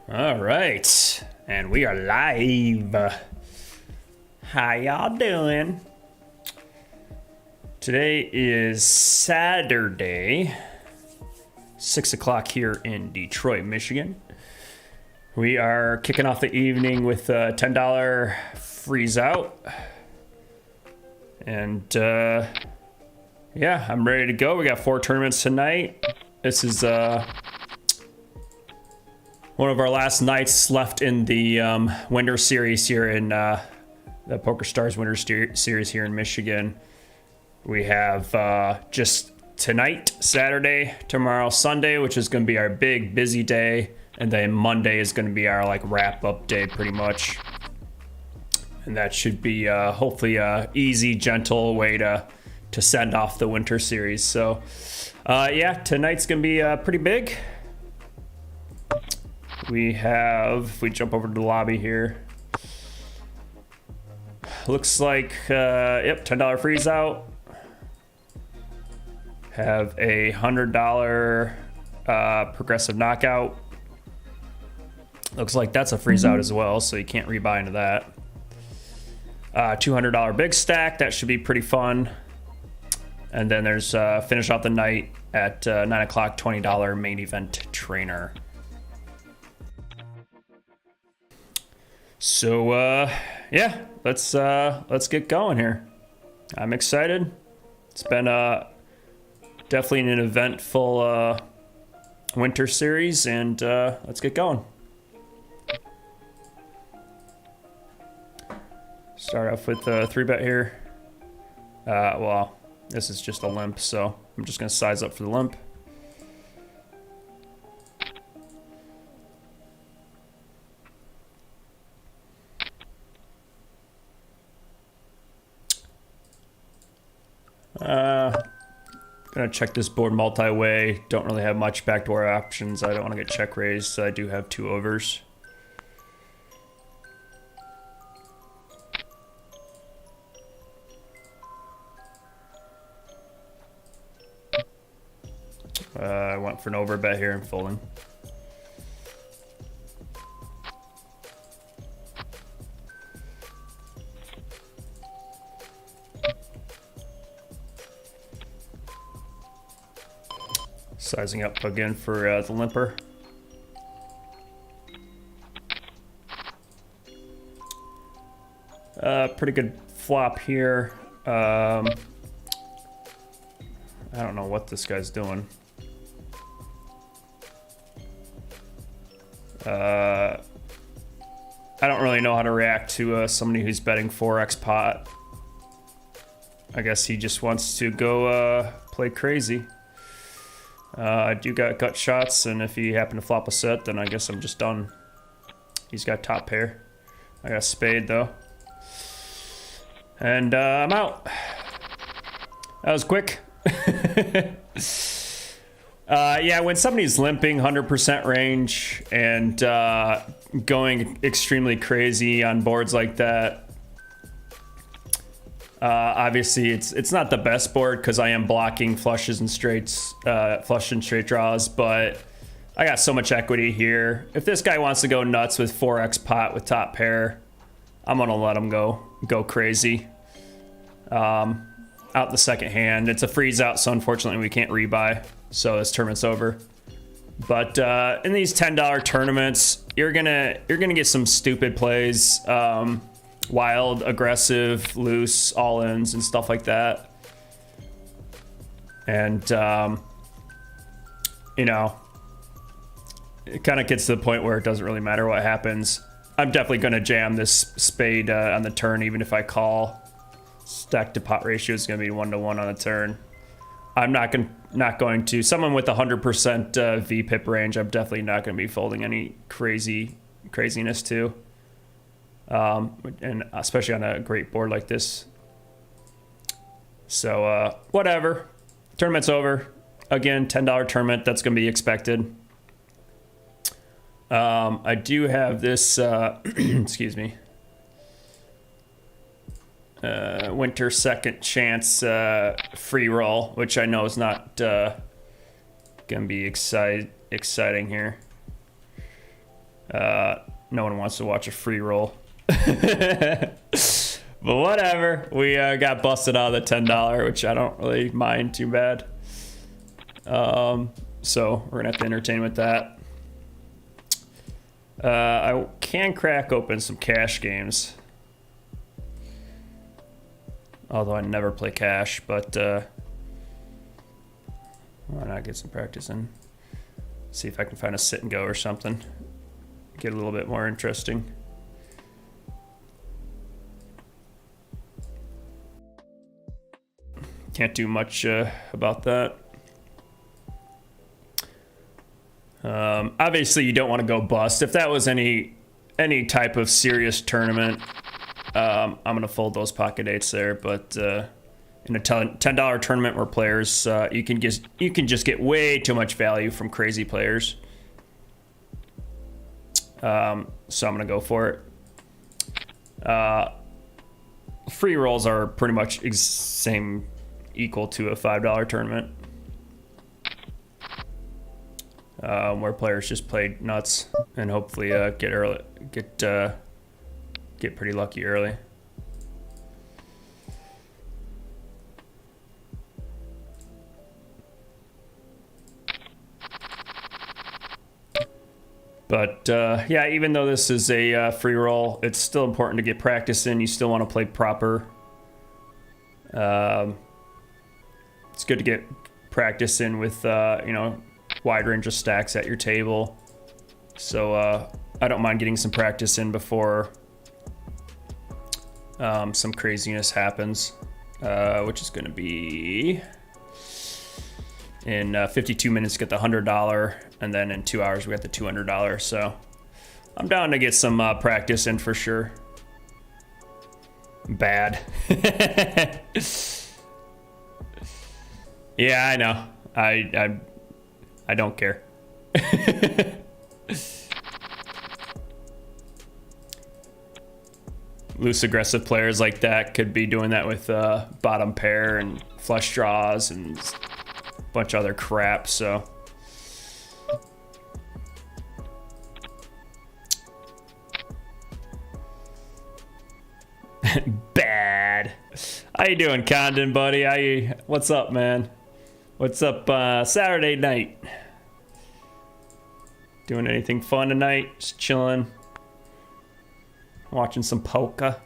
All right, and we are live. How y'all doing? Today is Saturday, 6 o'clock here in Detroit, Michigan. We are kicking off the evening with a $10 freeze out. And yeah, I'm ready to go. We got 4 tournaments tonight. This is one of our last nights left in the winter series here in the PokerStars winter series here in Michigan. We have just tonight, Saturday, tomorrow, Sunday, which is going to be our big busy day, and then Monday is going to be our like wrap-up day, pretty much. And that should be hopefully a easy, gentle way to send off the winter series. So yeah, tonight's going to be pretty big. We have, if we jump over to the lobby here, looks like, yep, $10 freeze out. Have a $100 progressive knockout. Looks like that's a freeze out as well, so you can't rebuy into that. $200 big stack, that should be pretty fun. And then there's finish off the night at 9 o'clock, $20 main event trainer. So yeah, let's get going here. I'm excited. It's been definitely an eventful winter series, and let's get going. Start off with a 3-bet here. Well, this is just a limp, so I'm just gonna size up for the limp. Gonna check this board multi-way. Don't really have much backdoor options. I don't want to get check raised, so I do have 2 overs. I went for an over bet here and folding. Sizing up again for the limper. Pretty good flop here. I don't know what this guy's doing. I don't really know how to react to somebody who's betting 4x pot. I guess he just wants to go play crazy. I do got gut shots, and if he happened to flop a set, then I guess I'm just done. He's got top pair. I got spade, though. And I'm out. That was quick. Yeah, when somebody's limping 100% range and going extremely crazy on boards like that, obviously it's not the best board because I am blocking flushes and straights, flush and straight draws, but I got so much equity here. If this guy wants to go nuts with 4x pot with top pair, I'm gonna let him go crazy. Out the second hand. It's a freeze out, so unfortunately we can't rebuy, so this tournament's over. But in these $10 tournaments, you're gonna get some stupid plays. Wild, aggressive, loose, all-ins, and stuff like that. And, you know, it kind of gets to the point where it doesn't really matter what happens. I'm definitely going to jam this spade on the turn, even if I call. Stack to pot ratio is going to be 1-to-1 on the turn. I'm not going to. Someone with 100% VPIP range, I'm definitely not going to be folding any craziness to. And especially on a great board like this. So whatever, tournament's over. Again, $10 tournament, that's gonna be expected. I do have this excuse me, winter second chance free roll, which I know is not gonna be exciting here. No one wants to watch a free roll. But whatever. We got busted out of the $10, which I don't really mind too bad. So we're gonna have to entertain with that. I can crack open some cash games. Although I never play cash, but why not get some practice in? See if I can find a sit and go or something. Get a little bit more interesting. Can't do much about that. Obviously, you don't want to go bust. If that was any type of serious tournament, I'm gonna fold those pocket eights there. But in a $10 tournament where players, you can just get way too much value from crazy players. So I'm gonna go for it. Free rolls are pretty much equal to a $5 tournament, where players just play nuts and hopefully get pretty lucky early. But yeah, even though this is a free roll, it's still important to get practice in. You still want to play proper. It's good to get practice in with wide range of stacks at your table. So I don't mind getting some practice in before some craziness happens, which is going to be in 52 minutes. Get the $100, and then in 2 hours we got the $200. So I'm down to get some practice in for sure. Bad. Yeah, I know. I don't care. Loose aggressive players like that could be doing that with bottom pair and flush draws and a bunch of other crap, so. Bad. How you doing, Condon, buddy? What's up, man? What's up Saturday night? Doing anything fun tonight? Just chilling. Watching some poker.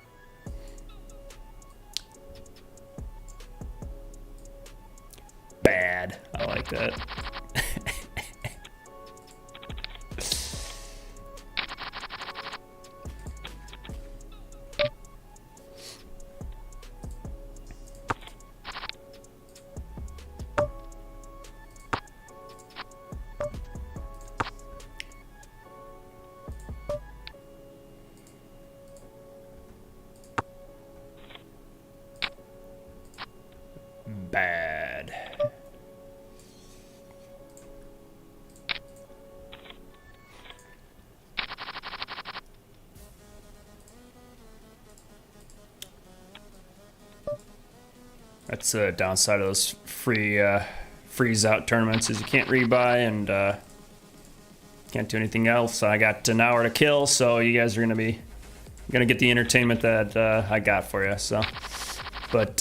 Bad. I like that. Bad. That's the downside of those freeze out tournaments, is you can't rebuy and can't do anything else. I got an hour to kill, so you guys are gonna get the entertainment that I got for you. So, but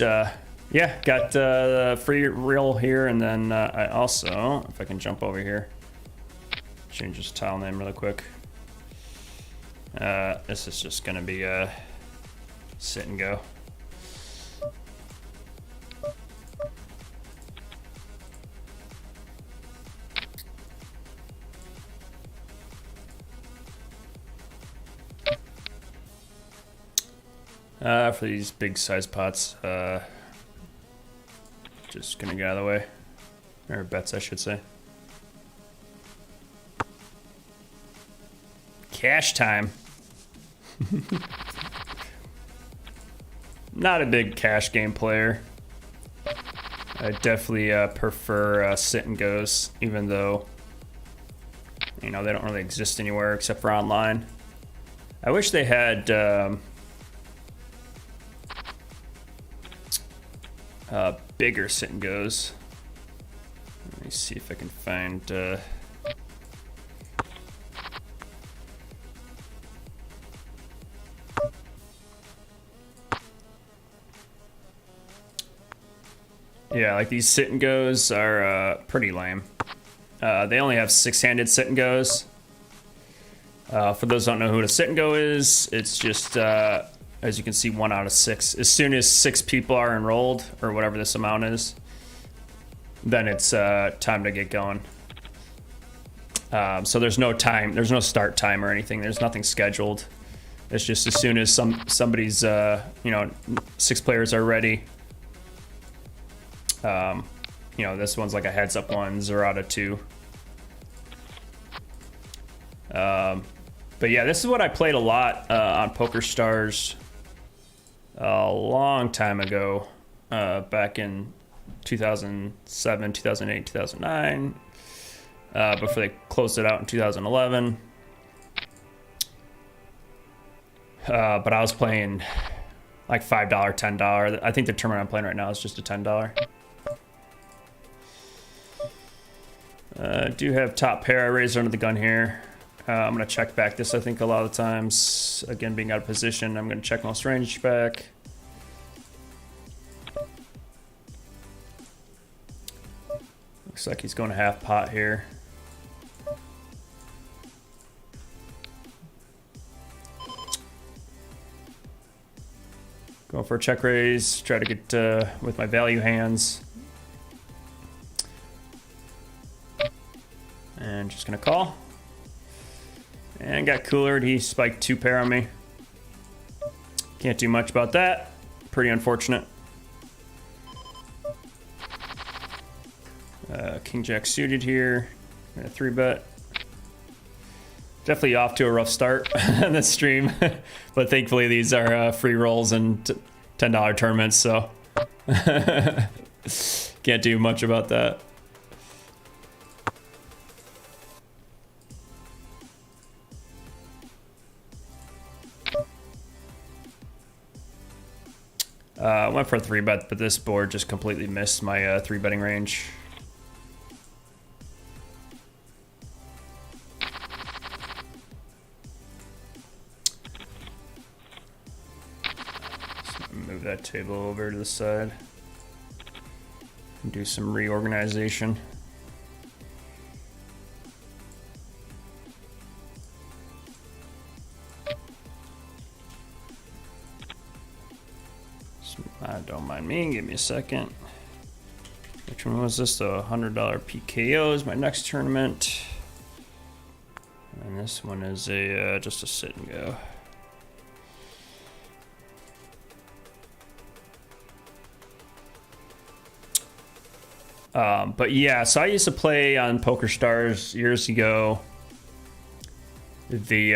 yeah, got the free reel here, and then I also, if I can jump over here, change this tile name really quick. This is just gonna be a sit and go. For these big size pots, just gonna get out of the way. Or bets, I should say. Cash time. Not a big cash game player. I definitely prefer sit and goes, even though, you know, they don't really exist anywhere except for online. I wish they had bigger sit and goes. Let me see if I can find Yeah, like these sit and goes are pretty lame. They only have 6-handed sit and goes. For those who don't know who a sit and go is, it's just, as you can see, 1 out of 6. As soon as 6 people are enrolled, or whatever this amount is, then it's time to get going. So there's no time, there's no start time or anything. There's nothing scheduled. It's just as soon as somebody's, 6 players are ready. This one's like a heads up 1, 0 out of 2. But yeah, this is what I played a lot on PokerStars a long time ago, back in 2007, 2008, 2009, before they closed it out in 2011. But I was playing like $5, $10. I think the tournament I'm playing right now is just a $10. Do have top pair. I raised under the gun here. I'm going to check back this, I think, a lot of the times. Again, being out of position, I'm going to check most range back. Looks like he's going to half pot here. Going for a check raise, try to get with my value hands. And just going to call. And got coolered. He spiked 2 pair on me. Can't do much about that. Pretty unfortunate. King Jack suited here. I'm gonna 3-bet. Definitely off to a rough start on this stream, but thankfully these are free rolls and $10 tournaments, so can't do much about that. Went for a 3-bet, but this board just completely missed my 3-betting range. So move that table over to the side and do some reorganization. Don't mind me, give me a second. Which one was this? The $100 PKO is my next tournament. And this one is a just a sit and go. But yeah, so I used to play on PokerStars years ago. They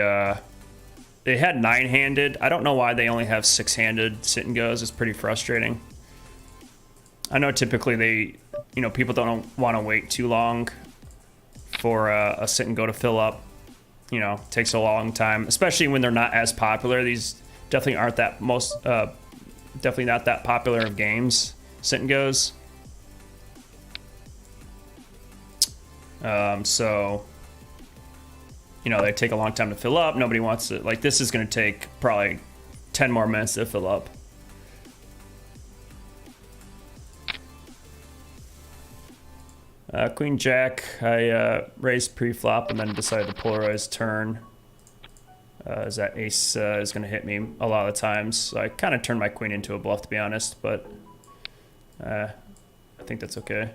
had 9-handed. I don't know why they only have 6-handed sit and goes. It's pretty frustrating. I know typically people don't want to wait too long for a sit and go to fill up. Takes a long time, especially when they're not as popular. These definitely aren't that definitely not that popular of games, sit and goes. So they take a long time to fill up. Nobody wants to, like, this is going to take probably 10 more minutes to fill up. Queen Jack, I raised pre-flop and then decided to polarize turn. As that ace is going to hit me a lot of the times. So I kind of turned my queen into a bluff, to be honest, but I think that's okay.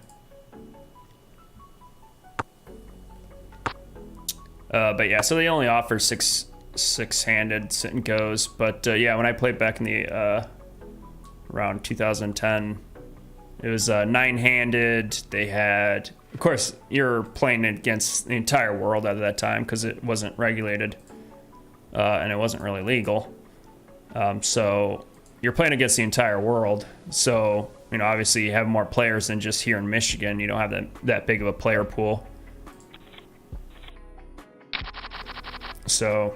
But yeah, so they only offer six-handed sit and goes. But yeah, when I played back in the around 2010, it was 9-handed. They had, of course, you're playing against the entire world at that time because it wasn't regulated and it wasn't really legal. So you're playing against the entire world. So obviously you have more players than just here in Michigan. You don't have that big of a player pool. So,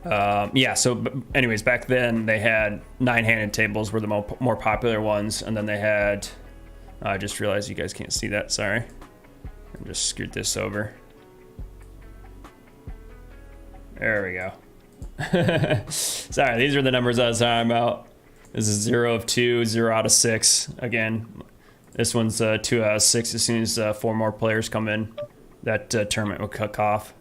yeah, so anyways, back then they had 9-handed tables were the more popular ones. And then they had, I just realized you guys can't see that, sorry. I just screwed this over. There we go. Sorry, these are the numbers I was talking about. This is 0 of 2, 0 out of 6. Again, this one's 2 out of 6. As soon as 4 more players come in, that tournament will kick off.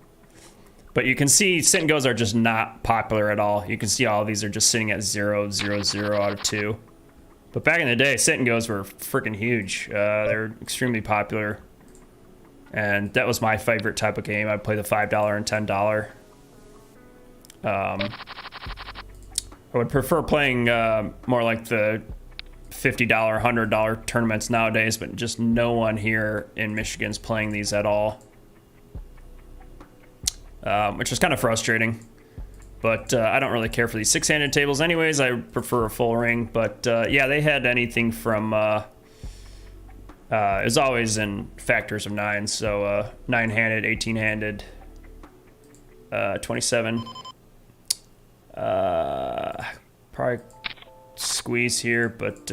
But you can see sit and goes are just not popular at all. You can see all of these are just sitting at 0, 0, 0 out of 2. But back in the day, sit and goes were freaking huge. They're extremely popular. And that was my favorite type of game. I'd play the $5 and $10. I would prefer playing more like the $50, $100 tournaments nowadays, but just no one here in Michigan's playing these at all. Which is kind of frustrating. But I don't really care for these 6-handed tables anyways. I prefer a full ring. But yeah, they had anything from... it's always in factors of 9. So 9-handed, 18-handed, 27. Probably squeeze here, but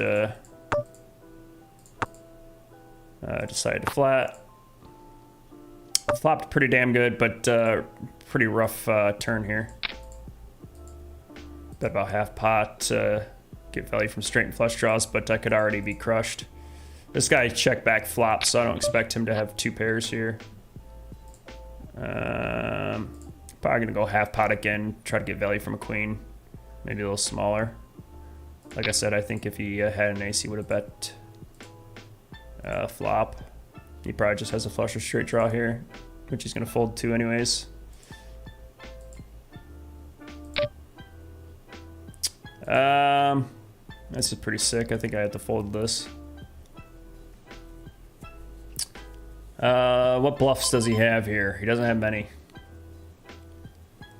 decided to flat. Flopped pretty damn good, but pretty rough turn here. Bet about half pot, get value from straight and flush draws, but I could already be crushed. This guy check back flops, so I don't expect him to have 2 pairs here. Probably gonna go half pot again, try to get value from a queen, maybe a little smaller. Like I said, I think if he had an ace, he would have bet flop. He probably just has a flush or straight draw here, which he's gonna fold to anyways. This is pretty sick. I think I have to fold this. What bluffs does he have here? He doesn't have many.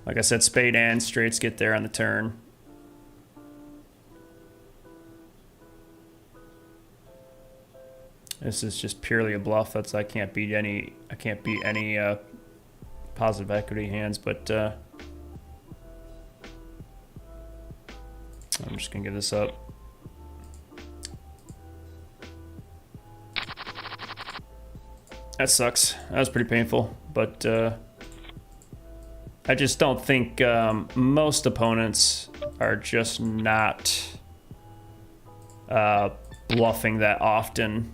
Like I said, spade and straights get there on the turn. This is just purely a bluff. That's I can't beat any positive equity hands, but I'm just gonna give this up. That sucks. That was pretty painful, but I just don't think most opponents are just not bluffing that often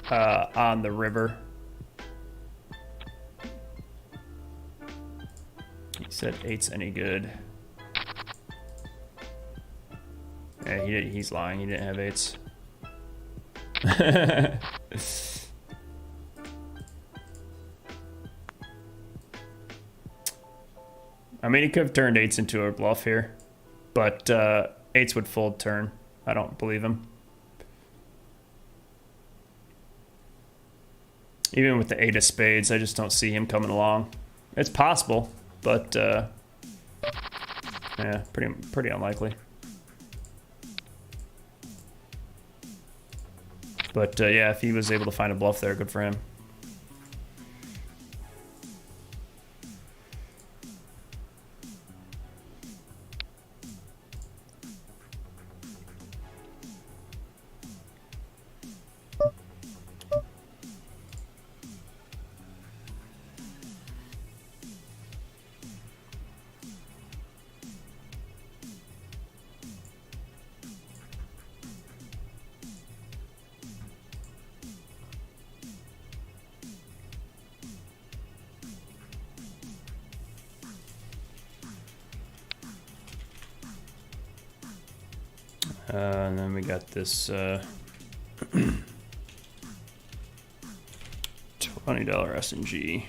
on the river. He said 8's any good. Yeah, he's lying. He didn't have 8's. I mean, he could have turned 8's into a bluff here, but 8's would fold turn. I don't believe him. Even with the 8 of spades, I just don't see him coming along. It's possible, but yeah, pretty unlikely. But yeah, if he was able to find a bluff there, good for him. And then we got this $20 S&G.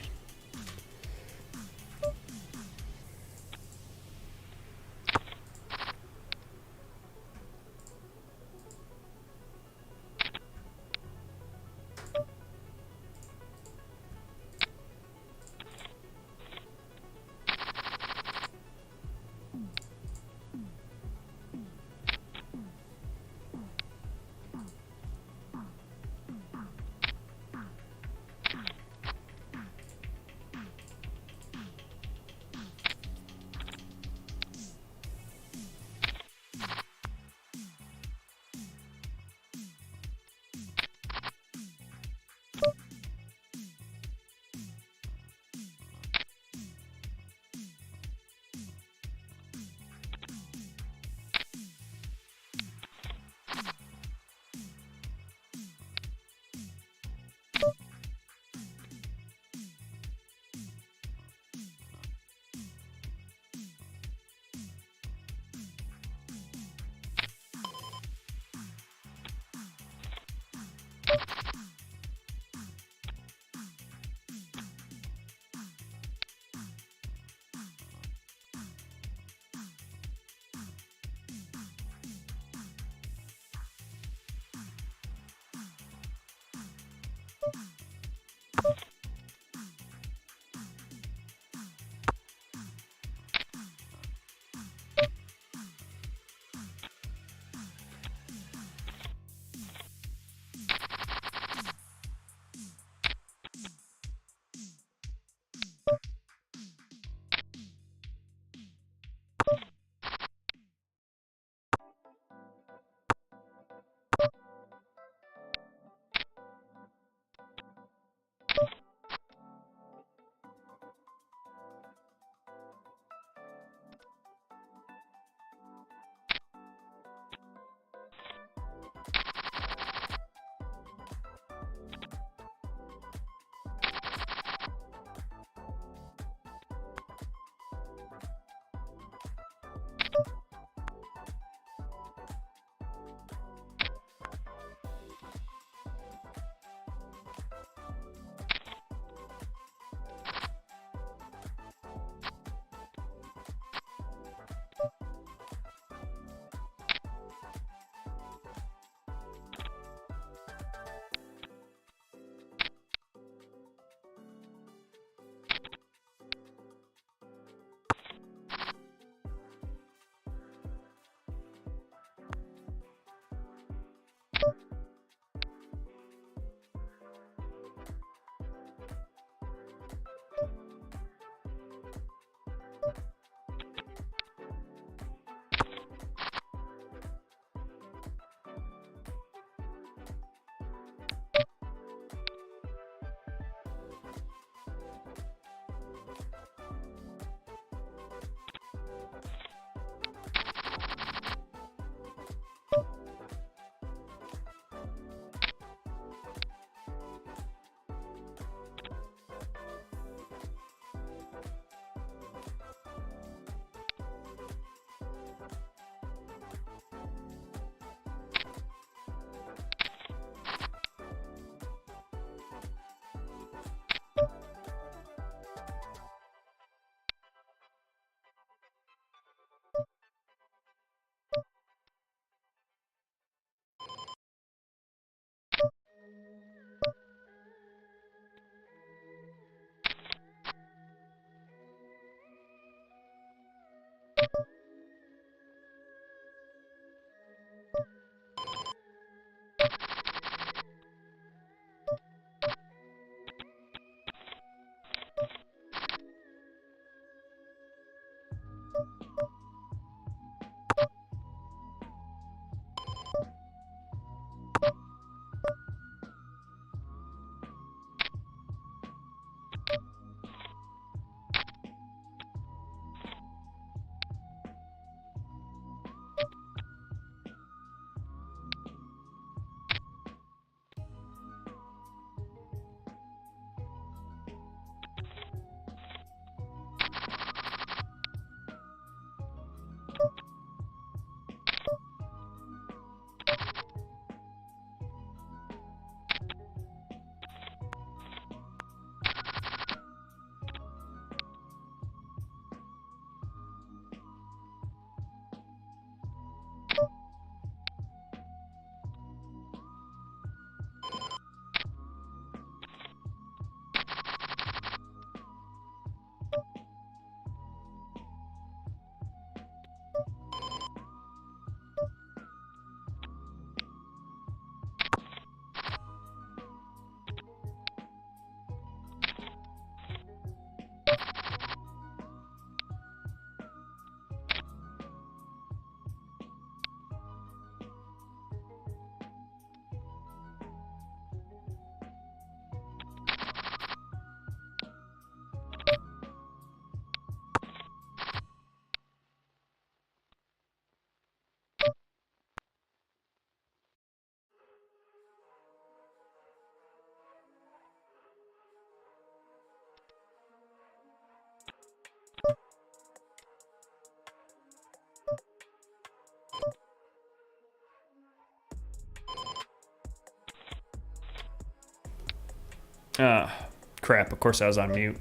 Ah, crap. Of course I was on mute.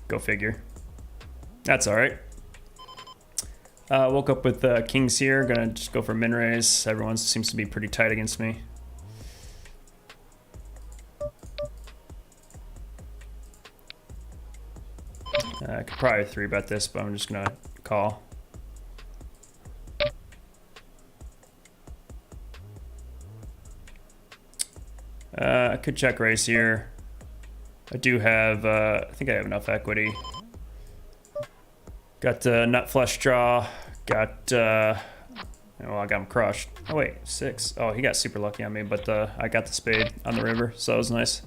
Go figure. That's all right. Woke up with kings here. Gonna just go for min raise. Everyone seems to be pretty tight against me. I could probably 3-bet this, but I'm just gonna call. I could check raise here. I do have, I think I have enough equity. Got nut flush draw. Got, well, I got him crushed. Oh wait, 6. Oh, he got super lucky on me, but I got the spade on the river, so that was nice.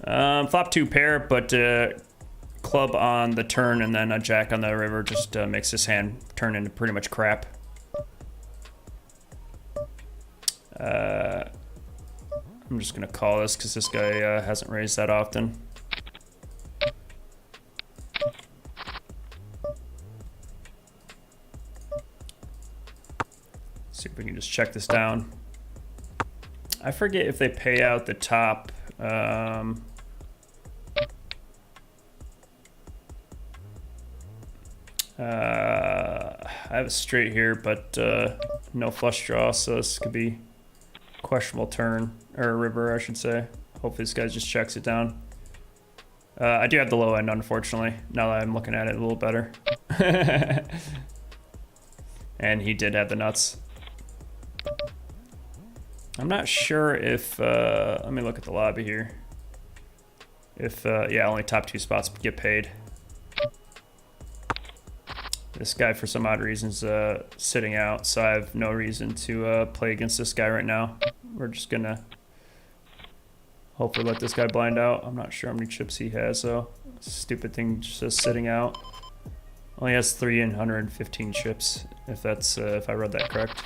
Flop 2 pair, but club on the turn and then a jack on the river just makes this hand turn into pretty much crap. I'm just gonna call this because this guy hasn't raised that often. See if we can just check this down. I forget if they pay out the top. I have a straight here, but no flush draw, so this could be questionable turn, or river, I should say. Hopefully this guy just checks it down. I do have the low end, unfortunately, now that I'm looking at it a little better. And he did have the nuts. I'm not sure if, let me look at the lobby here. If, yeah, only top 2 spots get paid. This guy, for some odd reasons, sitting out, so I have no reason to play against this guy right now. We're just gonna hopefully let this guy blind out. I'm not sure how many chips he has, though. Stupid thing, just sitting out. Only has 315 chips, if that's if I read that correct.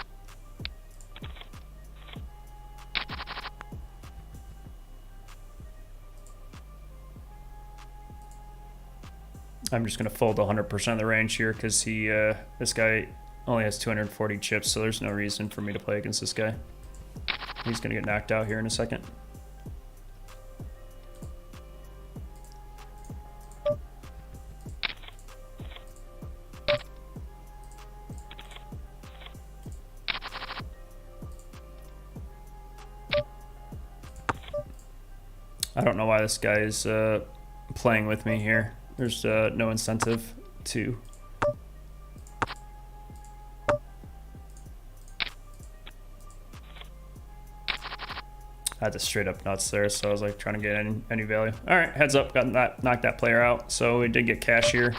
I'm just gonna fold 100% of the range here because he, this guy only has 240 chips, so there's no reason for me to play against this guy. He's gonna get knocked out here in a second. I don't know why this guy is playing with me here. There's no incentive to. I had the straight up nuts there, so I was like trying to get any value. All right, heads up, got that, knocked that player out. So we did get cash here.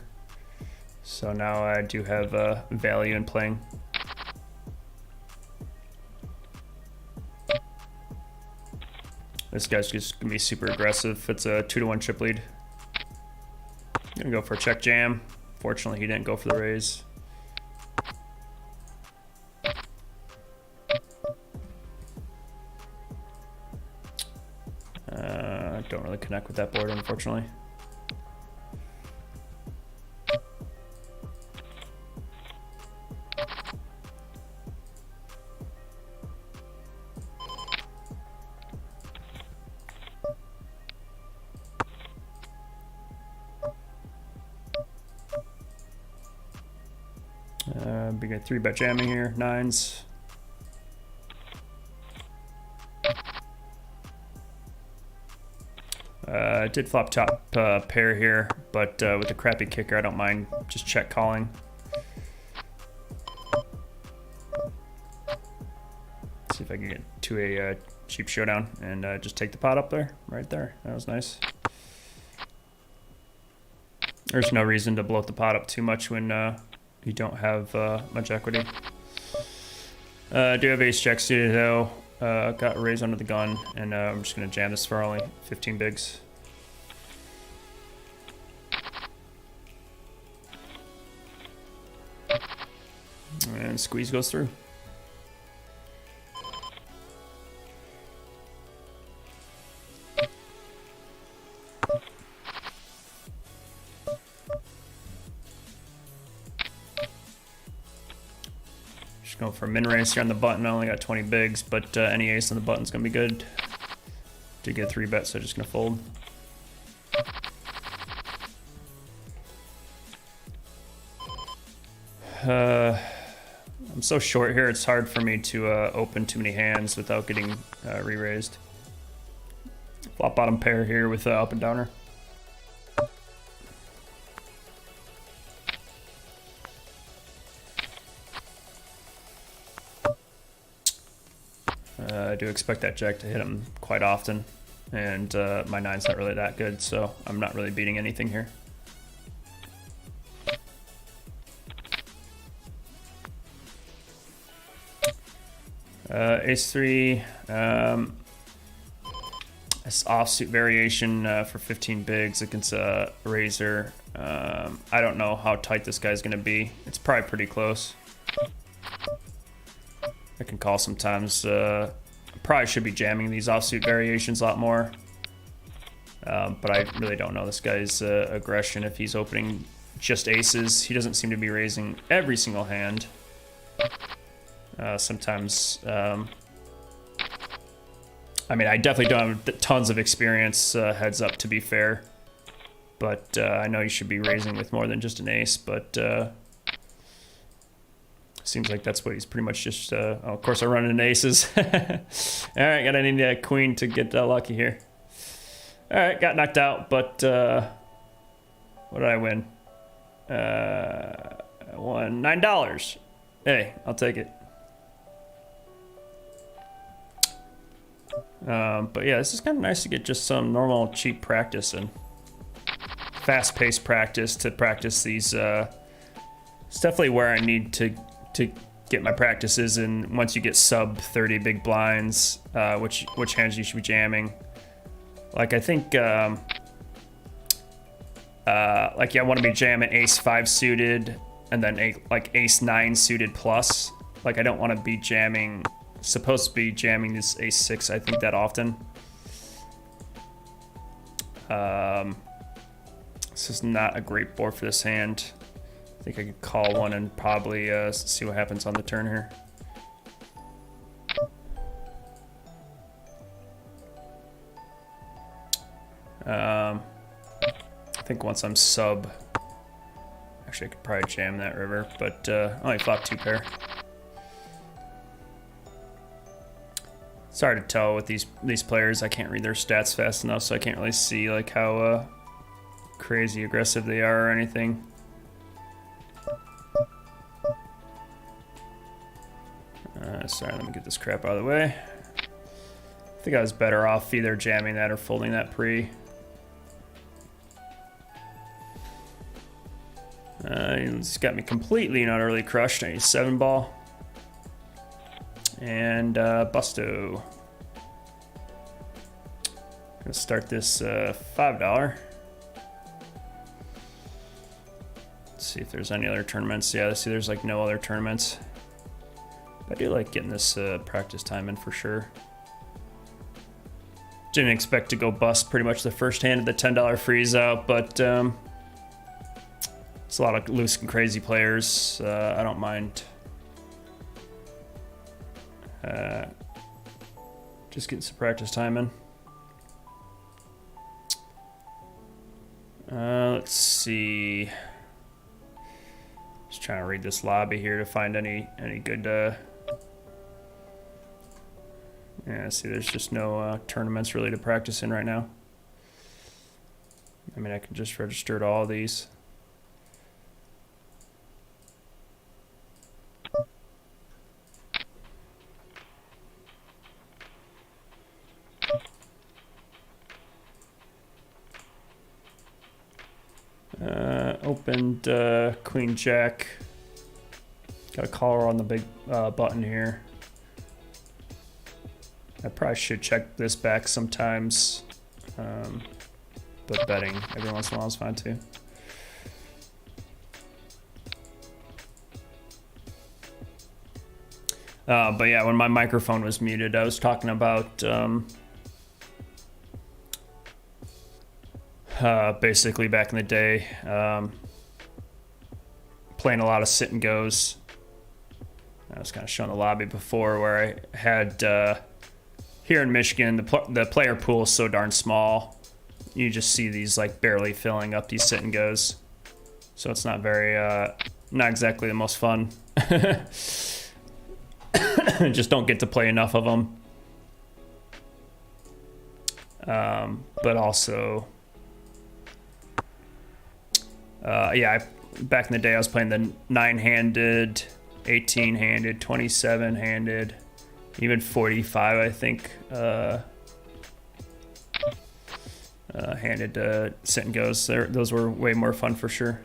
So now I do have value in playing. This guy's just gonna be super aggressive. It's a 2-to-1 chip lead. Gonna go for a check jam. Fortunately, he didn't go for the raise. Don't really connect with that board, unfortunately. Big 3-bet jamming here, 9s. I did flop top pair here, but with the crappy kicker, I don't mind just check calling. See if I can get to a cheap showdown and just take the pot up there, right there. That was nice. There's no reason to blow the pot up too much when you don't have much equity. I do have ace jack suited though. Got a raise under the gun, and I'm just gonna jam this for only 15 bigs. And squeeze goes through. Just going for a min raise here on the button. I only got 20 bigs, but any ace on the button's gonna be good. Did get 3 bets, so just gonna fold. I'm so short here, it's hard for me to open too many hands without getting re-raised. Flop bottom pair here with up and downer. I do expect that jack to hit him quite often, and my nine's not really that good, so I'm not really beating anything here. Ace 3, this offsuit variation for 15 bigs against a razor. I don't know how tight this guy's gonna be. It's probably pretty close. I can call sometimes. Probably should be jamming these offsuit variations a lot more. But I really don't know this guy's aggression if he's opening just aces. He doesn't seem to be raising every single hand. Sometimes, I mean, I definitely don't have tons of experience, heads up to be fair. But I know you should be raising with more than just an ace, but seems like that's what he's pretty much just, oh, of course I run in aces. All right, gotta need a queen to get lucky here. All right, got knocked out, but what did I win? I won $9. Hey, I'll take it. But yeah, this is kind of nice to get just some normal cheap practice and fast-paced practice to practice these. It's definitely where I need to get my practices in. Once you get sub 30 big blinds, which hands you should be jamming. Like I think, like yeah, I want to be jamming ace 5 suited and then like ace 9 suited plus. Like I don't want to be jamming. Supposed to be jamming this ace 6, I think, that often. This is not a great board for this hand. I think I could call one and probably see what happens on the turn here. I think once I'm sub, actually I could probably jam that river, but only flop 2 pair. It's hard to tell with these players. I can't read their stats fast enough, so I can't really see like how crazy aggressive they are or anything. Sorry, let me get this crap out of the way. I think I was better off either jamming that or folding that pre. It's got me completely and utterly crushed. I need 7 ball. And busto. Gonna start this $5. Let's see if there's any other tournaments. Yeah, see there's like no other tournaments. I do like getting this practice time in for sure. Didn't expect to go bust pretty much the first hand of the $10 freeze out, but it's a lot of loose and crazy players. I don't mind just getting some practice time in. Let's see. Just trying to read this lobby here to find any good. Yeah, see, there's just no tournaments really to practice in right now. I mean, I can just register to all these. Opened Queen Jack. Got a caller on the big button here. I probably should check this back sometimes, but betting every once in a while is fine too. But yeah, when my microphone was muted, I was talking about basically back in the day, playing a lot of sit and goes. I was kind of showing the lobby before where I had here in Michigan, the player pool is so darn small. You just see these like barely filling up these sit and goes. So it's not very not exactly the most fun. Just don't get to play enough of them. But also, yeah, back in the day I was playing the 9-handed, 18-handed, 27-handed, even 45, I think, handed sit and goes. Those were way more fun for sure.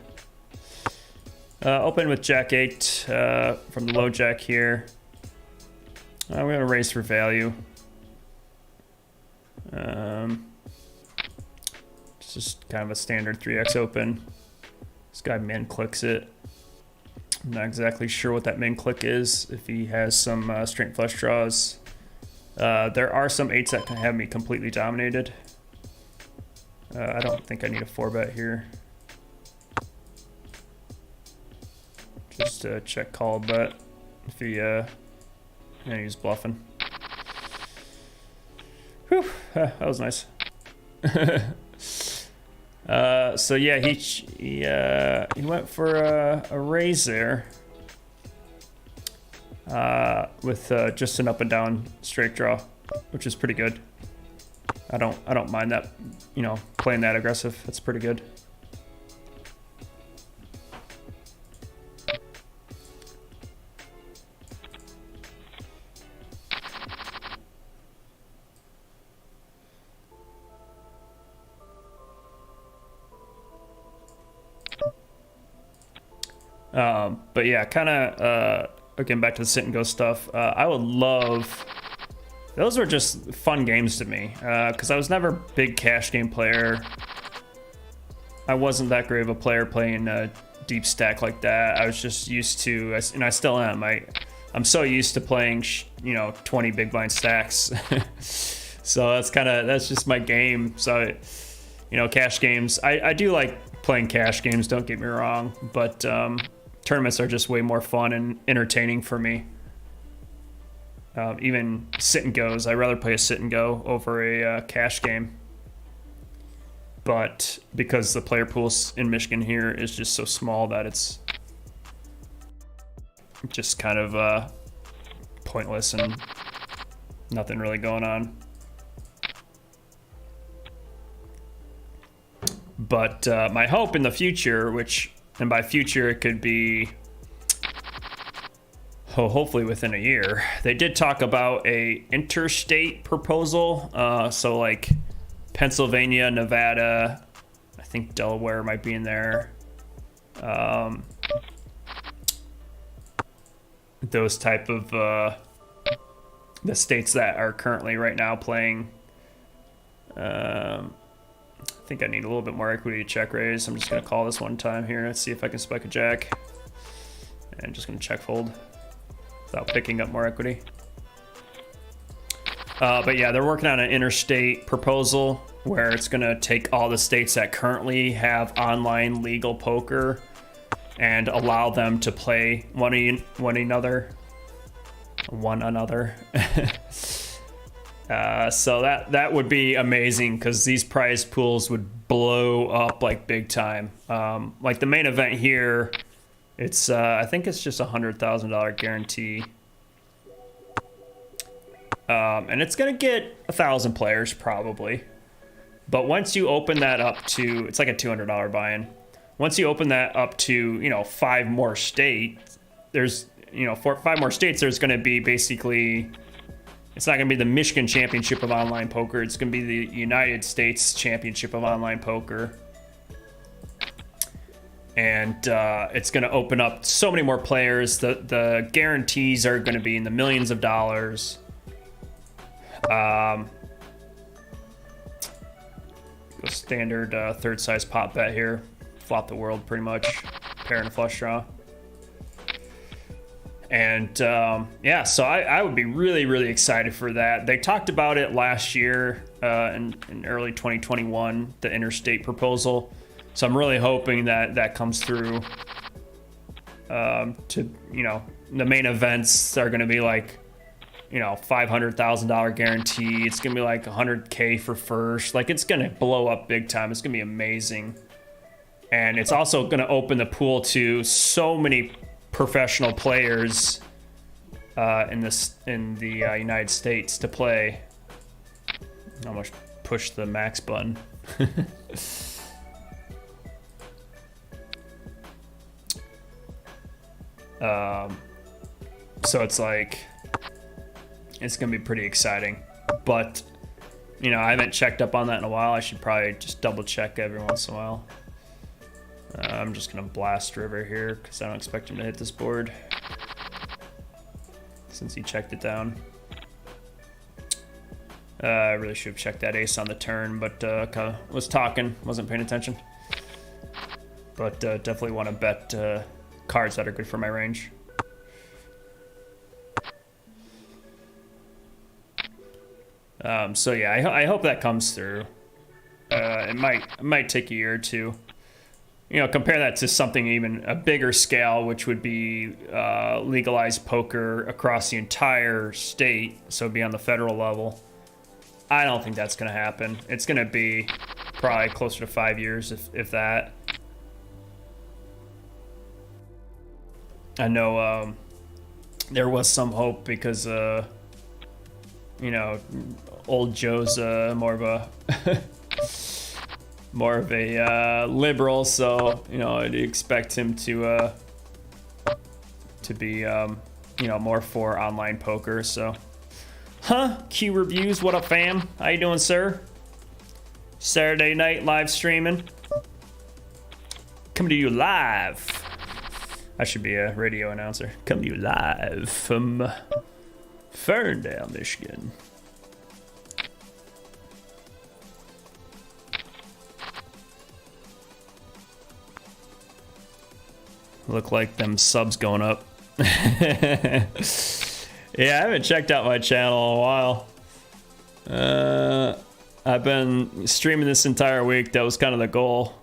Open with Jack 8 from the low jack here. We're gonna raise for value. It's just kind of a standard 3x open. This guy min clicks it. I'm not exactly sure what that min click is. If he has some straight flush draws, there are some 8s that can have me completely dominated. I don't think I need a 4-bet here. Just check call bet if he he's bluffing. Whew, that was nice. So yeah, he went for a raise there with just an up and down straight draw, which is pretty good. I don't mind that, you know, playing that aggressive. That's pretty good. But yeah, kind of again back to the sit and go stuff. I would love. Those were just fun games to me because I was never a big cash game player. I wasn't that great of a player playing deep stack like that. I was just used to, and I still am. I'm so used to playing, 20 big blind stacks. So that's just my game. So, cash games. I do like playing cash games. Don't get me wrong, but tournaments are just way more fun and entertaining for me. Even sit and goes, I'd rather play a sit and go over a cash game. But because the player pool in Michigan here is just so small that it's just kind of pointless and nothing really going on. But my hope in the future, and by future it could be hopefully within a year, they did talk about a interstate proposal. So like Pennsylvania, Nevada, I think Delaware might be in there. Those type of the states that are currently right now playing. I think I need a little bit more equity to check raise. I'm just gonna call this one time here. Let's see if I can spike a jack. And just gonna check fold without picking up more equity. But yeah, they're working on an interstate proposal where it's gonna take all the states that currently have online legal poker and allow them to play one another. So that would be amazing because these prize pools would blow up like big time. Like the main event here, it's I think it's just $100,000 guarantee. And it's gonna get 1,000 players probably. But once you open that up to, it's like a $200 buy-in. Once you open that up to, 5 more states, there's, 5 more states, there's gonna be basically, it's not gonna be the Michigan Championship of Online Poker, it's gonna be the United States Championship of Online Poker. And it's gonna open up so many more players. The guarantees are gonna be in the millions of dollars. Standard third size pop bet here. Flop the world pretty much. Pair and a flush draw. And yeah, so I would be really, really excited for that. They talked about it last year in early 2021, the interstate proposal. So I'm really hoping that comes through. The main events are going to be like, $500,000 guarantee. It's going to be like $100K for first. Like, it's going to blow up big time. It's going to be amazing. And it's also going to open the pool to so many professional players in the United States to play. I almost pushed the max button. So it's like, it's gonna be pretty exciting. But, you know, I haven't checked up on that in a while. I should probably just double check every once in a while. I'm just gonna blast river here because I don't expect him to hit this board since he checked it down. I really should have checked that ace on the turn, but kind of was talking, wasn't paying attention. But definitely want to bet cards that are good for my range. So yeah, I hope that comes through. It might take a year or two. You know, compare that to something even a bigger scale, which would be legalized poker across the entire state, so it'd be on the federal level. I don't think that's going to happen. It's going to be probably closer to 5 years, if that. I know there was some hope because, you know, old Joe's more of a liberal, so you know I'd expect him to be you know, more for online poker. So, Q Reviews, what up, fam? How you doing, sir? Saturday night live streaming, coming to you live. I should be a radio announcer. Coming to you live from Ferndale, Michigan. Look like them subs going up. Yeah, I haven't checked out my channel in a while. I've been streaming this entire week. That was kind of the goal.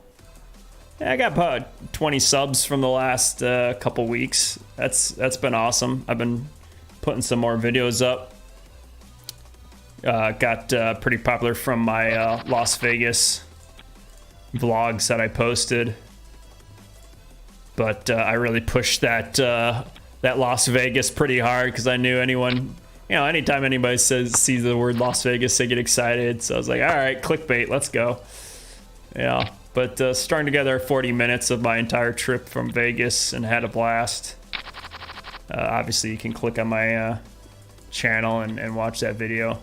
Yeah, I got about 20 subs from the last couple weeks. That's been awesome. I've been putting some more videos up. Got pretty popular from my Las Vegas vlogs that I posted. But I really pushed that Las Vegas pretty hard because I knew anyone, you know, anytime anybody sees the word Las Vegas, they get excited. So I was like, all right, clickbait, let's go. Yeah, but starting together 40 minutes of my entire trip from Vegas and had a blast. Obviously, you can click on my channel and watch that video.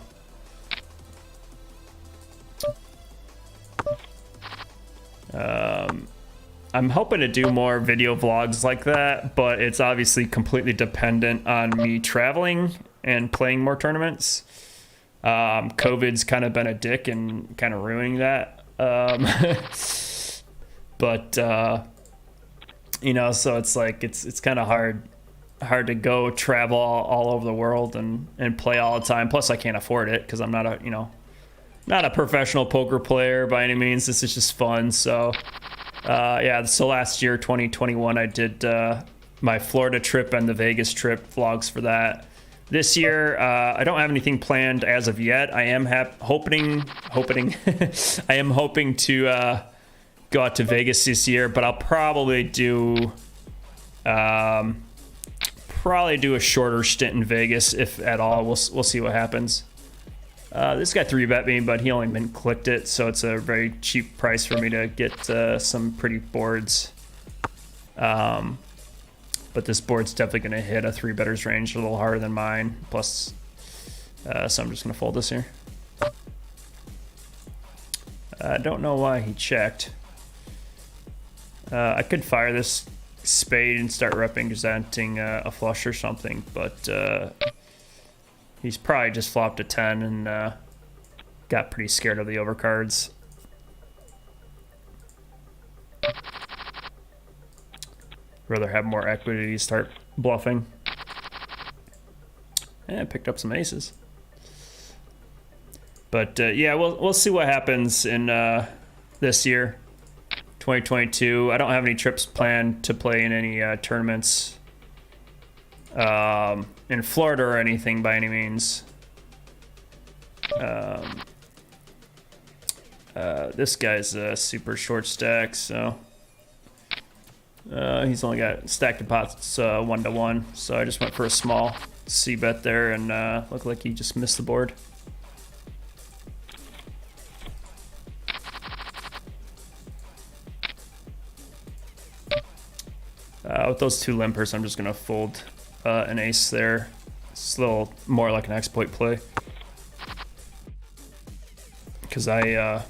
I'm hoping to do more video vlogs like that, but it's obviously completely dependent on me traveling and playing more tournaments. COVID's kind of been a dick and kind of ruining that. But you know, so it's like it's kind of hard to go travel all over the world and play all the time. Plus, I can't afford it because I'm not a professional poker player by any means. This is just fun. So yeah, so last year, 2021, I did my Florida trip and the Vegas trip vlogs for that. This year, I don't have anything planned as of yet. I am hoping I am hoping to go out to Vegas this year, but I'll probably do a shorter stint in Vegas, if at all. We'll see what happens. This guy 3-bet me, but he only been clicked it, so it's a very cheap price for me to get some pretty boards. But this board's definitely going to hit a 3-better's range a little harder than mine. Plus, so I'm just going to fold this here. I don't know why he checked. I could fire this spade and start representing a flush or something, but he's probably just flopped a 10 and got pretty scared of the overcards. Rather have more equity, start bluffing. And picked up some aces. But yeah, we'll see what happens in this year, 2022. I don't have any trips planned to play in any tournaments in Florida or anything by any means. This guy's a super short stack, so He's only got stacked deposits 1-1, so I just went for a small C bet there, and looked like he just missed the board. With those two limpers, I'm just gonna fold an ace there. It's a little more like an exploit play, because I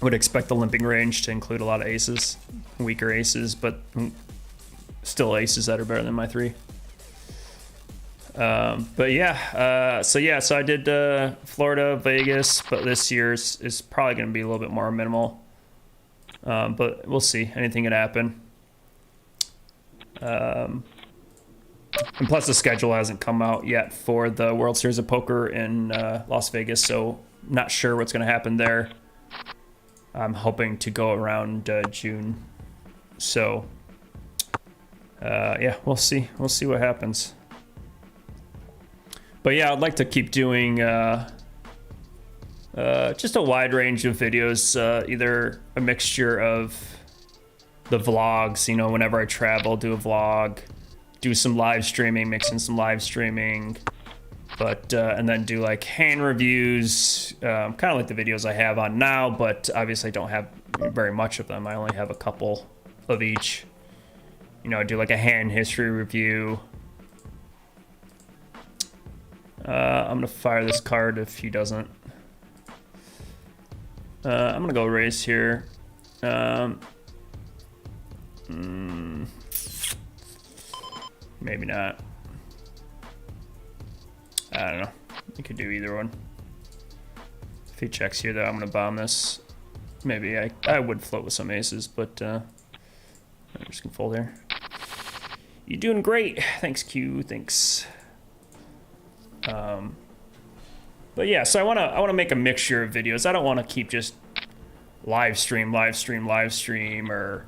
would expect the limping range to include a lot of aces, weaker aces, but still aces that are better than my 3. But yeah, so I did Florida, Vegas, but this year's is probably going to be a little bit more minimal. But we'll see. Anything could happen. And plus the schedule hasn't come out yet for the World Series of Poker in Las Vegas, so not sure what's going to happen there. I'm hoping to go around June. So yeah, we'll see. We'll see what happens. But yeah, I'd like to keep doing just a wide range of videos, either a mixture of the vlogs, you know, whenever I travel, do a vlog, do some live streaming, mix in some live streaming, but and then do like hand reviews, kind of like the videos I have on now, but obviously I don't have very much of them. I only have a couple of each. You know, do like a hand history review. I'm gonna fire this card if he doesn't. I'm gonna go raise here. Maybe not. I don't know. You could do either one. If he checks here, though, I'm gonna bomb this. Maybe I would float with some aces, but I'm just gonna fold here. You're doing great. Thanks, Q. Thanks. But yeah, so I wanna make a mixture of videos. I don't want to keep just live stream, or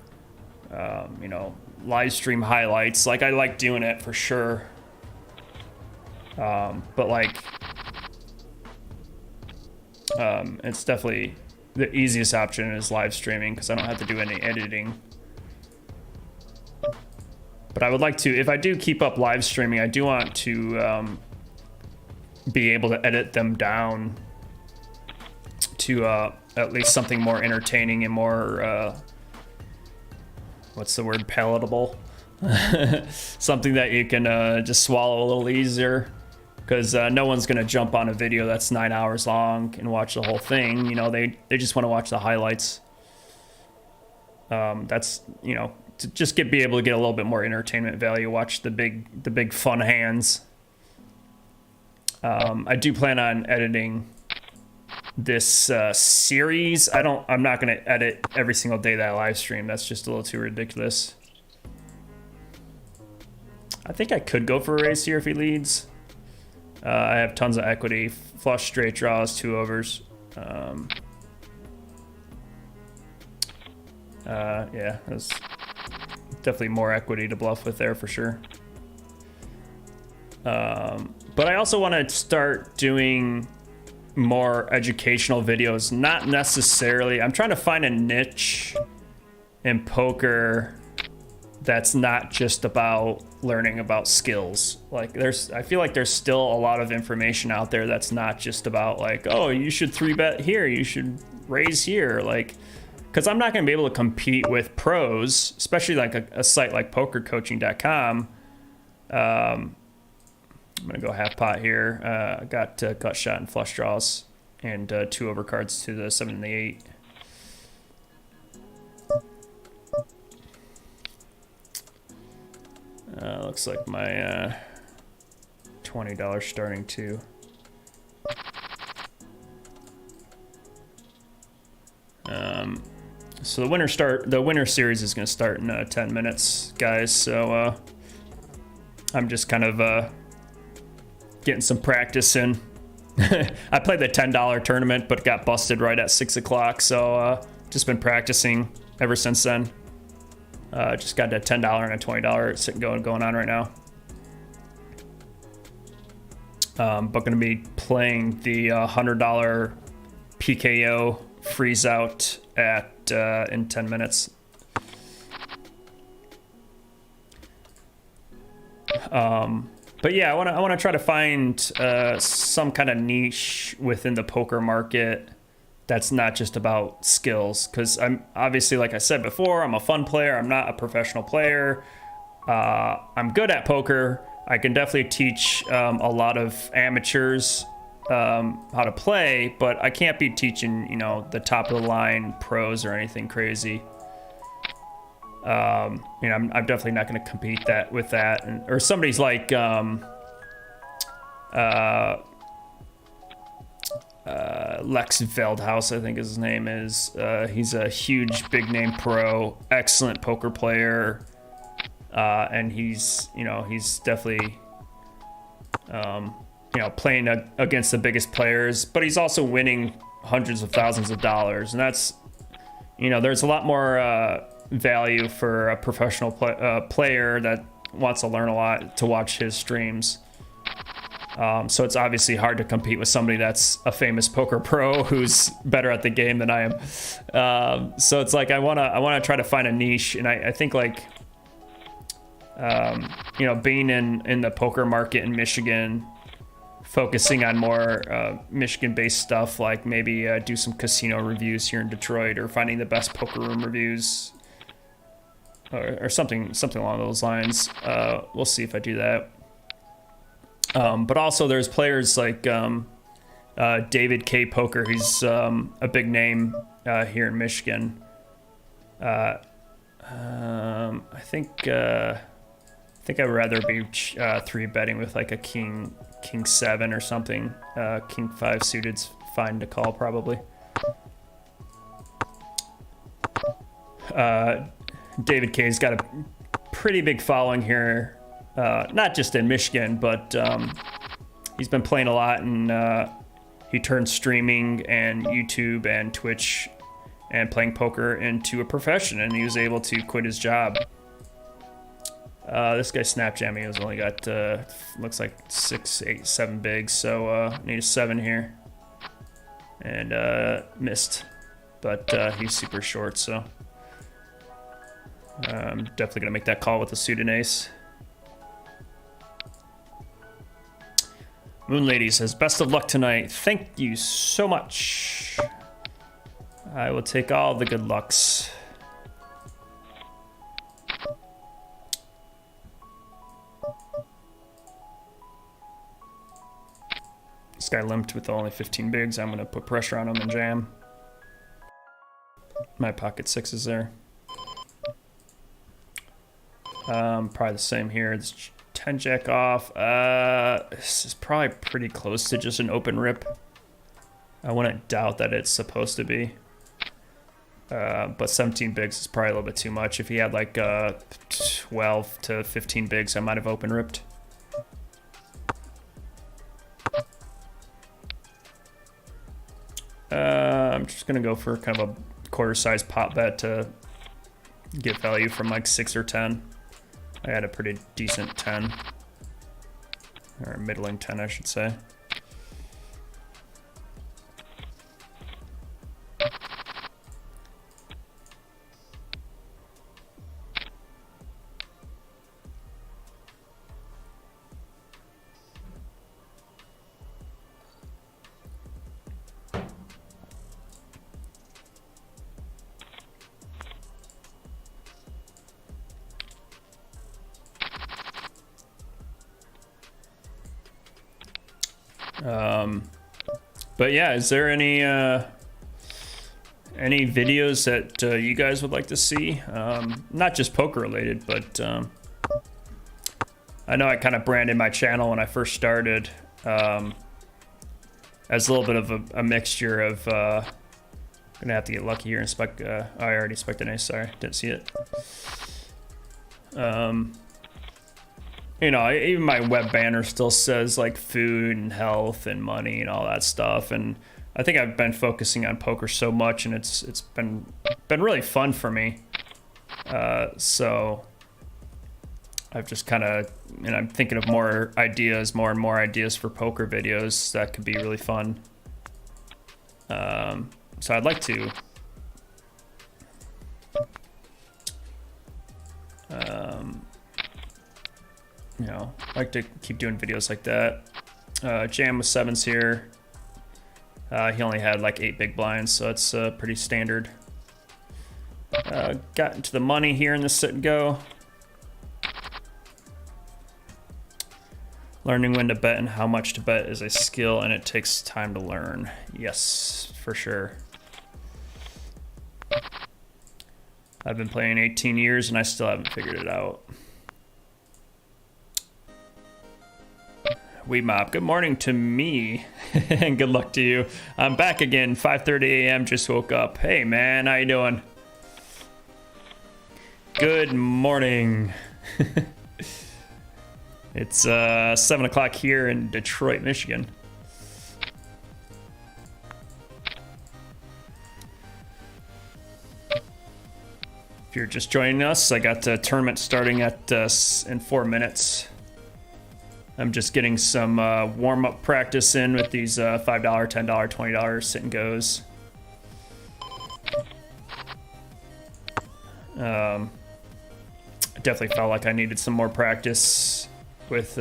you know, live stream highlights. Like, I like doing it for sure. But like, it's definitely the easiest option is live streaming because I don't have to do any editing. But I would like to, if I do keep up live streaming, I do want to be able to edit them down to at least something more entertaining and more, what's the word, palatable? Something that you can just swallow a little easier. Because no one's going to jump on a video that's 9 hours long and watch the whole thing. You know, they just want to watch the highlights. That's, you know, to just be able to get a little bit more entertainment value, watch the big fun hands. I do plan on editing this series. I'm not going to edit every single day that I live stream. That's just a little too ridiculous. I think I could go for a raise here if he leads. I have tons of equity. Flush, straight draws, 2 overs. Yeah, there's definitely more equity to bluff with there for sure. But I also want to start doing more educational videos. Not necessarily. I'm trying to find a niche in poker that's not just about learning about skills. Like, I feel like there's still a lot of information out there that's not just about like, oh, you should 3-bet here, you should raise here. Like, because I'm not going to be able to compete with pros, especially like a site like PokerCoaching.com. I'm going to go half pot here. I got gut shot and flush draws and 2 overcards to the 7 and the 8. Looks like my $20 starting too. So the winter series is going to start in 10 minutes, guys. So I'm just kind of getting some practice in. I played the $10 tournament, but got busted right at 6 o'clock. So just been practicing ever since then. Just got a $10 and a $20 going on right now. But going to be playing the $100 PKO freeze out at in 10 minutes. But yeah, I want to try to find some kind of niche within the poker market that's not just about skills, because I'm obviously, like I said before, I'm a fun player. I'm not a professional player. I'm good at poker. I can definitely teach a lot of amateurs how to play, but I can't be teaching, you know, the top of the line pros or anything crazy. You know, I'm definitely not going to compete with that. Or somebody's like Lex Veldhouse, I think his name is. He's a huge big name pro, excellent poker player, and he's definitely you know, playing against the biggest players, but he's also winning hundreds of thousands of dollars, and that's, you know, there's a lot more value for a professional player that wants to learn a lot to watch his streams. So it's obviously hard to compete with somebody that's a famous poker pro who's better at the game than I am. So it's like I wanna try to find a niche, and I think like you know, being in the poker market in Michigan, focusing on more Michigan-based stuff, like maybe do some casino reviews here in Detroit, or finding the best poker room reviews, or something along those lines. We'll see if I do that. But also there's players like David K. Poker. He's a big name here in Michigan. I think I'd rather be 3-betting with like a king 7 or something. King 5 suited's fine to call probably. David K's got a pretty big following here, not just in Michigan, but he's been playing a lot, and he turned streaming and YouTube and Twitch and playing poker into a profession, and he was able to quit his job. This guy Snap Jammy has only got looks like 6, 8, 7 bigs, so need a 7 here, and missed, but he's super short, so I'm definitely gonna make that call with the suited ace. Moon Lady says, best of luck tonight. Thank you so much. I will take all the good lucks. This guy limped with only 15 bigs. I'm gonna put pressure on him and jam. My pocket 6 is there. Probably the same here. It's 10 jack off. This is probably pretty close to just an open rip. I wouldn't doubt that it's supposed to be. But 17 bigs is probably a little bit too much. If he had like 12 to 15 bigs, I might have open ripped. I'm just gonna go for kind of a quarter size pot bet to get value from like 6 or 10. I had a pretty decent 10, or middling 10, I should say. But yeah, is there any videos that you guys would like to see? Not just poker related, but I know I kind of branded my channel when I first started as a little bit of a mixture of gonna have to get lucky here and spec. I already spec'd an ace. Sorry, didn't see it. You know, even my web banner still says like food and health and money and all that stuff. And I think I've been focusing on poker so much, and it's been really fun for me. So I've just kind of, and I'm thinking of more and more ideas for poker videos that could be really fun. So I'd like to you know, I like to keep doing videos like that. Jam with 7s here. He only had like 8 big blinds, so it's pretty standard. Got into the money here in the sit and go. Learning when to bet and how much to bet is a skill, and it takes time to learn. Yes, for sure. I've been playing 18 years and I still haven't figured it out. Weed Mob, good morning to me and good luck to you. I'm back again, 5:30 a.m. Just woke up. Hey man, how you doing? Good morning. It's 7 o'clock here in Detroit, Michigan. If you're just joining us, I got a tournament starting at in 4 minutes. I'm just getting some warm-up practice in with these $5, $10, $20 sit and goes. I definitely felt like I needed some more practice with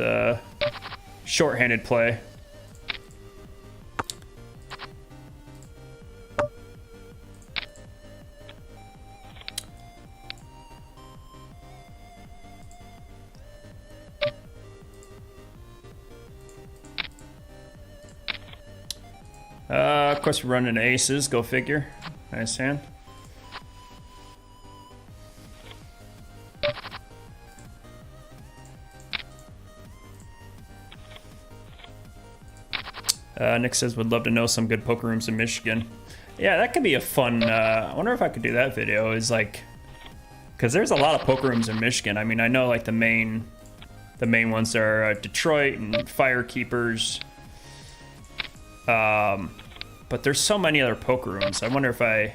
short-handed play. Of course, we're running aces. Go figure. Nice hand. Nick says, would love to know some good poker rooms in Michigan. Yeah, that could be a fun, I wonder if I could do that video. Is like, because there's a lot of poker rooms in Michigan. I mean, I know like the main ones are Detroit and Firekeepers. But there's so many other poker rooms. I wonder if I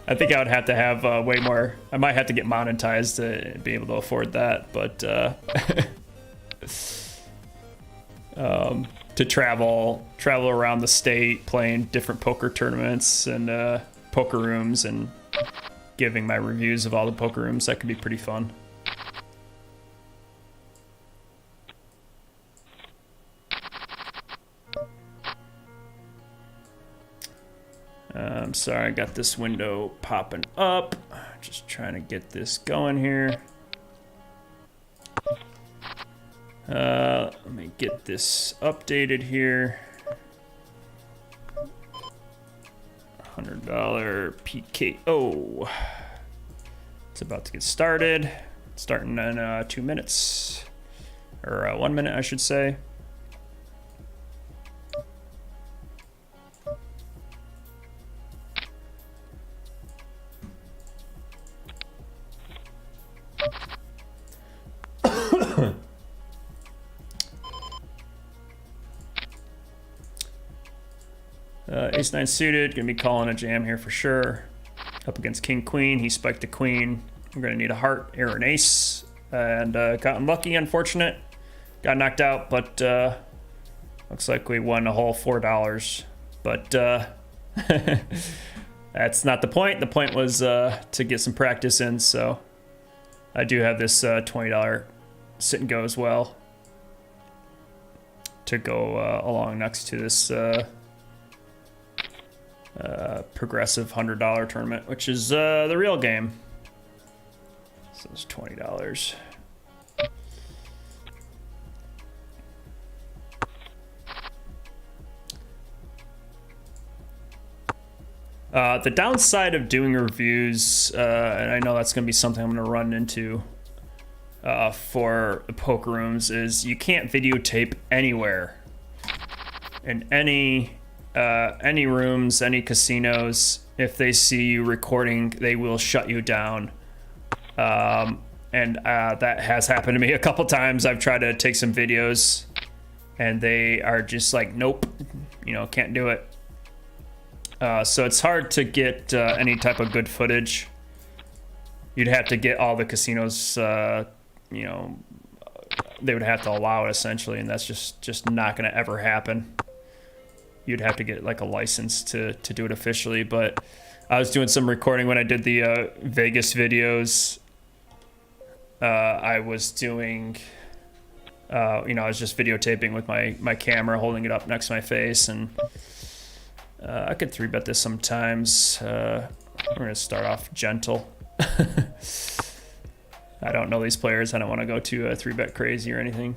I think I would have to have way more. I might have to get monetized to be able to afford that, but to travel around the state playing different poker tournaments and poker rooms and giving my reviews of all the poker rooms, that could be pretty fun. I'm sorry, I got this window popping up. Just trying to get this going here. Let me get this updated here. $100 PKO. It's about to get started. Starting in 2 minutes. Or 1 minute, I should say. Ace-9 suited, gonna be calling a jam here for sure. Up against King-Queen, he spiked the queen. We're gonna need a heart, air, and ace. And got unlucky, unfortunate. Got knocked out, but looks like we won a whole $4. But that's not the point. The point was to get some practice in, so I do have this $20 sit and go as well to go along next to this progressive $100 tournament, which is the real game. So it's $20. The downside of doing reviews, and I know that's going to be something I'm going to run into for the poker rooms, is you can't videotape anywhere. In any rooms, any casinos, if they see you recording, they will shut you down. And that has happened to me a couple times. I've tried to take some videos and they are just like, nope, can't do it. So it's hard to get any type of good footage. You'd have to get all the casinos, they would have to allow it essentially, and that's just not going to ever happen. You'd have to get like a license to do it officially. But I was doing some recording when I did the Vegas videos, I was doing, you know, I was just videotaping with my camera, holding it up next to my face, and I could 3-bet this sometimes. We're gonna start off gentle. I don't know these players. I don't want to go to 3-bet crazy or anything.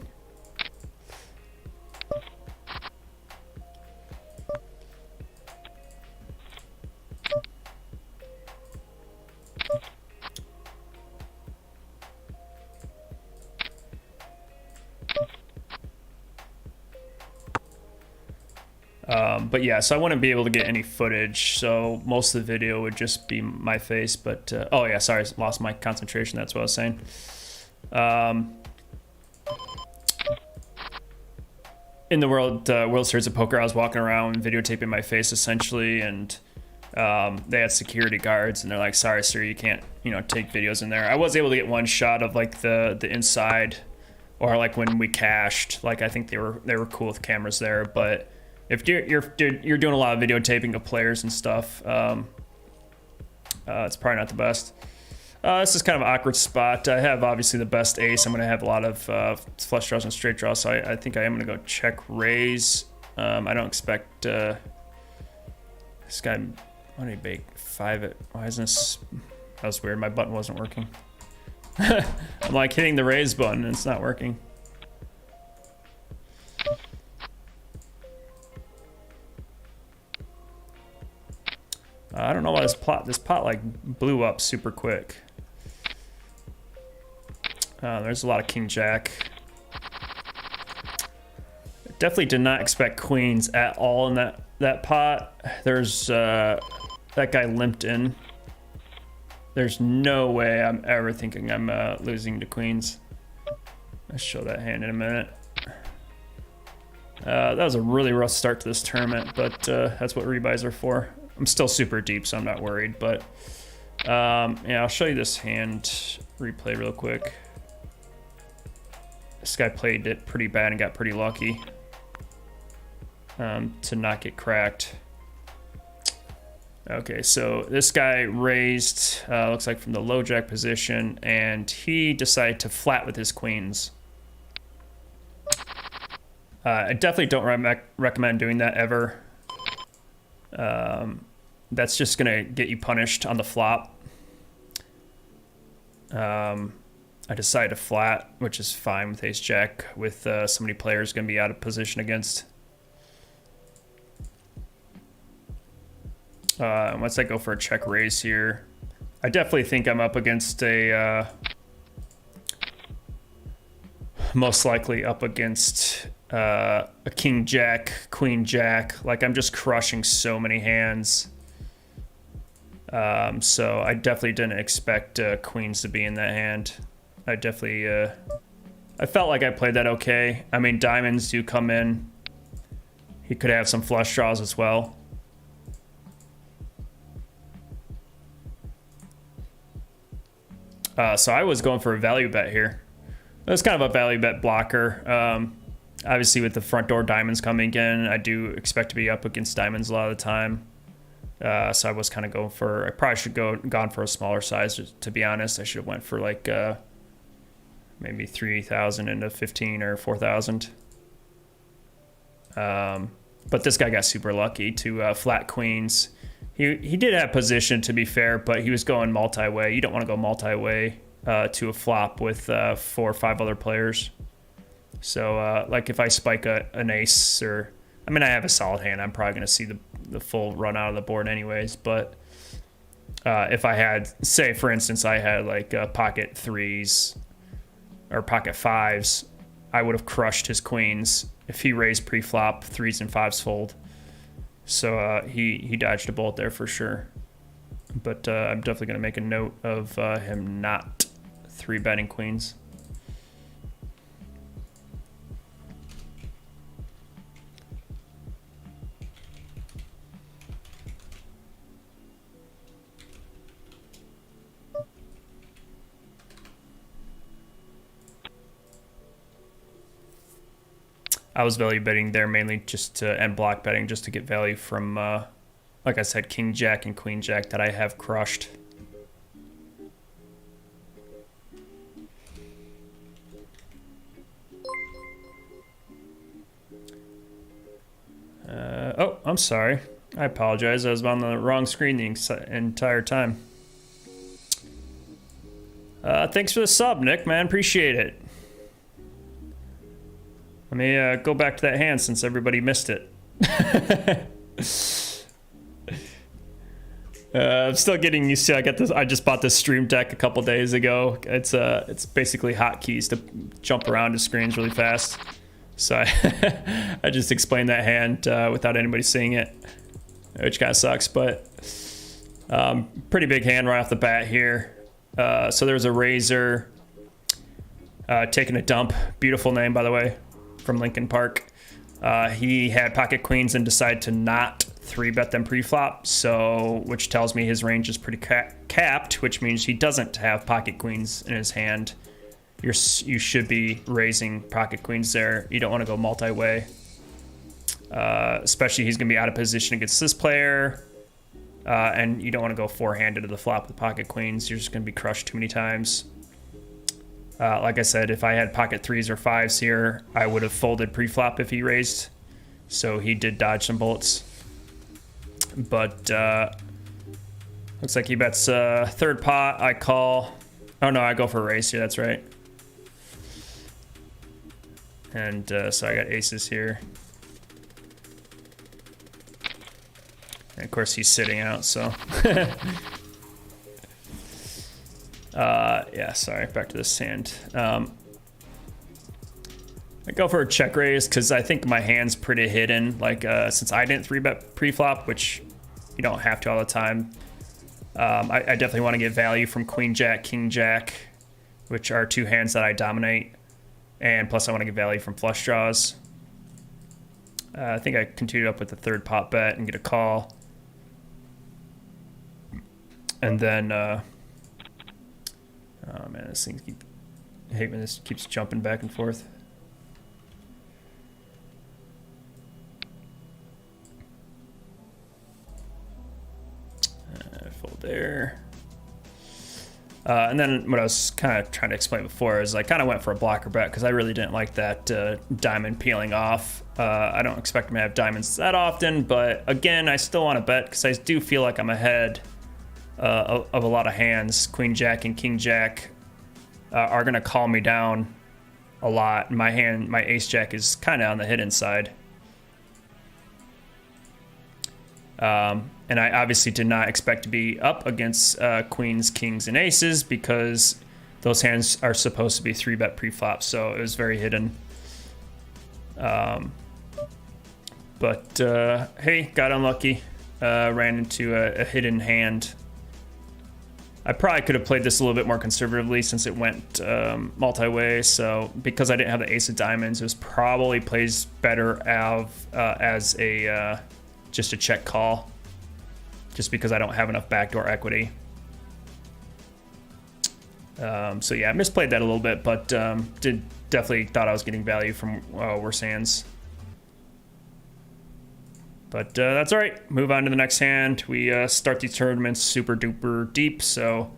But yeah, so I wouldn't be able to get any footage, so most of the video would just be my face, but, oh yeah, sorry, I lost my concentration, that's what I was saying. In the World Series of Poker, I was walking around videotaping my face, essentially, and they had security guards, and they're like, sorry, sir, you can't, you know, take videos in there. I was able to get one shot of, like, the inside, or, like, when we cashed, like, I think they were cool with cameras there, but if you're doing a lot of videotaping of players and stuff, it's probably not the best. This is kind of an awkward spot. I have obviously the best ace. I'm going to have a lot of flush draws and straight draws, so I think I am going to go check raise. I don't expect this guy. Why did he bake 5 why isn't this? That was weird. My button wasn't working. I'm like hitting the raise button and it's not working. I don't know why this pot like blew up super quick. There's a lot of king jack. Definitely did not expect queens at all in that pot. There's that guy limped in. There's no way I'm ever thinking I'm losing to queens. I'll show that hand in a minute. That was a really rough start to this tournament, but that's what rebuys are for. I'm still super deep, so I'm not worried, but yeah, I'll show you this hand replay real quick. This guy played it pretty bad and got pretty lucky to not get cracked. Okay, so this guy raised, looks like from the low jack position, and he decided to flat with his queens. I definitely don't recommend doing that ever. That's just gonna get you punished on the flop. I decided to flat, which is fine with ace jack, with so many players gonna be out of position against. Once I go for a check raise here, I definitely think I'm up against a, most likely up against a king jack, queen jack. Like, I'm just crushing so many hands. So I definitely didn't expect queens to be in that hand. I definitely, I felt like I played that okay. I mean, diamonds do come in. He could have some flush draws as well. So I was going for a value bet here. It was kind of a value bet blocker. Obviously, with the front door diamonds coming in, I do expect to be up against diamonds a lot of the time. So I was kind of going for, I probably should gone for a smaller size, to be honest. I should have went for like maybe 3,000 into 15 or 4,000. But this guy got super lucky to flat queens. He did have position, to be fair, but he was going multi-way. You don't want to go multi-way to a flop with 4 or 5 other players. So like if I spike an ace, or I mean, I have a solid hand, I'm probably going to see the full run out of the board anyways. But if I had, say for instance, I had like pocket 3s or pocket 5s, I would have crushed his queens. If he raised pre-flop, 3s and 5s fold. So he dodged a bullet there for sure. But I'm definitely going to make a note of him not 3-betting queens. I was value betting there mainly just to, and block betting just to get value from, like I said, king jack and queen jack that I have crushed. I'm sorry. I apologize. I was on the wrong screen the entire time. Thanks for the sub, Nick, man. Appreciate it. Let me go back to that hand since everybody missed it. I'm still getting used to. I got this. I just bought this Stream Deck a couple days ago. It's basically hotkeys to jump around the screens really fast. So I just explained that hand without anybody seeing it, which kind of sucks. But pretty big hand right off the bat here. So there's a Razor taking a dump. Beautiful name, by the way, from Lincoln Park. He had pocket queens and decided to not 3-bet them pre-flop, so which tells me his range is pretty capped, which means he doesn't have pocket queens in his hand. You should be raising pocket queens there. You don't want to go multi-way, especially he's going to be out of position against this player, and you don't want to go four-handed to the flop with pocket queens. You're just going to be crushed too many times. Like I said, if I had pocket 3s or 5s here, I would have folded pre-flop if he raised, so he did dodge some bullets. But looks like he bets third pot. I call. Oh no, I go for a raise here. That's right. And so I got aces here. And of course he's sitting out, so. Yeah, sorry, back to this hand. I go for a check raise because I think my hand's pretty hidden. Like, since I didn't 3-bet pre-flop, which you don't have to all the time, I definitely want to get value from Queen Jack, King Jack, which are two hands that I dominate. And plus I want to get value from flush draws. I think I continued up with the third pot bet and get a call. And then, oh man, this thing I hate when this keeps jumping back and forth. Fold there. And then what I was kind of trying to explain before is I kind of went for a blocker bet because I really didn't like that diamond peeling off. I don't expect him to have diamonds that often, but again, I still want to bet because I do feel like I'm ahead of a lot of hands. Queen Jack and King Jack are going to call me down a lot. My Ace Jack is kind of on the hidden side. And I obviously did not expect to be up against queens, kings, and aces because those hands are supposed to be 3-bet pre-flop, so it was very hidden. But hey, got unlucky. Ran into a hidden hand. I probably could have played this a little bit more conservatively since it went multi-way, so because I didn't have the ace of diamonds, it was probably plays better as a just a check call, just because I don't have enough backdoor equity. So yeah, I misplayed that a little bit, but definitely thought I was getting value from worse hands. But that's all right. Move on to the next hand. We start these tournaments super duper deep, so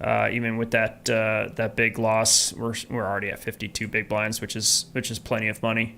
even with that big loss, we're already at 52 big blinds, which is plenty of money.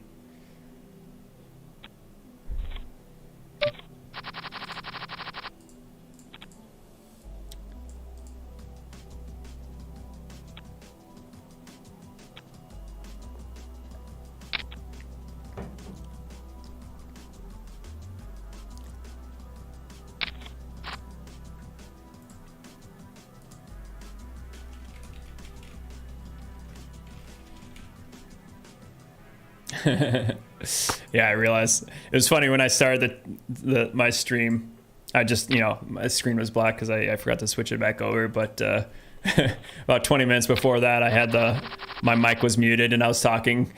Yeah, I realized it was funny when I started my stream. I just, my screen was black because I forgot to switch it back over. But about 20 minutes before that, I had my mic was muted and I was talking.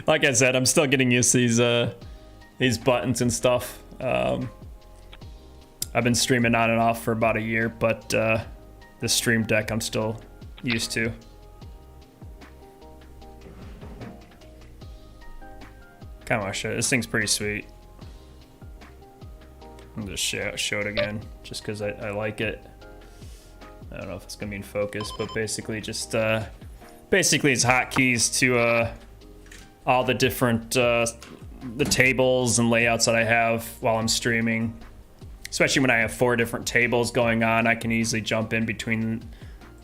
Like I said, I'm still getting used to these buttons and stuff. I've been streaming on and off for about a year, but the Stream Deck I'm still used to. Kind of want to show it. This thing's pretty sweet. I'll just show it again, just because I like it. I don't know if it's gonna be in focus, but basically just basically it's hotkeys to all the different the tables and layouts that I have while I'm streaming. Especially when I have 4 different tables going on, I can easily jump in between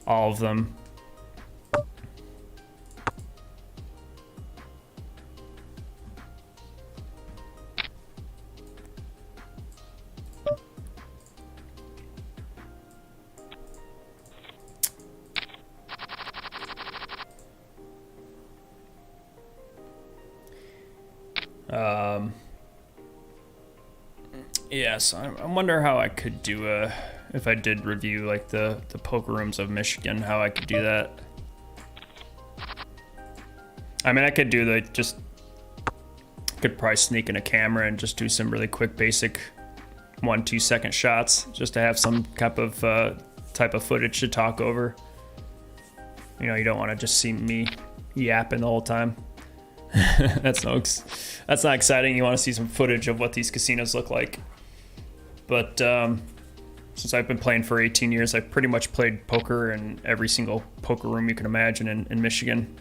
all of them. Yes, I wonder how I could do if I did review like the poker rooms of Michigan, how I could do that. I mean, I could do could probably sneak in a camera and just do some really quick basic 1-2 second shots just to have some type of footage to talk over. You know, you don't want to just see me yapping the whole time. That's not exciting. You want to see some footage of what these casinos look like. But since I've been playing for 18 years, I've pretty much played poker in every single poker room you can imagine in Michigan.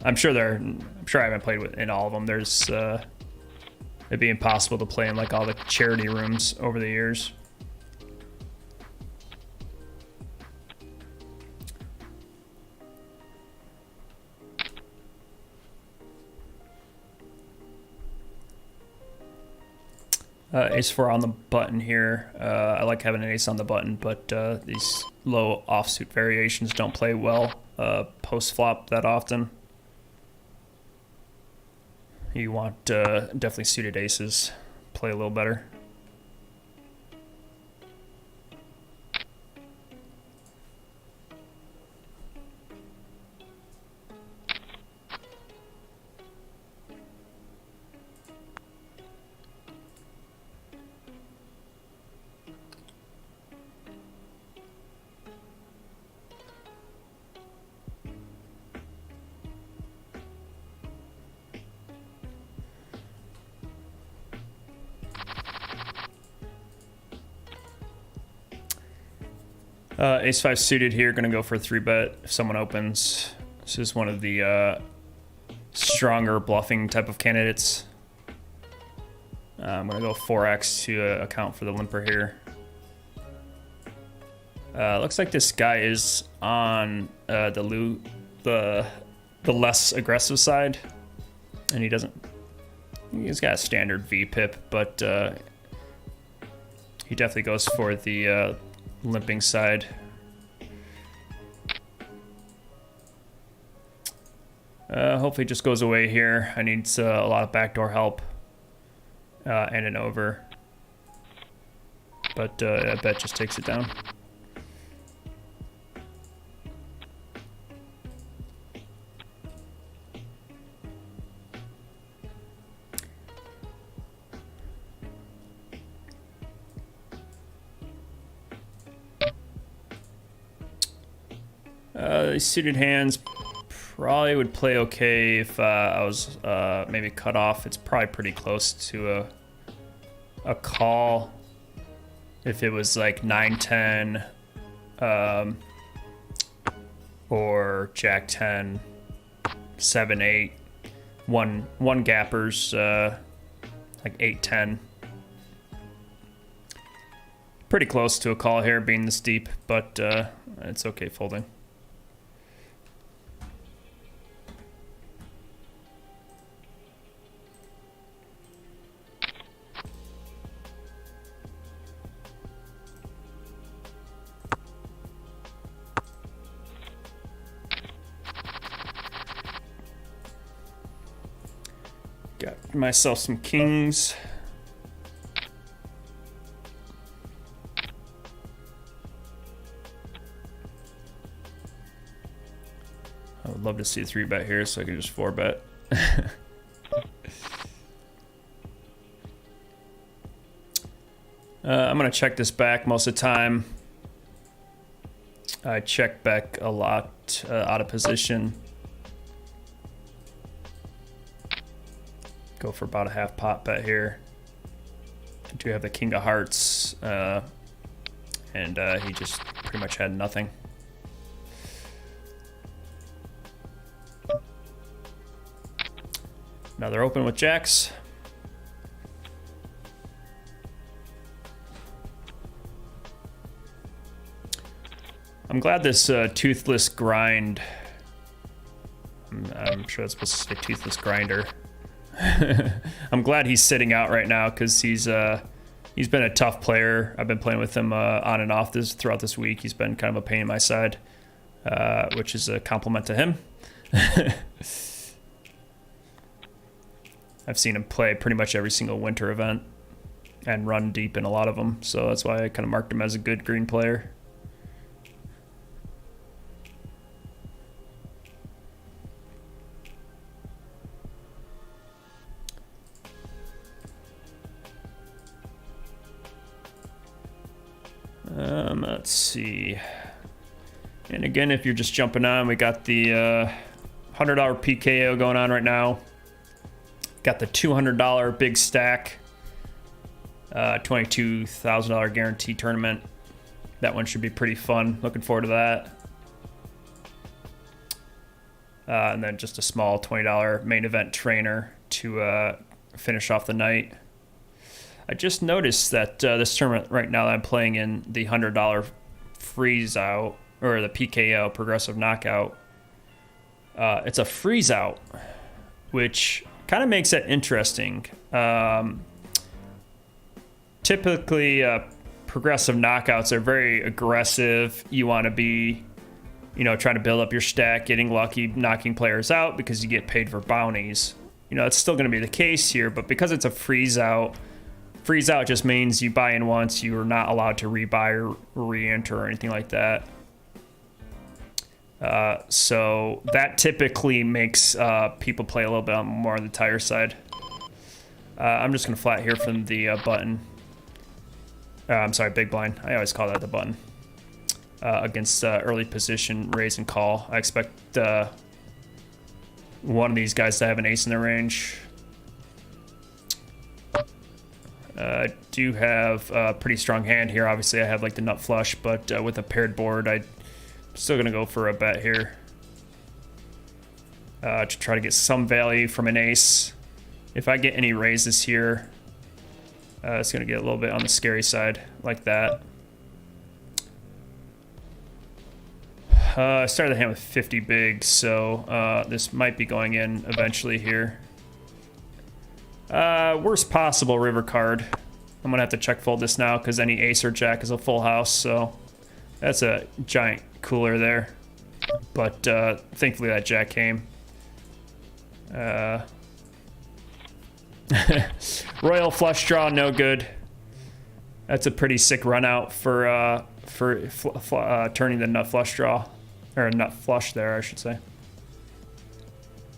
I'm sure I haven't played in all of them. It'd be impossible to play in like all the charity rooms over the years. Ace-4 on the button here. I like having an ace on the button, but these low offsuit variations don't play well post-flop that often. You want definitely suited aces play a little better. Ace-5 suited here, gonna go for a 3-bet if someone opens. This is one of the stronger bluffing type of candidates. I'm gonna go 4x to account for the limper here. Looks like this guy is on the less aggressive side, and he's got a standard V-pip, but he definitely goes for the limping side. Hopefully it just goes away here. I need a lot of backdoor help and an over. But I bet just takes it down. These suited hands probably would play okay if I was maybe cut off. It's probably pretty close to a call if it was like 9-10 or Jack-10, 7-8, one gappers like 8-10. Pretty close to a call here being this deep, but it's okay folding. Got myself some kings. I would love to see a 3-bet here so I can just 4-bet. I'm gonna check this back most of the time. I check back a lot out of position. Go for about a half pot bet here. I do have the king of hearts, and he just pretty much had nothing. Another open with jacks. I'm glad this toothless grind. I'm sure that's supposed to say toothless grinder. I'm glad he's sitting out right now because he's been a tough player. I've been playing with him on and off throughout this week. He's been kind of a pain in my side, which is a compliment to him. I've seen him play pretty much every single winter event and run deep in a lot of them, so that's why I kind of marked him as a good green player. Let's see. And again, if you're just jumping on, we got the $100 PKO going on right now. Got the $200 big stack, $22,000 guarantee tournament. That one should be pretty fun. Looking forward to that. And then just a small $20 main event trainer to finish off the night. I just noticed that this tournament right now that I'm playing in, the $100 freeze out, or the PKO, progressive knockout, it's a freeze out, which kind of makes it interesting. Typically, progressive knockouts are very aggressive. You want to be, trying to build up your stack, getting lucky, knocking players out because you get paid for bounties. It's still going to be the case here, but because it's a freeze out just means you buy in once, you are not allowed to rebuy or re-enter or anything like that. So that typically makes people play a little bit more on the tire side. I'm just going to flat here from the button. I'm sorry, big blind. I always call that the button. Against early position raise and call. I expect one of these guys to have an ace in their range. I do have a pretty strong hand here. Obviously, I have like the nut flush, but with a paired board, I'm still going to go for a bet here to try to get some value from an ace. If I get any raises here, it's going to get a little bit on the scary side like that. I started the hand with 50 big, so this might be going in eventually here. Worst possible river card. I'm gonna have to check fold this now because any ace or jack is a full house, so that's a giant cooler there. But thankfully that jack came. Royal flush draw, no good. That's a pretty sick run out for turning the nut flush draw, or nut flush there, I should say.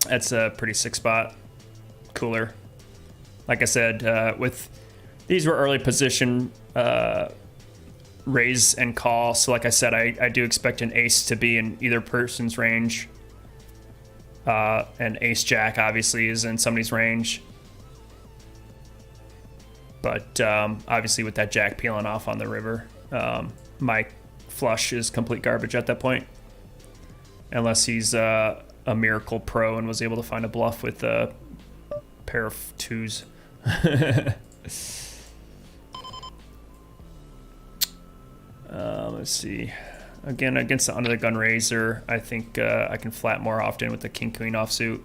That's a pretty sick spot. Cooler. Like I said, with these were early position raise and call. So like I said, I do expect an ace to be in either person's range. And ace jack obviously is in somebody's range. But obviously with that jack peeling off on the river, my flush is complete garbage at that point. Unless he's a miracle pro and was able to find a bluff with a pair of twos. Let's see. Again, against the under the gun raiser, I think I can flat more often with the king queen offsuit.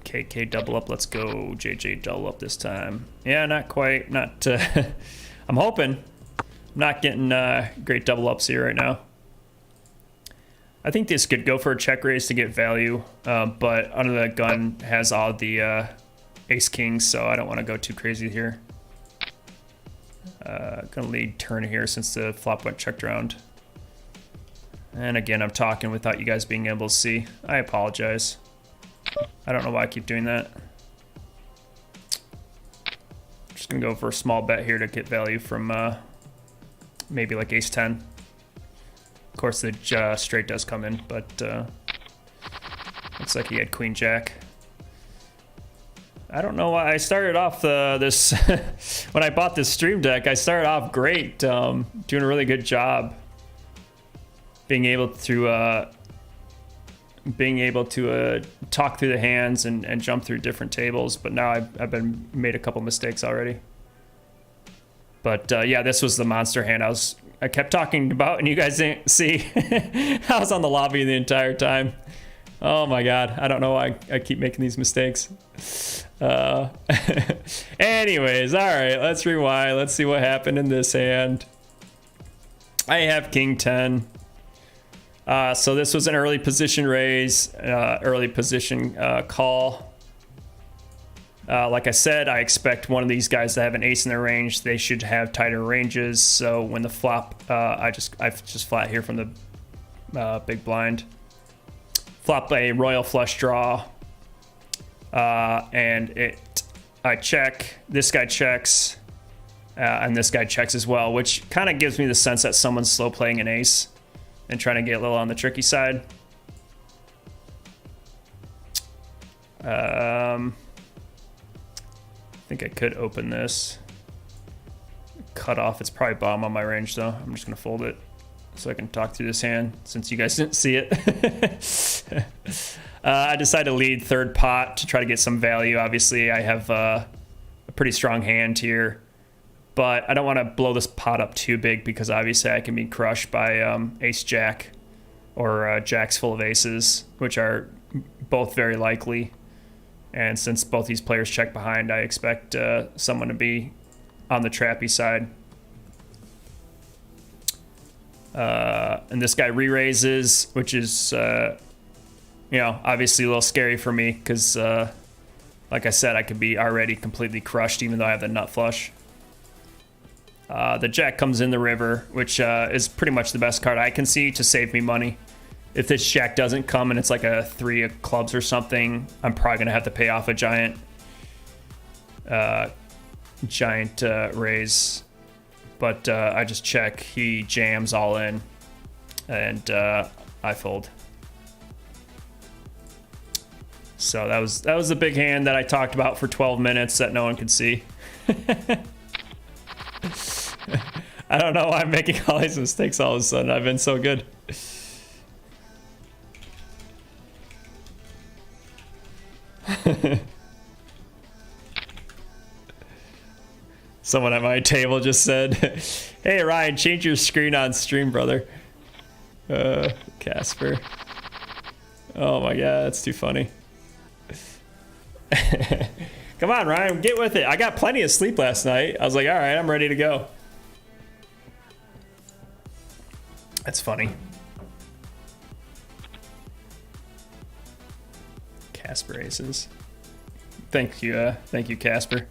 KK double up. Let's go. JJ double up this time. Yeah, not quite. Not. I'm hoping. I'm not getting great double ups here right now. I think this could go for a check raise to get value, but under the gun has all the ace kings, so I don't want to go too crazy here. Gonna lead turn here since the flop went checked around. And again, I'm talking without you guys being able to see. I apologize. I don't know why I keep doing that. Just gonna go for a small bet here to get value from maybe like ace 10. Of course, the straight does come in, but looks like he had queen jack. I don't know why I started off this when I bought this stream deck. I started off great, doing a really good job, being able to being able to talk through the hands and jump through different tables, but now I've been made a couple mistakes already. But yeah, this was the monster hand I kept talking about, and you guys didn't see. I was on the lobby the entire time. Oh my god, I don't know why I keep making these mistakes. Anyways, all right, let's rewind. Let's see what happened in this hand. I have king 10. So this was an early position raise, early position call. Like I said, I expect one of these guys to have an ace in their range. They should have tighter ranges. So when the flop, I just flat here from the big blind. Flop a royal flush draw, and I check. This guy checks, and this guy checks as well, which kind of gives me the sense that someone's slow playing an ace and trying to get a little on the tricky side. I think I could open this. Cut off. It's probably bottom on my range though. I'm just gonna fold it so I can talk through this hand since you guys didn't see it. I decided to lead third pot to try to get some value. Obviously, I have a pretty strong hand here, but I don't want to blow this pot up too big because obviously I can be crushed by ace jack or jacks full of aces, which are both very likely. And since both these players check behind, I expect someone to be on the trappy side. And this guy re-raises, which is, you know, obviously a little scary for me because, like I said, I could be already completely crushed even though I have the nut flush. The jack comes in the river, which is pretty much the best card I can see to save me money. If this jack doesn't come and it's like a 3 of clubs or something, I'm probably going to have to pay off a giant raise. But I just check. He jams all in, and I fold. So that was the big hand that I talked about for 12 minutes that no one could see. I don't know why I'm making all these mistakes all of a sudden. I've been so good. Someone at my table just said, "Hey Ryan, change your screen on stream, brother." Casper. Oh my god, that's too funny. Come on, Ryan, get with it. I got plenty of sleep last night. I was like, all right, I'm ready to go. That's funny. Casper aces. Thank you, Casper.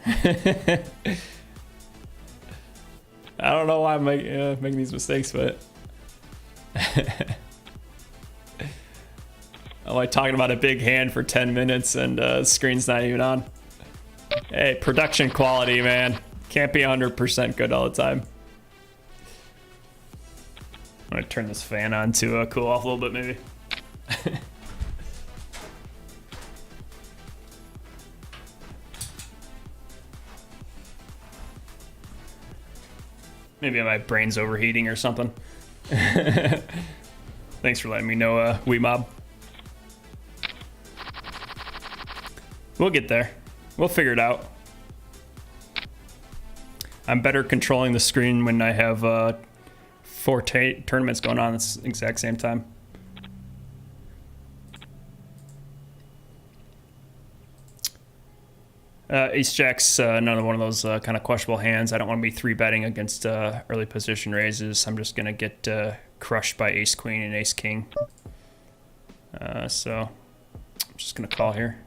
I don't know why I'm making these mistakes, but I'm like talking about a big hand for 10 minutes and the screen's not even on. Hey, production quality, man. Can't be 100% good all the time. I'm gonna turn this fan on to cool off a little bit, maybe. Maybe my brain's overheating or something. Thanks for letting me know, Weemob. We'll get there. We'll figure it out. I'm better controlling the screen when I have 4 tournaments going on at the exact same time. Ace Jack's another one of those kind of questionable hands. I don't want to be 3-betting against early position raises. I'm just going to get crushed by Ace Queen and Ace King. So I'm just going to call here.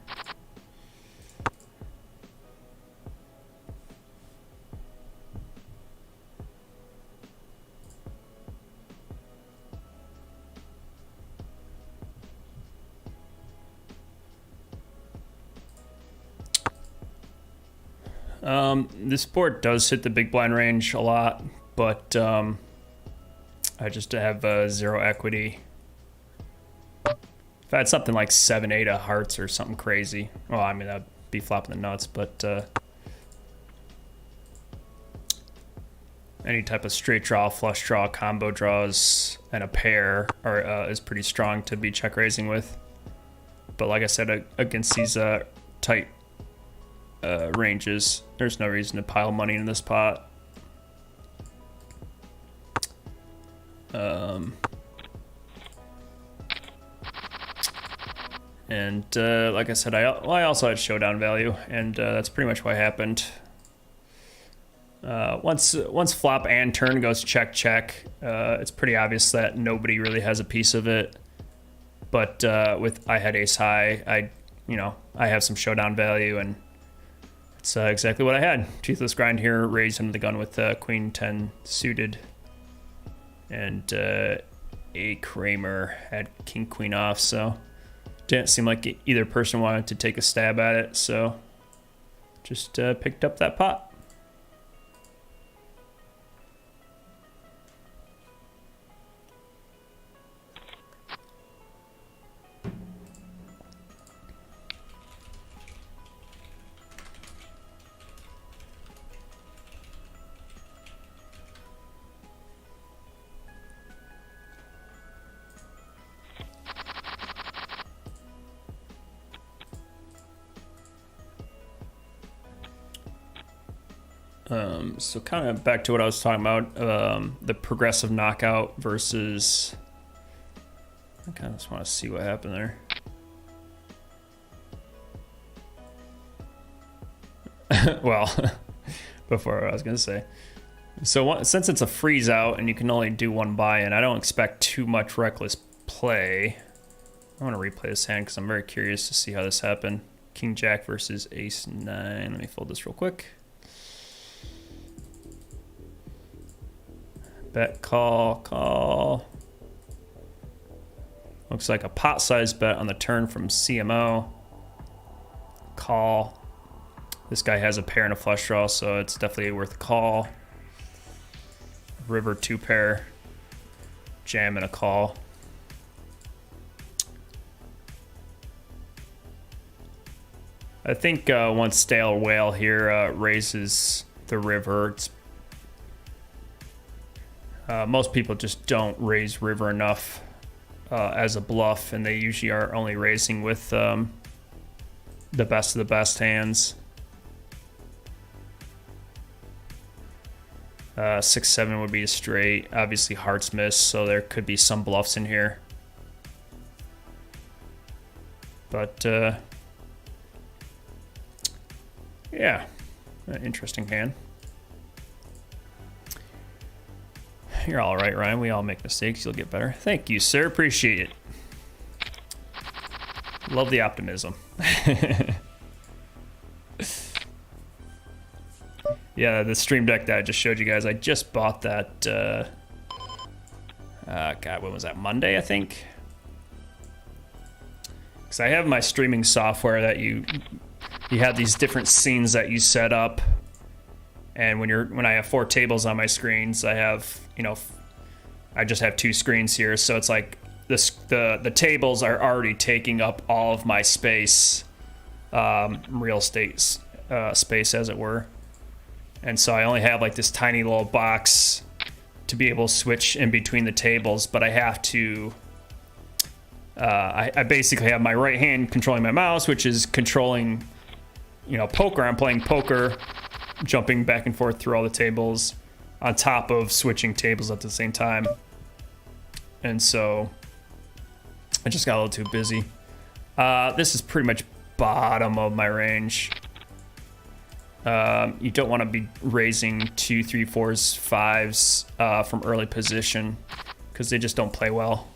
This board does hit the big blind range a lot, but I just have 0 equity. If I had something like 7-8 of hearts or something crazy, well, I mean, that'd be flopping the nuts, but any type of straight draw, flush draw, combo draws, and a pair is pretty strong to be check raising with. But like I said, against these tight ranges, there's no reason to pile money in this pot. And like I said, I also had showdown value, and that's pretty much what happened. Once flop and turn goes check check, it's pretty obvious that nobody really has a piece of it. But I had ace high, I have some showdown value, and it's exactly what I had. Toothless grind here, raised into the gun with queen 10 suited, and a Kramer had king queen off, so didn't seem like either person wanted to take a stab at it, so just picked up that pot. So kind of back to what I was talking about, the progressive knockout versus, I kind of just want to see what happened there. Well, before I was going to say. So since it's a freeze out and you can only do one buy-in, I don't expect too much reckless play. I want to replay this hand because I'm very curious to see how this happened. King Jack versus Ace 9. Let me fold this real quick. Bet, call. Looks like a pot size bet on the turn from CMO. Call. This guy has a pair and a flush draw, so it's definitely worth a call. River 2 pair. Jam and a call. I think once Stale Whale here raises the river, it's most people just don't raise river enough as a bluff, and they usually are only raising with the best of the best hands. 6-7 would be a straight. Obviously hearts miss, so there could be some bluffs in here. But yeah, an interesting hand. You're all right, Ryan. We all make mistakes. You'll get better. Thank you, sir. Appreciate it. Love the optimism. Yeah, the stream deck that I just showed you guys, I just bought that, God, when was that? Monday, I think? Because I have my streaming software that you have these different scenes that you set up. And when I have 4 tables on my screens, I have, I just have 2 screens here. So it's like the tables are already taking up all of my space, real estate space, as it were. And so I only have like this tiny little box to be able to switch in between the tables, but I have to, I basically have my right hand controlling my mouse, which is controlling, poker. I'm playing poker, jumping back and forth through all the tables on top of switching tables at the same time. And so I just got a little too busy. This is pretty much bottom of my range. You don't want to be raising 2, 3, 4s, 5s from early position because they just don't play well.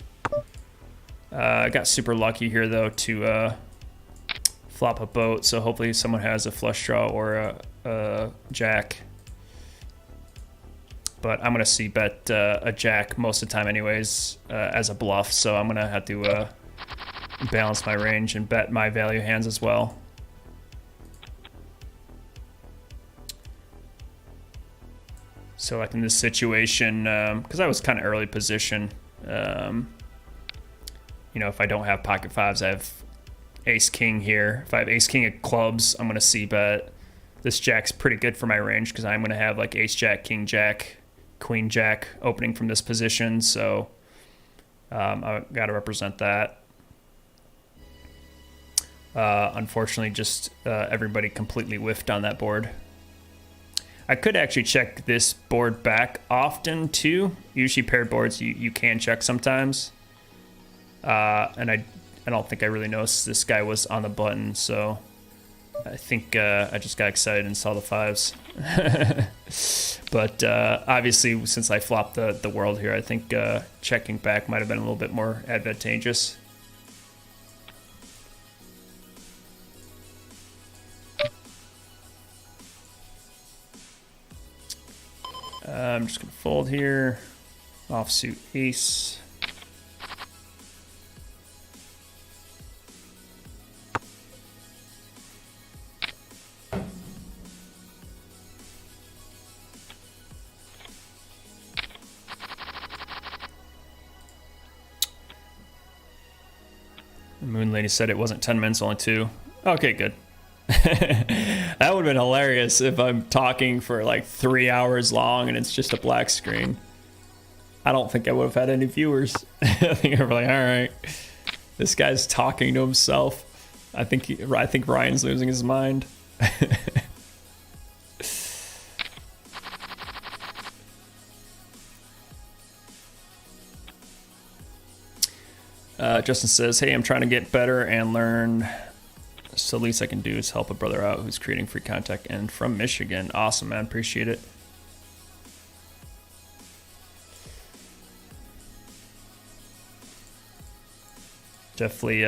I got super lucky here though to flop a boat, so hopefully someone has a flush draw or a jack. But I'm gonna see bet a jack most of the time anyways as a bluff, so I'm gonna have to balance my range and bet my value hands as well. So like in this situation, because I was kind of early position, if I don't have pocket 5s, I have ace king here. If I have ace king of clubs, I'm gonna see bet. This jack's pretty good for my range because I'm gonna have like ace jack, king jack, queen jack opening from this position, so I got to represent that. Unfortunately, just everybody completely whiffed on that board. I could actually check this board back often too. Usually paired boards you can check sometimes. And I don't think I really noticed this guy was on the button, so I think I just got excited and saw the fives. But obviously, since I flopped the world here, I think checking back might have been a little bit more advantageous. I'm just gonna fold here. Offsuit ace. The Moon Lady said it wasn't 10 minutes, only 2. Okay, good. That would have been hilarious if I'm talking for like 3 hours long and it's just a black screen. I don't think I would have had any viewers. I think I'd be like, all right, this guy's talking to himself. I think Ryan's losing his mind. Justin says, hey, I'm trying to get better and learn. So the least I can do is help a brother out who's creating free content and from Michigan. Awesome, man. Appreciate it. Definitely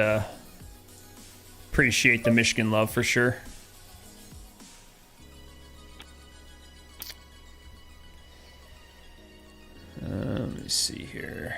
appreciate the Michigan love for sure. Let me see here.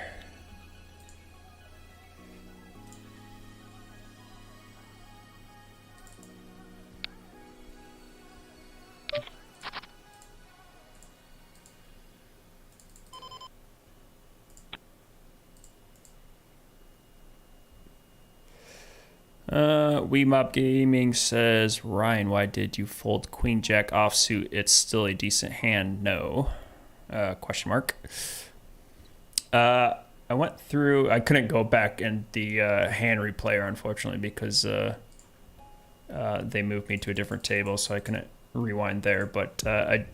Weemob Gaming says, Ryan, why did you fold Queen Jack offsuit? It's still a decent hand. No. Question mark. I went through, I couldn't go back in the hand replayer, unfortunately, because they moved me to a different table, so I couldn't rewind there. But the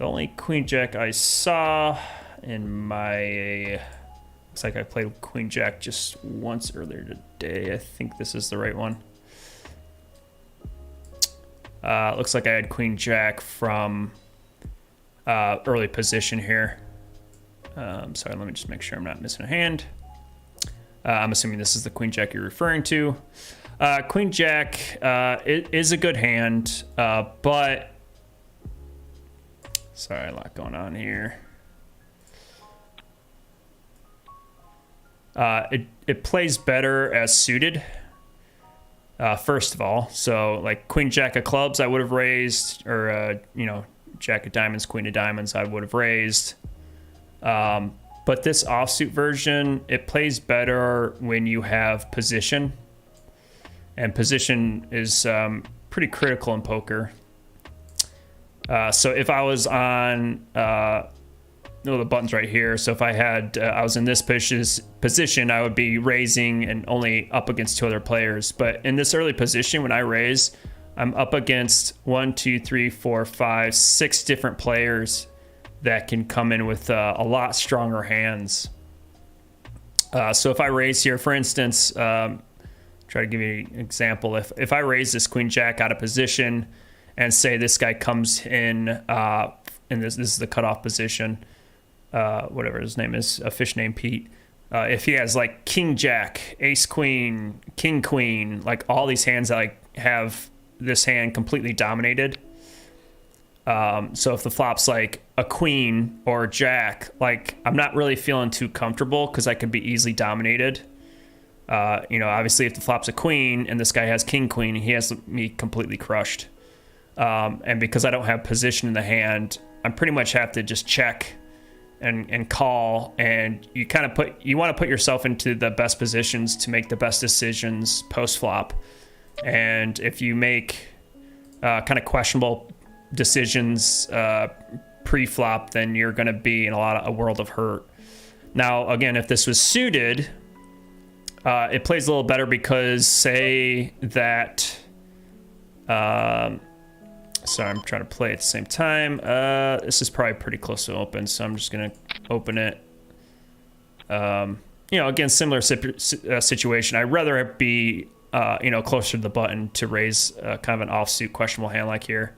only Queen Jack I saw in my... Looks like I played Queen Jack just once earlier today. I think this is the right one. Looks like I had Queen Jack from early position here. Sorry, let me just make sure I'm not missing a hand. I'm assuming this is the Queen Jack you're referring to. Queen Jack it is a good hand, but... Sorry, a lot going on here. It plays better as suited, first of all. So like Queen Jack of clubs I would have raised, or you know, Jack of diamonds, Queen of diamonds I would have raised. But this offsuit version, it plays better when you have position, and position is pretty critical in poker. So if I was on the button's right here. So if I had, I was in this position, I would be raising and only up against 2 other players. But in this early position, when I raise, I'm up against 1, 2, 3, 4, 5, 6 different players that can come in with a lot stronger hands. So if I raise here, for instance, try to give you an example. If I raise this Queen Jack out of position and say this guy comes in, and this is the cutoff position, whatever his name is, a fish named Pete. If he has like King Jack, Ace Queen, King Queen, like all these hands that like have this hand completely dominated. So if the flop's like a Queen or a Jack, like I'm not really feeling too comfortable because I could be easily dominated. You know, obviously if the flop's a Queen and this guy has King Queen, he has me completely crushed. And because I don't have position in the hand, I pretty much have to just check and call, and you kind of want to put yourself into the best positions to make the best decisions post flop. And if you make kind of questionable decisions pre-flop, then you're going to be in a world of hurt. Now, again, if this was suited, it plays a little better because say that, sorry, I'm trying to play at the same time. This is probably pretty close to open, so I'm just going to open it. You know, again, similar situation. I'd rather it be, you know, closer to the button to raise kind of an offsuit questionable hand like here.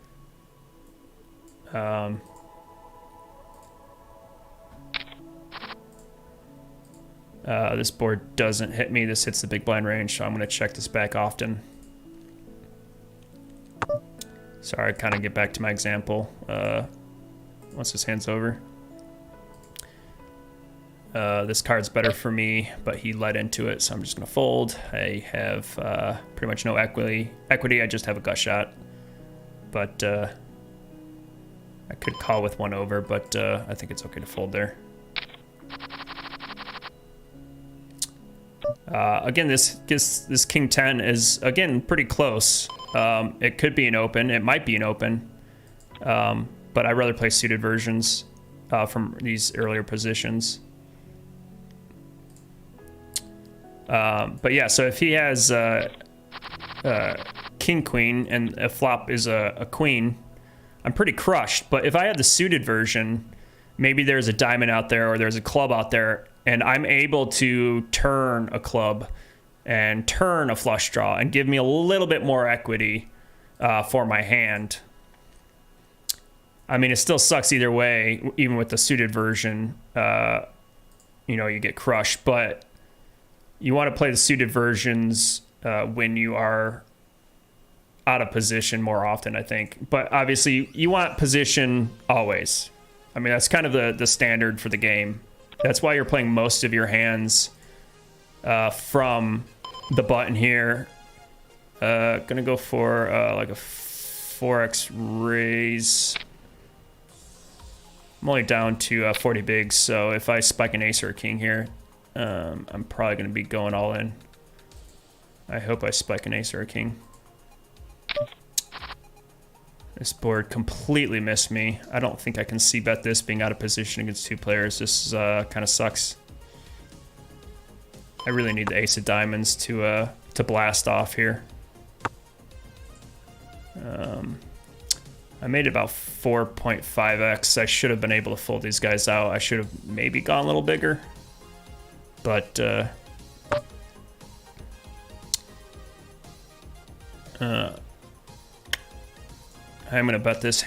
This board doesn't hit me. This hits the big blind range, so I'm going to check this back often. Sorry, I kind of get back to my example once this hand's over. This card's better for me, but he led into it, so I'm just going to fold. I have pretty much no equity. I just have a gut shot. But I could call with one over, but I think it's okay to fold there. Again, this King 10 is, again, pretty close. It could be an open. It might be an open. But I'd rather play suited versions from these earlier positions. But yeah, so if he has king queen and a flop is a queen, I'm pretty crushed. But if I have the suited version, maybe there's a diamond out there or there's a club out there, and I'm able to turn a club and turn a flush draw and give me a little bit more equity for my hand. I mean, it still sucks either way, even with the suited version. You know, you get crushed, but you want to play the suited versions when you are out of position more often, I think. But obviously, you want position always. I mean, that's kind of the standard for the game. That's why you're playing most of your hands from the button here. Gonna go for like a 4x raise. I'm only down to 40 bigs, so if I spike an ace or a king here, I'm probably going to be going all in. I hope I spike an ace or a king. This board completely missed me. I don't think I can c-bet this being out of position against two players. This kind of sucks. I really need the ace of diamonds to blast off here. I made about 4.5x. I should have been able to fold these guys out. I should have maybe gone a little bigger. But I'm gonna bet this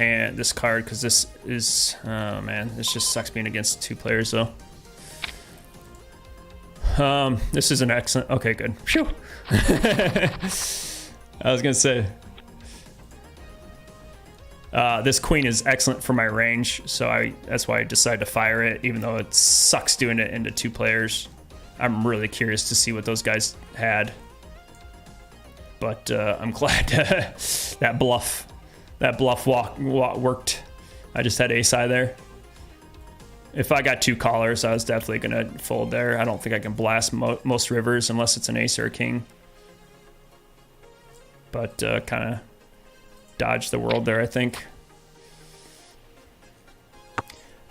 card because this is, oh man, this just sucks being against two players though. This is an excellent, okay, good. Phew. I was gonna say, this queen is excellent for my range, so that's why I decided to fire it, even though it sucks doing it into two players. I'm really curious to see what those guys had. But I'm glad that bluff worked. I just had ace high there. If I got two callers, I was definitely gonna fold there. I don't think I can blast most rivers unless it's an ace or a king. But kind of dodged the world there, I think.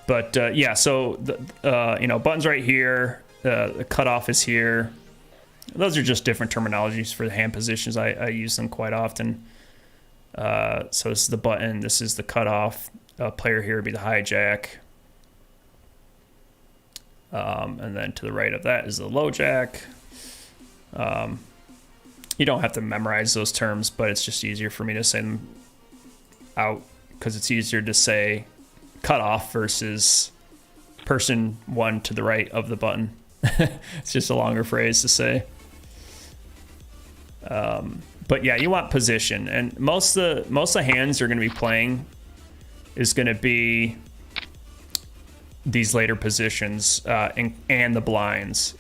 But yeah, so the you know, button's right here. The cutoff is here. Those are just different terminologies for the hand positions. I use them quite often. So this is the button. This is the cutoff. Player here would be the hijack. And then to the right of that is the low jack. You don't have to memorize those terms, but it's just easier for me to say them out because it's easier to say cutoff versus person one to the right of the button. It's just a longer phrase to say. But yeah, you want position, and most of the hands you're going to be playing is going to be these later positions and the blinds,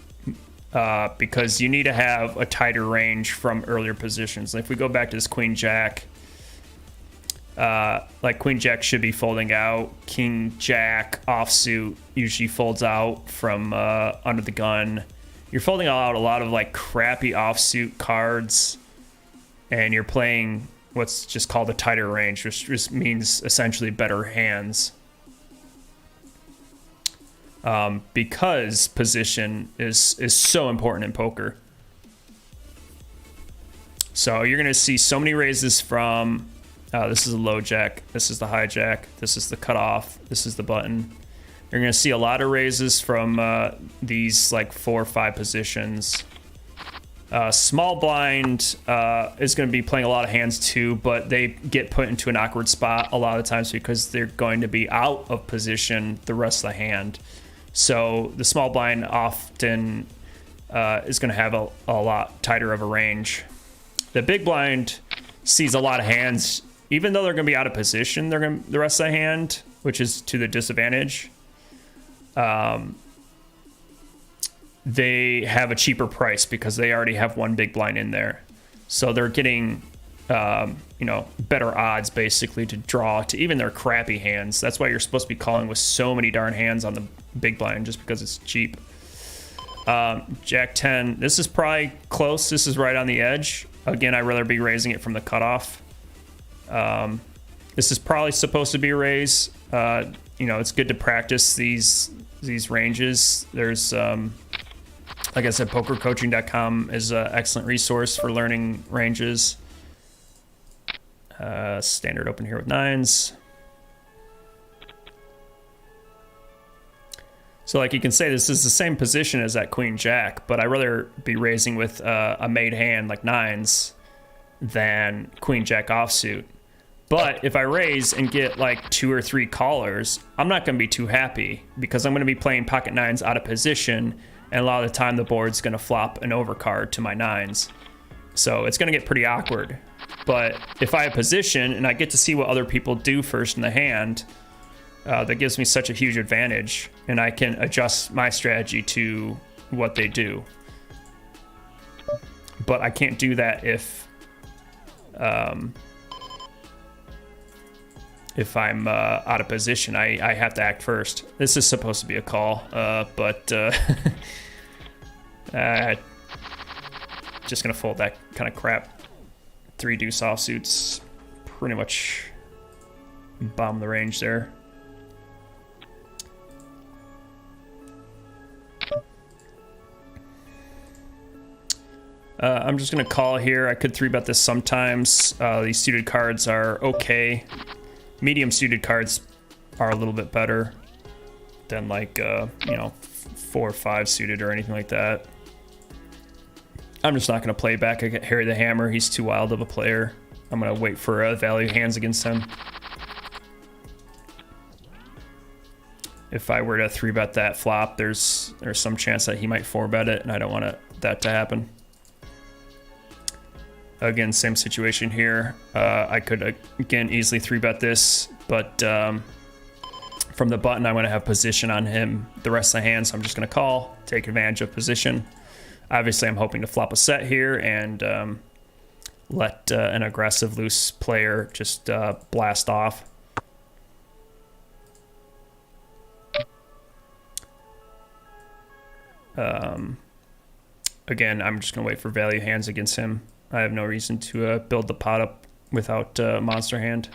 because you need to have a tighter range from earlier positions. If we go back to this queen jack, like queen jack should be folding out. King jack offsuit usually folds out from under the gun. You're folding out a lot of like crappy offsuit cards, and you're playing what's just called a tighter range, which just means essentially better hands. because position is so important in poker. So you're going to see so many raises from, this is a low jack, this is the high jack, this is the cutoff, this is the button. You're going to see a lot of raises from these like 4 or 5 positions. Small blind is going to be playing a lot of hands too, but they get put into an awkward spot a lot of times because they're going to be out of position the rest of the hand. So the small blind often is going to have a lot tighter of a range. The big blind sees a lot of hands, even though they're going to be out of position. They're going the rest of the hand, which is to the disadvantage. They have a cheaper price because they already have one big blind in there, so they're getting better odds basically to draw to even their crappy hands. That's why you're supposed to be calling with so many darn hands on the big blind, just because it's cheap. Jack 10, this is probably close. This is right on the edge. Again, I'd rather be raising it from the cutoff. This is probably supposed to be a raise. It's good to practice these ranges. There's like I said, pokercoaching.com is an excellent resource for learning ranges. Standard open here with 9s. So like you can say, this is the same position as that queen jack, but I'd rather be raising with a made hand like 9s than queen jack offsuit. But if I raise and get like 2 or 3 callers, I'm not going to be too happy because I'm going to be playing pocket 9s out of position, and a lot of the time the board's going to flop an overcard to my 9s. So it's going to get pretty awkward. But if I have position and I get to see what other people do first in the hand, that gives me such a huge advantage, and I can adjust my strategy to what they do. But I can't do that if I'm out of position. I have to act first. This is supposed to be a call, but just gonna fold that kind of crap. 3 deuce offsuits, pretty much bomb the range there. I'm just gonna call here. I could 3-bet this sometimes. These suited cards are okay. Medium suited cards are a little bit better than like 4 or 5 suited or anything like that. I'm just not gonna play back at Haury the Hammer. He's too wild of a player. I'm gonna wait for value hands against him. If I were to 3-bet that flop, there's some chance that he might 4-bet it, and I don't want that to happen. Again, same situation here. I could, again, easily 3-bet this, but from the button, I'm going to have position on him the rest of the hand, so I'm just going to call, take advantage of position. Obviously, I'm hoping to flop a set here and let an aggressive loose player just blast off. Again, I'm just going to wait for value hands against him. I have no reason to build the pot up without monster hand.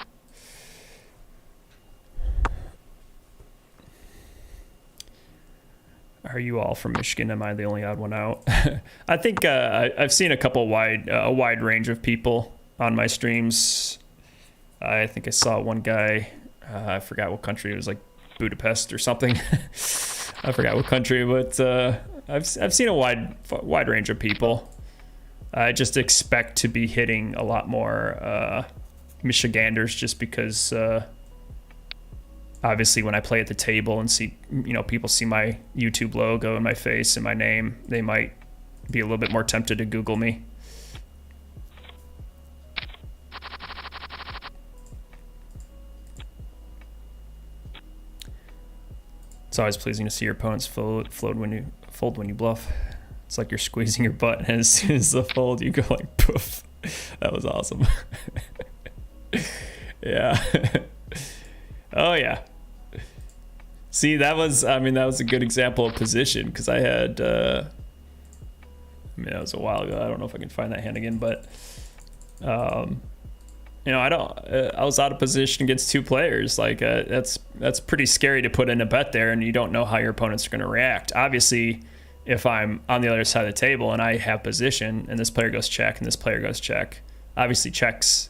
Are you all from Michigan? Am I the only odd one out? I think I've seen a couple a wide range of people on my streams. I think I saw one guy, I forgot what country, it was like Budapest or something. I forgot what country, but I've seen a wide range of people. I just expect to be hitting a lot more Michiganders just because obviously when I play at the table and see, people see my YouTube logo and my face and my name, they might be a little bit more tempted to Google me. It's always pleasing to see your opponents fold when you bluff. It's like you're squeezing your butt, and as soon as the fold, you go like poof. That was awesome. Yeah. Oh yeah. See, that was a good example of position, because I had that was a while ago. I don't know if I can find that hand again, but you know, I was out of position against 2 players. Like that's pretty scary to put in a bet there, and you don't know how your opponents are going to react. Obviously, if I'm on the other side of the table and I have position and this player goes check and this player goes check, obviously checks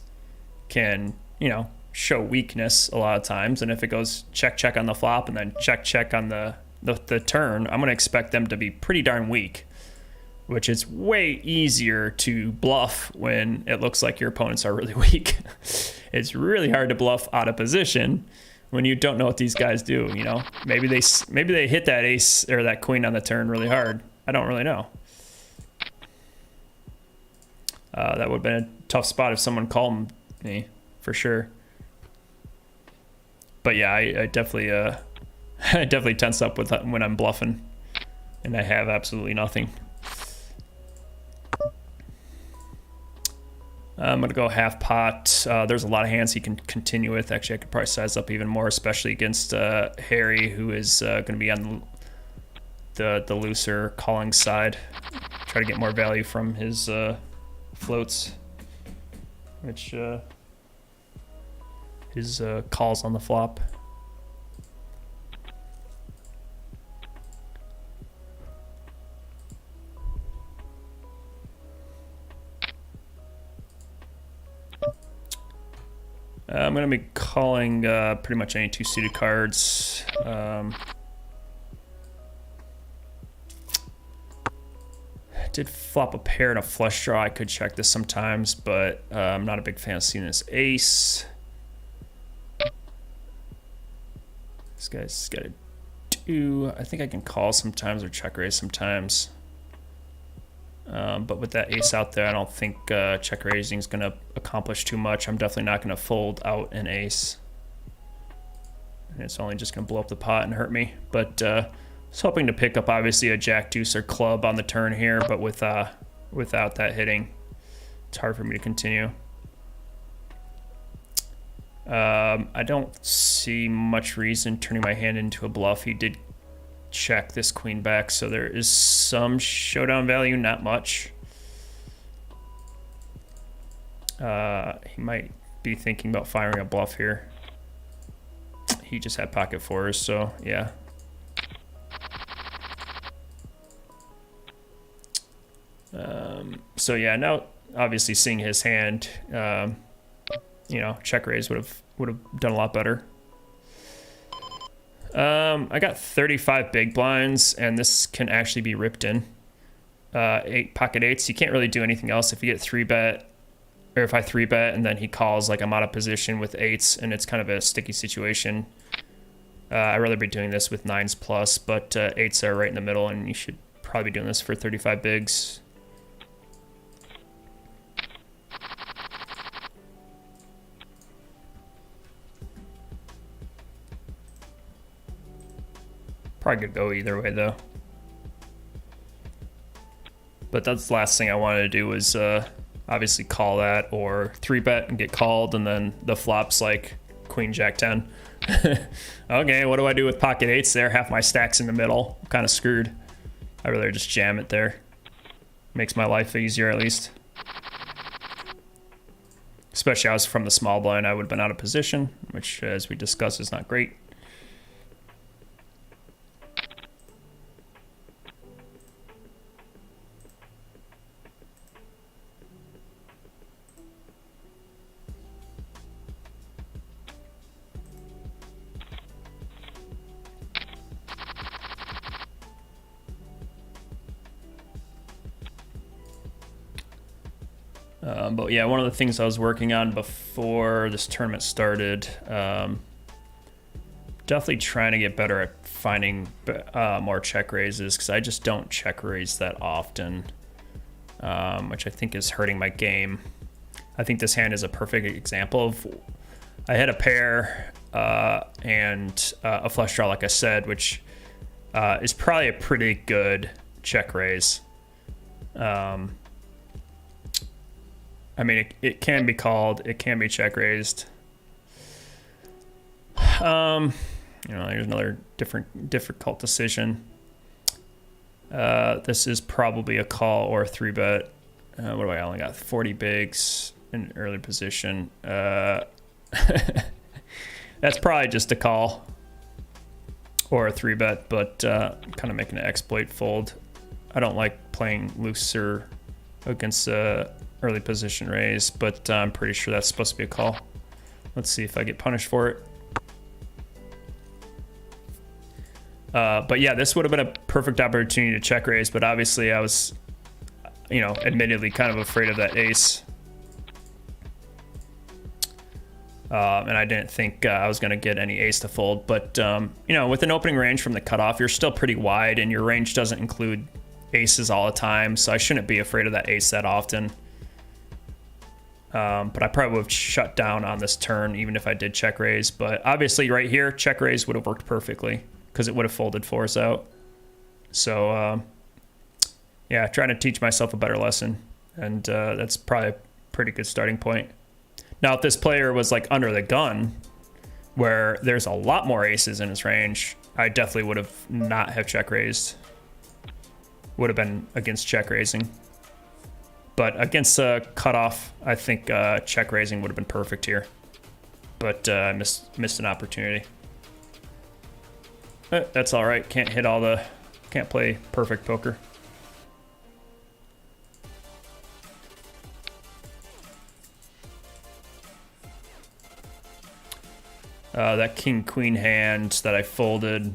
can, you know, show weakness a lot of times. And if it goes check check on the flop and then check check on the turn, I'm going to expect them to be pretty darn weak, which is way easier to bluff when it looks like your opponents are really weak. It's really hard to bluff out of position when you don't know what these guys do. You know, maybe they hit that ace or that queen on the turn really hard. I don't really know. That would have been a tough spot if someone called me, for sure. But yeah, I definitely I definitely tense up with when I'm bluffing and I have absolutely nothing. I'm going to go half pot. There's a lot of hands he can continue with. Actually, I could probably size up even more, especially against Haury, who is going to be on the looser calling side. Try to get more value from his floats, which his calls on the flop. I'm going to be calling pretty much any 2 suited cards. Did flop a pair and a flush draw. I could check this sometimes, but I'm not a big fan of seeing this ace. This guy's got a 2. I think I can call sometimes or check raise sometimes. But with that ace out there, I don't think check raising is going to accomplish too much. I'm definitely not going to fold out an ace. And it's only just going to blow up the pot and hurt me. But I was hoping to pick up, obviously, a jack, deuce, or club on the turn here. But without that hitting, it's hard for me to continue. I don't see much reason turning my hand into a bluff. He did check this queen back, so there is some showdown value, not much. He might be thinking about firing a bluff here. He just had pocket 4s, so yeah. So yeah, now obviously seeing his hand, you know, check raise would have done a lot better. I got 35 big blinds, and this can actually be ripped in. 8 pocket 8s. You can't really do anything else if you get 3-bet, or if I 3-bet and then he calls like I'm out of position with 8s, and it's kind of a sticky situation. I'd rather be doing this with 9s plus, but 8s are right in the middle, and you should probably be doing this for 35 bigs. Probably could go either way though. But that's the last thing I wanted to do was obviously call that or 3-bet and get called, and then the flop's like queen jack 10. Okay, what do I do with pocket 8s there? Half my stack's in the middle. I'm kind of screwed. I'd rather just jam it there. Makes my life easier at least. Especially I was from the small blind, I would have been out of position, which as we discussed is not great. But yeah, one of the things I was working on before this tournament started, definitely trying to get better at finding more check raises, because I just don't check raise that often, which I think is hurting my game. I think this hand is a perfect example of, I had a pair and a flush draw, like I said, which is probably a pretty good check raise. I mean, it can be called, it can be check raised. You know, here's another difficult decision. This is probably a call or a 3-bet. What do I only got? 40 bigs. in early position. That's probably just a call or a 3-bet, but kind of making an exploit fold. I don't like playing looser against early position raise, but I'm pretty sure that's supposed to be a call. Let's see if I get punished for it. But yeah, this would have been a perfect opportunity to check raise, but obviously I was, you know, admittedly kind of afraid of that ace. And I didn't think I was going to get any ace to fold, but you know, with an opening range from the cutoff, you're still pretty wide, and your range doesn't include aces all the time, so I shouldn't be afraid of that ace that often. But I probably would have shut down on this turn even if I did check raise, but obviously right here, check raise would have worked perfectly because it would have folded 4s out. So yeah, trying to teach myself a better lesson, and that's probably a pretty good starting point. Now, if this player was like under the gun, where there's a lot more aces in his range, I definitely would have not have check raised. Would have been against check raising. But against cutoff, I think check raising would have been perfect here. But I missed an opportunity. That's all right. Can't play perfect poker. That king-queen hand that I folded.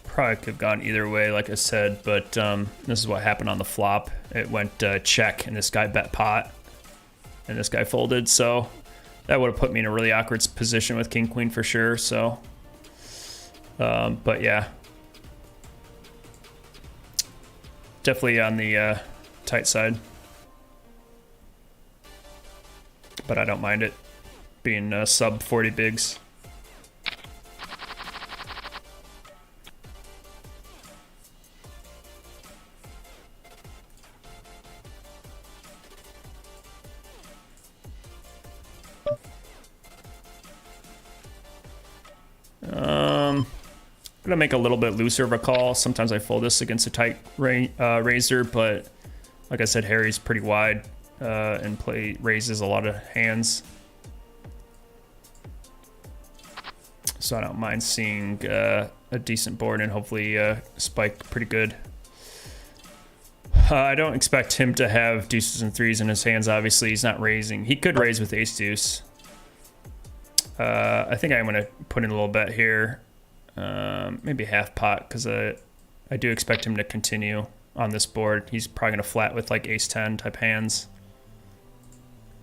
Probably could have gone either way, like I said, but this is what happened on the flop. It went check, and this guy bet pot, and this guy folded, so that would have put me in a really awkward position with king-queen for sure, so. But yeah. Definitely on the tight side. But I don't mind it being sub 40 bigs. I'm gonna make a little bit looser of a call. Sometimes I fold this against a tight raiser, but like I said, Haury's pretty wide and raises a lot of hands. So I don't mind seeing a decent board and hopefully spike pretty good. I don't expect him to have deuces and threes in his hands. Obviously, he's not raising. He could raise with ace deuce. I think I'm gonna put in a little bet here. Maybe half pot, because I do expect him to continue on this board. He's probably gonna flat with like ace 10 type hands.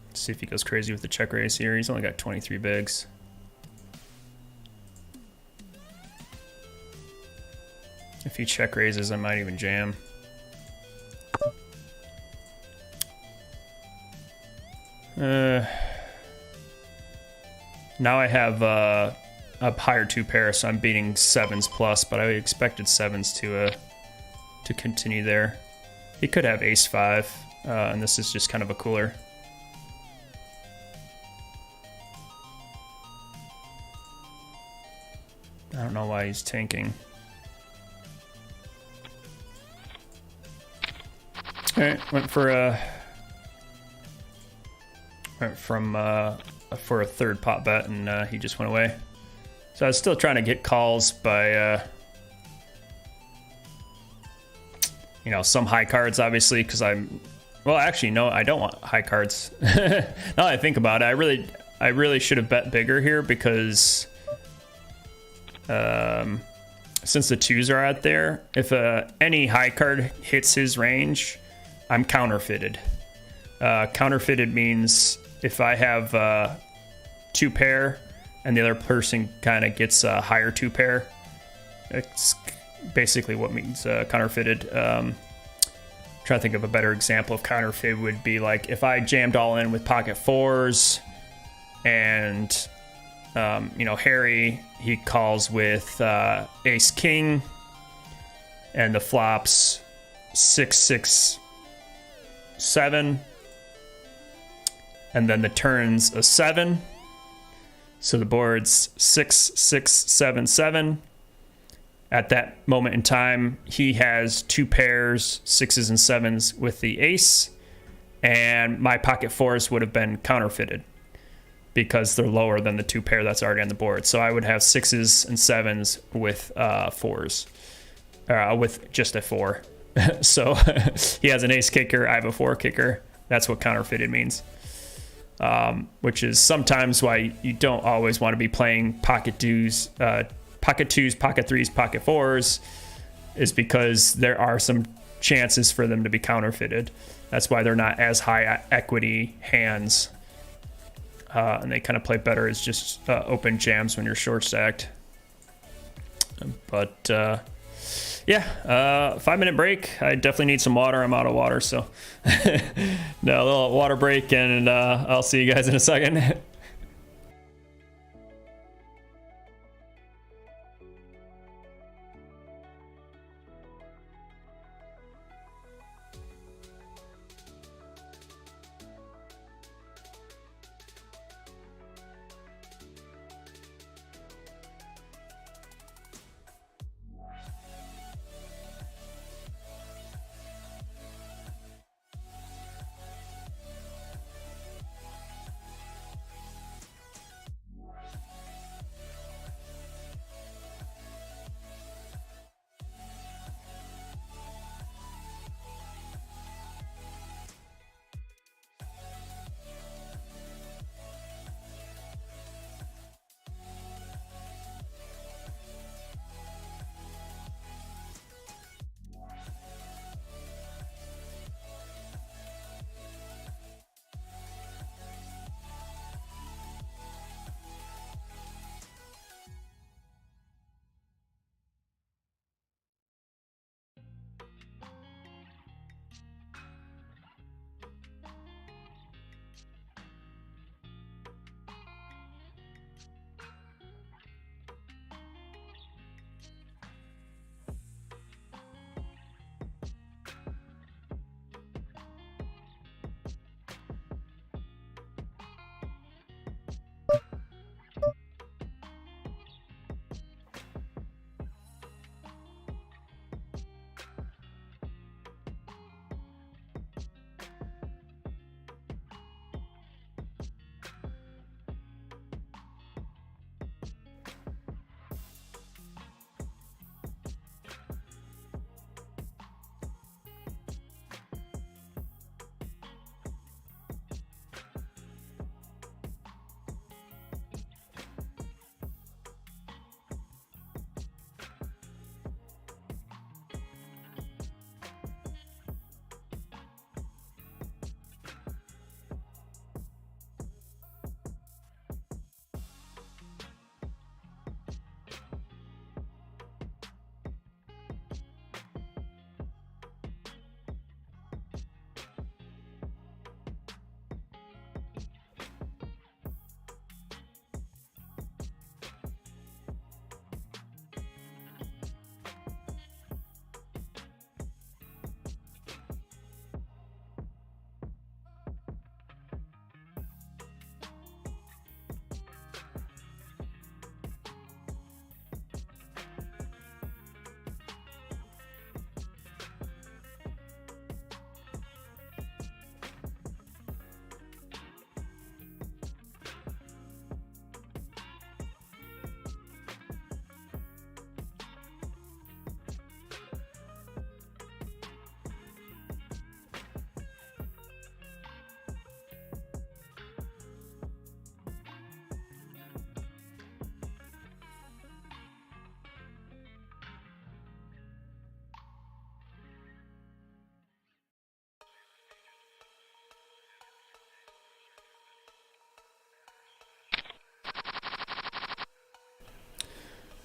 Let's see if he goes crazy with the check raise here. He's only got 23 bigs. If he check raises, I might even jam. Now I have a higher 2-pair, so I'm beating 7s plus, but I expected 7s to continue there. He could have ace 5, and this is just kind of a cooler. I don't know why he's tanking. All right, went for a for a third pot bet, and he just went away. So I was still trying to get calls by you know, some high cards, obviously, because well, actually, no, I don't want high cards. Now that I think about it, I really should have bet bigger here, because since the 2s are out there, if any high card hits his range, I'm counterfeited. Counterfeited means if I have 2-pair and the other person kind of gets a higher 2-pair, it's basically what means counterfeited. Trying to think of a better example of counterfeit would be like if I jammed all in with pocket 4s and you know, Haury, he calls with ace king, and the flops 6 6 7, and then the turn's a 7, so the board's 6 6 7 7, At that moment in time, he has 2 pairs, 6s and 7s with the ace, and my pocket 4s would have been counterfeited because they're lower than the 2 pair that's already on the board. So I would have 6s and 7s with 4s, with just a 4. So he has an ace kicker, I have a 4 kicker. That's what counterfeited means. Which is sometimes why you don't always want to be playing pocket 2s, pocket 3s, pocket 4s, is because there are some chances for them to be counterfeited. That's why they're not as high equity hands, and they kind of play better as just open jams when you're short stacked. But yeah, 5-minute break. I definitely need some water. I'm out of water, so no, a little water break, and I'll see you guys in a second.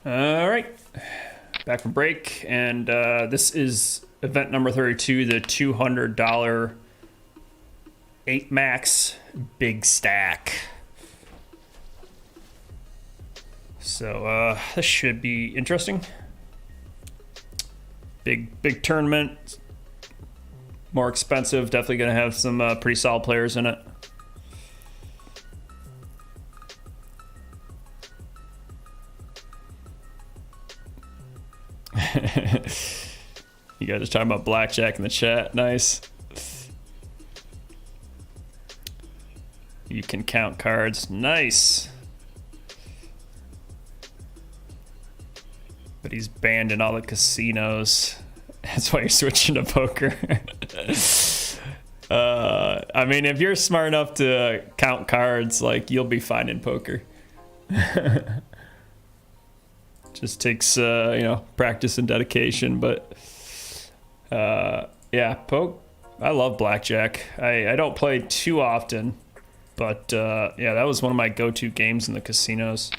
All right, back from break, and this is event number 32, the $200 8 max big stack. So this should be interesting. Big tournament, more expensive. Definitely gonna have some pretty solid players in it. You guys are talking about blackjack in the chat. Nice. You can count cards. Nice. But he's banned in all the casinos. That's why you're switching to poker. I mean, if you're smart enough to count cards, like, you'll be fine in poker. Just takes, you know, practice and dedication. But yeah, I love blackjack. I don't play too often. But yeah, that was one of my go-to games in the casinos.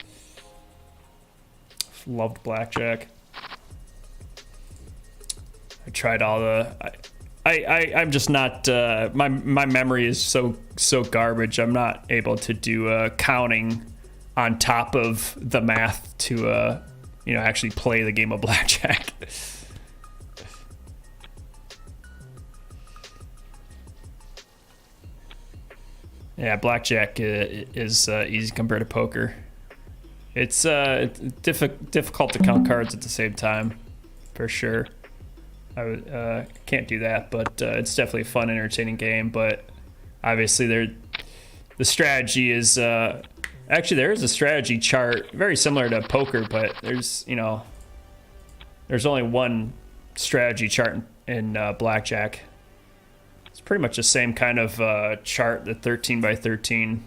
Loved blackjack. I tried all the. I'm just not. My memory is so garbage. I'm not able to do counting on top of the math to you know, actually play the game of blackjack. Yeah, blackjack is easy compared to poker. It's difficult to count cards at the same time, for sure. I can't do that, but it's definitely a fun, entertaining game. But obviously, the strategy is actually, there is a strategy chart very similar to poker, but there's, you know, there's only one strategy chart in blackjack. It's pretty much the same kind of chart, the 13 by 13.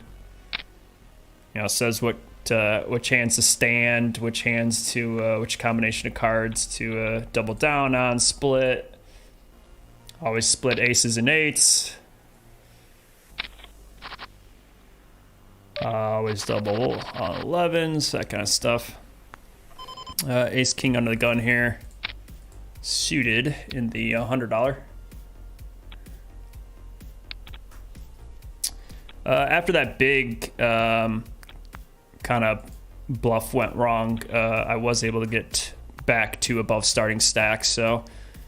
You know, says which hands to stand, which hands to which combination of cards to double down on, split. Always split aces and eights. Always double on 11s, that kind of stuff. Ace king under the gun here, suited in the $100. After that big kind of bluff went wrong, I was able to get back to above starting stack. So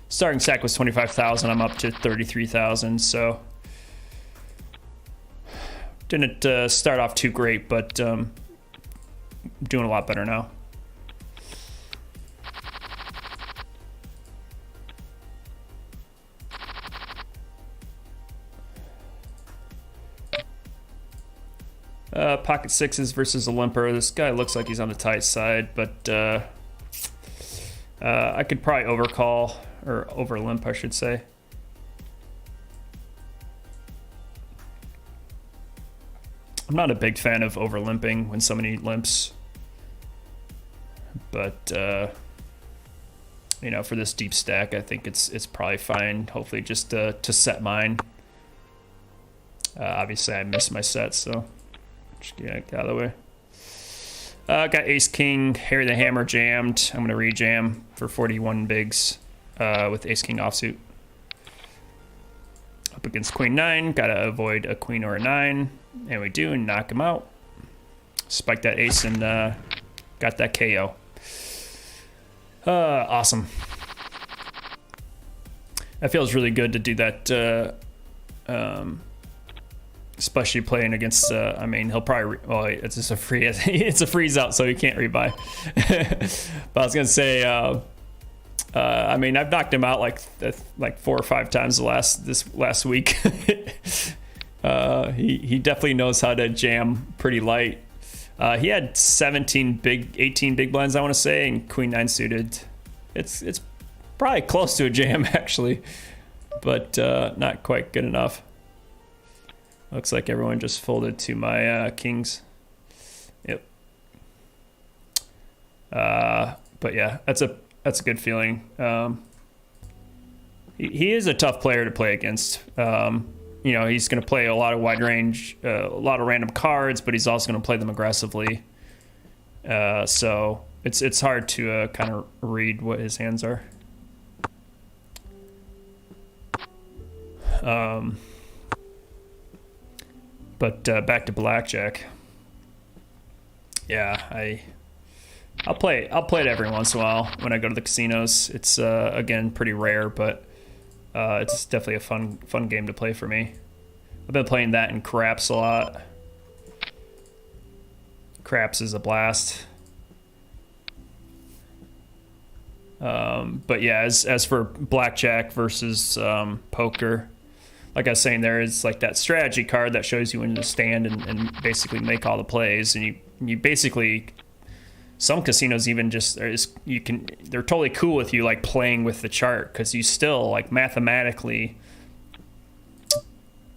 starting stack was 25,000. I'm up to 33,000. So didn't start off too great, but doing a lot better now. Pocket sixes versus a limper. This guy looks like he's on the tight side, but I could probably overcall, or over limp, I should say. I'm not a big fan of over limping when somebody limps, but you know, for this deep stack, I think it's probably fine. Hopefully, just to set mine. Obviously, I missed my set, so. Just get out of the way. Got ace king, Haury the hammer jammed. I'm gonna rejam for 41 bigs with ace king offsuit. Up against queen nine, gotta avoid a queen or a nine, and we do, and knock him out. Spike that ace and got that KO. Awesome. That feels really good to do that. Especially playing against, I mean, he'll probably, well, it's just a free, it's a freeze out, so he can't rebuy. But I was gonna say, I mean, I've knocked him out like 4 or 5 times this last week. He definitely knows how to jam pretty light. He had 18 big blinds, I want to say, and queen nine suited. It's probably close to a jam actually, but not quite good enough. Looks like everyone just folded to my kings. Yep. But yeah, that's a good feeling. He is a tough player to play against. You know, he's going to play a lot of wide range, a lot of random cards, but he's also going to play them aggressively. So it's hard to kind of read what his hands are. But back to blackjack. Yeah, I'll play it every once in a while when I go to the casinos. It's again pretty rare, but it's definitely a fun game to play for me. I've been playing that in craps a lot. Craps is a blast. But yeah, as for blackjack versus poker, like I was saying, there is like that strategy card that shows you when to stand and basically make all the plays, and you basically, some casinos even just they're totally cool with you like playing with the chart, because you still like mathematically.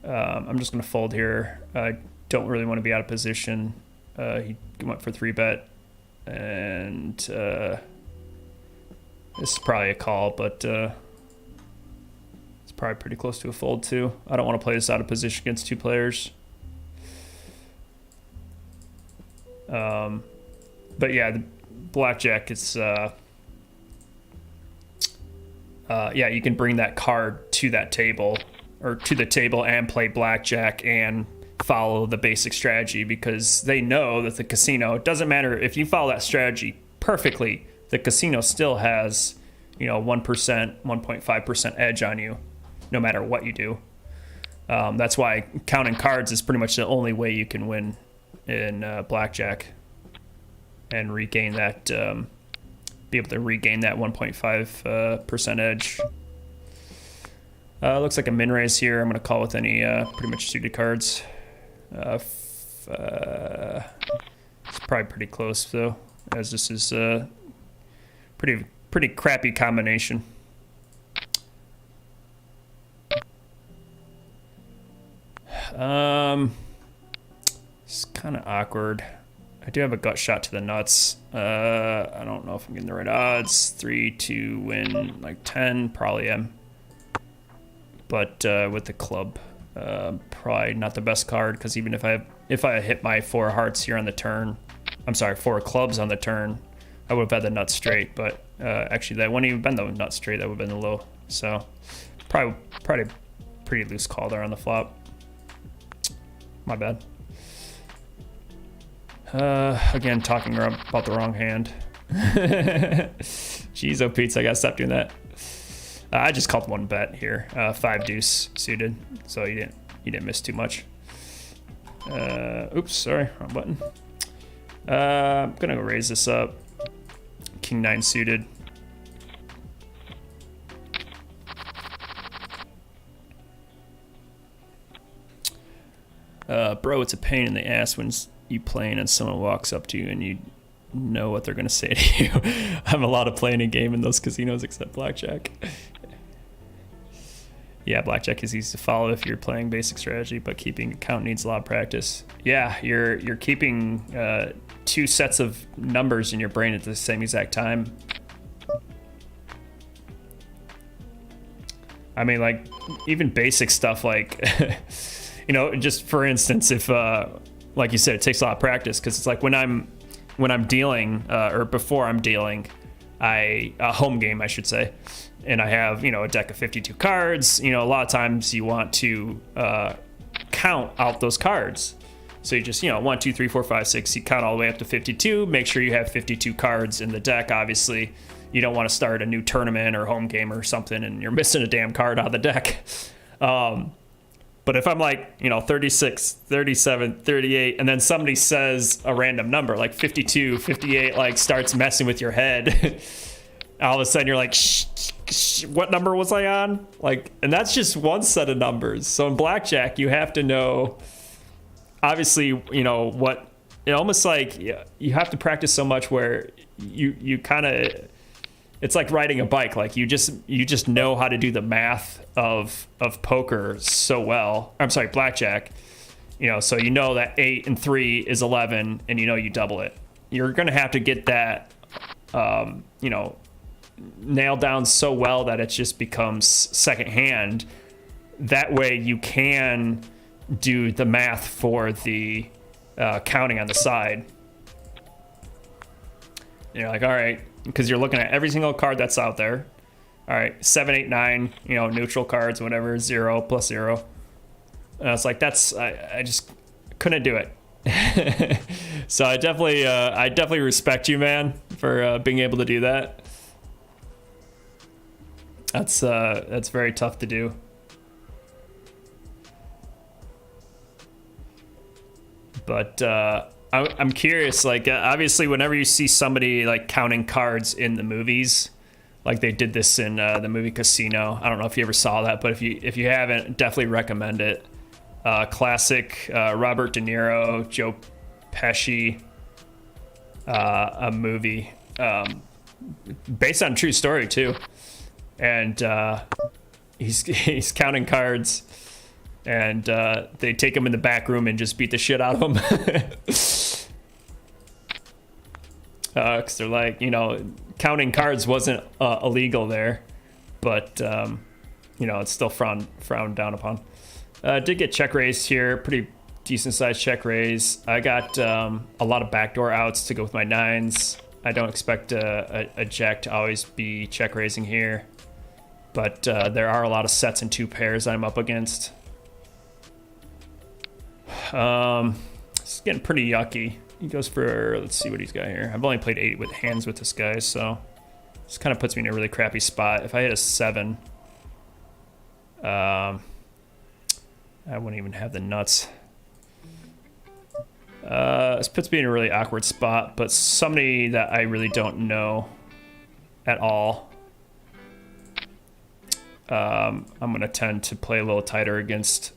I'm just gonna fold here. I don't really want to be out of position. He went for 3-bet, and this is probably a call, but it's probably pretty close to a fold too. I don't want to play this out of position against two players. But yeah, the blackjack is yeah, you can bring that card to that table, or to the table, and play blackjack and follow the basic strategy, because they know that the casino, it doesn't matter if you follow that strategy perfectly, the casino still has, 1%, 1.5% edge on you, no matter what you do. That's why counting cards is pretty much the only way you can win in blackjack and regain that, be able to regain that 1.5% edge. Looks like a min raise here. I'm going to call with any pretty much suited cards. It's probably pretty close though, as this is a pretty crappy combination. It's kind of awkward. I do have a gut shot to the nuts. I don't know if I'm getting the right odds. 3 to win like 10, probably am. But with the club, probably not the best card, because even if I hit my 4 hearts here on the turn, I'm sorry, 4 clubs on the turn, I would have had the nuts straight. But actually, that wouldn't even been the nuts straight. That would have been the low. So probably pretty loose call there on the flop. My bad. Again, talking about the wrong hand. Jeez, oh Pete, I gotta stop doing that. I just called 1-bet here. 5 deuce suited, so you didn't miss too much. Oops, sorry, wrong button. I'm gonna go raise this up. King 9 suited. Bro, it's a pain in the ass when you playing and someone walks up to you and you know what they're gonna say to you. I'm a lot of playing a game in those casinos except blackjack. Yeah, blackjack is easy to follow if you're playing basic strategy, but keeping account needs a lot of practice. Yeah, you're keeping 2 sets of numbers in your brain at the same exact time. I mean, like, even basic stuff like, just for instance, if, like you said, it takes a lot of practice, because it's like when I'm dealing, or before I'm dealing, a home game, I should say, and I have, a deck of 52 cards, a lot of times you want to count out those cards. So you just, 1, 2, 3, 4, 5, 6, you count all the way up to 52, make sure you have 52 cards in the deck. Obviously, you don't want to start a new tournament or home game or something and you're missing a damn card out of the deck. But if I'm like, 36, 37, 38, and then somebody says a random number, like 52, 58, like starts messing with your head, all of a sudden you're like, what number was I on? Like, and that's just one set of numbers. So in blackjack, you have to know, obviously, what, almost like you have to practice so much where you kind of, it's like riding a bike. Like you just know how to do the math of poker so well. I'm sorry, blackjack. So that 8 and 3 is 11, and you double it. You're gonna have to get that, nailed down so well that it just becomes second hand. That way you can do the math for the counting on the side. You're like, all right, because you're looking at every single card that's out there. All right, 7, 8, 9, neutral cards, whatever, 0 plus 0. And I was like, I just couldn't do it. So I definitely respect you, man, for being able to do that. That's very tough to do. But I'm curious, like, obviously whenever you see somebody like counting cards in the movies, like they did this in the movie Casino. I don't know if you ever saw that, but if you haven't, definitely recommend it. Classic Robert De Niro, Joe Pesci, a movie based on a true story too, and he's counting cards, and they take him in the back room and just beat the shit out of him. Because they're like, you know, counting cards wasn't illegal there, but you know, it's still frowned down upon. Did get check raised here, pretty decent sized check raise. I got a lot of backdoor outs to go with my nines. I don't expect a jack to always be check raising here, but there are a lot of sets and 2 pairs I'm up against. It's getting pretty yucky. He goes for, let's see what he's got here. I've only played 8 with hands with this guy, so this kind of puts me in a really crappy spot. If I hit a 7, I wouldn't even have the nuts. This puts me in a really awkward spot, but somebody that I really don't know at all, I'm going to tend to play a little tighter against.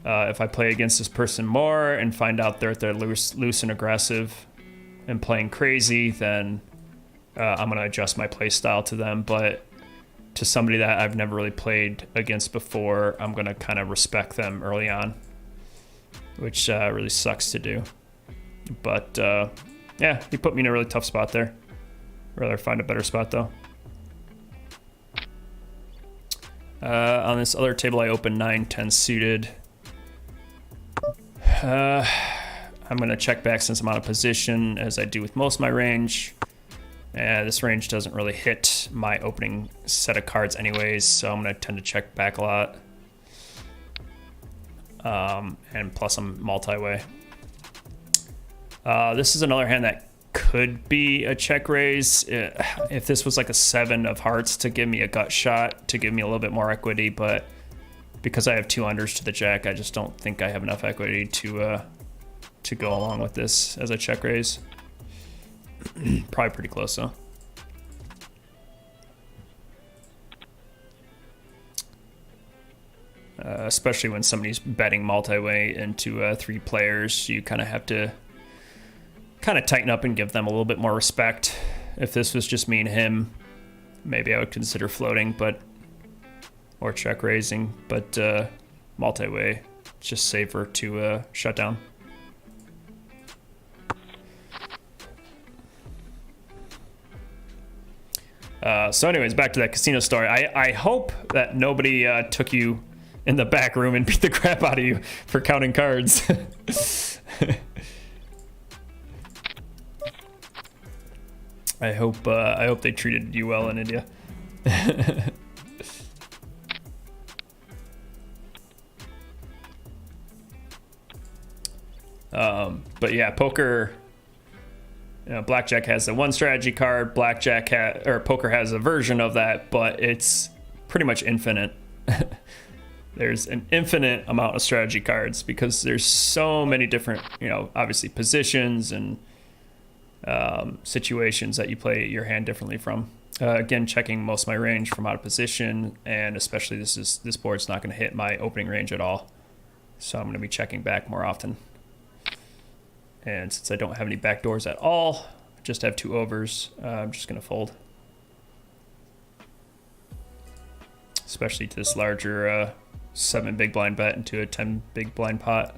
If I play against this person more and find out they're loose and aggressive and playing crazy, then I'm going to adjust my play style to them. But to somebody that I've never really played against before, I'm going to kind of respect them early on, which really sucks to do. But yeah, he put me in a really tough spot there. Rather find a better spot though. On this other table, I opened 9-10 suited. I'm going to check back since I'm out of position, as I do with most of my range. This range doesn't really hit my opening set of cards anyways, so I'm going to tend to check back a lot. And plus I'm multi-way. This is another hand that could be a check raise if this was like a 7 of hearts to give me a gut shot, to give me a little bit more equity, but because I have 2 unders to the jack, I just don't think I have enough equity to go along with this as a check raise. Probably pretty close though. Especially when somebody's betting multi-way into 3 players, you kind of have to kind of tighten up and give them a little bit more respect. If this was just me and him, maybe I would consider floating, or check raising, but multi-way, just safer to shut down. So anyways, back to that casino story. I hope that nobody took you in the back room and beat the crap out of you for counting cards. I hope they treated you well in India. But yeah, poker. You know, blackjack has the 1 strategy card. Poker has a version of that, but it's pretty much infinite. There's an infinite amount of strategy cards because there's so many different, you know, obviously positions and situations that you play your hand differently from. Again, checking most of my range from out of position, and especially this board's not going to hit my opening range at all, so I'm going to be checking back more often. And since I don't have any back doors at all, just have 2 overs, I'm just going to fold. Especially to this larger 7 big blind bet into a 10 big blind pot.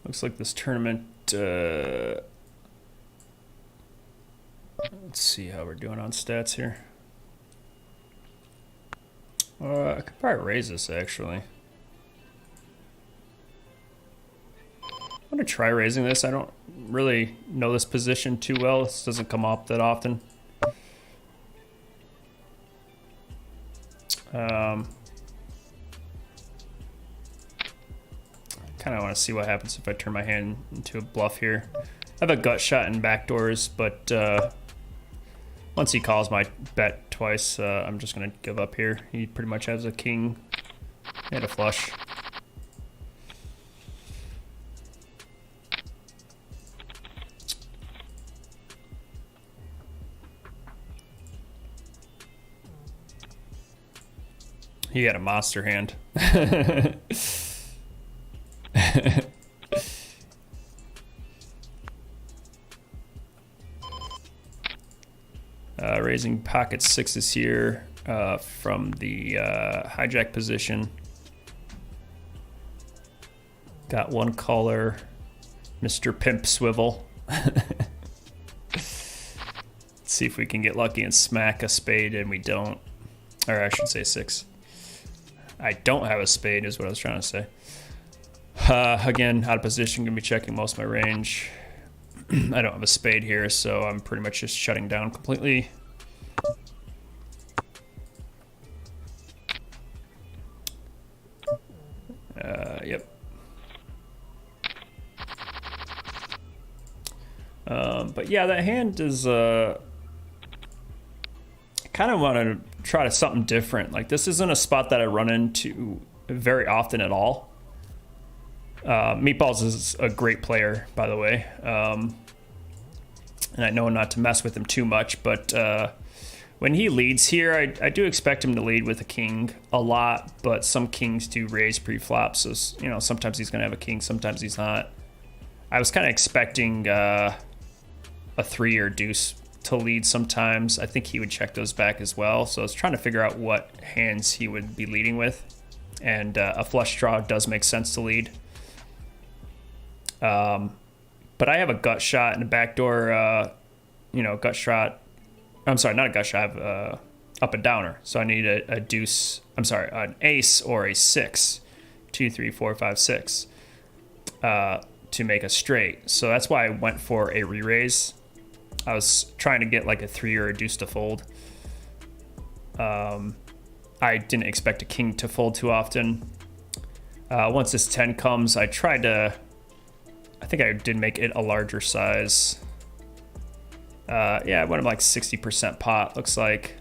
Looks like this tournament, let's see how we're doing on stats here. I could probably raise this, actually. I'm gonna try raising this. I don't really know this position too well. This doesn't come up that often. Kind of want to see what happens if I turn my hand into a bluff here. I have a gut shot and backdoors, but once he calls my bet twice, I'm just gonna give up here. He pretty much has a king and a flush. He had a monster hand. Raising pocket sixes here from the hijack position. Got one caller, Mr. Pimp Swivel. Let's see if we can get lucky and smack a spade, and we don't. Or I should say six. I don't have a spade is what I was trying to say. Again, out of position, gonna be checking most of my range. I don't have a spade here, so I'm pretty much just shutting down completely. Yep. But yeah, that hand is, I kind of want to try something different. Like, this isn't a spot that I run into very often at all. Meatballs is a great player, by the way. And I know not to mess with him too much, but when he leads here, I do expect him to lead with a king a lot, but some kings do raise pre-flop, so, you know, sometimes he's going to have a king, sometimes he's not. I was kind of expecting a 3 or deuce to lead sometimes. I think he would check those back as well, so I was trying to figure out what hands he would be leading with, and a flush draw does make sense to lead. But I have a gut shot and a backdoor, you know, gut shot. I'm sorry, not a gut shot, I have up and downer. So I need a deuce, I'm sorry, an ace or a 6, 2, 3, 4, 5, 6, to make a straight. So that's why I went for a re-raise. I was trying to get like a 3 or a deuce to fold. I didn't expect a king to fold too often. Once this 10 comes, I tried to, I think I did make it a larger size. Yeah, I went like 60% pot, looks like.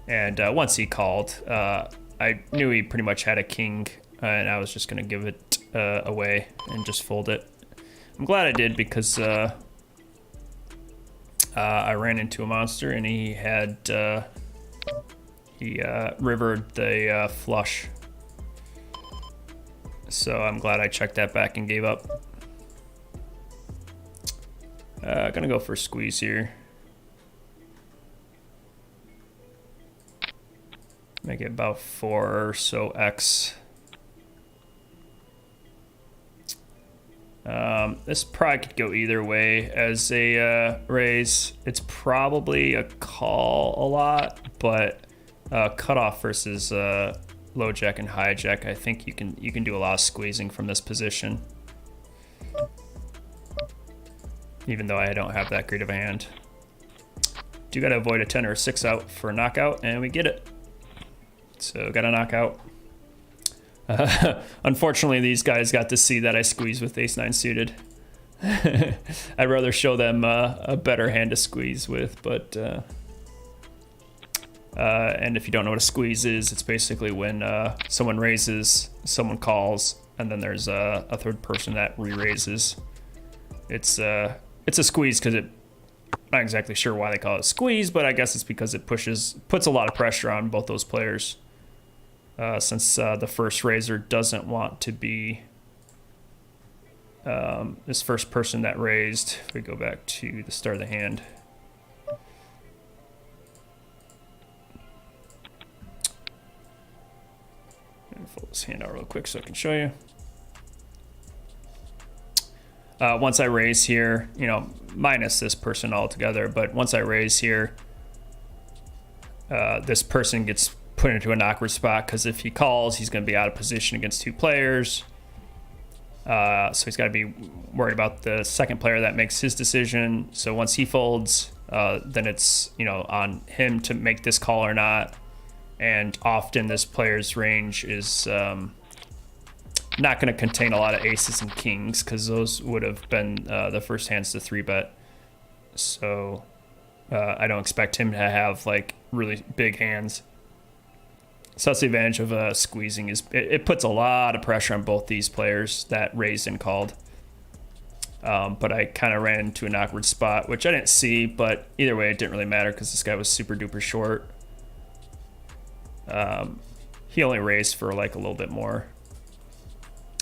And once he called, I knew he pretty much had a king, and I was just going to give it away and just fold it. I'm glad I did, because I ran into a monster, and he had, rivered the flush. So I'm glad I checked that back and gave up. Gonna go for a squeeze here. Make it about 4 or so X. This probably could go either way as a raise. It's probably a call a lot, but cutoff versus low jack and hijack, I think you can do a lot of squeezing from this position. Even though I don't have that great of a hand. Do gotta avoid a 10 or a 6 out for a knockout, and we get it. So got a knockout. Unfortunately, these guys got to see that I squeeze with ace-9 suited. I'd rather show them a better hand to squeeze with, but and if you don't know what a squeeze is, it's basically when someone raises, someone calls, and then there's a third person that re-raises. It's a squeeze because it, not exactly sure why they call it a squeeze, but I guess it's because it puts a lot of pressure on both those players. Since the first raiser doesn't want to be this first person that raised. If we go back to the start of the hand. Fold this hand out real quick so I can show you. Once I raise here, you know, minus this person altogether, but once I raise here, this person gets put into an awkward spot because if he calls, he's going to be out of position against two players. So he's got to be worried about the second player that makes his decision. So once he folds, then it's, you know, on him to make this call or not. And often this player's range is not going to contain a lot of aces and kings because those would have been the first hands to 3-bet. So I don't expect him to have like really big hands. So that's the advantage of squeezing, is it puts a lot of pressure on both these players that raised and called. But I kind of ran into an awkward spot, which I didn't see, but either way it didn't really matter because this guy was super duper short. He only raised for like a little bit more.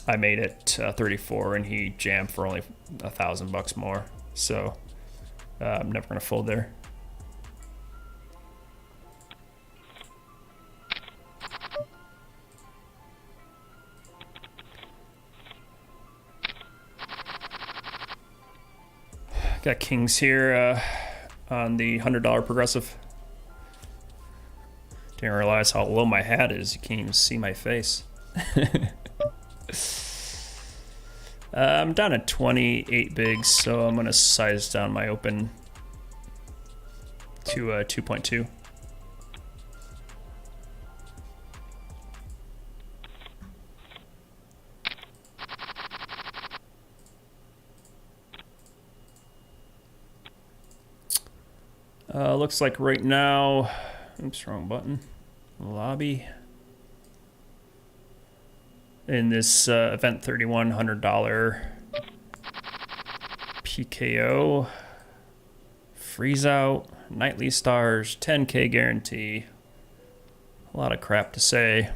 I made it 34 and he jammed for only $1,000 more. So I'm never gonna fold there. Got kings here on the $100 progressive. Didn't realize how low my hat is. You can't even see my face. I'm down at 28 bigs, so I'm gonna size down my open to 2.2. Looks like right now, oops, wrong button. Lobby. In this event 31 $100 PKO, freeze out, nightly stars, 10K guarantee. A lot of crap to say.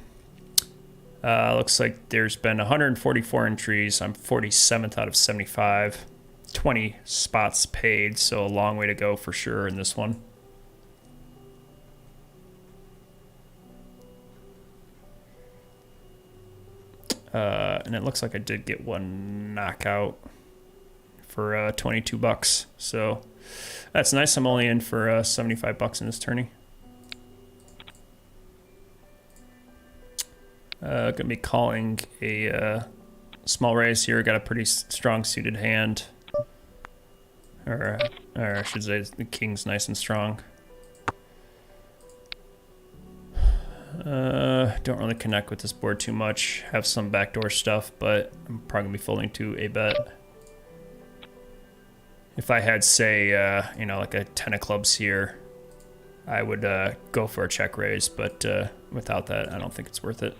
Looks like there's been 144 entries. I'm 47th out of 75. 20 spots paid, so a long way to go for sure in this one. And it looks like I did get one knockout for $22, so that's nice. I'm only in for $75 in this tourney. Gonna be calling a small raise here. Got a pretty strong suited hand, or I should say the king's nice and strong. Don't really connect with this board too much. Have some backdoor stuff, but I'm probably gonna be folding to a bet. If I had, say, you know, like a 10 of clubs here, I would go for a check raise, but without that, I don't think it's worth it.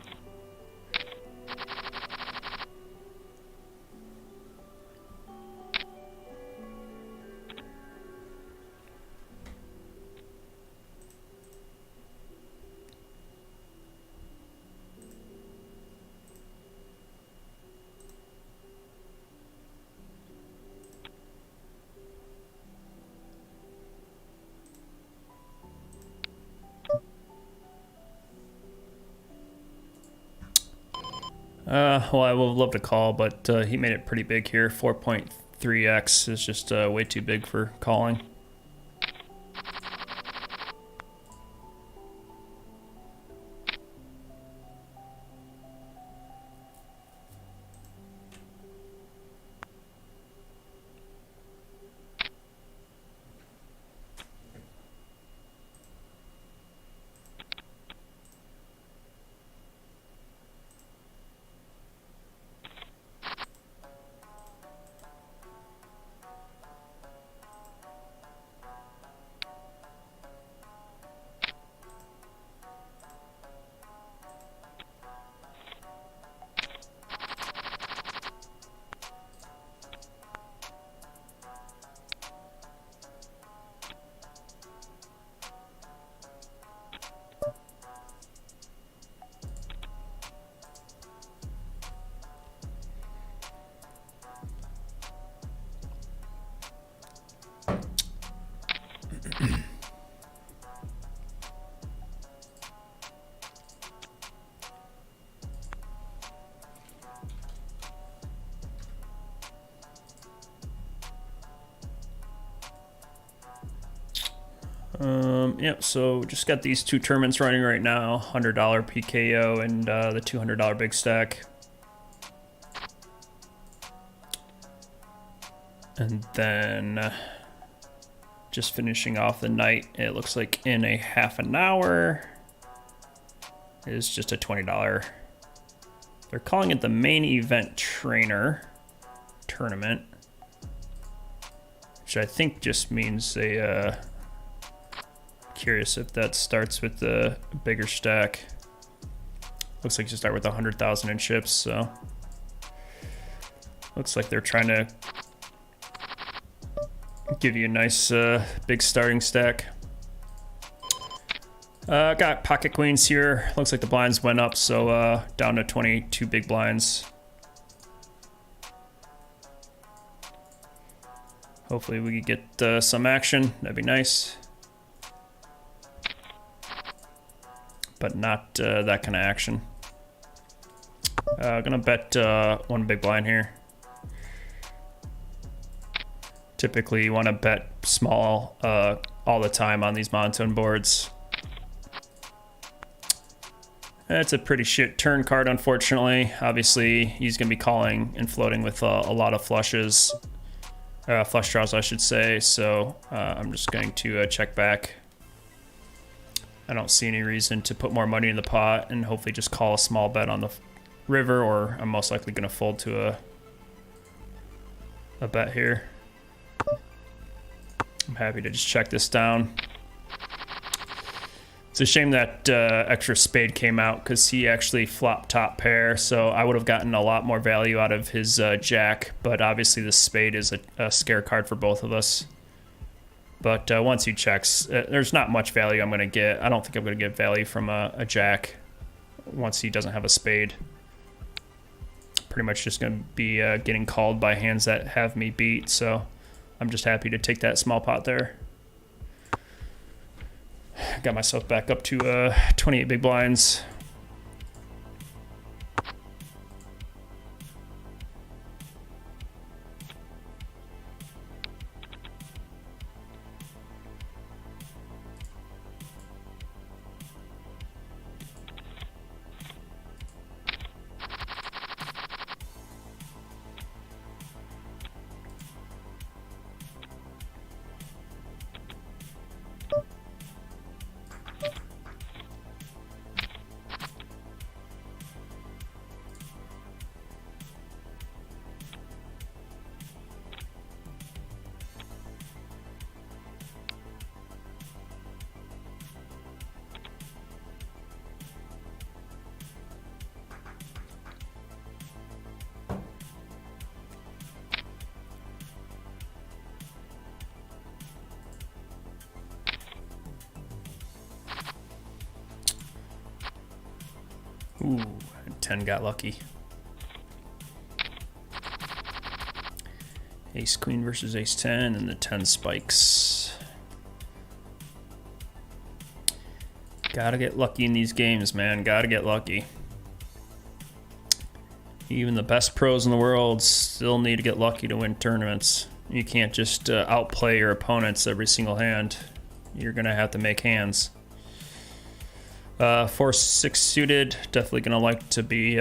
Well, I would love to call, but he made it pretty big here. 4.3x is just way too big for calling. Yep, so just got these two tournaments running right now, $100 PKO and the $200 big stack. And then just finishing off the night, it looks like in a half an hour is just a $20. They're calling it the main event trainer tournament, which I think just means they, curious if that starts with the bigger stack. Looks like you start with 100,000 in chips, so looks like they're trying to give you a nice big starting stack. Got pocket queens here. Looks like the blinds went up, so down to 22 big blinds. Hopefully we could get some action. That'd be nice. But not that kind of action. Gonna bet one big blind here. Typically you want to bet small all the time on these monotone boards. That's a pretty shit turn card, unfortunately. Obviously, he's going to be calling and floating with a lot of flushes. Flush draws, I should say. So I'm just going to check back. I don't see any reason to put more money in the pot and hopefully just call a small bet on the river, or I'm most likely going to fold to a bet here. I'm happy to just check this down. It's a shame that extra spade came out because he actually flopped top pair, so I would have gotten a lot more value out of his jack, but obviously the spade is a scare card for both of us. But once he checks, there's not much value I'm going to get. I don't think I'm going to get value from a jack once he doesn't have a spade. Pretty much just going to be getting called by hands that have me beat, so I'm just happy to take that small pot there. Got myself back up to 28 big blinds. Ooh, 10 got lucky. Ace queen versus ace 10 and the 10 spikes. Gotta get lucky in these games, man. Gotta get lucky. Even the best pros in the world still need to get lucky to win tournaments. You can't just outplay your opponents every single hand. You're gonna have to make hands. 4-6 suited, definitely gonna like to be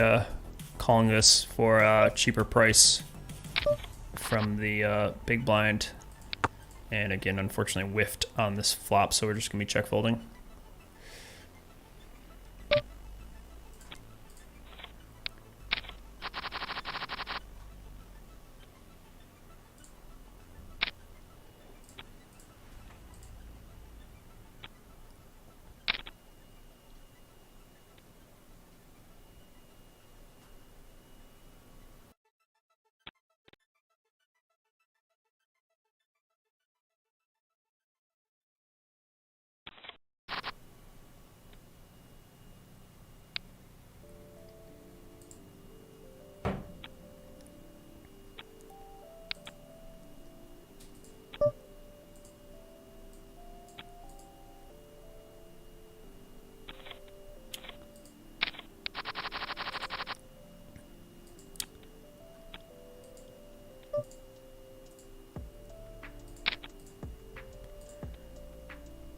calling this for a cheaper price from the big blind. And again, unfortunately whiffed on this flop, so we're just gonna be check folding.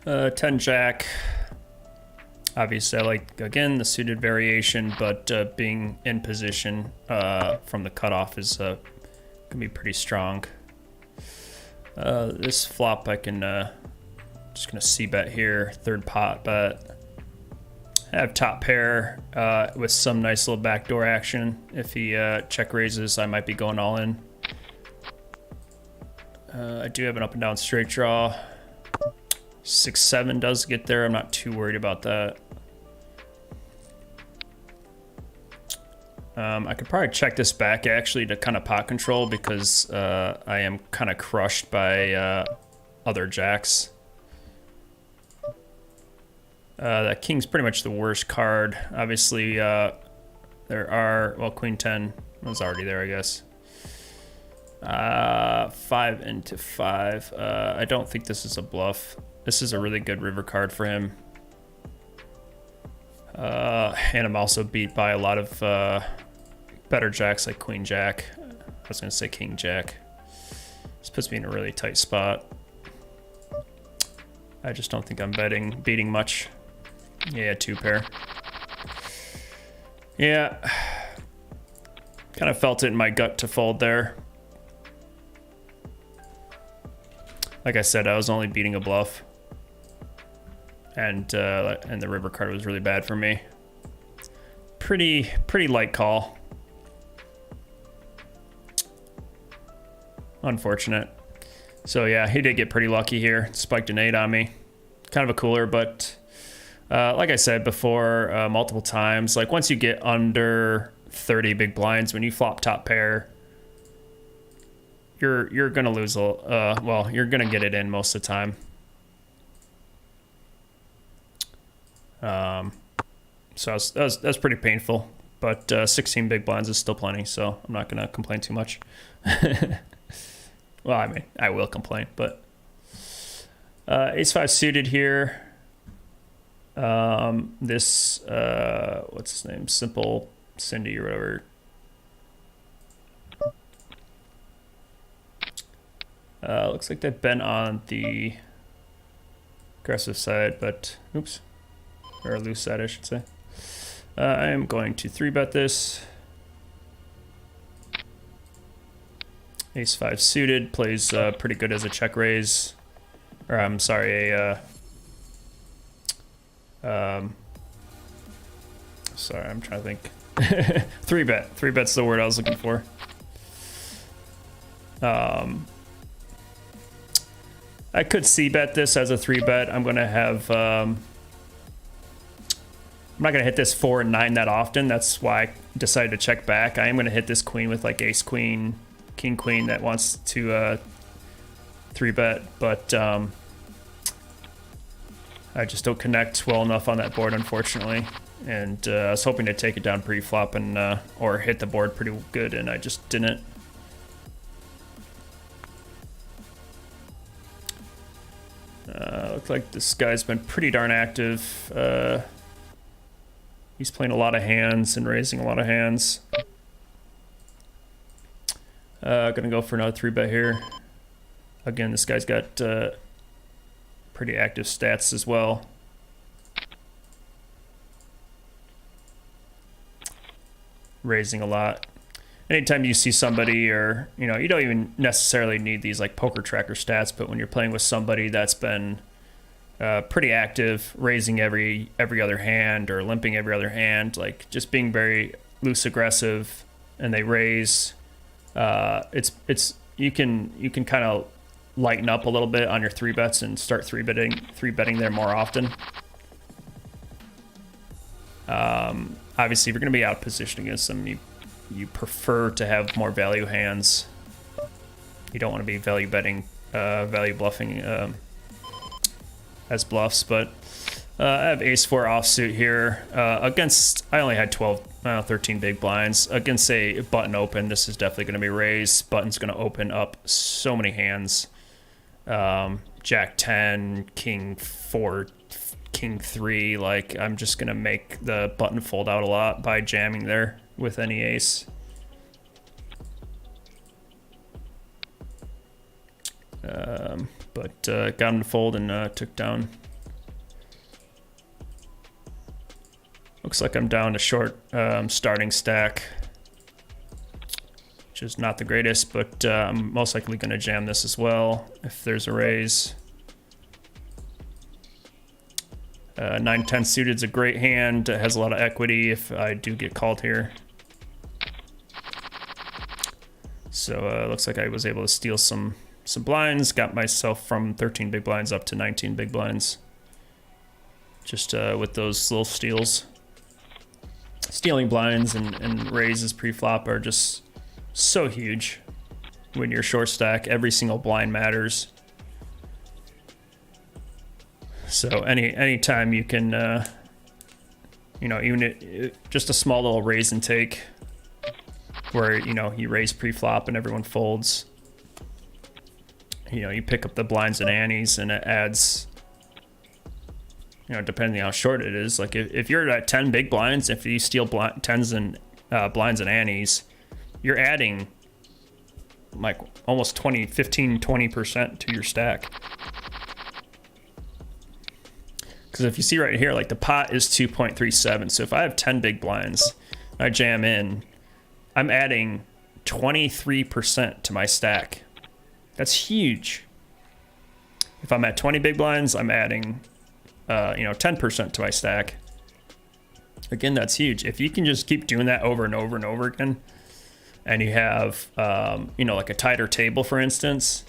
10 jack. Obviously, I like, again, the suited variation, but being in position from the cutoff is going to be pretty strong. This flop, I can just going to c-bet here, third pot bet. I have top pair with some nice little backdoor action. If he check raises, I might be going all in. I do have an up and down straight draw. 6-7 does get there. I'm not too worried about that. I could probably check this back actually to kind of pot control because I am kind of crushed by other jacks. That king's pretty much the worst card. Obviously, there are, well, queen 10 was already there, I guess. 5 into 5. I don't think this is a bluff. This is a really good river card for him. And I'm also beat by a lot of better jacks like queen jack. I was gonna say king jack. This puts me in a really tight spot. I just don't think I'm beating much. Yeah, 2 pair. Yeah. Kind of felt it in my gut to fold there. Like I said, I was only beating a bluff. And the river card was really bad for me. Pretty light call. Unfortunate. So yeah, he did get pretty lucky here. Spiked an 8 on me. Kind of a cooler, but like I said before, multiple times, like once you get under 30 big blinds, when you flop top pair, you're gonna lose well, you're gonna get it in most of the time. So that's pretty painful, but 16 big blinds is still plenty, so I'm not gonna complain too much. Well, I mean, I will complain, but ace-5 suited here. This what's his name? Simple Cindy or whatever. Looks like they've been on the aggressive side, but oops, or loose side, I should say. I am going to 3-bet this. Ace-5 suited plays pretty good as a check raise, or I'm sorry, sorry, I'm trying to think. 3-bet. 3-bet's the word I was looking for. I could c-bet this as a 3-bet. I'm gonna have. I'm not gonna hit this 4 and 9 that often. That's why I decided to check back. I am gonna hit this queen with like ace queen, king queen that wants to 3-bet, but I just don't connect well enough on that board, unfortunately. And I was hoping to take it down pre-flop and or hit the board pretty good, and I just didn't. Looks like this guy's been pretty darn active. He's playing a lot of hands and raising a lot of hands. Gonna go for another 3-bet here. Again, this guy's got pretty active stats as well. Raising a lot. Anytime you see somebody, or you know, you don't even necessarily need these like poker tracker stats, but when you're playing with somebody that's been pretty active, raising every other hand or limping every other hand, like just being very loose aggressive, and they raise, it's you can kind of lighten up a little bit on your 3-bets and start 3-betting there more often. Obviously, if you're going to be out of position against them, you prefer to have more value hands. You don't want to be value bluffing as bluffs, but I have ace-4 offsuit here. Against, I only had 13 big blinds. Against a button open, this is definitely going to be raised. Button's going to open up so many hands. Jack 10, king 4, king 3, like I'm just going to make the button fold out a lot by jamming there with any ace. But got him to fold and took down Looks like I'm down to short starting stack, which is not the greatest, but I'm most likely going to jam this as well if there's a raise. 9-10 suited is a great hand. It has a lot of equity if I do get called here. So looks like I was able to steal some blinds. Got myself from 13 big blinds up to 19 big blinds. Just with those little steals. Stealing blinds and raises pre-flop are just so huge when you're short stack. Every single blind matters. So any time you can, you know, even just a small little raise and take, where you raise pre-flop and everyone folds. You pick up the blinds and antes, and it adds. Depending on how short it is. Like if you're at 10 big blinds, if you steal tens and blinds and antes, you're adding like almost 20% to your stack. Because if you see right here, like the pot is 2.37. So if I have 10 big blinds, I jam in, I'm adding 23% to my stack. That's huge. If I'm at 20 big blinds, I'm adding 10% to my stack. Again, that's huge. If you can just keep doing that over and over and over again, and you have, like a tighter table, for instance,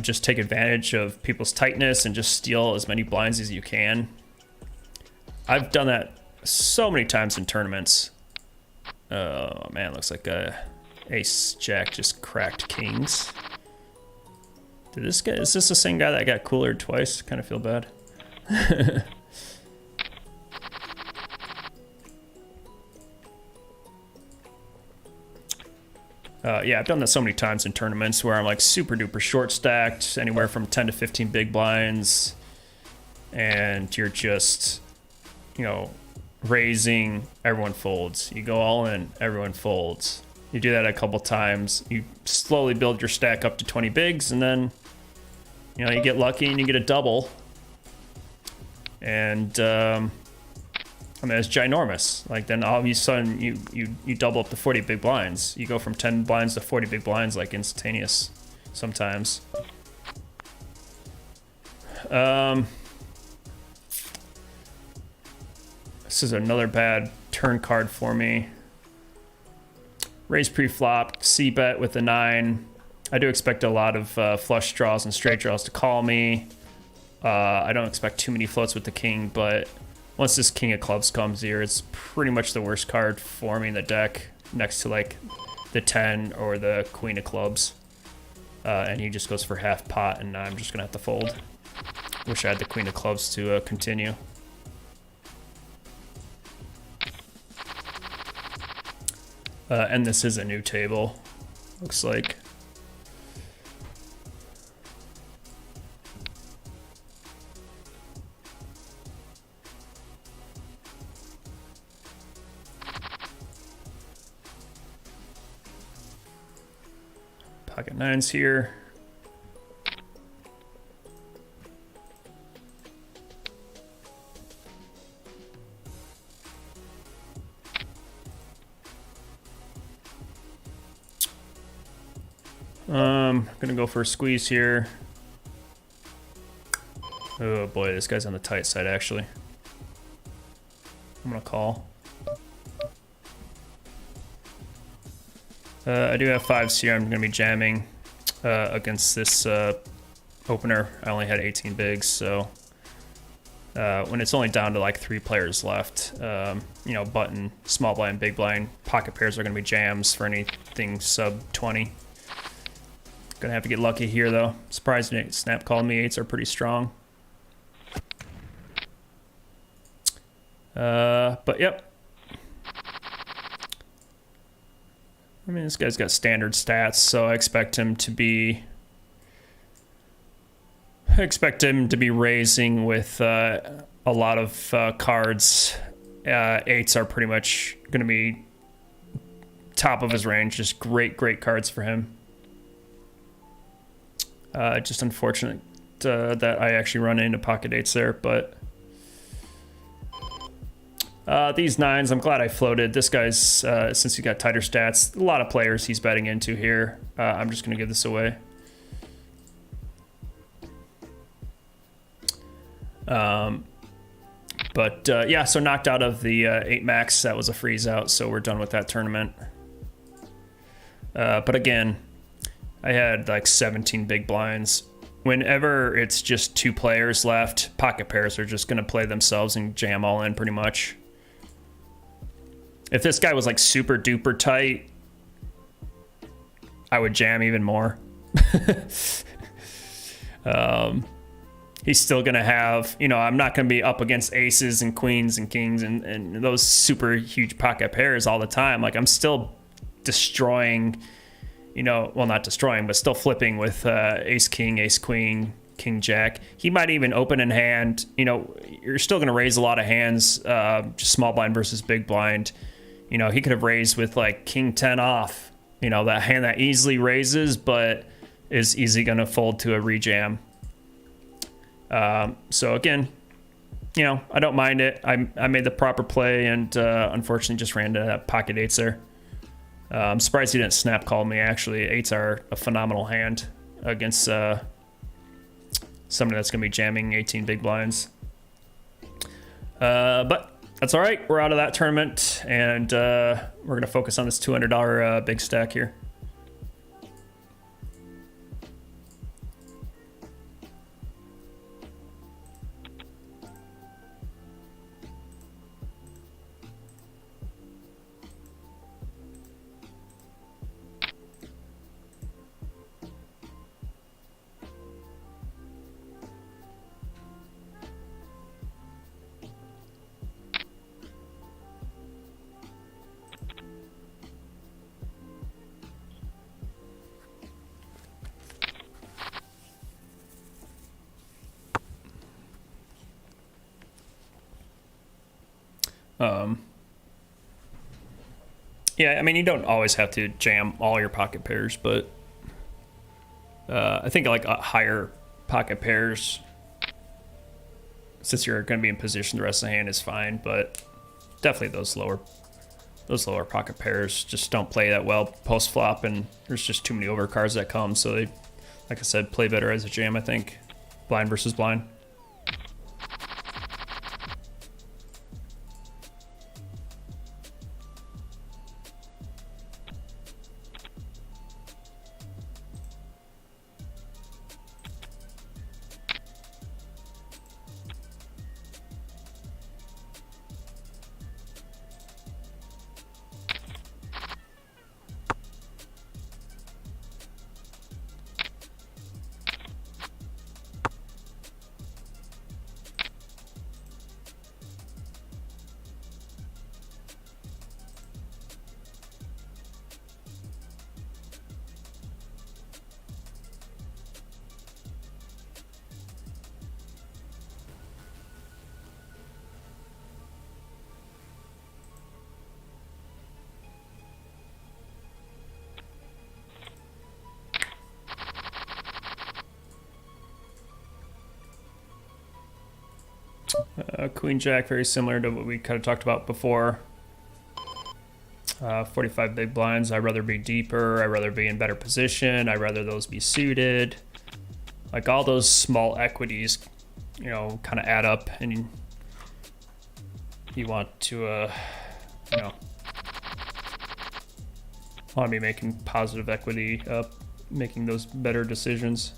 just take advantage of people's tightness and just steal as many blinds as you can. I've done that so many times in tournaments. Oh man, looks like ace jack just cracked kings. Is this the same guy that got coolered twice? Kind of feel bad. Yeah, I've done that so many times in tournaments where I'm like super duper short stacked, anywhere from 10 to 15 big blinds, and you're just, raising, everyone folds. You go all in, everyone folds. You do that a couple times, you slowly build your stack up to 20 bigs, and then you get lucky and you get a double. And it's ginormous. Like then all of a sudden you double up to 40 big blinds. You go from 10 blinds to 40 big blinds like instantaneous sometimes. This is another bad turn card for me. Raise pre-flop, c-bet with a 9. I do expect a lot of flush draws and straight draws to call me. I don't expect too many floats with the king, but once this king of clubs comes here, it's pretty much the worst card for me in the deck, next to like the 10 or the queen of clubs. And he just goes for half pot, and I'm just gonna have to fold. Wish I had the queen of clubs to continue. And this is a new table, looks like. Pocket nines here. Gonna go for a squeeze here. Oh boy, this guy's on the tight side actually. I'm gonna call. I do have 5s here. I'm gonna be jamming against this opener. I only had 18 bigs, so when it's only down to like 3 players left, button, small blind, big blind, pocket pairs are gonna be jams for anything sub 20. Gonna have to get lucky here though. Surprised Snap called me. 8s are pretty strong. But yep. I mean, this guy's got standard stats, so I expect him to be raising with a lot of cards. 8s are pretty much going to be top of his range. Just great cards for him. Just unfortunate that I actually run into pocket 8s there, but These nines, I'm glad I floated. This guy's, since he got tighter stats, a lot of players he's betting into here. I'm just going to give this away. Yeah, so knocked out of the 8 max. That was a freeze out, so we're done with that tournament. But again, I had like 17 big blinds. Whenever it's just 2 players left, pocket pairs are just going to play themselves and jam all in pretty much. If this guy was like super duper tight, I would jam even more. He's still going to have, you know, I'm not going to be up against aces and queens and kings and those super huge pocket pairs all the time. Like, I'm still destroying, you know, well, not destroying, but still flipping with ace king, ace queen, king jack. He might even open in hand. You know, you're still going to raise a lot of hands, just small blind versus big blind. You know, he could have raised with like king 10 off, you know, that hand that easily raises, but is easily going to fold to a rejam. So again, you know, I don't mind it. I made the proper play and unfortunately just ran into that pocket eights there. I'm surprised he didn't snap call me, actually. Eights are a phenomenal hand against somebody that's going to be jamming 18 big blinds. But that's all right. We're out of that tournament, and we're going to focus on this $200 big stack here. Yeah, I mean, you don't always have to jam all your pocket pairs, but I think like higher pocket pairs, since you're going to be in position the rest of the hand, is fine. But definitely those lower pocket pairs just don't play that well post flop, and there's just too many overcards that come. So they, like I said, play better as a jam. I think blind versus blind. Queen Jack, very similar to what we kind of talked about before. 45 big blinds. I'd rather be deeper. I'd rather be in better position. I'd rather those be suited. Like, all those small equities, you know, kind of add up, and you want to, you know, want to be making positive equity up, making those better decisions.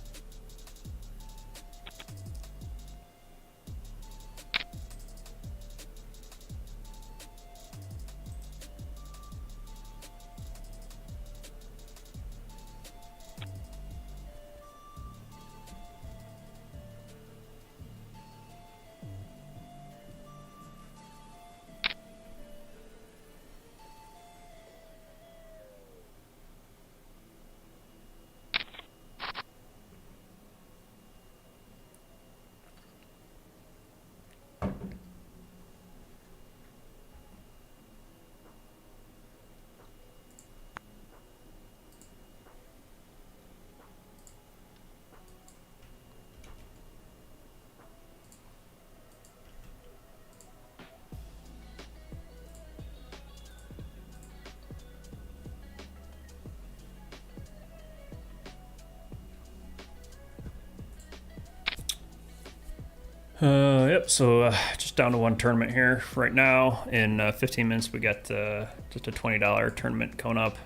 Yep, so just down to one tournament here right now. In 15 minutes, we got just a $20 tournament coming up.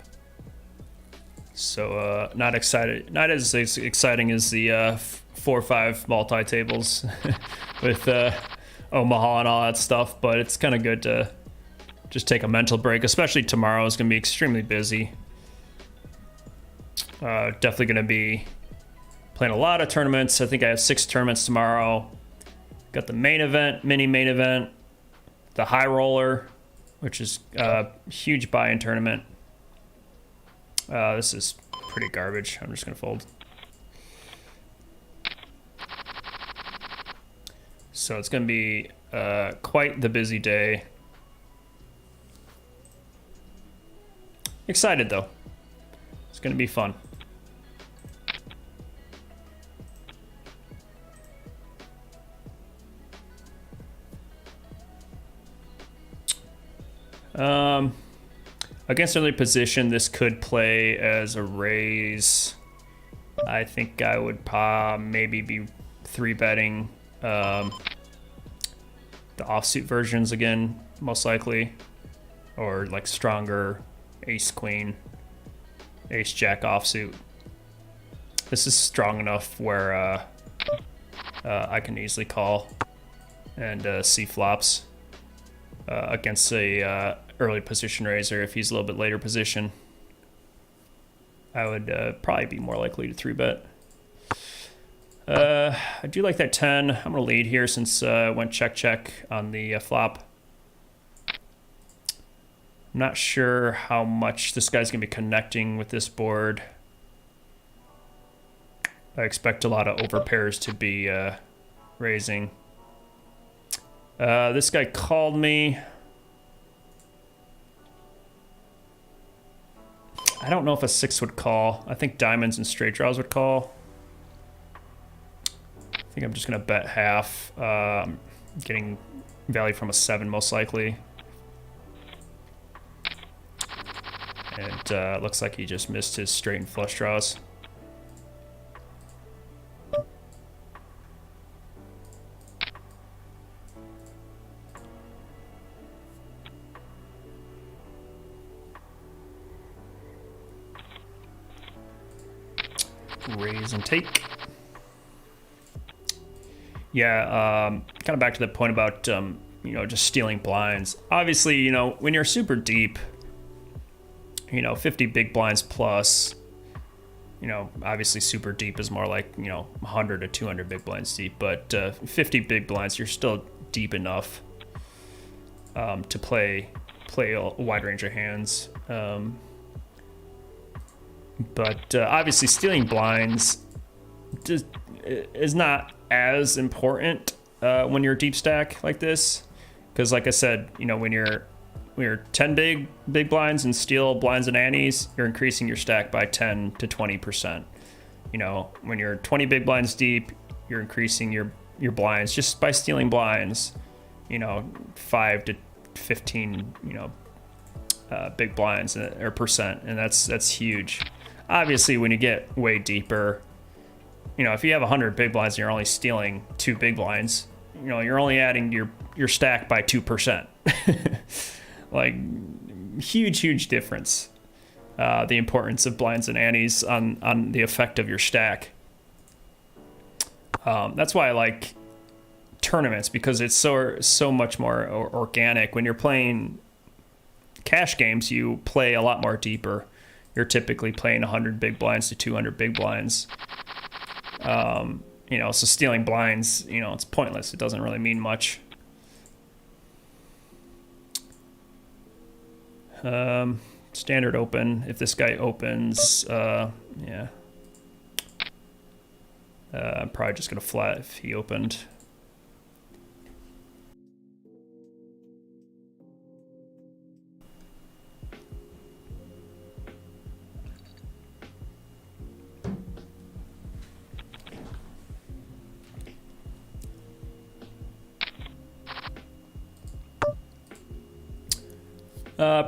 So not excited, not as exciting as the 4 or 5 multi-tables with Omaha and all that stuff, but it's kind of good to just take a mental break, especially tomorrow is going to be extremely busy. Definitely going to be playing a lot of tournaments. I think I have 6 tournaments tomorrow. Got the main event, mini main event, the high roller, which is a huge buy-in tournament. This is pretty garbage. I'm just gonna fold. So it's gonna be quite the busy day. Excited though. It's gonna be fun. Against early position, this could play as a raise. I think I would maybe be 3-betting the offsuit versions again, most likely, or like stronger ace queen, ace jack offsuit. This is strong enough where I can easily call and see flops against a early position raiser. If he's a little bit later position, I would probably be more likely to 3-bet. I do like that 10. I'm gonna lead here since I went check on the flop. I'm not sure how much this guy's gonna be connecting with this board. I expect a lot of overpairs to be raising. This guy called me. I don't know if a 6 would call. I think diamonds and straight draws would call. I think I'm just gonna bet half. Getting value from a 7 most likely. And looks like he just missed his straight and flush draws. Raise and take. Yeah, kind of back to the point about just stealing blinds. Obviously, when you're super deep, 50 big blinds plus, obviously super deep is more like 100 to 200 big blinds deep, but 50 big blinds, you're still deep enough to play a wide range of hands. But obviously stealing blinds is not as important when you're a deep stack like this, because like I said, when you're 10 big blinds and steal blinds and antes, you're increasing your stack by 10 to 20%. When you're 20 big blinds deep, you're increasing your blinds just by stealing blinds, 5 to 15 big blinds or percent, and that's huge. Obviously, when you get way deeper, if you have 100 big blinds and you're only stealing 2 big blinds, you're only adding your stack by 2%. Like, huge difference. The importance of blinds and antes on the effect of your stack. That's why I like tournaments, because it's so much more organic. When you're playing cash games, you play a lot more deeper. You're typically playing 100 big blinds to 200 big blinds. So stealing blinds, it's pointless. It doesn't really mean much. Standard open. If this guy opens, yeah. I'm probably just gonna flat if he opened.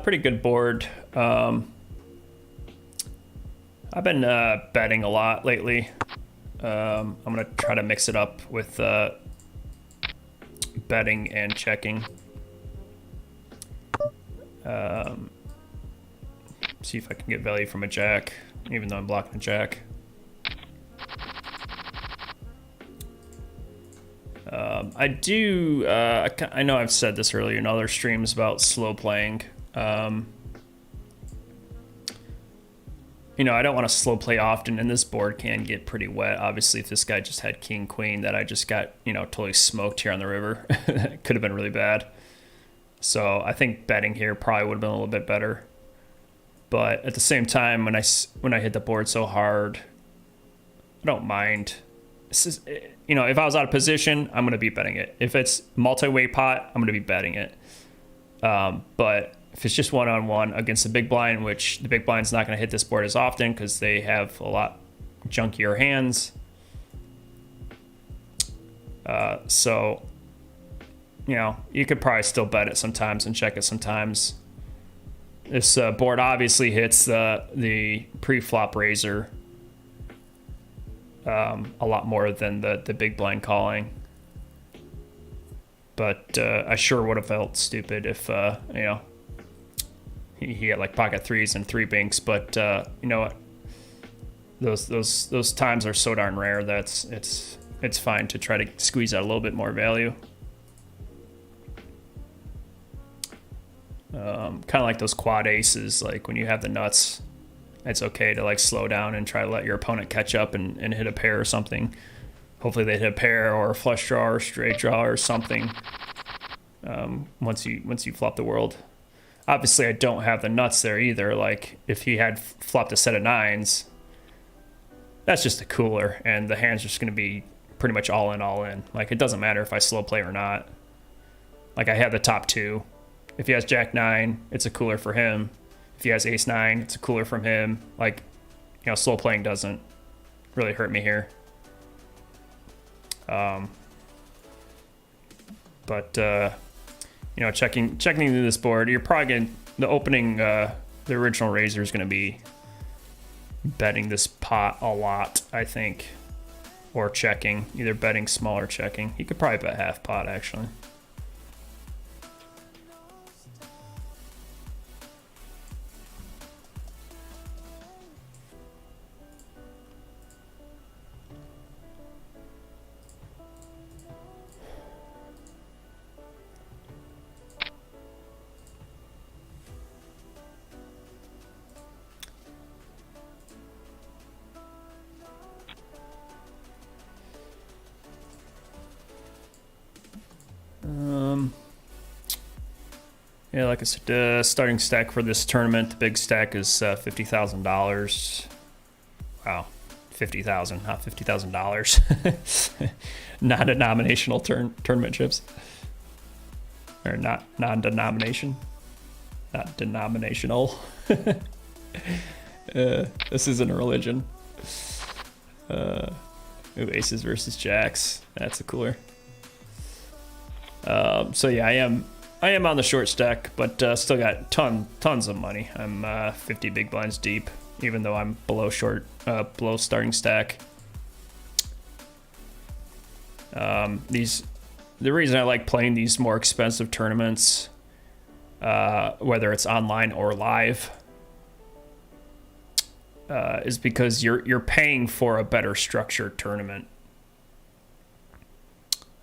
Pretty good board. I've been betting a lot lately. I'm gonna try to mix it up with betting and checking. See if I can get value from a jack, even though I'm blocking a jack. I do, I know I've said this earlier in other streams about slow playing. You know, I don't want to slow play often, and this board can get pretty wet. Obviously, if this guy just had king, queen, that I just got, you know, totally smoked here on the river, it could have been really bad. So I think betting here probably would have been a little bit better. But at the same time, when I hit the board so hard, I don't mind. This is, you know, if I was out of position, I'm going to be betting it. If it's multi-way pot, I'm going to be betting it. But if it's just one-on-one against the big blind, which the big blind's not going to hit this board as often because they have a lot junkier hands. So, you know, you could probably still bet it sometimes and check it sometimes. This board obviously hits the pre-flop raiser a lot more than the big blind calling. But I sure would have felt stupid if, you know, he had like pocket threes and three binks. But you know what? Those times are so darn rare that it's fine to try to squeeze out a little bit more value. Kind of like those quad aces, like when you have the nuts, it's okay to like slow down and try to let your opponent catch up and hit a pair or something. Hopefully they hit a pair or a flush draw or straight draw or something. Once you flop the world. Obviously I don't have the nuts there either. Like if he had flopped a set of nines, that's just a cooler, and the hand's just going to be pretty much all in. Like it doesn't matter if I slow play or not. Like I have the top two. If he has jack nine, it's a cooler for him. If he has ace nine, it's a cooler from him. Like, you know, slow playing doesn't really hurt me here. But you know, checking into this board, you're probably going the opening, the original raiser is going to be betting this pot a lot, I think, or checking, either betting small or checking. He could probably bet half pot actually. Yeah, like I said, starting stack for this tournament, the big stack is $50,000. Wow, 50,000, not $50,000. Non-denominational tournament chips, or not non-denomination, not denominational. This isn't a religion. Ooh, aces versus jacks. That's a cooler. So yeah, I am on the short stack, but still got tons of money. I'm 50 big blinds deep, even though I'm below starting stack. The reason I like playing these more expensive tournaments, whether it's online or live, is because you're paying for a better structured tournament.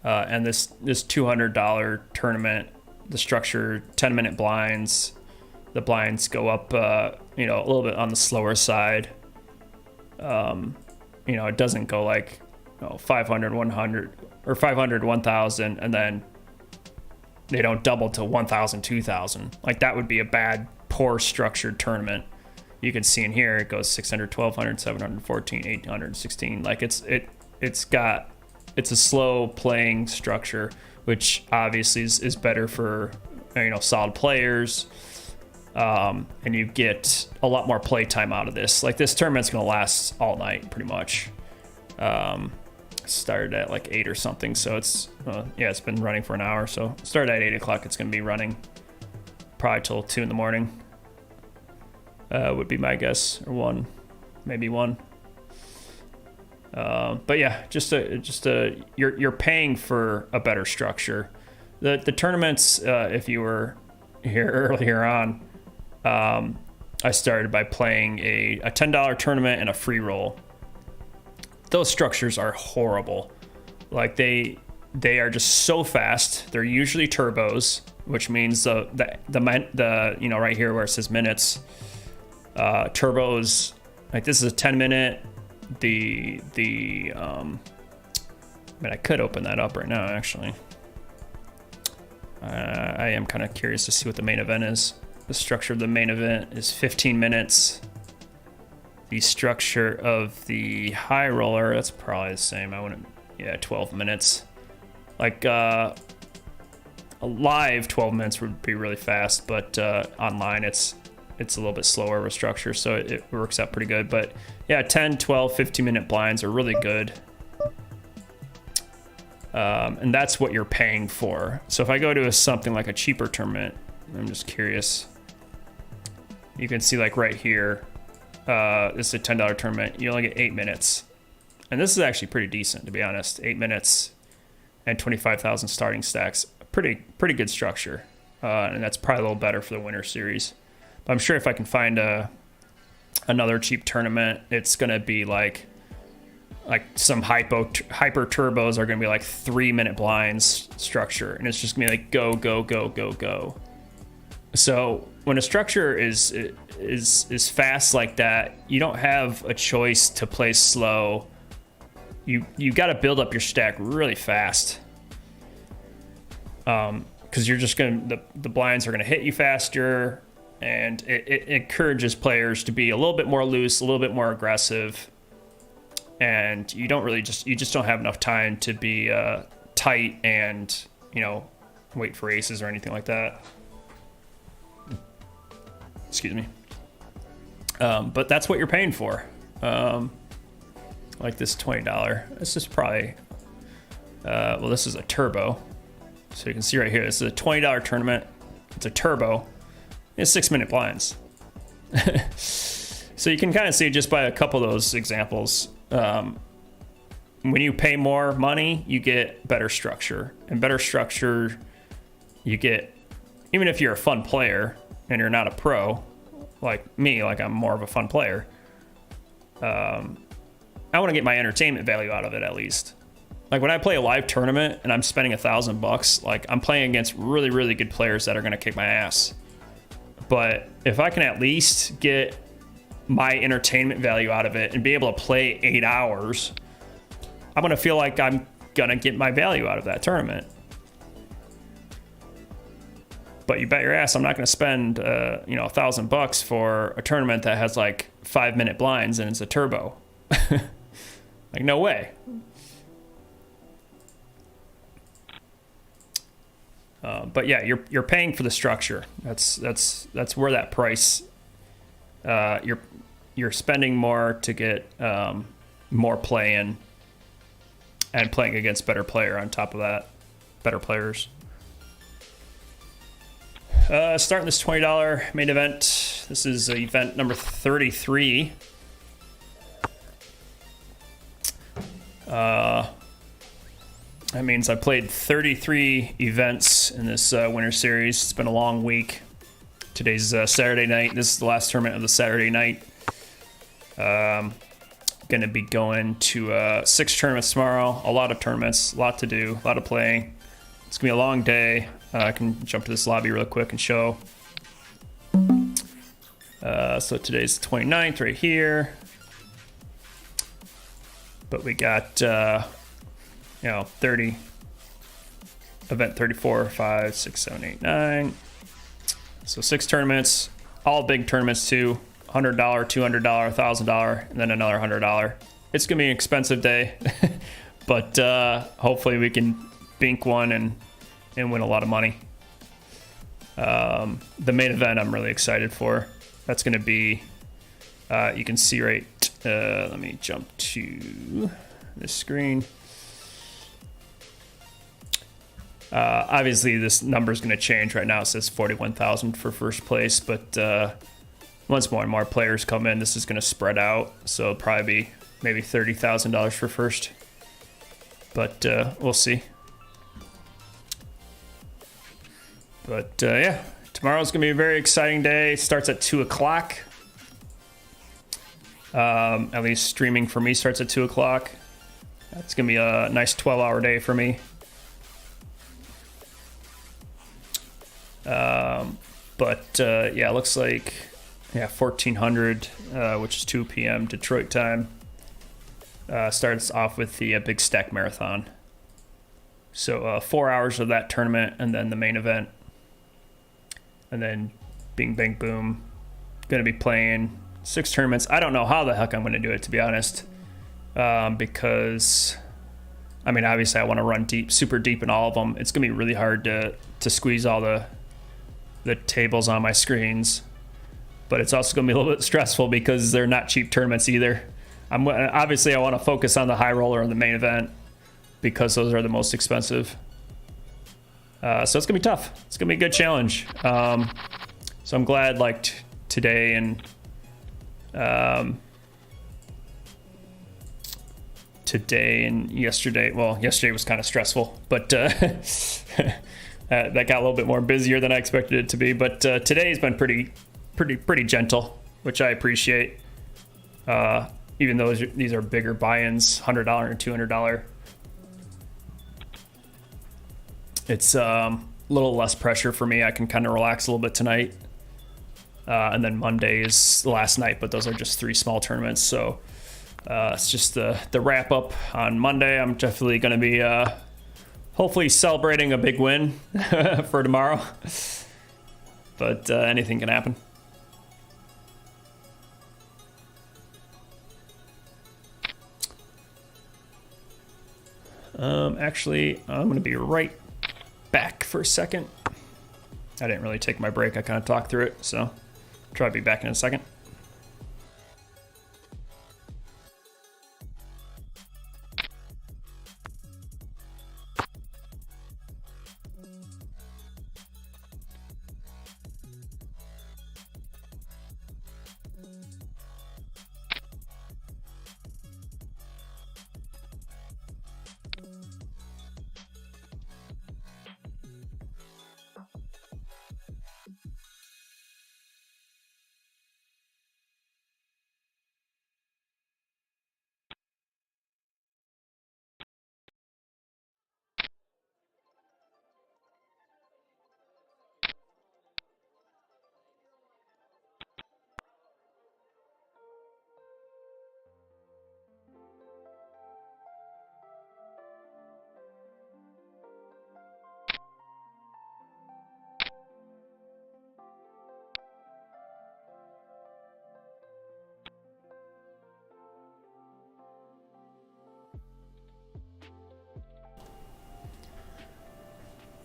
And this $200 tournament, the structure 10-minute blinds, the blinds go up you know, a little bit on the slower side. You know, it doesn't go like, you know, 500 100 or 500 1000 and then they don't double to 1000 2000. Like that would be a bad, poor structured tournament. You can see in here it goes 600 1200 714 816. Like it's a slow playing structure, which obviously is better for, you know, solid players. And you get a lot more play time out of this. Like this tournament's gonna last all night pretty much. Started at like 8 or something, so it's yeah, it's been running for an hour. So started at 8 o'clock, it's gonna be running probably till 2 in the morning. Would be my guess, or 1, maybe 1. But yeah, just you're paying for a better structure. The tournaments, if you were here earlier on, I started by playing a $10 tournament and a free roll. Those structures are horrible. Like they are just so fast. They're usually turbos, which means the you know, right here where it says minutes, turbos, like this is a 10-minute. I mean, I could open that up right now, actually. I am kind of curious to see what the main event is. The structure of the main event is 15 minutes. The structure of the high roller, that's probably the same. I wouldn't, yeah, 12 minutes. Like, a live 12 minutes would be really fast, but online it's a little bit slower of a structure, so it works out pretty good. But yeah, 10, 12, 15-minute blinds are really good. And that's what you're paying for. So if I go to something like a cheaper tournament, I'm just curious. You can see like right here, this is a $10 tournament. You only get 8 minutes. And this is actually pretty decent, to be honest. 8 minutes and 25,000 starting stacks. Pretty good structure. And that's probably a little better for the winter series. But I'm sure if I can find another cheap tournament, it's going to be like some hyper turbos are going to be like 3-minute blinds structure. And it's just going to be like go, go, go, go, go. So when a structure is fast like that, you don't have a choice to play slow. You got to build up your stack really fast, because you're just gonna the blinds are gonna hit you faster, and it encourages players to be a little bit more loose, a little bit more aggressive, and you just don't have enough time to be tight and, you know, wait for aces or anything like that. Excuse me. But that's what you're paying for. Like this $20. This is probably, well, this is a turbo. So you can see right here, this is a $20 tournament. It's a turbo. It's 6-minute blinds. So you can kind of see just by a couple of those examples, when you pay more money, you get better structure. And better structure, you get, even if you're a fun player and you're not a pro, like me, like I'm more of a fun player, I want to get my entertainment value out of it at least. Like when I play a live tournament and I'm spending $1,000, like I'm playing against really, really good players that are going to kick my ass. But if I can at least get my entertainment value out of it and be able to play 8 hours, I'm going to feel like I'm going to get my value out of that tournament. But you bet your ass I'm not going to spend, $1,000 for a tournament that has like 5-minute blinds and it's a turbo. Like, no way. But yeah, you're paying for the structure. That's where that price. You're spending more to get more play in, and playing against better player on top of that, better players. Starting this $20 main event. This is event number 33. That means I played 33 events in this winter series. It's been a long week. Today's Saturday night. This is the last tournament of the Saturday night. Gonna be going to 6 tournaments tomorrow. A lot of tournaments, a lot to do, a lot of playing. It's gonna be a long day. I can jump to this lobby real quick and show. So today's the 29th right here. But we got, 30, event 34, 5, 6, 7, 8, 9. So 6 tournaments, all big tournaments too. $100, $200, $1,000, and then another $100. It's gonna be an expensive day, but hopefully we can bink one and win a lot of money. The main event I'm really excited for. That's gonna be, you can see right, let me jump to this screen. Obviously this number is going to change. Right now it says 41,000 for first place, but once more and more players come in, this is going to spread out. So it'll probably be maybe $30,000 for first, but we'll see. But yeah, tomorrow's gonna be a very exciting day. Starts at 2 o'clock. At least streaming for me starts at 2 o'clock. That's gonna be a nice 12-hour day for me. Yeah, it looks like 1400, which is 2 p.m. Detroit time. Starts off with the Big Stack Marathon. So 4 hours of that tournament, and then the main event, and then bing bang boom. Gonna be playing 6 tournaments. I don't know how the heck I'm gonna do it, to be honest, because I mean, obviously I want to run deep, super deep in all of them. It's gonna be really hard to squeeze all the tables on my screens, but it's also gonna be a little bit stressful because they're not cheap tournaments either. Obviously I want to focus on the high roller and the main event because those are the most expensive. So it's gonna be tough. It's gonna be a good challenge. So I'm glad like today and yesterday. Well, yesterday was kind of stressful, but that got a little bit more busier than I expected it to be. But today's been pretty gentle, which I appreciate. Even though these are bigger buy-ins, $100 and $200. It's a little less pressure for me. I can kind of relax a little bit tonight. And then Monday is the last night, but those are just 3 small tournaments. So it's just the wrap up on Monday. I'm definitely going to be hopefully celebrating a big win for tomorrow. But anything can happen. Actually, I'm going to be right back for a second. I didn't really take my break. I kind of talked through it, so I'll try to be back in a second.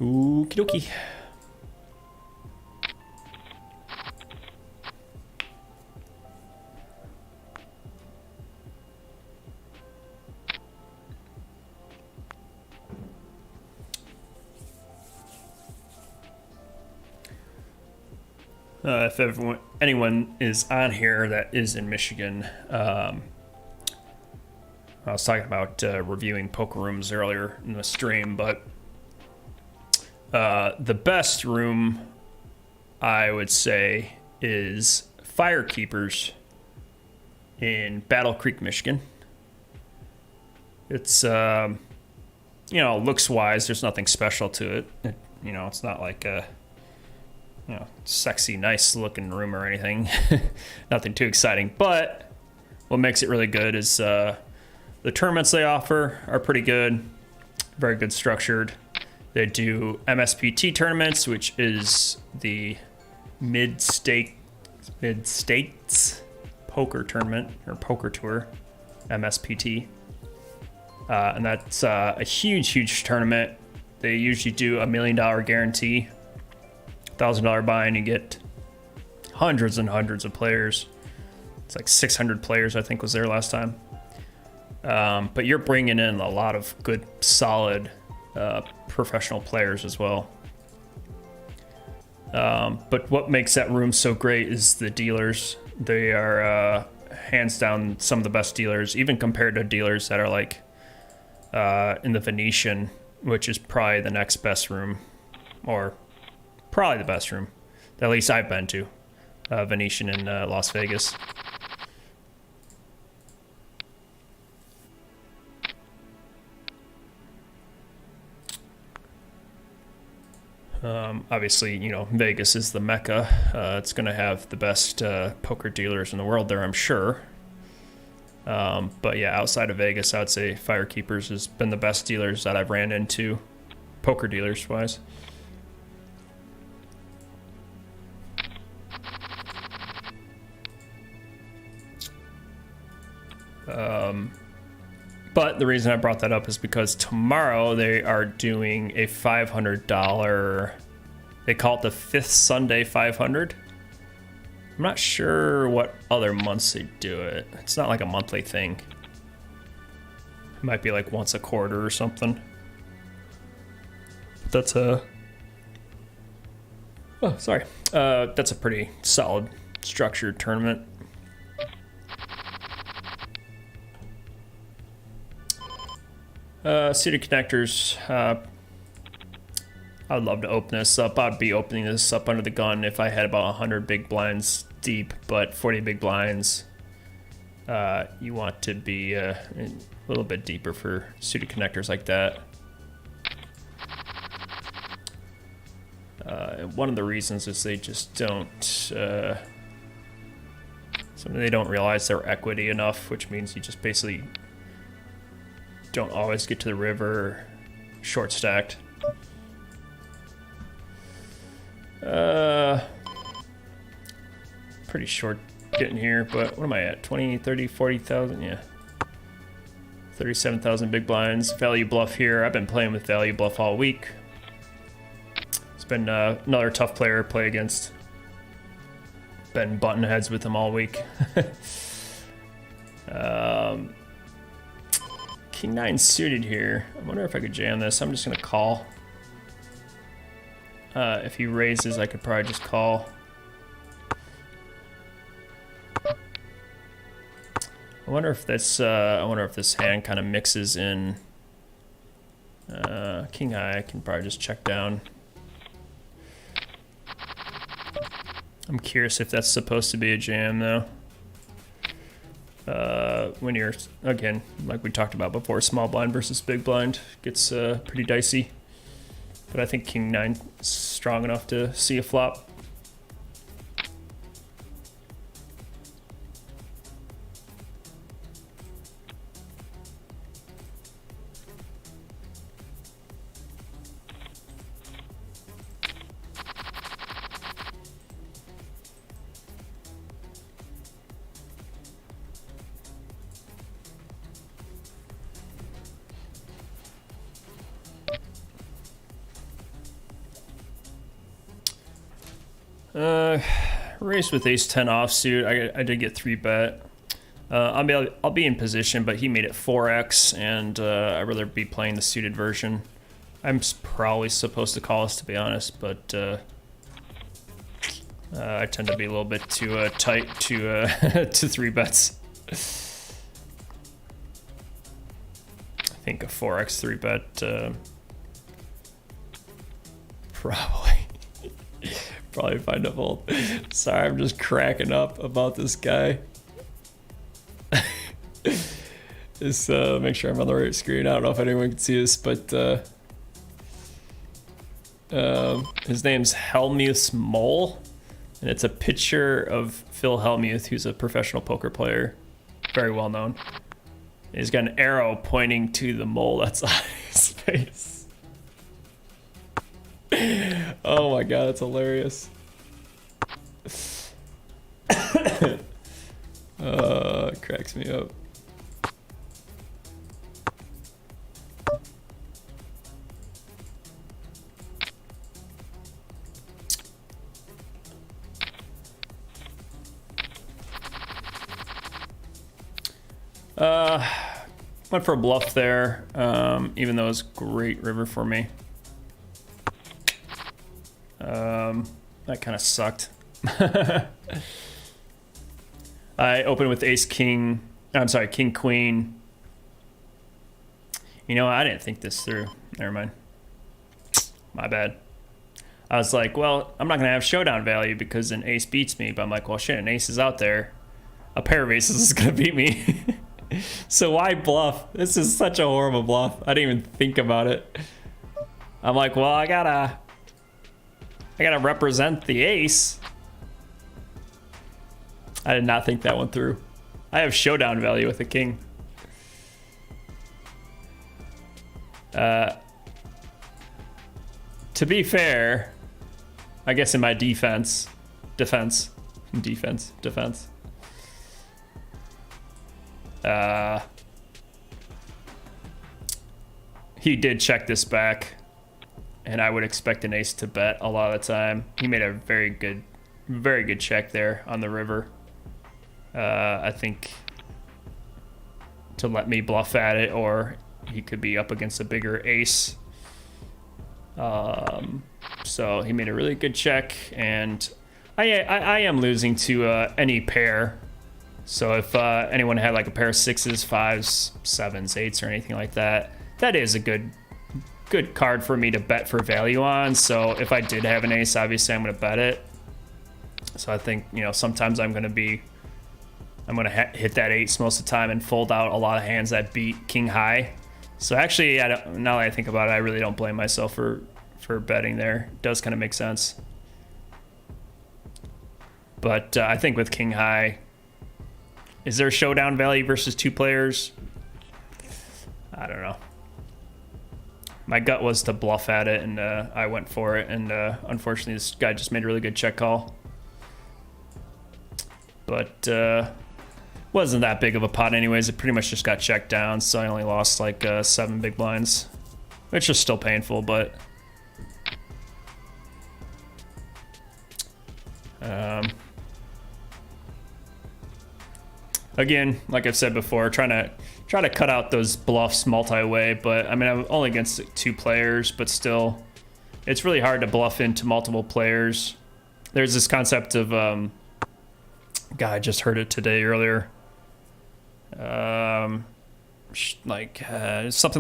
Okie dokie. If anyone is on here that is in Michigan, I was talking about reviewing poker rooms earlier in the stream, but the best room, I would say, is Firekeepers in Battle Creek, Michigan. It's, looks wise, there's nothing special to it. It's not like a, sexy, nice looking room or anything. Nothing too exciting. But what makes it really good is the tournaments they offer are pretty good, very good structured. They do MSPT tournaments, which is the mid-states poker tournament or poker tour, MSPT. And that's a huge tournament. They usually do $1 million guarantee, $1,000 buy-in. You get hundreds and hundreds of players. It's like 600 players, I think, was there last time. But you're bringing in a lot of good, solid professional players as well. But what makes that room so great is the dealers. They are hands down some of the best dealers, even compared to dealers that are like in the Venetian, which is probably the next best room, or Probably the best room. At least I've been to. Venetian in Las Vegas. Obviously, you know, Vegas is the mecca. It's going to have the best poker dealers in the world there, I'm sure. But yeah, outside of Vegas, I would say Firekeepers has been the best dealers that I've ran into, poker dealers wise. But the reason I brought that up is because tomorrow they are doing a $500, they call it the Fifth Sunday 500. I'm not sure what other months they do it. It's not like a monthly thing. It might be like once a quarter or something. That's a... Oh, sorry. That's a pretty solid structured tournament. Suited connectors. I would love to open this up. I'd be opening this up under the gun if I had about 100 big blinds deep, but 40 big blinds, you want to be a little bit deeper for suited connectors like that. One of the reasons is they just don't, they don't realize their equity enough, which means you just basically don't always get to the river short stacked. Pretty short getting here, but what am I at? 20, 30, 40,000? Yeah. 37,000 big blinds. Value bluff here. I've been playing with value bluff all week. It's been another tough player to play against. Been button heads with him all week. King 9 suited here. I wonder if I could jam this. I'm just gonna call. If he raises, I could probably just call. I wonder if this hand kind of mixes in. King high, I can probably just check down. I'm curious if that's supposed to be a jam though. When you're, again, like we talked about before, small blind versus big blind gets pretty dicey. But I think King 9 is strong enough to see a flop. Race with ace 10 offsuit. I did get 3-bet. I'll be in position, but he made it 4x, and I'd rather be playing the suited version. I'm probably supposed to call this, to be honest, but I tend to be a little bit too tight to to 3-bets. I think a 4x 3-bet probably find a fold. Sorry, I'm just cracking up about this guy. Just make sure I'm on the right screen. I don't know if anyone can see this, but his name's Hellmuth's Mole, and it's a picture of Phil Hellmuth, who's a professional poker player, very well known. He's got an arrow pointing to the mole that's on his face. Oh my god, that's hilarious. It cracks me up. Went for a bluff there, even though it was great river for me. That kind of sucked. I opened with ace king. I'm sorry, king queen. You know, I didn't think this through. Never mind. My bad. I was like, well, I'm not going to have showdown value because an ace beats me. But I'm like, well, shit, an ace is out there. A pair of aces is going to beat me. So why bluff? This is such a horrible bluff. I didn't even think about it. I'm like, well, I gotta represent the ace. I did not think that one through. I have showdown value with a king. To be fair, I guess in my defense. He did check this back, and I would expect an ace to bet a lot of the time. He made a very good check there on the river. I think to let me bluff at it, or he could be up against a bigger ace. So he made a really good check, and I am losing to any pair. So if anyone had like a pair of sixes, fives, sevens, eights, or anything like that, that is a good card for me to bet for value on. So if I did have an ace, obviously I'm going to bet it. So I think, you know, sometimes I'm going to hit that ace most of the time and fold out a lot of hands that beat king high. So actually, now that I think about it, I really don't blame myself for betting there. It does kind of make sense. But I think with king high, is there showdown value versus two players? I don't know. My gut was to bluff at it, and I went for it. And unfortunately, this guy just made a really good check call. But wasn't that big of a pot anyways. It pretty much just got checked down, so I only lost like 7 big blinds, which is still painful, but again, like I've said before, try to cut out those bluffs multi-way. But I mean, I'm only against 2 players, but still, it's really hard to bluff into multiple players. There's this concept of God, I just heard it today earlier. Something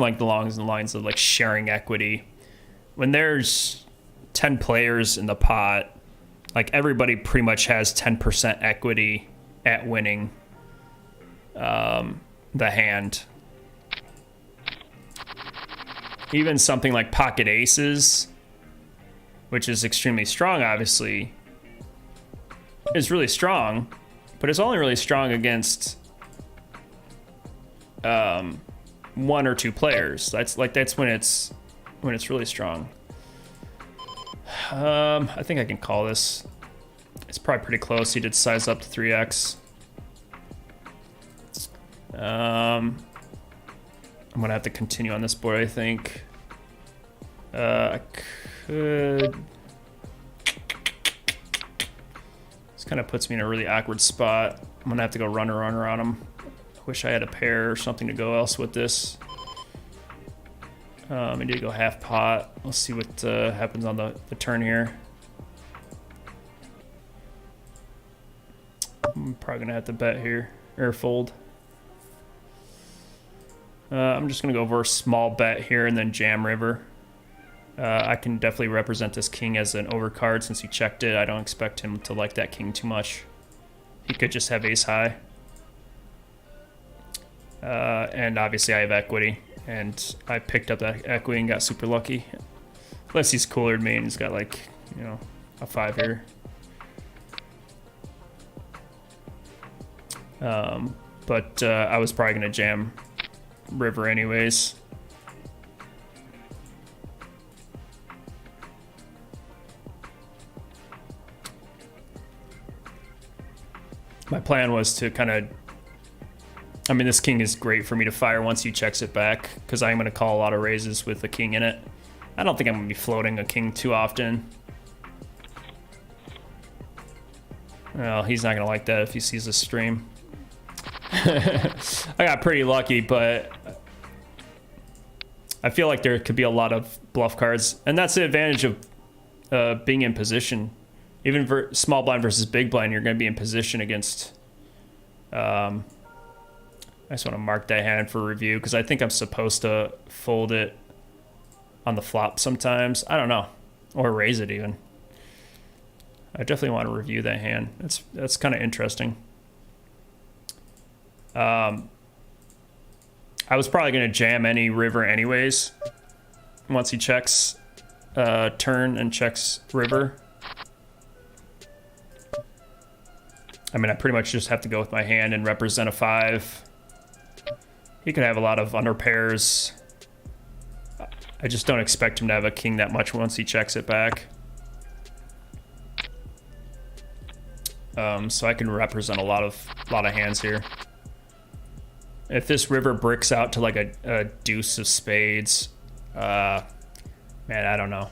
like along the lines of like sharing equity. When there's 10 players in the pot, like everybody pretty much has 10% equity at winning the hand. Even something like pocket aces, which is extremely strong, obviously, is really strong, but it's only really strong against 1 or 2 players. That's when it's really strong. I think I can call this. It's probably pretty close. He did size up to 3x. I'm gonna have to continue on this board, I think. I could. This kind of puts me in a really awkward spot. I'm gonna have to go runner on him. I wish I had a pair or something to go else with this. I need to go half pot. Let's see what happens on the turn here. I'm probably gonna have to bet here or fold. I'm just gonna go over a small bet here and then jam river. I can definitely represent this king as an overcard since he checked it. I don't expect him to like that king too much. He could just have ace high. And obviously I have equity, and I picked up that equity and got super lucky. Unless he's cooler than me and he's got like, you know, a 5 here. But I was probably gonna jam river anyways. My plan was to kind of, I mean, this king is great for me to fire once he checks it back, because I'm going to call a lot of raises with the king in it. I don't think I'm going to be floating a king too often. Well, he's not going to like that if he sees this stream. I got pretty lucky, but I feel like there could be a lot of bluff cards, and that's the advantage of being in position. Even for small blind versus big blind, you're going to be in position against... I just want to mark that hand for review, because I think I'm supposed to fold it on the flop sometimes. I don't know. or raise it even. I definitely want to review that hand. That's kind of interesting. I was probably going to jam any river anyways once he checks turn and checks river. I mean, I pretty much just have to go with my hand and represent a 5. He could have a lot of under pairs. I just don't expect him to have a king that much once he checks it back. So I can represent a lot of hands here. If this river bricks out to like a deuce of spades, man, I don't know.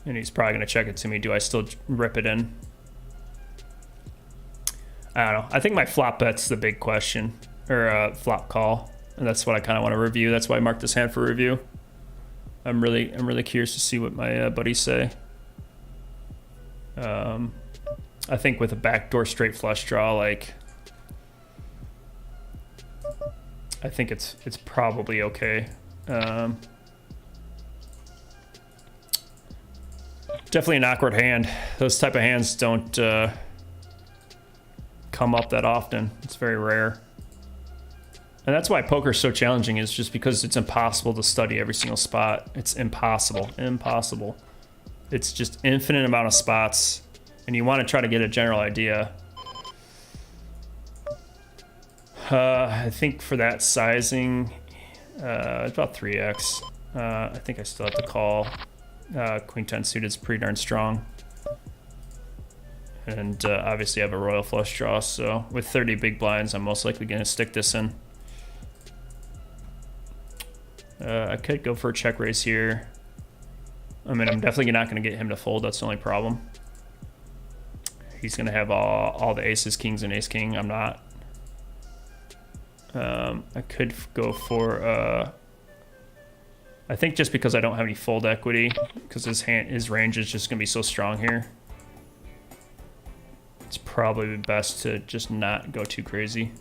And he's probably gonna check it to me. Do I still rip it in? I don't know. I think my flop bet's the big question, or flop call, and that's what I kind of want to review. That's why I marked this hand for review. I'm really curious to see what my buddies say. I think with a backdoor straight flush draw, like, I think it's probably okay. Definitely an awkward hand. Those type of hands don't come up that often. It's very rare. And that's why poker's so challenging, is just because it's impossible to study every single spot. It's impossible. It's just infinite amount of spots, and you want to try to get a general idea. I think for that sizing, it's about 3x. I think I still have to call. Queen 10 suited is pretty darn strong. And obviously I have a royal flush draw, so with 30 big blinds, I'm most likely going to stick this in. I could go for a check raise here. I mean, I'm definitely not going to get him to fold. That's the only problem. He's going to have all the aces, kings, and ace king. I'm not. I could go for... I think just because I don't have any fold equity, because his range is just going to be so strong here, it's probably best to just not go too crazy.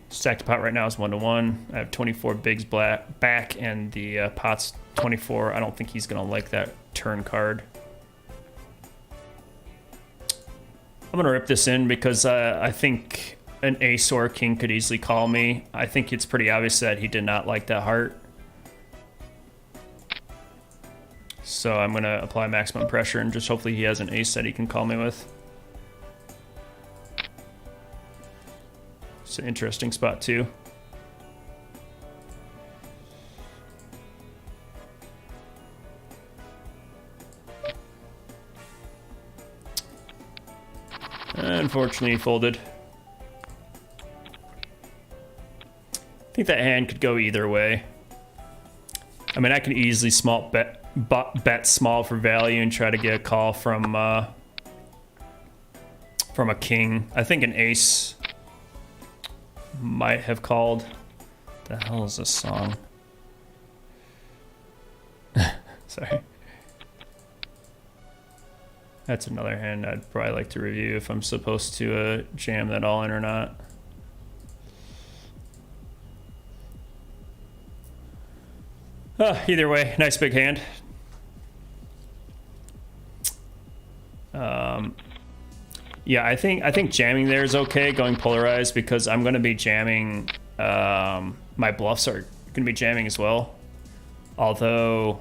Stacked pot right now is 1-to-1. I have 24 bigs back, and the pot's 24. I don't think he's going to like that turn card. I'm going to rip this in because I think an ace or a king could easily call me. I think it's pretty obvious that he did not like that heart. So I'm going to apply maximum pressure and just hopefully he has an ace that he can call me with. It's an interesting spot too. Unfortunately, he folded. I think that hand could go either way. I mean, I can easily bet small for value and try to get a call from a king. I think an ace might have called. The hell is this song? Sorry. That's another hand I'd probably like to review if I'm supposed to jam that all in or not. Either way, nice big hand. Yeah, I think jamming there is okay, going polarized, because I'm going to be jamming. My bluffs are going to be jamming as well. Although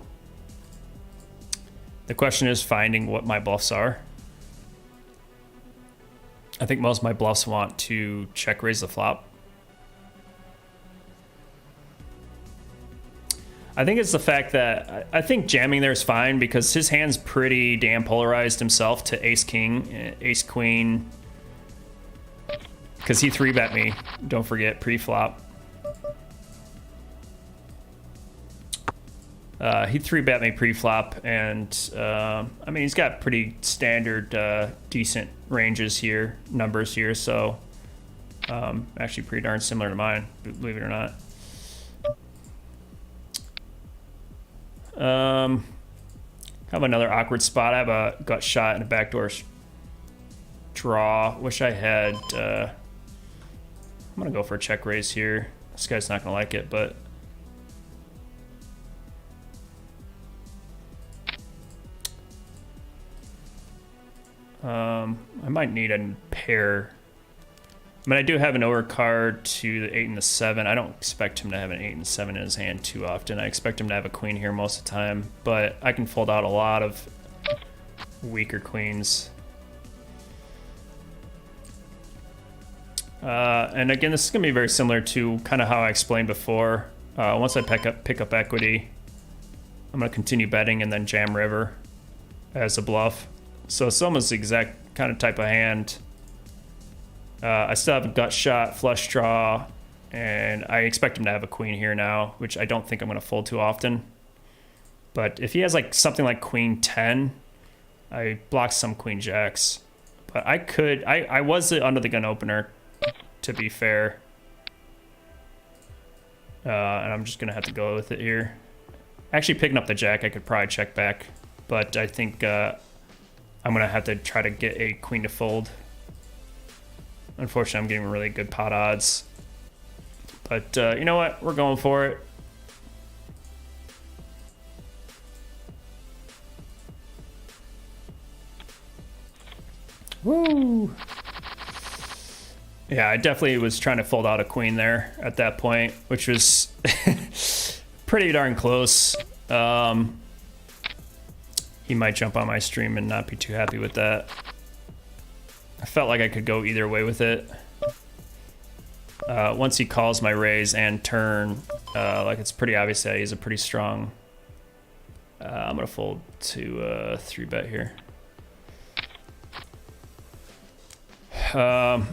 the question is finding what my bluffs are. I think most of my bluffs want to check raise the flop. I think it's the fact that I think jamming there is fine because his hand's pretty damn polarized himself to ace king, ace queen. Because he 3-bet me, don't forget, pre-flop. He 3-bet me pre-flop, and I mean, he's got pretty standard, decent ranges here, numbers here, so actually pretty darn similar to mine, believe it or not. Have another awkward spot. I have a gut shot and a backdoor draw. Wish I had. I'm gonna go for a check raise here. This guy's not gonna like it, but I might need a pair. I mean, I do have an overcard to the 8 and the 7. I don't expect him to have an 8 and 7 in his hand too often. I expect him to have a queen here most of the time, but I can fold out a lot of weaker queens. And again, this is going to be very similar to kind of how I explained before. Once I pick up equity, I'm going to continue betting and then jam river as a bluff. So it's almost the exact kind of type of hand. I still have a gut shot, flush draw, and I expect him to have a queen here now, which I don't think I'm going to fold too often. But if he has like something like queen 10, I block some queen jacks. But I could, I was the under the gun opener, to be fair. And I'm just going to have to go with it here. Actually, picking up the jack, I could probably check back. But I think I'm going to have to try to get a queen to fold. Unfortunately, I'm getting really good pot odds. But you know what? We're going for it. Woo! Yeah, I definitely was trying to fold out a queen there at that point, which was pretty darn close. He might jump on my stream and not be too happy with that. I felt like I could go either way with it. Once he calls my raise and turn, like it's pretty obvious that he's a pretty strong. I'm gonna fold to 3-bet here. I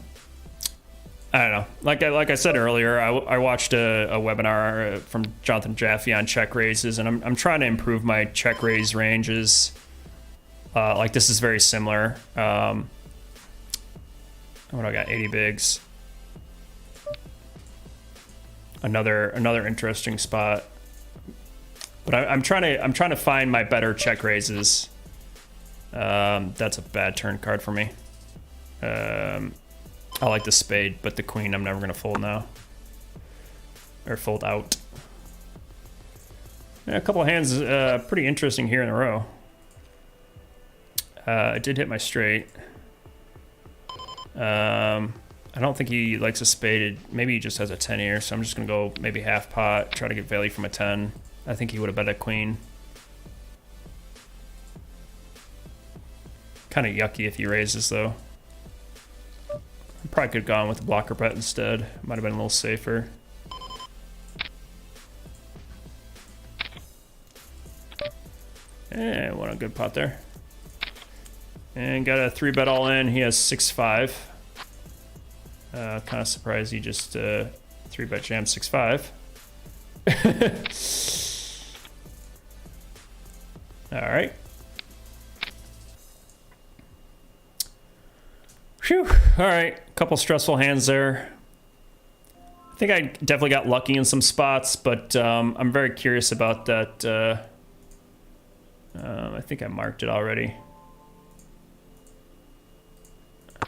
don't know. Like I said earlier, I watched a webinar from Jonathan Jaffe on check raises, and I'm trying to improve my check raise ranges. Like this is very similar. What do I got? 80 bigs. Another interesting spot. But I'm trying to find my better check raises. That's a bad turn card for me. I like the spade, but the queen I'm never gonna fold now. Or fold out. Yeah, a couple of hands pretty interesting here in a row. I did hit my straight. I don't think he likes a spade. Maybe he just has a 10 here, so I'm just gonna go maybe half pot, try to get value from a 10. I think he would have bet a queen. Kind of yucky if he raises though. I probably could have gone with a blocker bet instead. Might have been a little safer. And won a good pot there. And got a 3-bet all in. He has 6-5. Kind of surprised he just 3-bet jam 6-5. All right. Phew. All right. Couple stressful hands there. I think I definitely got lucky in some spots, but I'm very curious about that. I think I marked it already.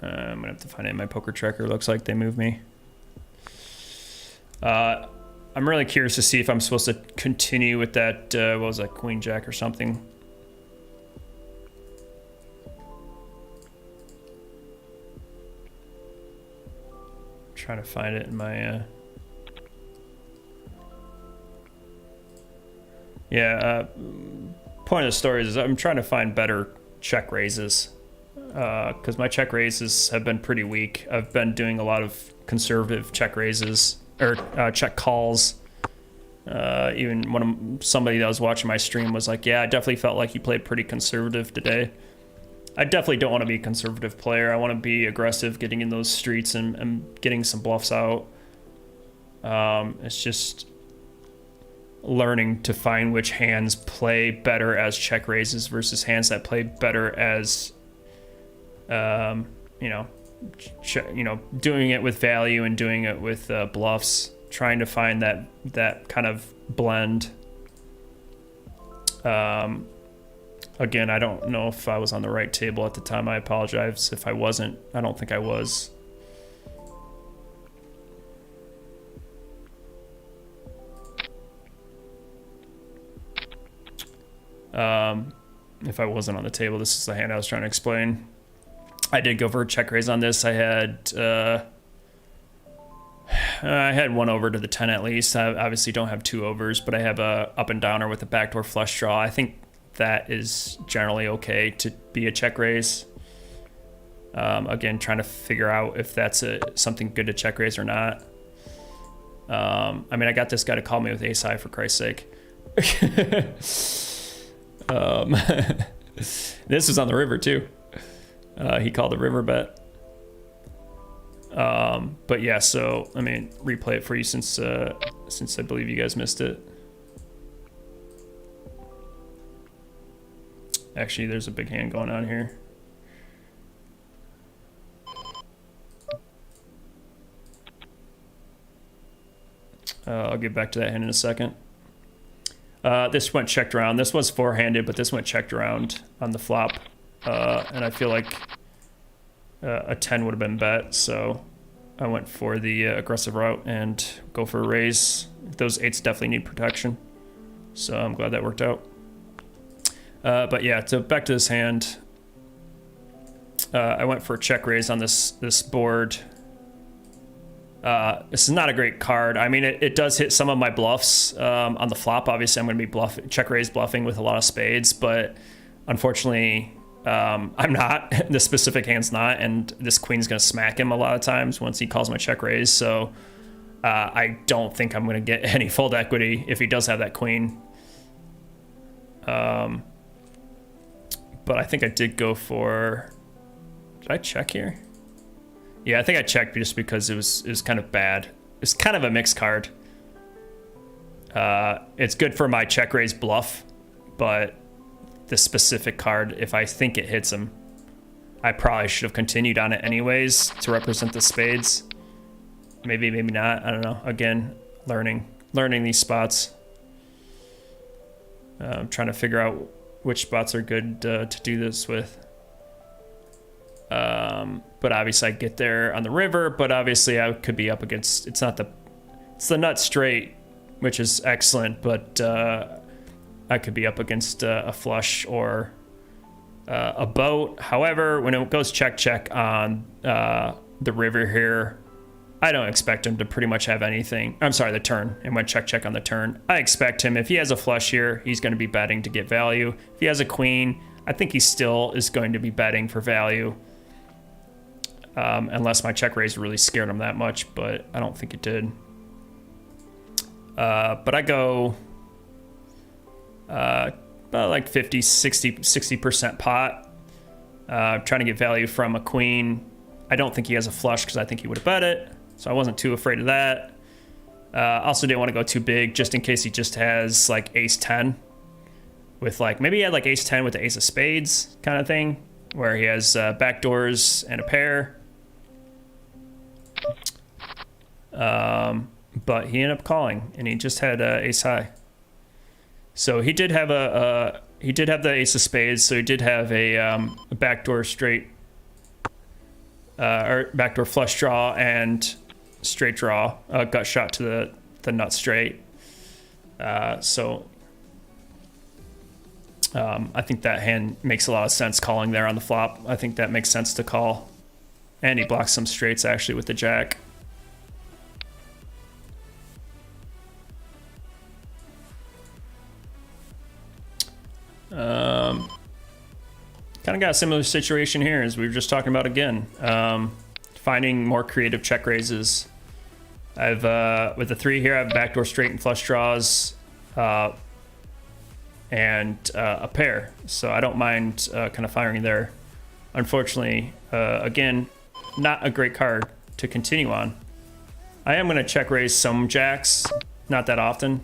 I'm gonna have to find it in my poker tracker. Looks like they moved me. I'm really curious to see if I'm supposed to continue with that, what was that, queen jack or something. Trying to find it in my, point of the story is I'm trying to find better check raises. Because my check raises have been pretty weak. I've been doing a lot of conservative check raises or check calls. Even somebody that was watching my stream was like, "Yeah, I definitely felt like you played pretty conservative today." I definitely don't want to be a conservative player. I want to be aggressive, getting in those streets and getting some bluffs out. It's just learning to find which hands play better as check raises versus hands that play better as doing it with value and doing it with bluffs, trying to find that kind of blend. Again, I don't know if I was on the right table at the time. I apologize if I wasn't. I don't think I was. If I wasn't on the table, this is the hand I was trying to explain. I did go for a check raise on this. I had one over to the 10 at least. I obviously don't have two overs, but I have a up and downer with a backdoor flush draw. I think that is generally okay to be a check raise. Again, trying to figure out if that's something good to check raise or not. I mean, I got this guy to call me with ace high, for Christ's sake. This was on the river too. He called a river bet. But yeah, so I mean, replay it for you since I believe you guys missed it. Actually, there's a big hand going on here. I'll get back to that hand in a second. This went checked around. This was four-handed, but this went checked around on the flop. And I feel like a 10 would have been bet, so I went for the aggressive route and go for a raise. Those eights definitely need protection, so I'm glad that worked out. But yeah, so back to this hand. I went for a check raise on this board. This is not a great card. I mean, it does hit some of my bluffs on the flop. Obviously, I'm going to be check raise bluffing with a lot of spades, but unfortunately, I'm not. The specific hand's not, and this queen's going to smack him a lot of times once he calls my check raise. So I don't think I'm going to get any fold equity if he does have that queen. But I think I did go for. Did I check here? Yeah, I think I checked just because it was kind of bad. It's kind of a mixed card. It's good for my check raise bluff, but the specific card, if I think it hits him, I probably should have continued on it anyways to represent the spades. Maybe, maybe not. I don't know. Again, learning these spots. I'm trying to figure out which spots are good to do this with. But obviously I get there on the river, but obviously I could be up against, it's the nut straight, which is excellent, but I could be up against a flush or a boat. However, when it goes check on the river here, I don't expect him to pretty much have anything. I'm sorry, the turn. It went check on the turn. I expect him, if he has a flush here, he's going to be betting to get value. If he has a queen, I think he still is going to be betting for value. Unless my check raise really scared him that much, but I don't think it did. But I go about like 50, 60% pot. Trying to get value from a queen. I don't think he has a flush because I think he would have bet it. So I wasn't too afraid of that. Also didn't want to go too big just in case he just has like ace 10. With like, maybe he had like ace 10 with the ace of spades kind of thing. Where he has backdoors and a pair. But he ended up calling, and he just had ace high. So he did have the ace of spades. So he did have a backdoor straight, or backdoor flush draw and straight draw. Gut shot to the nut straight. So I think that hand makes a lot of sense calling there on the flop. I think that makes sense to call, and he blocks some straights actually with the jack. Kind of got a similar situation here as we were just talking about again. Finding more creative check raises. I've with the 3 here, I have backdoor straight and flush draws, and a pair. So I don't mind kind of firing there. Unfortunately, again, not a great card to continue on. I am going to check raise some jacks, not that often.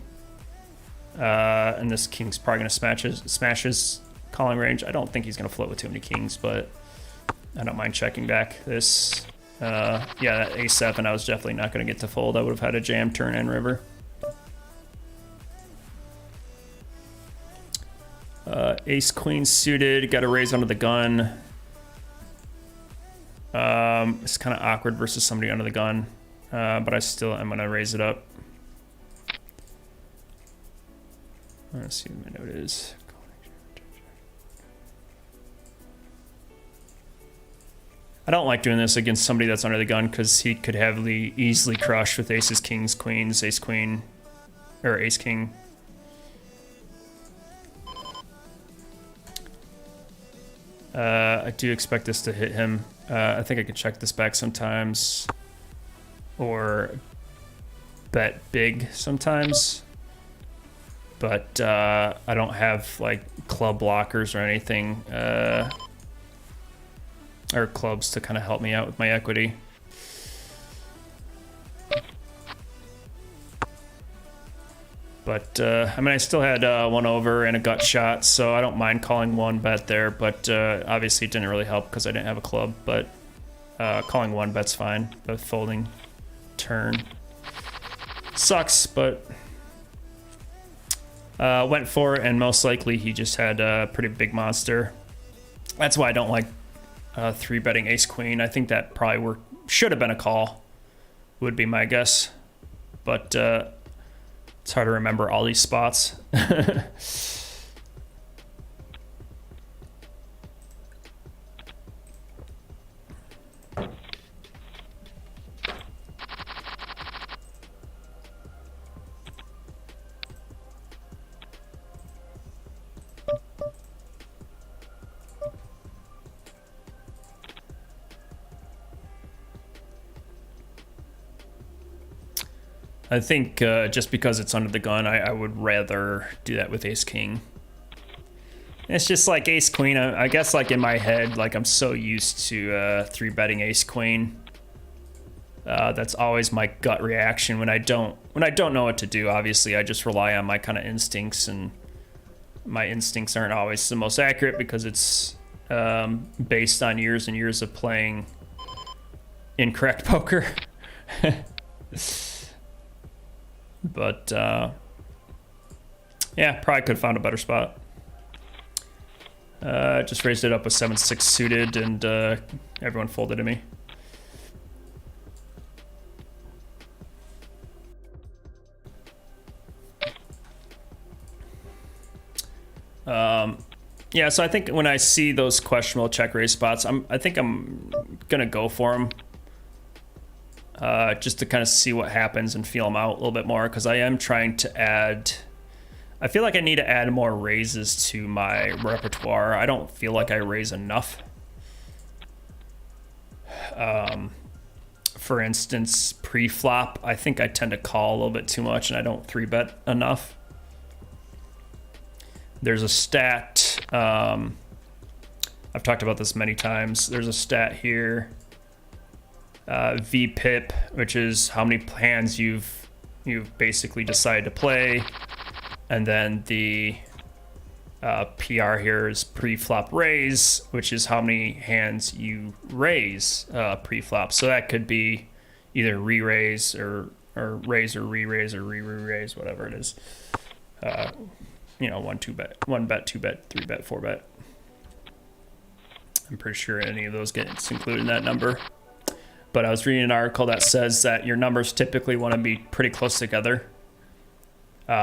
And this king's probably going to smash his calling range. I don't think he's going to float with too many kings, but I don't mind checking back this. Yeah, that a7, I was definitely not going to get to fold. I would have had a jam turn and river. Ace queen suited, got to raise under the gun. It's kind of awkward versus somebody under the gun, but I still am going to raise it up. Let's see what my note is. I don't like doing this against somebody that's under the gun because he could have easily crush with aces, kings, queens, ace, queen, or ace, king. I do expect this to hit him. I think I could check this back sometimes, or bet big sometimes. But I don't have like club blockers or anything, or clubs to kind of help me out with my equity. But I mean, I still had one over and a gut shot, so I don't mind calling one bet there. But obviously, it didn't really help because I didn't have a club. But calling one bet's fine. The folding turn sucks, but went for it, and most likely he just had a pretty big monster. That's why I don't like 3-betting ace queen. I think that probably should have been a call, would be my guess. But it's hard to remember all these spots. I think just because it's under the gun, I would rather do that with ace king. It's just like ace queen. I guess like in my head, like I'm so used to 3-betting ace queen. That's always my gut reaction when I don't know what to do. Obviously, I just rely on my kind of instincts, and my instincts aren't always the most accurate because it's based on years and years of playing incorrect poker. But yeah, probably could have found a better spot. Just raised it up with 7-6 suited, and everyone folded to me. Yeah, so I think when I see those questionable check raise spots, I think I'm gonna go for them. Just to kind of see what happens and feel them out a little bit more, because I am trying to add... I feel like I need to add more raises to my repertoire. I don't feel like I raise enough. For instance, pre-flop, I think I tend to call a little bit too much and I don't 3-bet enough. There's a stat, I've talked about this many times. There's a stat here. VPIP, which is how many hands you've basically decided to play, and then the PR here is pre-flop raise, which is how many hands you raise pre-flop. So that could be either re-raise or raise or re-raise or re-raise, whatever it is. You know, 1 bet, 2 bet, 3 bet, 4 bet. I'm pretty sure any of those gets included in that number. But I was reading an article that says that your numbers typically want to be pretty close together.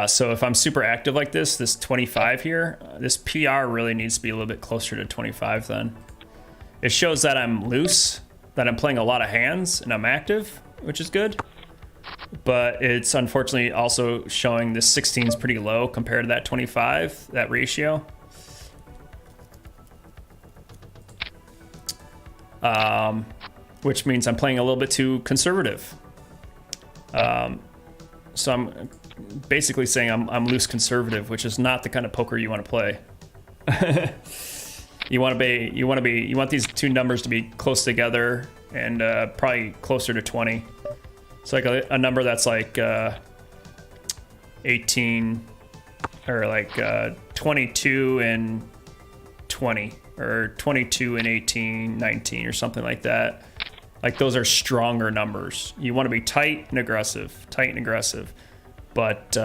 So if I'm super active like this 25 here, this PR really needs to be a little bit closer to 25 then. It shows that I'm loose, that I'm playing a lot of hands, and I'm active, which is good. But it's unfortunately also showing this 16 is pretty low compared to that 25, that ratio. Which means I'm playing a little bit too conservative. So I'm basically saying I'm loose conservative, which is not the kind of poker you want to play. You want these two numbers to be close together and probably closer to 20. So like a number that's like 18 or like 22 and 20 or 22 and 18, 19 or something like that. Like those are stronger numbers. You want to be tight and aggressive. But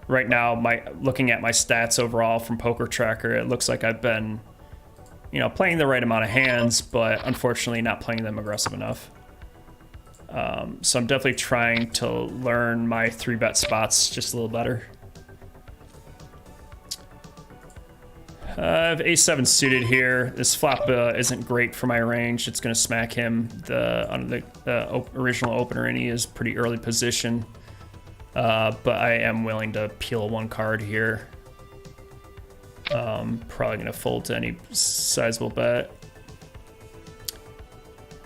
right now, looking at my stats overall from Poker Tracker, it looks like I've been, playing the right amount of hands, but unfortunately not playing them aggressive enough. So I'm definitely trying to learn my 3-bet spots just a little better. I have ace-7 suited here. This flop isn't great for my range. It's going to smack him on the original opener, and he is pretty early position. But I am willing to peel one card here. Probably going to fold to any sizable bet.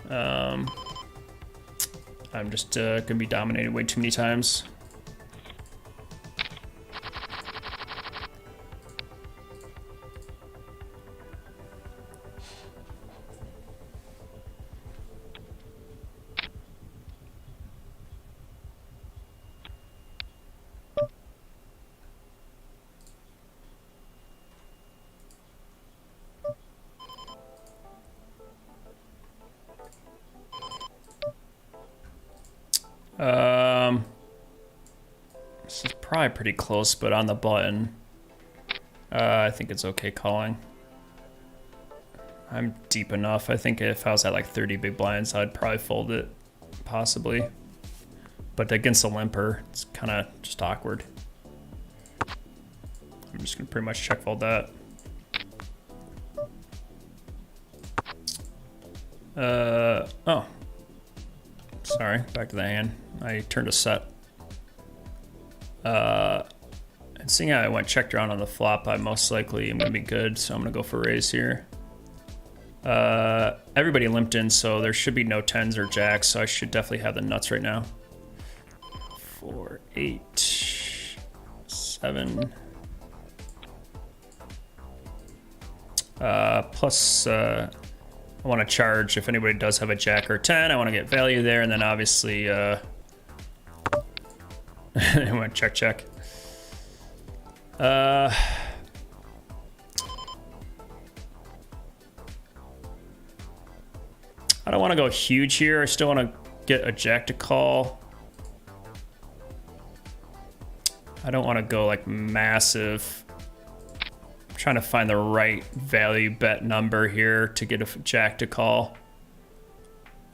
I'm just going to be dominated way too many times. This is probably pretty close, but on the button, I think it's okay calling. I'm deep enough. I think if I was at like 30 big blinds, I'd probably fold it, possibly. But against a limper, it's kind of just awkward. I'm just gonna pretty much check fold that. Oh. Sorry, back to the hand. I turned a set. And seeing how I went checked around on the flop, I most likely am gonna be good, so I'm gonna go for raise here. Everybody limped in, so there should be no 10s or jacks, so I should definitely have the nuts right now. 4, 8, 7. Plus, I want to charge if anybody does have a jack or 10. I want to get value there, and then obviously, I want to check. I don't want to go huge here. I still want to get a jack to call. I don't want to go like massive. I'm trying to find the right value bet number here to get a jack to call.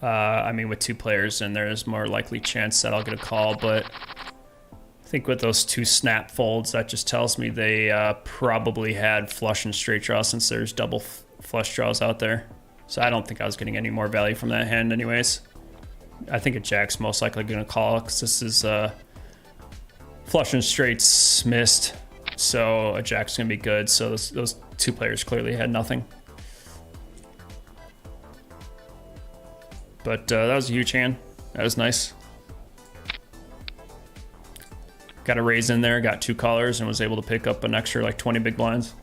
I mean, with two players in, there's more likely chance that I'll get a call, but I think with those two snap folds, that just tells me they probably had flush and straight draw since there's double flush draws out there. So I don't think I was getting any more value from that hand anyways. I think a jack's most likely gonna call because this is flush and straights missed. So a jack's gonna be good. So those two players clearly had nothing. But that was a huge hand. That was nice. Got a raise in there, got two callers, and was able to pick up an extra like 20 big blinds.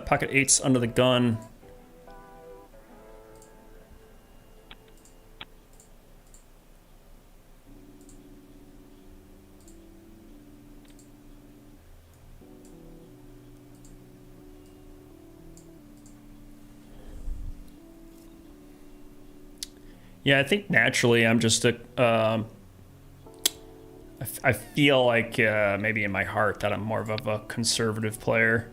Pocket eights under the gun. Yeah, I think naturally I'm just a, I feel like maybe in my heart that I'm more of a conservative player.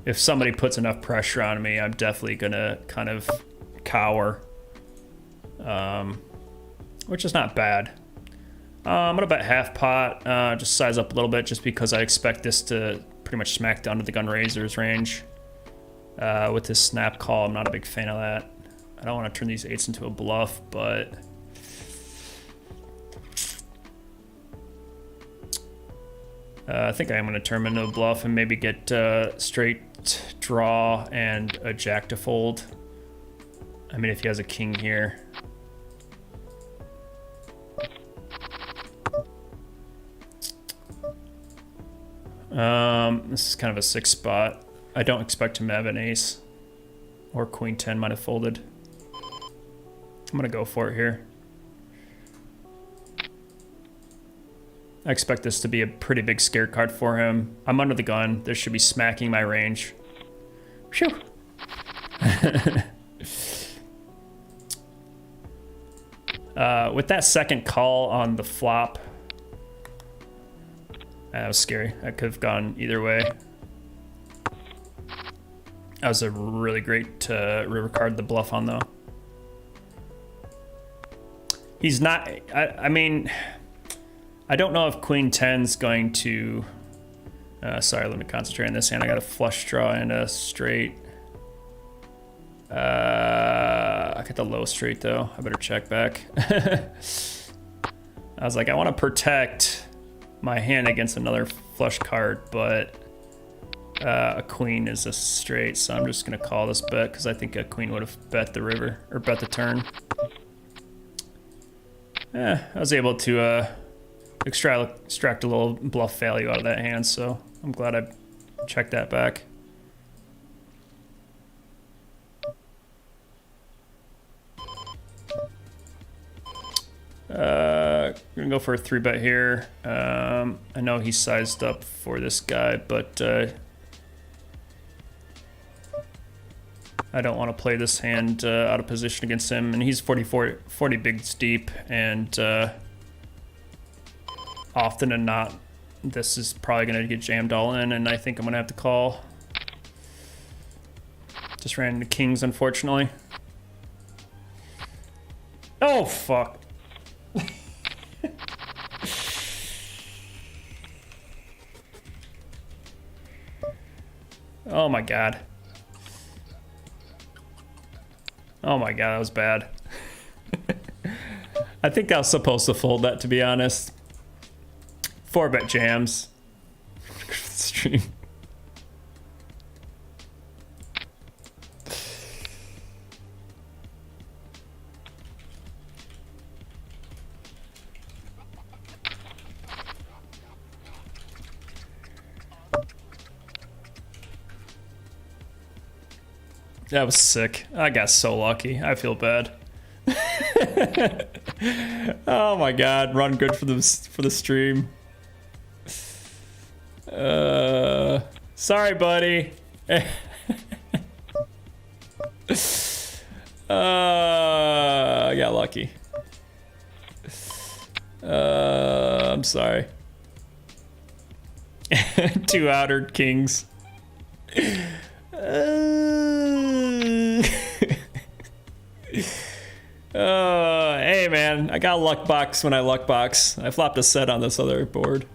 If somebody puts enough pressure on me, I'm definitely gonna kind of cower, which is not bad. I'm gonna bet half pot, just size up a little bit just because I expect this to pretty much smack down to the gun raiser's range. With this snap call, I'm not a big fan of that. I don't want to turn these eights into a bluff, but I think I am going to turn them into a bluff and maybe get straight draw and a jack to fold. I mean, if he has a king here. This is kind of a 6 spot. I don't expect him to have an ace, or queen 10 might have folded. I'm gonna go for it here. I expect this to be a pretty big scare card for him. I'm under the gun. This should be smacking my range. Phew. With that second call on the flop, that was scary. That could have gone either way. That was a really great river card to bluff on, though. He's not... I mean, I don't know if Queen 10's going to... sorry, let me concentrate on this hand. I got a flush draw and a straight. I got the low straight, though. I better check back. I was like, I want to protect my hand against another flush card, but a queen is a straight, so I'm just going to call this bet because I think a queen would have bet the river, or bet the turn. I was able to extract a little bluff value out of that hand, so I'm glad I checked that back. Gonna go for a 3-bet here. I know he's sized up for this guy, but I don't want to play this hand out of position against him, and he's 40 bigs deep, and often than not, this is probably going to get jammed all in, and I think I'm going to have to call. Just ran into kings, unfortunately. Oh, fuck. Oh my god. Oh my god, that was bad. I think I was supposed to fold that, to be honest. 4-bet jams. Stream. That was sick. I got so lucky. I feel bad. Oh my god, run good for the stream. Sorry, buddy. I got lucky. I'm sorry. 2 outer kings. Hey man, I got a luck box when I luck box. I flopped a set on this other board.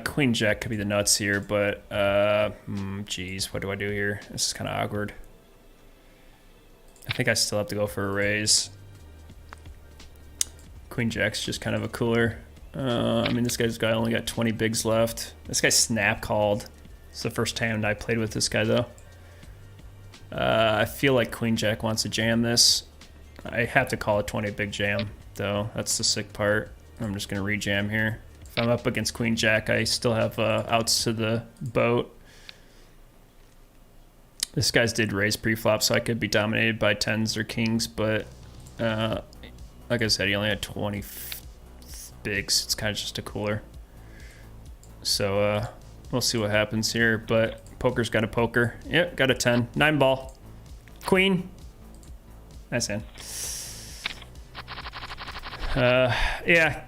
Queen Jack could be the nuts here, but geez, what do I do here? This is kind of awkward. I think I still have to go for a raise. Queen Jack's just kind of a cooler. I mean, this guy's only got 20 bigs left. This guy snap called. It's the first hand I played with this guy, though. I feel like Queen Jack wants to jam this. I have to call a 20 big jam, though. That's the sick part. I'm just going to re-jam here. If I'm up against Queen Jack, I still have outs to the boat. This guy's did raise pre-flop, so I could be dominated by 10s or kings, but like I said, he only had 20 bigs. It's kind of just a cooler. So we'll see what happens here, but poker's got a poker. Yep, got a 10. 9 ball. Queen. Nice hand. Yeah.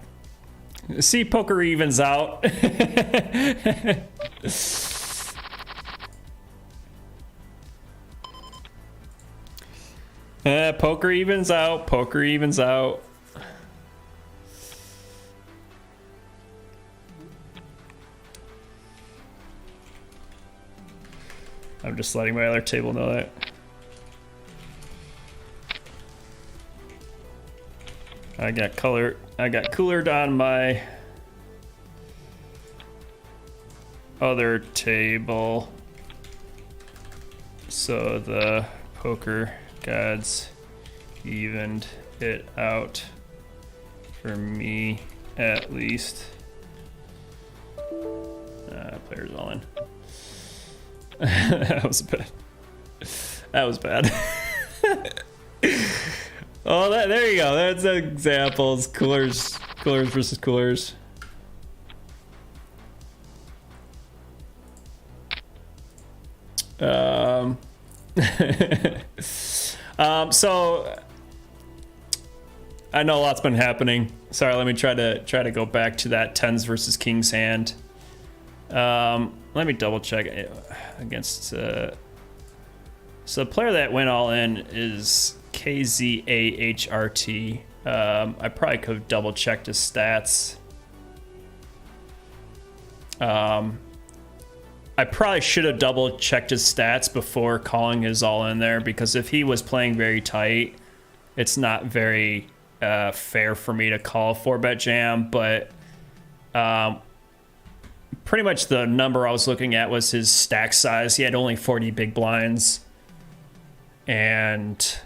See, poker evens out. Poker evens out. Poker evens out. I'm just letting my other table know that. I got coolered on my other table, so the poker gods evened it out for me, at least. Players all in. That was bad. That was bad. Oh, there you go. That's examples. Coolers versus coolers. So I know a lot's been happening. Sorry, let me try to go back to that tens versus kings hand. Let me double check against. So the player that went all in is KZAHRT. I probably could have double checked his stats. I probably should have double checked his stats before calling his all in there, because if he was playing very tight, it's not very fair for me to call a 4-bet jam. But pretty much the number I was looking at was his stack size. He had only 40 big blinds, and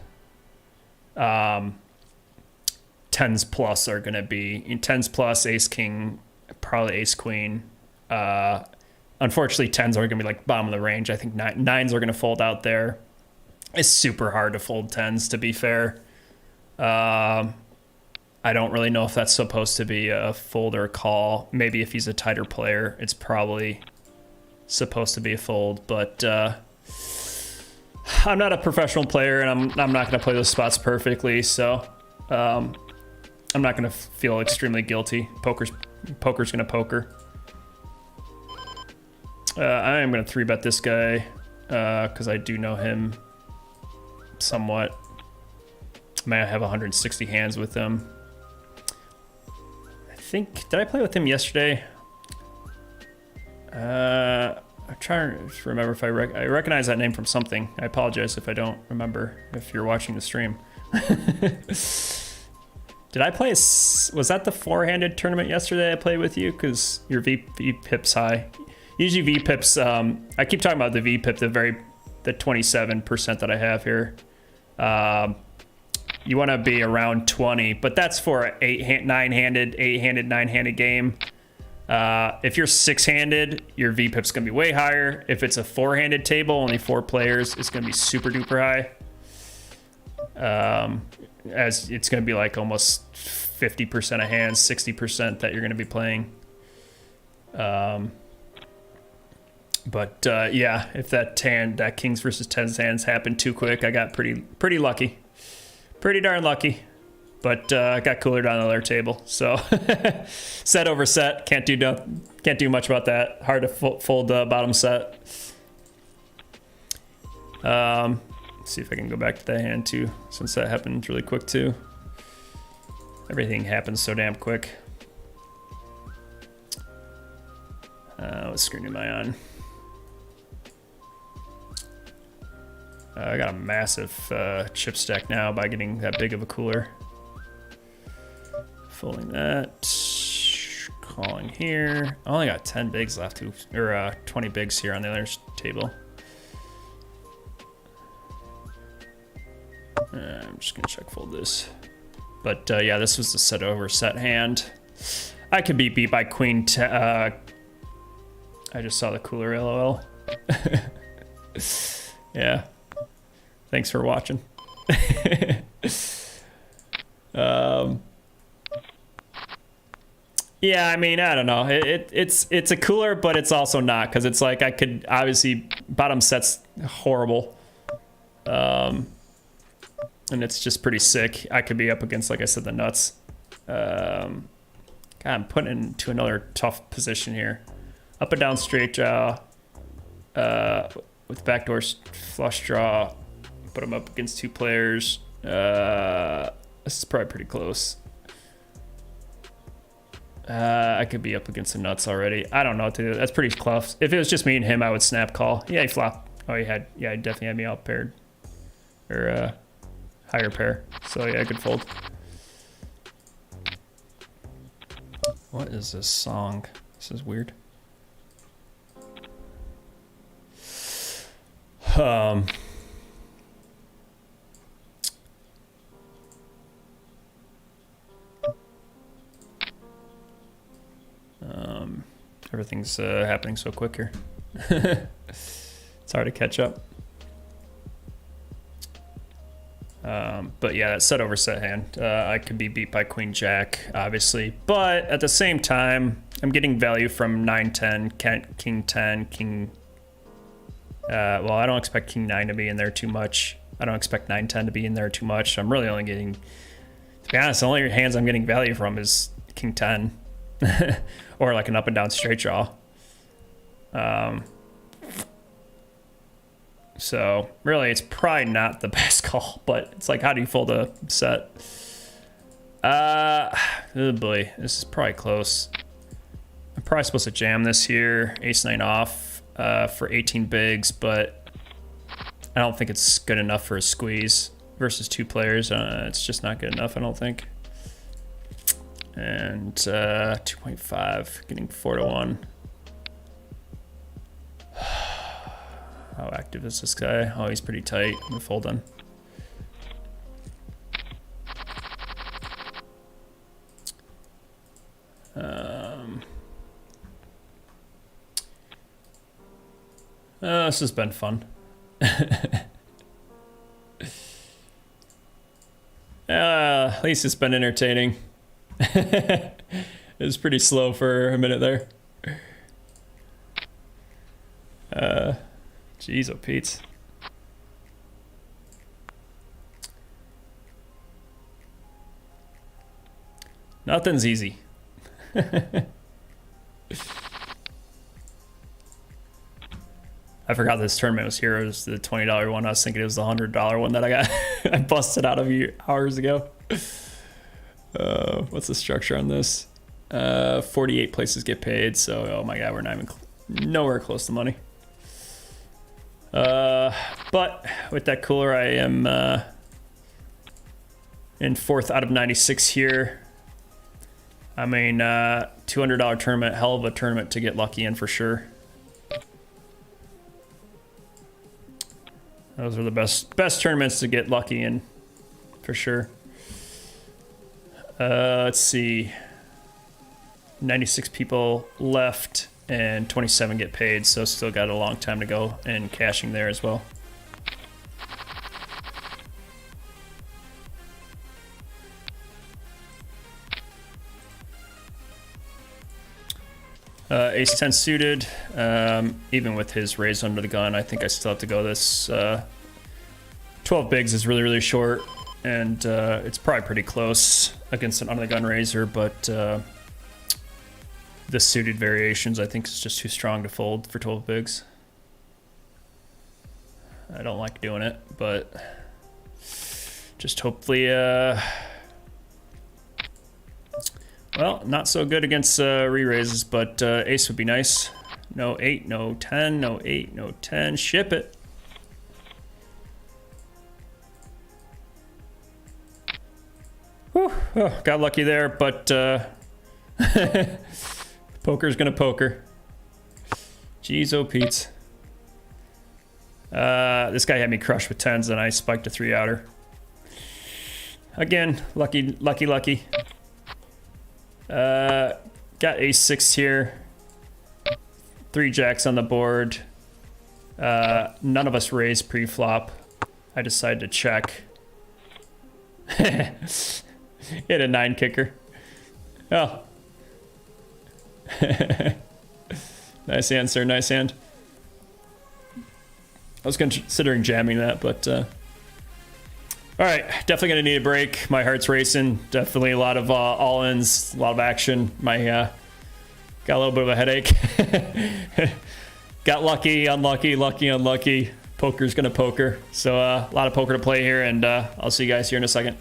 10s plus are going to be 10s plus, ace king, probably ace queen. Unfortunately, 10s are going to be like bottom of the range. I think 9s are going to fold out there. It's super hard to fold 10s, to be fair. I don't really know if that's supposed to be a fold or a call. Maybe if he's a tighter player, it's probably supposed to be a fold. But I'm not a professional player, and I'm not going to play those spots perfectly. So I'm not going to feel extremely guilty. Poker's going to poker. I am going to 3-bet this guy because I do know him somewhat. I may have 160 hands with him. I think, did I play with him yesterday? I'm trying to remember if I recognize that name from something. I apologize if I don't remember, if you're watching the stream. Did I play was that the 4-handed tournament yesterday I played with you? Because your VPIP's high. Usually VPIP's, I keep talking about the VPIP, the 27% that I have here. You want to be around 20, but that's for an 8-handed, 9-handed game. If you're 6-handed, your VPIP's going to be way higher. If it's a 4-handed table, only 4 players, it's going to be super duper high. As it's going to be like almost 50% of hands, 60% that you're going to be playing. But yeah, if that kings versus 10s hands happened too quick, I got pretty lucky. Pretty darn lucky. But I got cooler down the other table. So set over set. Can't do much about that. Hard to fold the bottom set. Let's see if I can go back to that hand too, since that happened really quick too. Everything happens so damn quick. What screen am I on? I got a massive chip stack now by getting that big of a cooler. Folding that. Calling here. I only got 10 bigs left, or 20 bigs here on the other table. I'm just gonna check fold this. But yeah, this was the set over set hand. I could be beat by queen. I just saw the cooler, lol. Yeah. Thanks for watching. Yeah, I mean, I don't know. It's a cooler, but it's also not, because it's like I could obviously bottom set's horrible. And it's just pretty sick. I could be up against, like I said, the nuts. God, I'm putting into another tough position here. Up and down straight draw. With backdoor flush draw. Put them up against 2 players. This is probably pretty close. I could be up against the nuts already. I don't know what to do. That's pretty close. If it was just me and him, I would snap call. Yeah, he flop. Oh, he definitely had me out paired. Or higher pair. So yeah, I could fold. What is this song? This is weird. Everything's happening so quick here. It's hard to catch up. But yeah, that set over set hand. I could be beat by queen jack, obviously. But at the same time, I'm getting value from 9-10, king 10, king Well, I don't expect King 9 to be in there too much. I don't expect 9-10 to be in there too much. I'm really only getting, to be honest, the only hands I'm getting value from is King 10 or like an up and down straight draw. So really, it's probably not the best call, but it's like, how do you fold a set? Oh boy, this is probably close. I'm probably supposed to jam this here, ace-9 off for 18 bigs, but I don't think it's good enough for a squeeze versus 2 players. It's just not good enough, I don't think. And 2.5, getting 4-1. How active is this guy? Oh, he's pretty tight. I'm gonna fold him. This has been fun. At least it's been entertaining. It was pretty slow for a minute there. Jeez, oh Pete. Nothing's easy. I forgot this tournament was here. It was the $20 one. I was thinking it was the $100 one that I got. I busted out of you hours ago. What's the structure on this? 48 places get paid. So, oh my God, we're not even nowhere close to money. But with that cooler, I am in 4th out of 96 here. I mean, $200 tournament, hell of a tournament to get lucky in for sure. Those are the best tournaments to get lucky in, for sure. Let's see. 96 people left and 27 get paid, so still got a long time to go and cashing there as well. Ace-10 suited, even with his raise under the gun, I think I still have to go this. 12 bigs is really, really short, and it's probably pretty close against an under the gun raiser, but the suited variations I think is just too strong to fold for 12 bigs. I don't like doing it, but just hopefully, well, not so good against re-raises, but ace would be nice. No 8, no 10, no 8, no 10. Ship it. Whew. Oh, got lucky there, but poker's gonna poker. Jeez, oh Pete. This guy had me crushed with 10s, and I spiked a 3-outer. Again, lucky, lucky, lucky. Got ace-6 here. 3 jacks on the board. None of us raised pre-flop. I decided to check. Hit a 9 kicker. Oh. Nice hand, sir. Nice hand. I was considering jamming that, but all right, definitely gonna need a break. My heart's racing. Definitely a lot of all-ins, a lot of action. My got a little bit of a headache. Got lucky, unlucky, lucky, unlucky. Poker's gonna poker. So a lot of poker to play here, and I'll see you guys here in a second.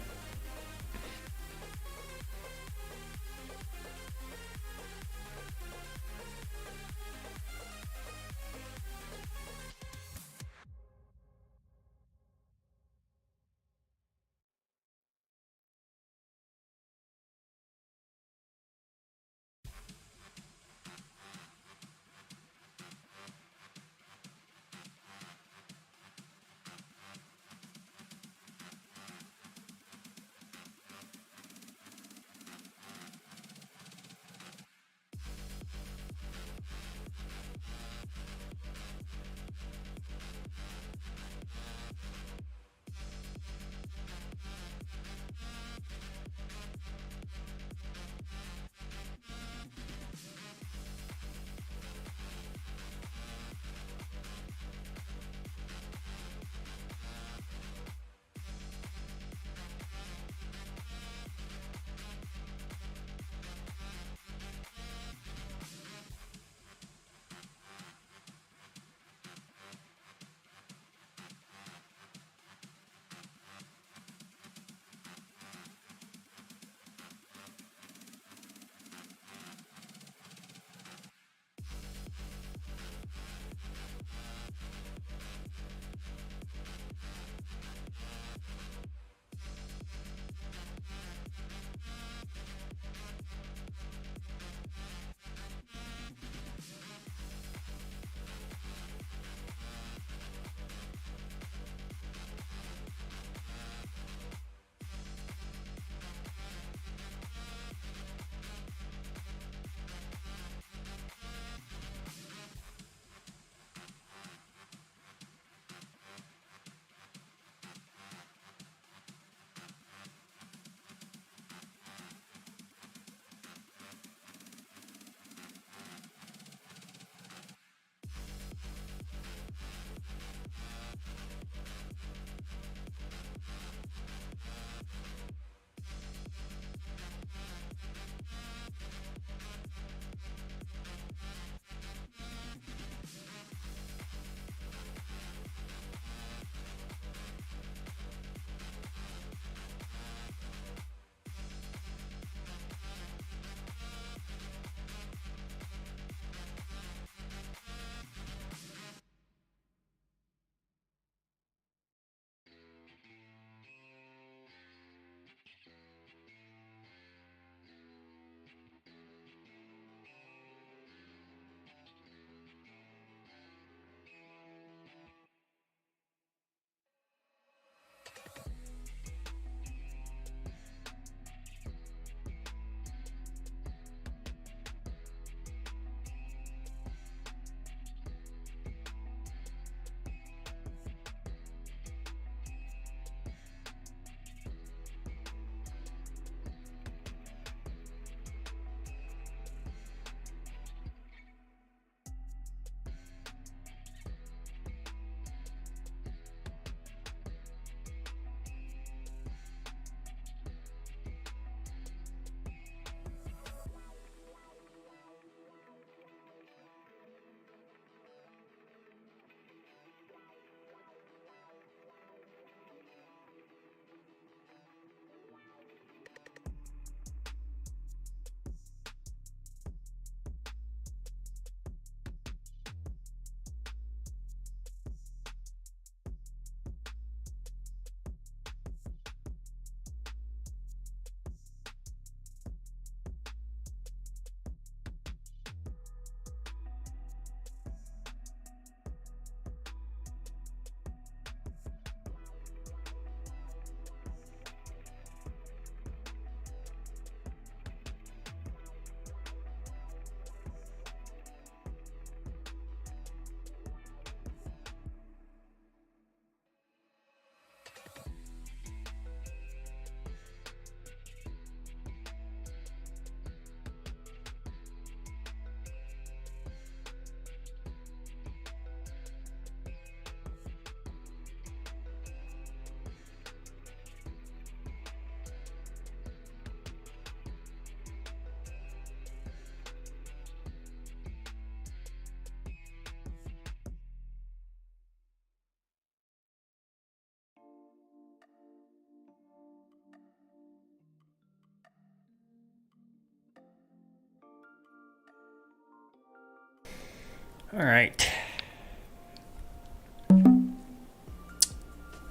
All right.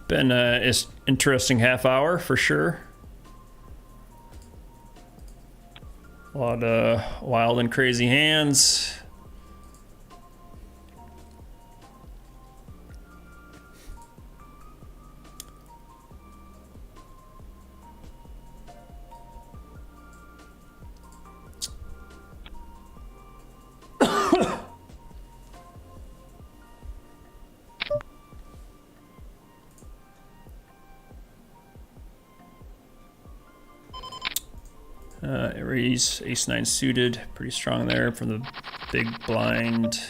Been an interesting half hour for sure. A lot of wild and crazy hands. Aries, ace-9 suited, pretty strong there from the big blind.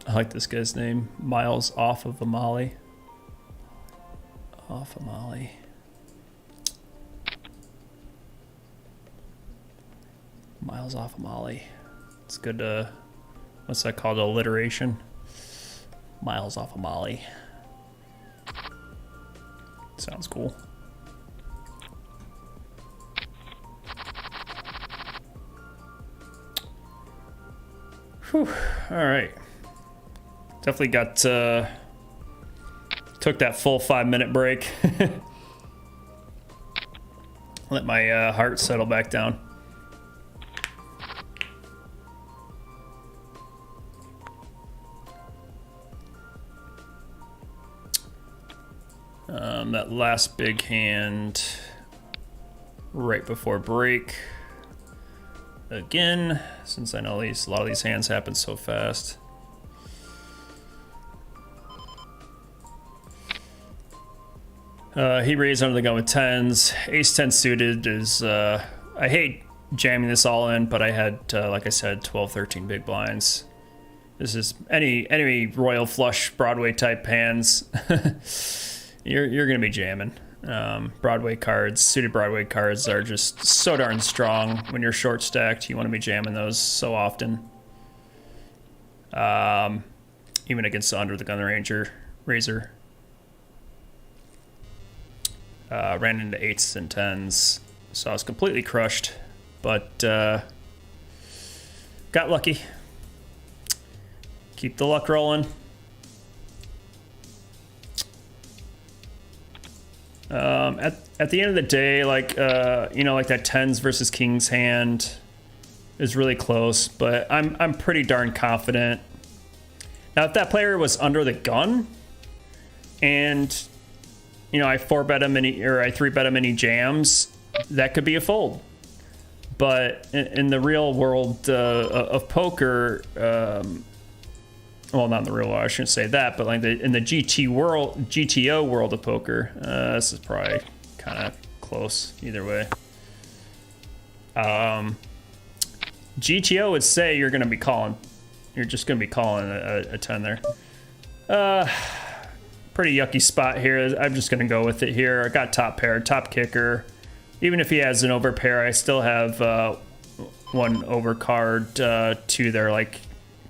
I like this guy's name, Miles Off of Amali. Off Amali. Miles Off Amali. It's good, what's that called, alliteration? Miles Off of Molly. Sounds cool. Whew. All right. Definitely got, took that full 5-minute break. Let my heart settle back down. That last big hand right before break. Again, since I know a lot of these hands happen so fast. He raised under the gun with 10s. Ace-10 suited is, I hate jamming this all in, but I had, like I said, 12, 13 big blinds. This is any royal flush Broadway type hands. You're gonna be jamming. Broadway cards, suited Broadway cards are just so darn strong when you're short stacked. You want to be jamming those so often. Even against the under the gun razor. Ran into 8s and 10s, so I was completely crushed, but got lucky. Keep the luck rolling. At the end of the day, like you know, like that 10s versus kings hand is really close, but I'm pretty darn confident. Now, if that player was under the gun, and you know I 4-bet him or I 3-bet him any jams, that could be a fold. But in the real world of poker, well, not in the real world, I shouldn't say that, but like in the GTO world of poker, this is probably kind of close either way. GTO would say you're going to be calling. You're just going to be calling a 10 there. Pretty yucky spot here. I'm just going to go with it here. I got top pair, top kicker. Even if he has an overpair, I still have one overcard, 2 there, like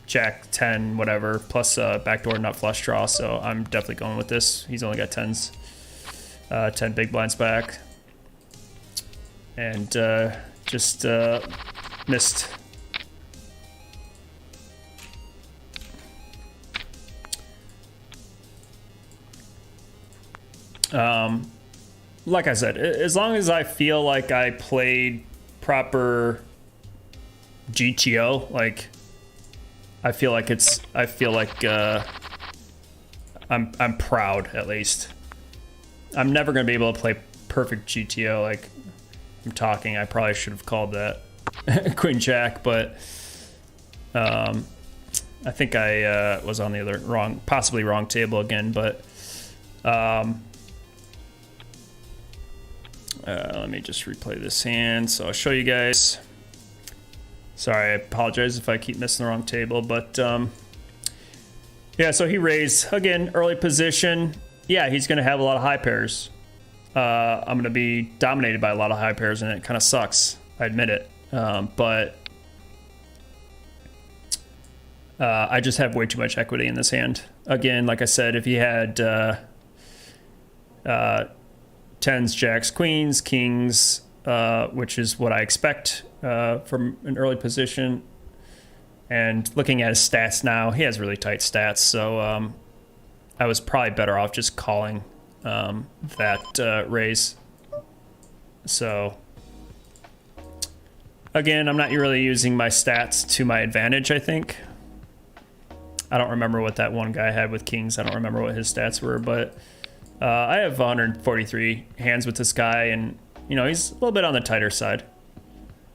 Jack 10, whatever, plus backdoor nut flush draw. So I'm definitely going with this. He's only got 10s, 10 big blinds back, and just missed. Like I said, as long as I feel like I played proper GTO, like I feel like I'm proud, at least. I'm never gonna be able to play perfect GTO. Like I probably should have called that Queen Jack, but I think I was on the possibly wrong table again. But let me just replay this hand so I'll show you guys. Sorry, I apologize if I keep missing the wrong table, but yeah, so he raised again, early position. Yeah, he's gonna have a lot of high pairs. I'm gonna be dominated by a lot of high pairs, and it kind of sucks, I admit it, but I just have way too much equity in this hand. Again, like I said, if he had tens, jacks, queens, kings, which is what I expect from an early position. And looking at his stats now, he has really tight stats, so I was probably better off just calling that raise. So again, I'm not really using my stats to my advantage, I think. I don't remember what that one guy had with kings. I don't remember what his stats were, but I have 143 hands with this guy, and you know, he's a little bit on the tighter side.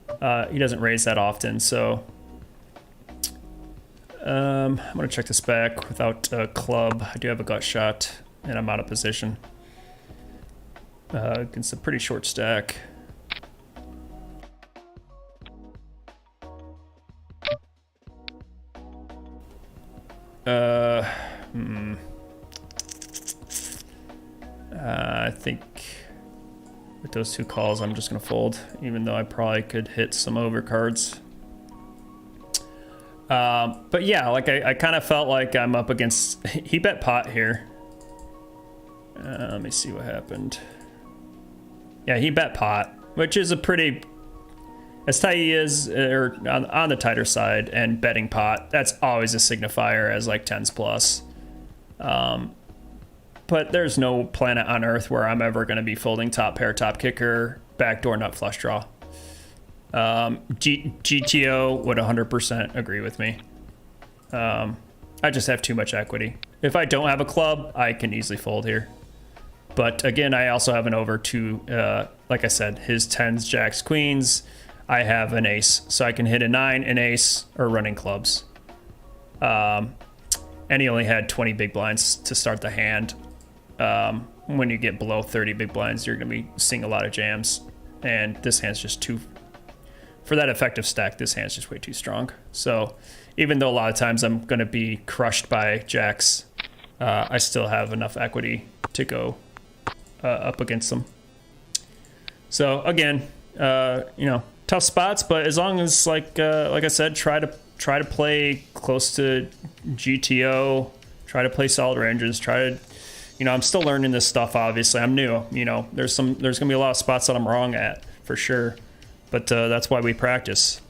He doesn't raise that often, so I'm gonna check this back without a club. I do have a gut shot, and I'm out of position against a pretty short stack. I think with those two calls, I'm just gonna fold, even though I probably could hit some overcards. But yeah, like I kind of felt like I'm up against, he bet pot here. Let me see what happened. Yeah, he bet pot, which is a pretty, as tight he is, or on the tighter side, and betting pot, that's always a signifier as like 10s plus. But there's no planet on earth where I'm ever going to be folding top pair, top kicker, backdoor nut flush draw. GTO would 100% agree with me. I just have too much equity. If I don't have a club, I can easily fold here. But again, I also have an over to, like I said, his 10s, jacks, queens. I have an ace, so I can hit a 9, an ace, or running clubs. And he only had 20 big blinds to start the hand. When you get below 30 big blinds, you're going to be seeing a lot of jams. And this hand's just too, for that effective stack, this hand's just way too strong. So even though a lot of times I'm going to be crushed by jacks, I still have enough equity to go up against them. So again, you know, tough spots, but as long as like I said, try to play close to GTO, try to play solid ranges, try to, you know, I'm still learning this stuff. Obviously, I'm new. You know, there's gonna be a lot of spots that I'm wrong at for sure, but that's why we practice.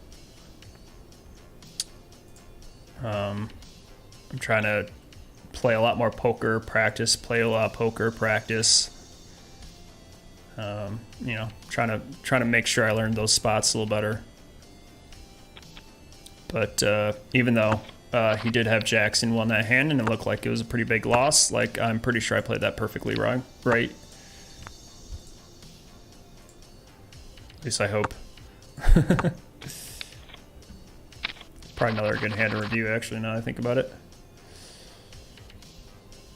I'm trying to play a lot more poker, practice, play a lot of poker, practice. You know, trying to make sure I learn those spots a little better. But even though he did have jacks and won that hand, and it looked like it was a pretty big loss, like I'm pretty sure I played that perfectly wrong, right? At least I hope. Probably another good hand to review, actually, now that I think about it.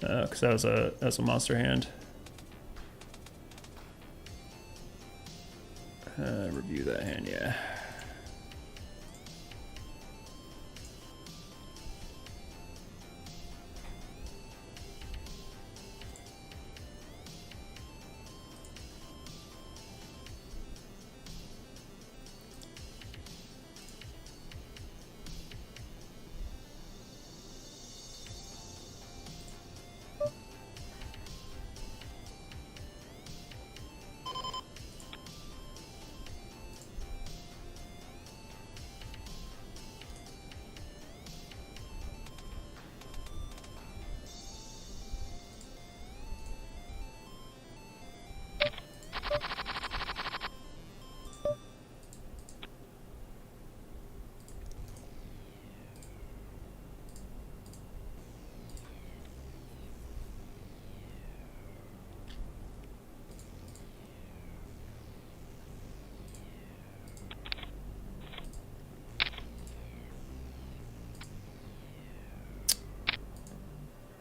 Because that was a monster hand. Review that hand, yeah.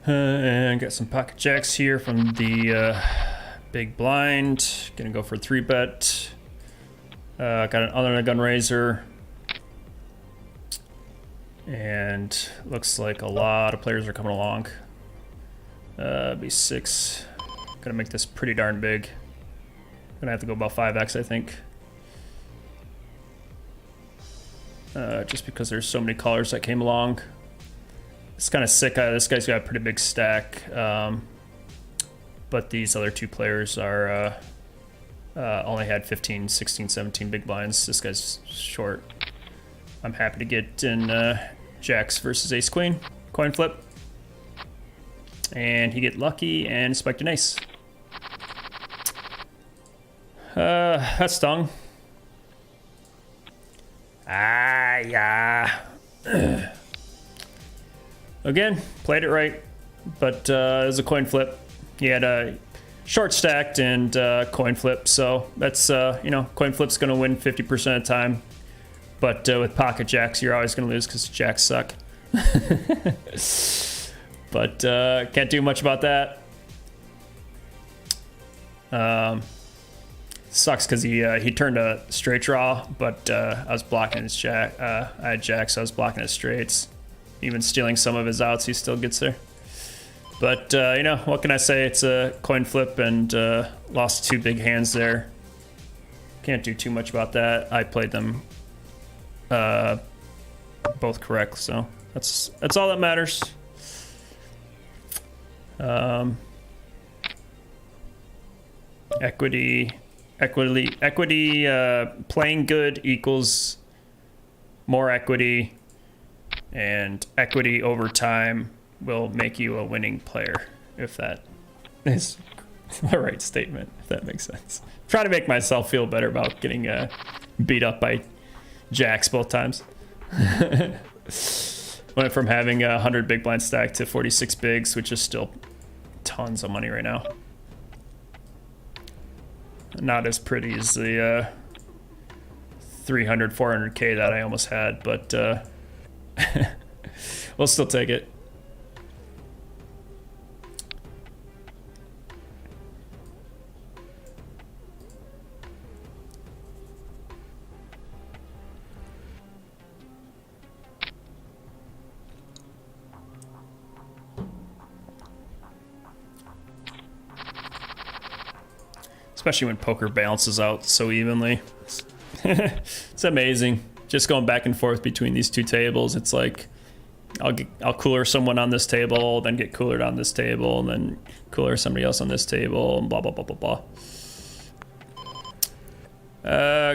And got some pocket jacks here from the big blind. Gonna go for a 3-bet. Got another gun raiser. And looks like a lot of players are coming along. B6. Gonna make this pretty darn big. Gonna have to go about 5x, I think. Just because there's so many callers that came along. It's kind of sick. This guy's got a pretty big stack. but these other two players are only had 15, 16, 17 big blinds. This guy's short. I'm happy to get in jacks versus ace queen. Coin flip. And he get lucky and spiked an ace. That stung. Ah, yeah. Again, played it right, but it was a coin flip. He had a short stacked and coin flip, so that's, you know, coin flip's gonna win 50% of the time. But with pocket jacks, you're always gonna lose because jacks suck. But can't do much about that. Sucks because he turned a straight draw, but I was blocking his jack. I had jacks, so I was blocking his straights. Even stealing some of his outs, he still gets there. But you know, what can I say? It's a coin flip and lost 2 big hands there. Can't do too much about that. I played them both correct, so that's all that matters. Equity, playing good equals more equity, and equity over time will make you a winning player, if that is the right statement, if that makes sense. I'm trying to make myself feel better about getting beat up by jacks both times. Went from having 100 big blind stack to 46 bigs, which is still tons of money right now. Not as pretty as the 300, 400K that I almost had, but we'll still take it. Especially when poker balances out so evenly. It's amazing. Just going back and forth between these two tables. It's like I'll cooler someone on this table, then get coolered on this table, and then cooler somebody else on this table, and blah blah blah blah blah.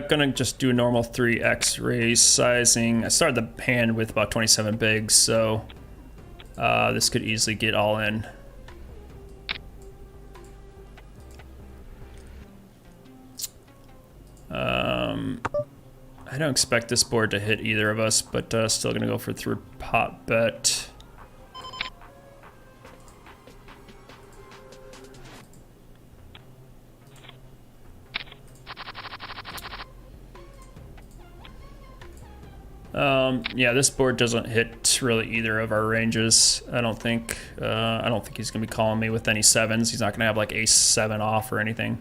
Gonna just do a normal 3x raise sizing. I started the hand with about 27 bigs, so this could easily get all in. I don't expect this board to hit either of us, but still gonna go for through pot bet. Yeah, this board doesn't hit really either of our ranges. I don't think he's gonna be calling me with any sevens. He's not gonna have like ace 7 off or anything.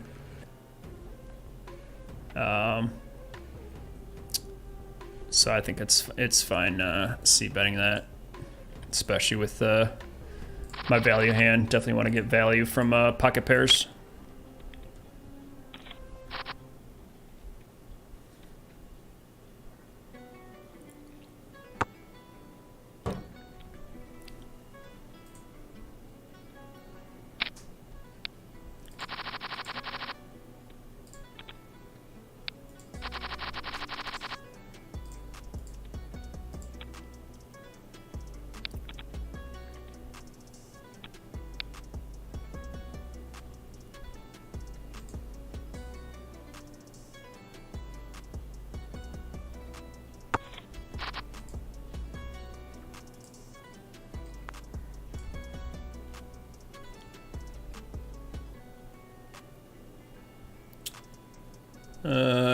So I think it's fine c-betting that, especially with my value hand. Definitely want to get value from pocket pairs.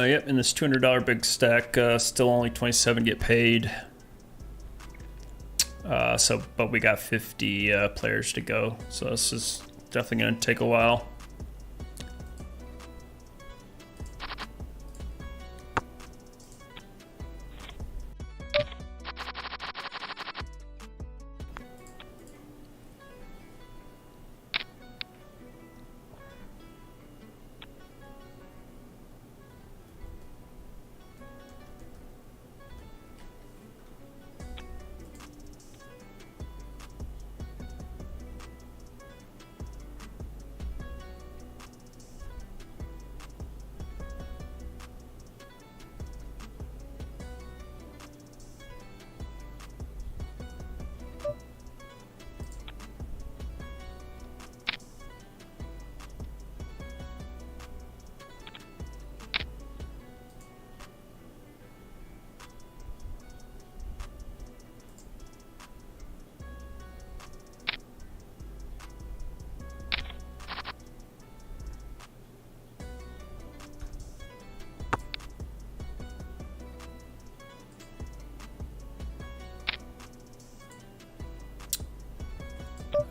Yep, in this $200 big stack, still only 27 get paid. But we got 50 players to go, so this is definitely gonna take a while.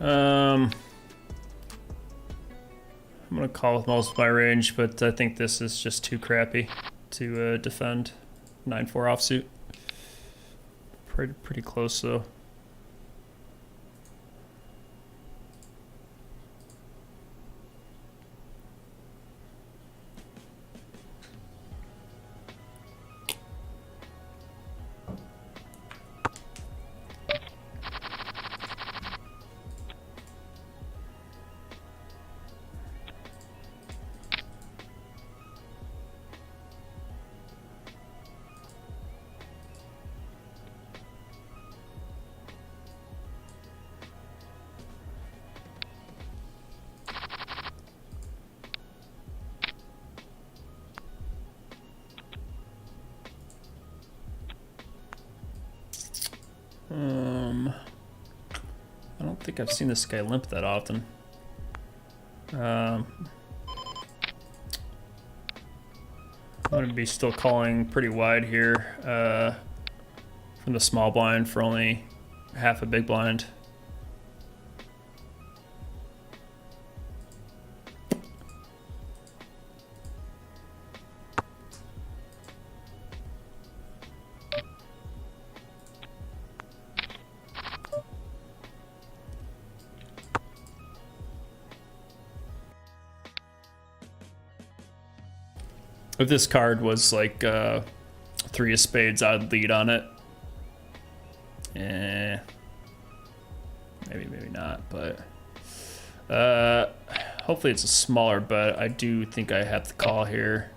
I'm gonna call with most of my range, but I think this is just too crappy to defend 9-4 offsuit. Pretty close though. I don't think I've seen this guy limp that often. I'm gonna be still calling pretty wide here from the small blind for only half a big blind. If this card was like 3 of spades, I'd lead on it. Maybe not, but hopefully it's a smaller bet. I do think I have to call here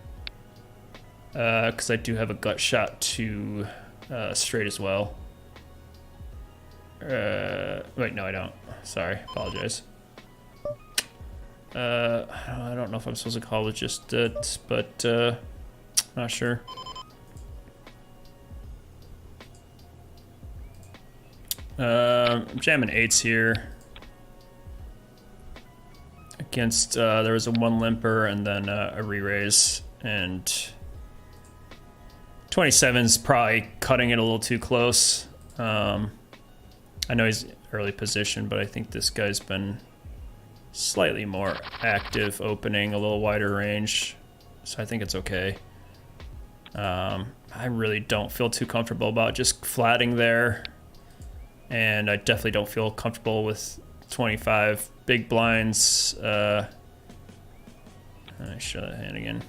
because I do have a gut shot to straight as well. Wait, no, I don't. Sorry, apologize. I don't know if I'm supposed to call it just it, but not sure. I'm jamming 8s here against there was a 1 limper and then a re-raise, and 27's probably cutting it a little too close. I know he's early position, but I think this guy's been slightly more active, opening a little wider range, so I think it's okay. I really don't feel too comfortable about just flatting there, and I definitely don't feel comfortable with 25 big blinds. Let me show that hand again.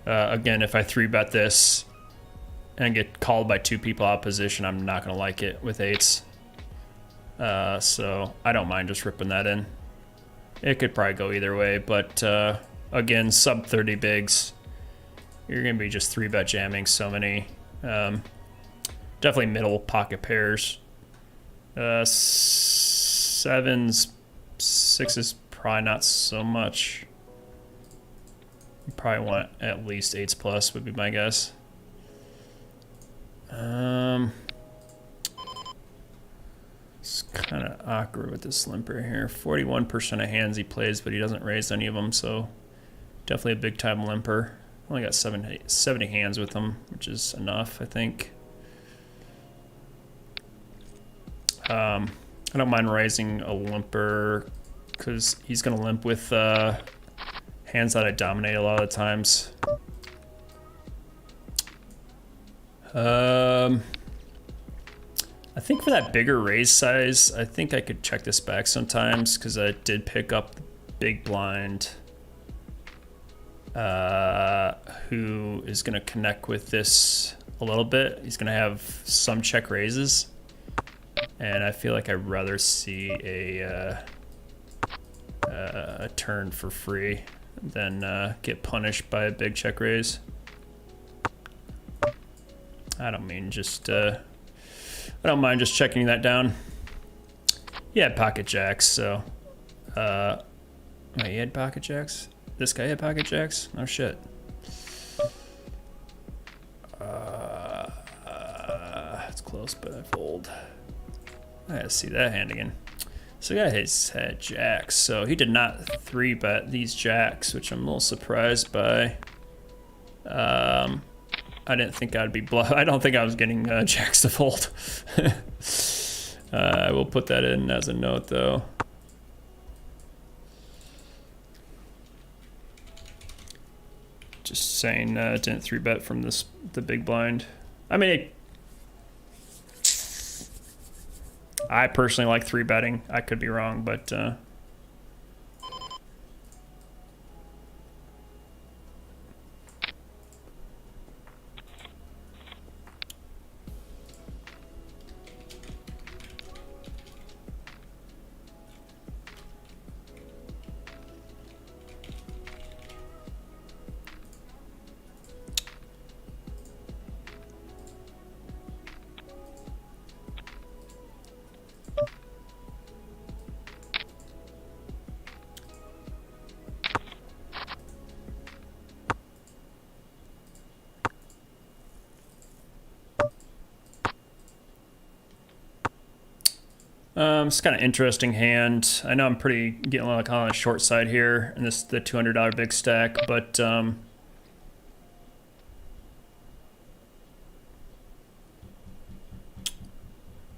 Again, if I 3-bet this and get called by 2 people out of position, I'm not gonna like it with 8s. So I don't mind just ripping that in. It could probably go either way, but again, sub 30 bigs, you're gonna be just 3-bet jamming so many. Definitely middle pocket pairs. 7s, 6s, probably not so much. You probably want at least 8s plus would be my guess. It's kind of awkward with this limper here. 41% of hands he plays, but he doesn't raise any of them, so definitely a big time limper. Only got 70 hands with him, which is enough, I think. I don't mind raising a limper because he's going to limp with hands that I dominate a lot of the times. I think for that bigger raise size, I think I could check this back sometimes because I did pick up the big blind who is going to connect with this a little bit. He's going to have some check raises, and I feel like I'd rather see a turn for free than get punished by a big check raise. I don't mean just I don't mind just checking that down. He had pocket jacks, so wait, he had pocket jacks? This guy had pocket jacks? Oh shit. It's close, but I fold. I gotta see that hand again. So the guy has had jacks, so he did not 3-bet these jacks, which I'm a little surprised by. I didn't think I'd be I don't think I was getting jacks to fold. I will put that in as a note though. Just saying, didn't 3-bet from the big blind. I mean, I personally like 3-betting. I could be wrong, but it's kind of interesting hand. I know I'm getting a lot on the short side here, and this is the $200 big stack, but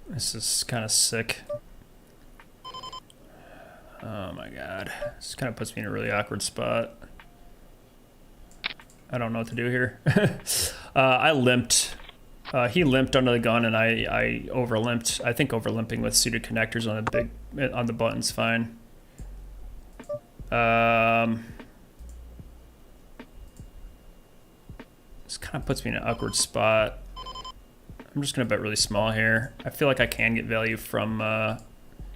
this is kind of sick. Oh my god, this kind of puts me in a really awkward spot. I don't know what to do here. I limped. He limped under the gun, and I over limped. I think over limping with suited connectors on the button's fine. This kind of puts me in an awkward spot. I'm just gonna bet really small here. I feel like I can get value from.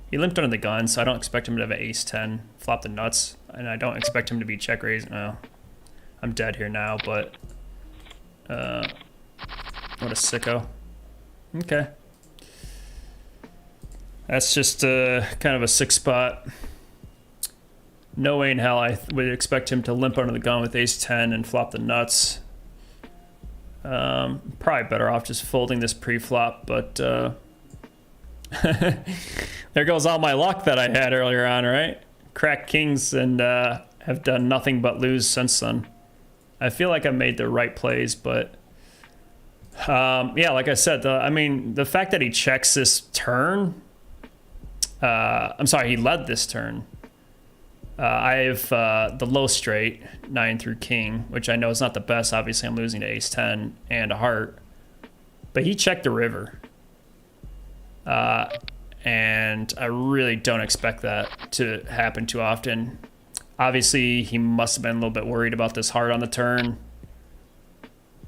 He limped under the gun, so I don't expect him to have an ace-10 flop the nuts, and I don't expect him to be check raised. No, I'm dead here now, but. What a sicko. Okay. That's just kind of a sick spot. No way in hell I would expect him to limp under the gun with ace-10 and flop the nuts. Probably better off just folding this pre-flop, but there goes all my luck that I had earlier on, right? Cracked kings and have done nothing but lose since then. I feel like I made the right plays, but yeah, like I said, I mean, the fact that he checks this turn, I'm sorry, he led this turn. I have the low straight, 9 through king, which I know is not the best. Obviously, I'm losing to ace-10 and a heart. But he checked the river. And I really don't expect that to happen too often. Obviously, he must have been a little bit worried about this heart on the turn.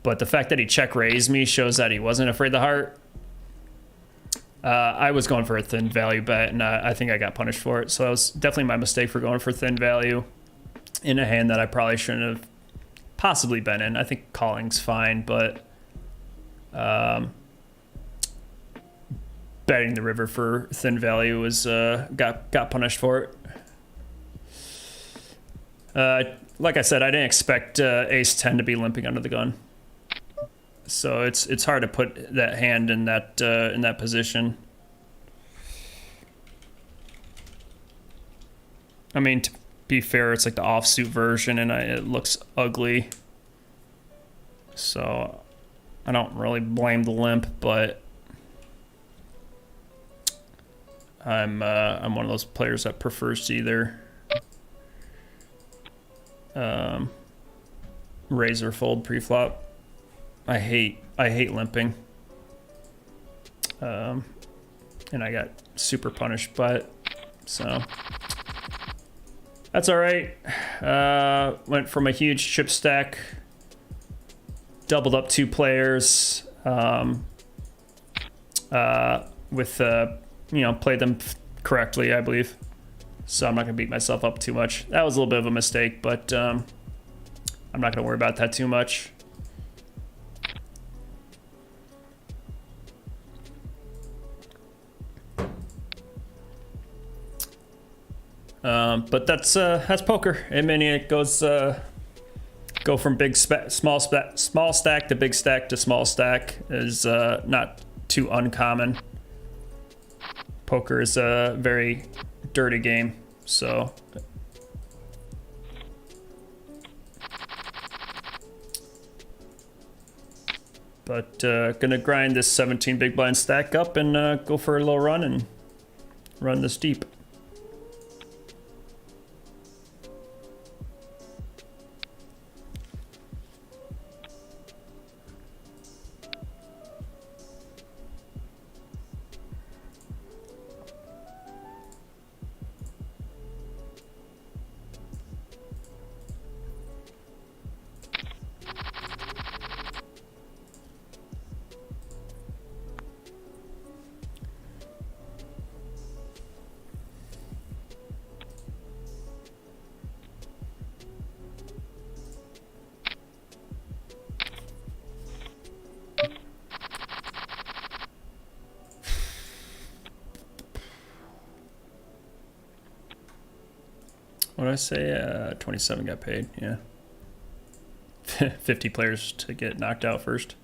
But the fact that he check raised me shows that he wasn't afraid of the heart. I was going for a thin value bet, and I think I got punished for it. So that was definitely my mistake for going for thin value in a hand that I probably shouldn't have possibly been in. I think calling's fine, but betting the river for thin value was got punished for it. Like I said, I didn't expect ace-10 to be limping under the gun. So it's hard to put that hand in that position. I mean, to be fair, it's like the offsuit version, and it looks ugly. So I don't really blame the limp, but I'm one of those players that prefers to either raise or fold pre-flop. I hate limping, and I got super punished by it, so that's all right. Went from a huge chip stack, doubled up 2 players, with played them correctly, I believe. So I'm not gonna beat myself up too much. That was a little bit of a mistake, but I'm not gonna worry about that too much. But that's poker. I mean, it goes go from small stack to big stack to small stack is not too uncommon. Poker is a very dirty game, so But gonna grind this 17 big blind stack up and go for a little run and run this deep. What did I say? 27 got paid, yeah. 50 players to get knocked out first.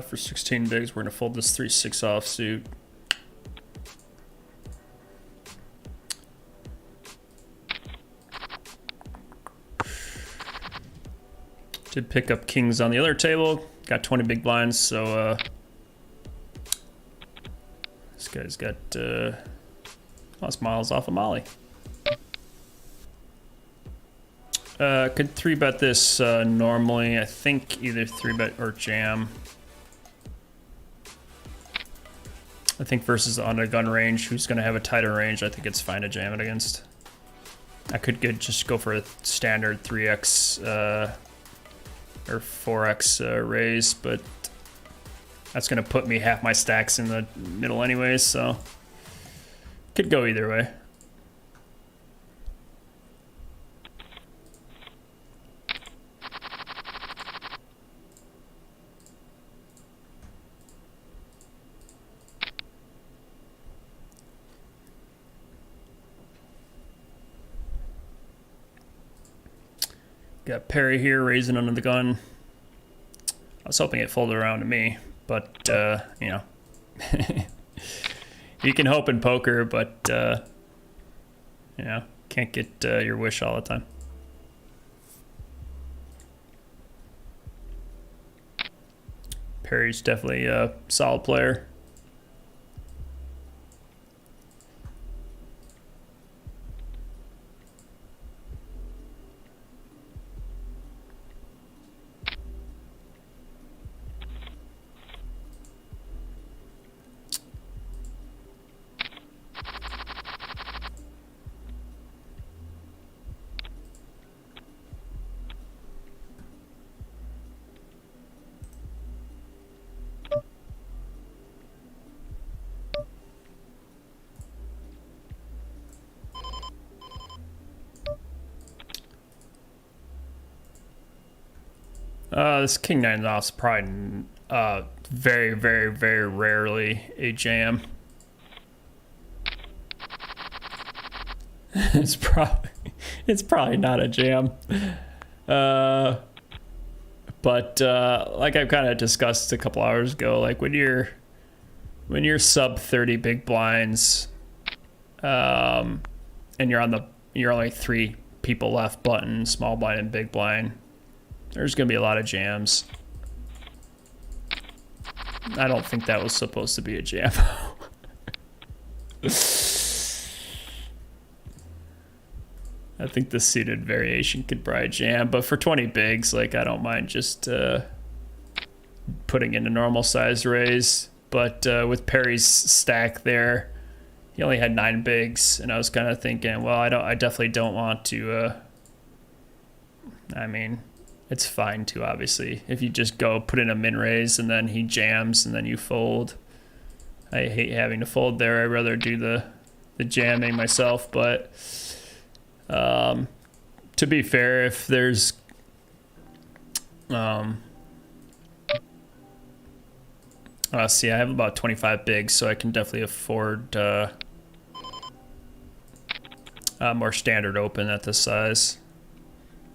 For 16 bigs, we're gonna fold this 3-6 offsuit. Did pick up kings on the other table. Got 20 big blinds, so this guy's got lost miles off of Molly. Could 3-bet this normally. I think either 3-bet or jam. I think versus the under-gun range, who's going to have a tighter range, I think it's fine to jam it against. I could just go for a standard 3x or 4x raise, but that's going to put me half my stacks in the middle anyways, so could go either way. Got Perry here raising under the gun. I was hoping it folded around to me, but you know, you can hope in poker, but you know, can't get your wish all the time. Perry's definitely a solid player. This king nine off is probably very, very, very rarely a jam. It's probably not a jam. But like I've kind of discussed a couple hours ago, like when you're sub 30 big blinds, and you're only 3 people left button, small blind and big blind, there's gonna be a lot of jams. I don't think that was supposed to be a jam. I think the suited variation could probably jam, but for 20 bigs, like I don't mind just putting in a normal size raise. But with Perry's stack there, he only had 9 bigs, and I was kind of thinking, well, I definitely don't want to. I mean, it's fine too, obviously. If you just go put in a min raise and then he jams and then you fold. I hate having to fold there. I'd rather do the jamming myself, but. To be fair, if there's see, I have about 25 bigs, so I can definitely afford more standard open at this size.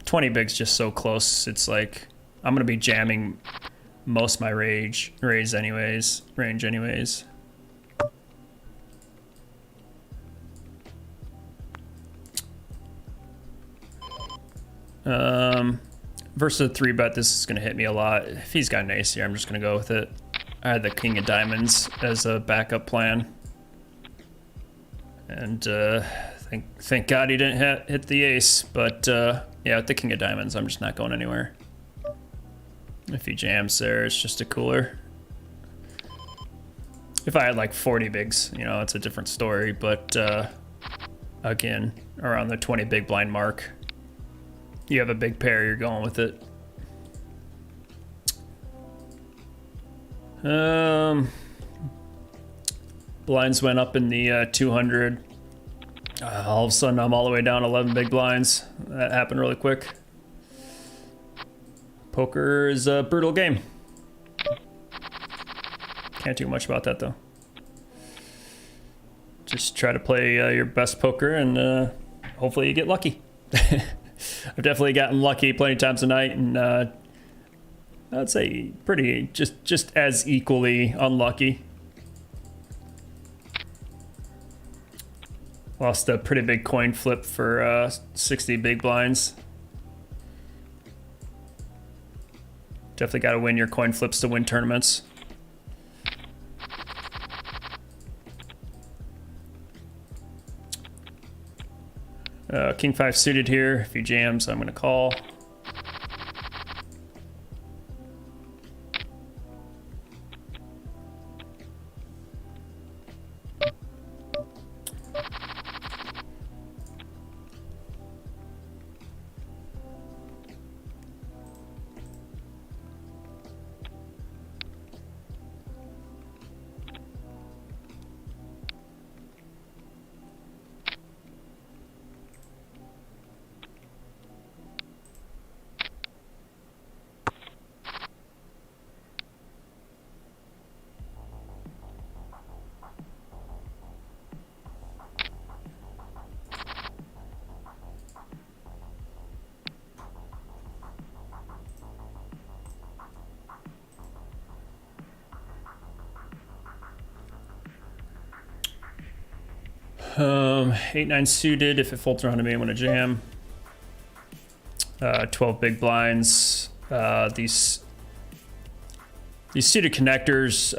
20 bigs just so close. It's like I'm gonna be jamming most of my range anyways. Versus a 3-bet, this is going to hit me a lot. If he's got an ace here, I'm just going to go with it. I had the king of diamonds as a backup plan. And thank God he didn't hit the ace. But yeah, with the king of diamonds, I'm just not going anywhere. If he jams there, it's just a cooler. If I had like 40 bigs, you know, it's a different story. But again, around the 20 big blind mark, you have a big pair, you're going with it. Blinds went up in the 200. All of a sudden, I'm all the way down 11 big blinds. That happened really quick. Poker is a brutal game. Can't do much about that, though. Just try to play your best poker, and hopefully you get lucky. I've definitely gotten lucky plenty of times tonight, and I'd say pretty just as equally unlucky. Lost a pretty big coin flip for 60 big blinds. Definitely got to win your coin flips to win tournaments. King 5 suited here. If he jams, I'm going to call. Eight, 9 suited. If it folds around to me, I'm gonna jam. 12 big blinds. These suited connectors,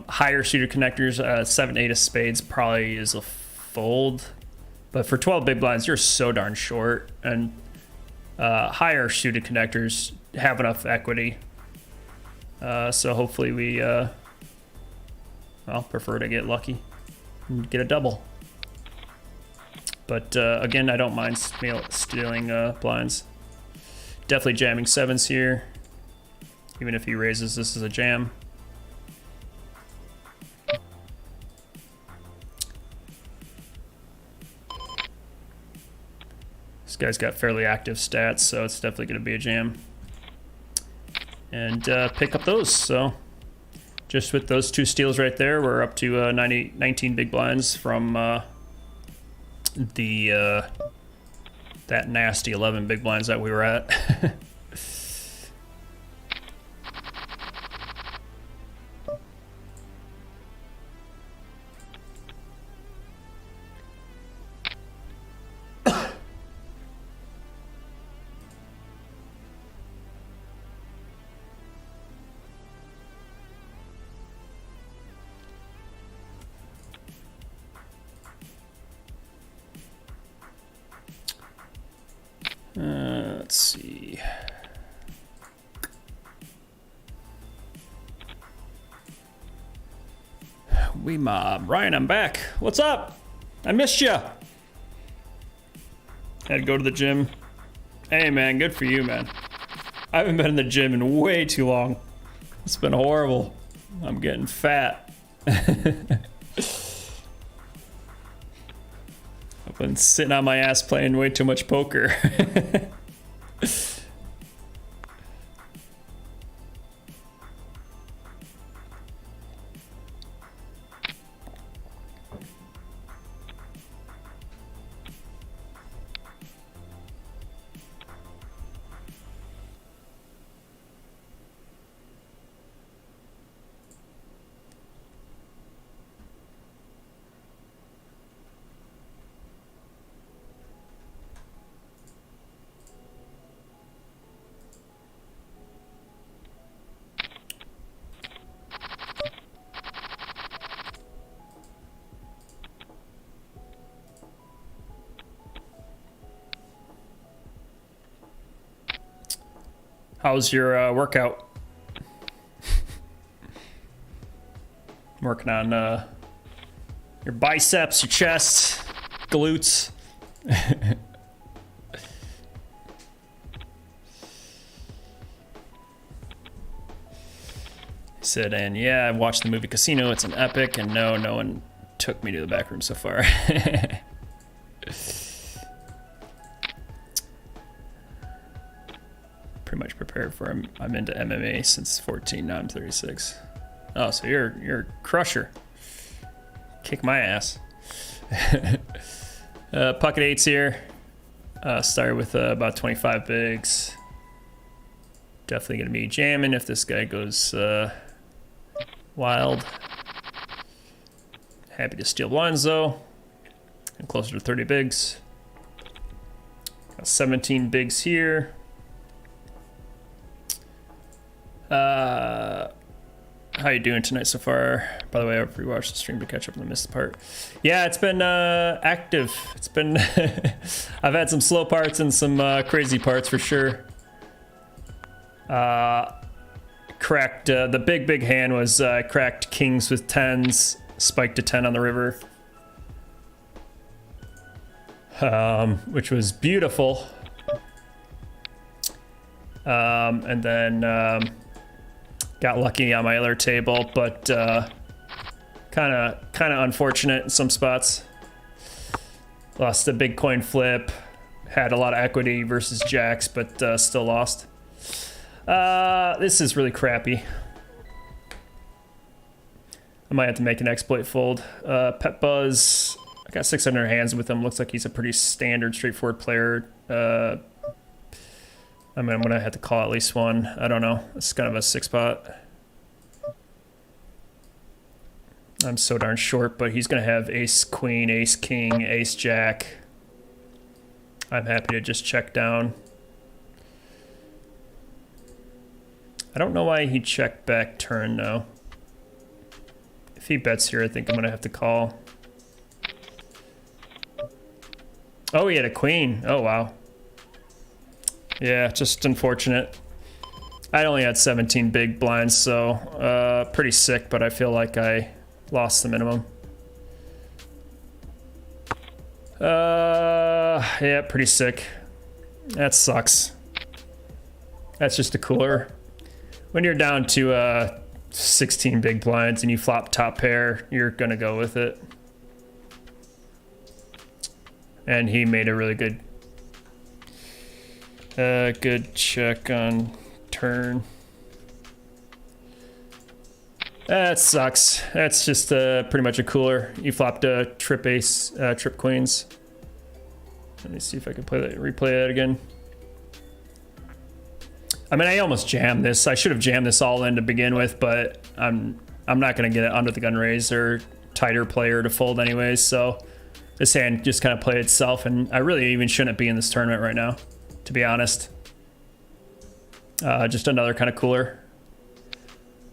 higher suited connectors, 7, 8 of spades probably is a fold. But for 12 big blinds, you're so darn short. And higher suited connectors have enough equity. So hopefully we, well, prefer to get lucky and get a double. But again, I don't mind stealing blinds. Definitely jamming 7s here. Even if he raises, this is a jam. This guy's got fairly active stats, so it's definitely going to be a jam. And pick up those. So just with those 2 steals right there, we're up to 19 big blinds from that nasty 11 big blinds that we were at. Let's see. We mob. Ryan, I'm back. What's up? I missed you. Had to go to the gym. Hey, man, good for you, man. I haven't been in the gym in way too long. It's been horrible. I'm getting fat. I've been sitting on my ass playing way too much poker. How's your workout? Working on your biceps, your chest, glutes. He said, and yeah, I watched the movie Casino. It's an epic, and no one took me to the back room so far. Pretty much prepared for him. I'm into MMA since 14. Now I'm 36. Oh, so you're a crusher. Kick my ass. Pocket eights here. Started with about 25 bigs. Definitely gonna be jamming if this guy goes wild. Happy to steal blinds though. And closer to 30 bigs. Got 17 bigs here. How you doing tonight so far? By the way, I've rewatched the stream to catch up on the missed part. Yeah, it's been active. It's been I've had some slow parts and some crazy parts for sure. Cracked the big hand was cracked kings with tens, spiked to 10 on the river, which was beautiful. And then got lucky on my other table, but kind of unfortunate in some spots. Lost a big coin flip, had a lot of equity versus jacks, but still lost. This is really crappy. I might have to make an exploit fold. Pet Buzz, I got 600 hands with him. Looks like he's a pretty standard, straightforward player. I mean, I'm gonna have to call at least one. I don't know. It's kind of a 6-pot. I'm so darn short, but he's gonna have ace queen, ace king, ace jack. I'm happy to just check down. I don't know why he checked back turn though. If he bets here, I think I'm gonna have to call. Oh, he had a queen. Oh, wow. Yeah, just unfortunate. I only had 17 big blinds, so pretty sick, but I feel like I lost the minimum. Yeah, pretty sick. That sucks. That's just a cooler. When you're down to 16 big blinds and you flop top pair, you're gonna go with it. And he made a really good check on turn. That sucks. That's just pretty much a cooler. You flopped a trip ace, trip queens. Let me see if I can replay that again. I mean, I almost jammed this. I should have jammed this all in to begin with, but I'm not gonna get it under the gun raise or tighter player to fold anyways. So this hand just kind of played itself, and I really even shouldn't be in this tournament right now, to be honest. Just another kind of cooler.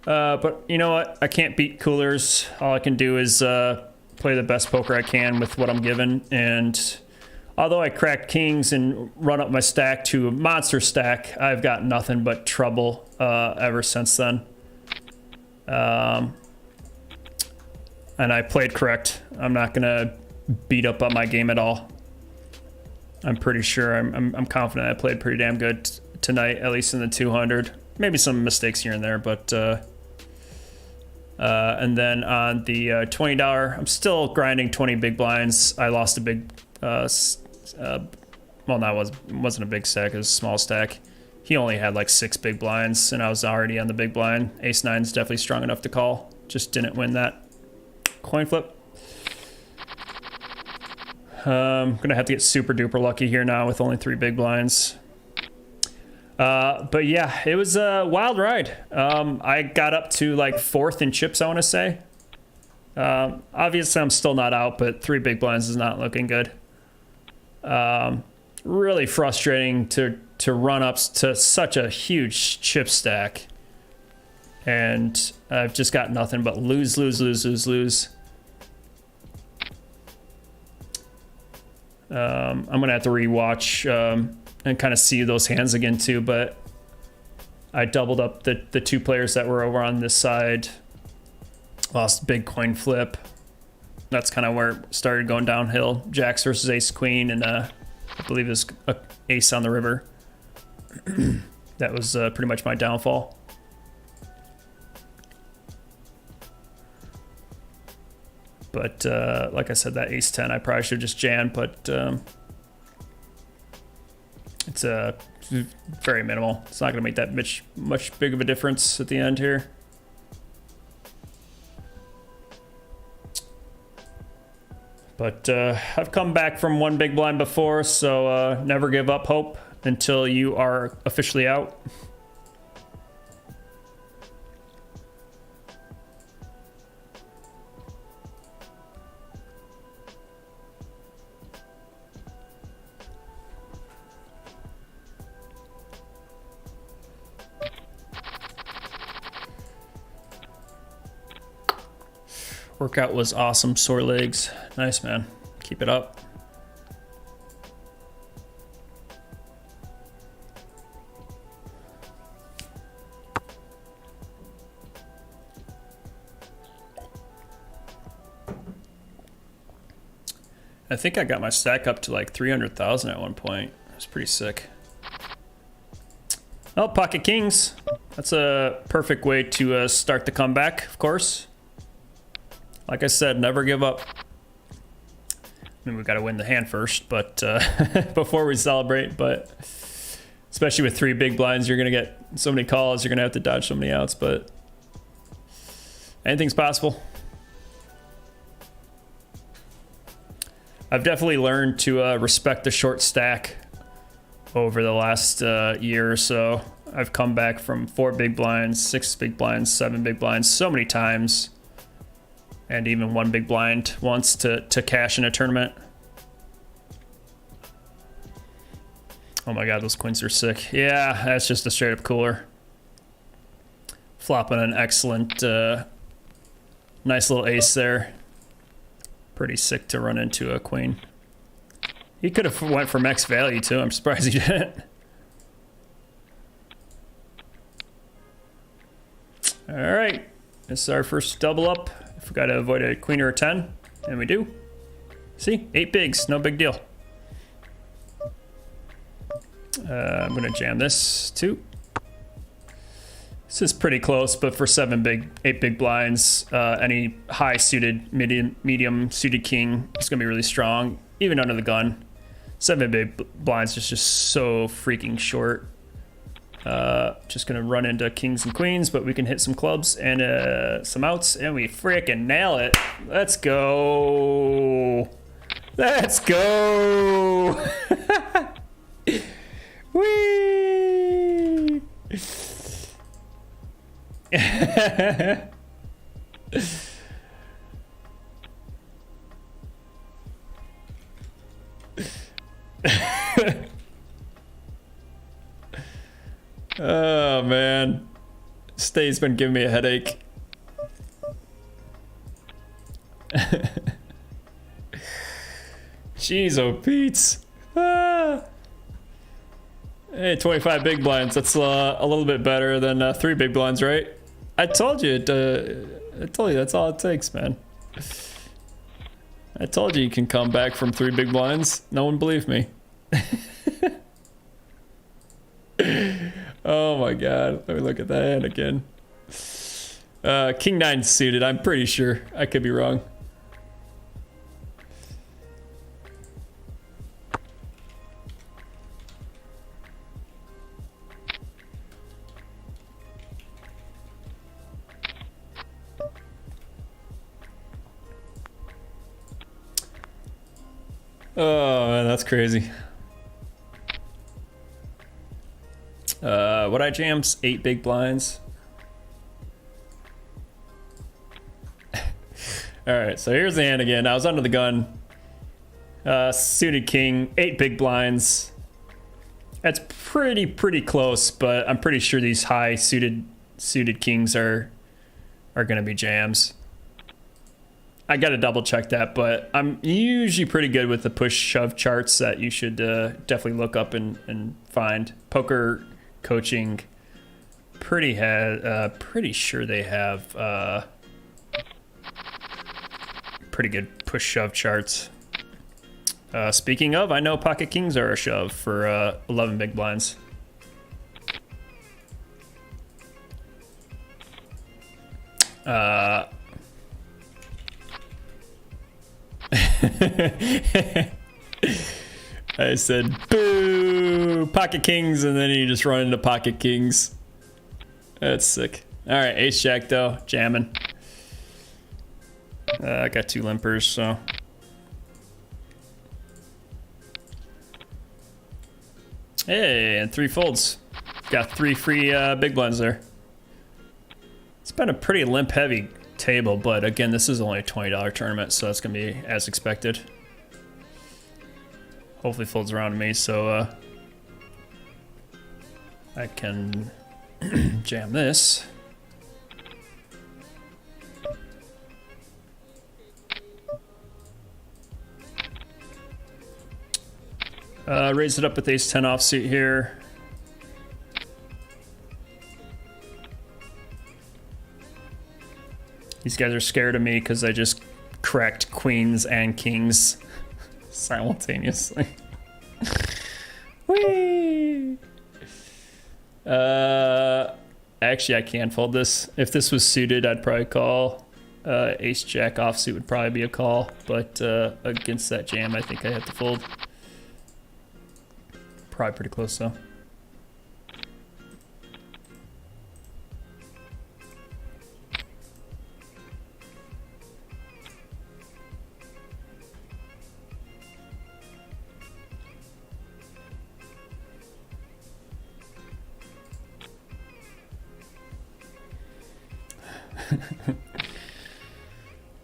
But you know what? I can't beat coolers. All I can do is play the best poker I can with what I'm given, and Although I cracked kings and run up my stack to a monster stack, I've got nothing but trouble ever since then. And I played correct. I'm not gonna beat up on my game at all. I'm pretty sure, I'm confident I played pretty damn good tonight, at least in the 200. Maybe some mistakes here and there, but and then on the $20, I'm still grinding 20 big blinds. I lost a big, well, no, it wasn't a big stack, it was a small stack. He only had like 6 big blinds, and I was already on the big blind. Ace-9 is definitely strong enough to call. Just didn't win that coin flip. I'm gonna have to get super duper lucky here now with only 3 big blinds. But yeah, it was a wild ride. I got up to like 4th in chips, I want to say. Obviously, I'm still not out, but 3 big blinds is not looking good. Really frustrating to run up to such a huge chip stack. And I've just got nothing but lose, lose, lose, lose, lose. I'm going to have to rewatch and kind of see those hands again too, but I doubled up the 2 players that were over on this side. Lost big coin flip. That's kind of where it started going downhill. Jacks versus ace queen, and I believe it was a ace on the river. That was pretty much my downfall. But like I said, that ace-10 I probably should have just jammed, but it's very minimal. It's not going to make that much big of a difference at the end here. But I've come back from 1 big blind before, so never give up hope until you are officially out. Workout was awesome. Sore legs. Nice, man. Keep it up. I think I got my stack up to like 300,000 at one point. It was pretty sick. Oh, pocket kings. That's a perfect way to start the comeback, of course. Like I said, never give up. I mean, we've got to win the hand first, but before we celebrate. But especially with 3 big blinds, you're going to get so many calls. You're going to have to dodge so many outs, but anything's possible. I've definitely learned to respect the short stack over the last year or so. I've come back from 4 big blinds, 6 big blinds, 7 big blinds so many times. And even 1 big blind once to cash in a tournament. Oh my god, those queens are sick. Yeah, that's just a straight up cooler. Flopping an excellent, nice little ace there. Pretty sick to run into a queen. He could have went for max value too. I'm surprised he didn't. All right, this is our first double up. If we got to avoid a queen or a 10, and we do. See, 8 bigs, no big deal. I'm gonna jam this too. This is pretty close, but for 8 big blinds, any high suited, medium suited king is gonna be really strong, even under the gun. 7 big blinds is just so freaking short. Just gonna run into kings and queens, but we can hit some clubs and some outs, and we freaking nail it. Let's go. Let's go. Whee. Oh man, Stay's been giving me a headache. Jeez, oh Pete's. Ah. Hey, 25 big blinds. That's a little bit better than 3 big blinds, right? I told you. I told you that's all it takes, man. I told you can come back from 3 big blinds. No one believed me. Oh my god. Let me look at that hand again. King 9 suited. I'm pretty sure. I could be wrong. Oh man, that's crazy. What I jams? 8 big blinds. Alright, so here's the hand again. I was under the gun. Suited king, 8 big blinds. That's pretty close, but I'm pretty sure these high suited kings are gonna be jams. I gotta double check that, but I'm usually pretty good with the push shove charts that you should definitely look up and find. Poker coaching, pretty sure they have pretty good push shove charts. Speaking of, I know pocket kings are a shove for 11 big blinds. I said, boo, pocket kings, and then you just run into pocket kings. That's sick. All right, ace jack though, jamming. I got 2 limpers, so. Hey, and 3 folds. Got 3 free big blinds there. It's been a pretty limp heavy table, but again, this is only a $20 tournament, so it's gonna be as expected. Hopefully folds around me, so I can jam this. Raise it up with ace 10 offsuit here. These guys are scared of me because I just cracked queens and kings simultaneously. Whee! Actually, I can fold this. If this was suited, I'd probably call. Ace jack offsuit would probably be a call, but against that jam, I think I have to fold. Probably pretty close though.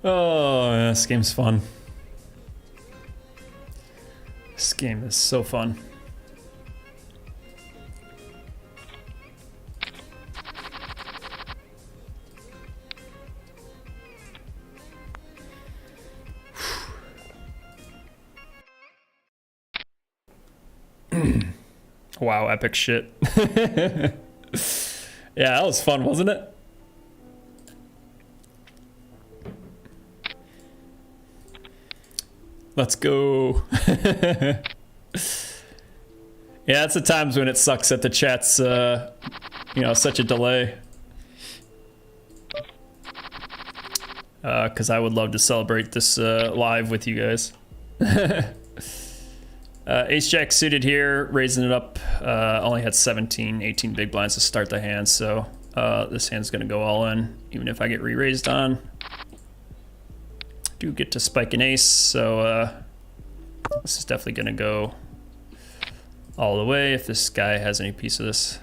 Oh, yeah, this game's fun. This game is so fun. Wow, epic shit. Yeah, that was fun, wasn't it? Let's go. Yeah, it's the times when it sucks that the chat's, you know, such a delay. Because I would love to celebrate this live with you guys. Ace jack suited here, raising it up. Only had 17, 18 big blinds to start the hand, so this hand's gonna go all in, even if I get re-raised on. Do get to spike an ace, so this is definitely gonna go all the way if this guy has any piece of this.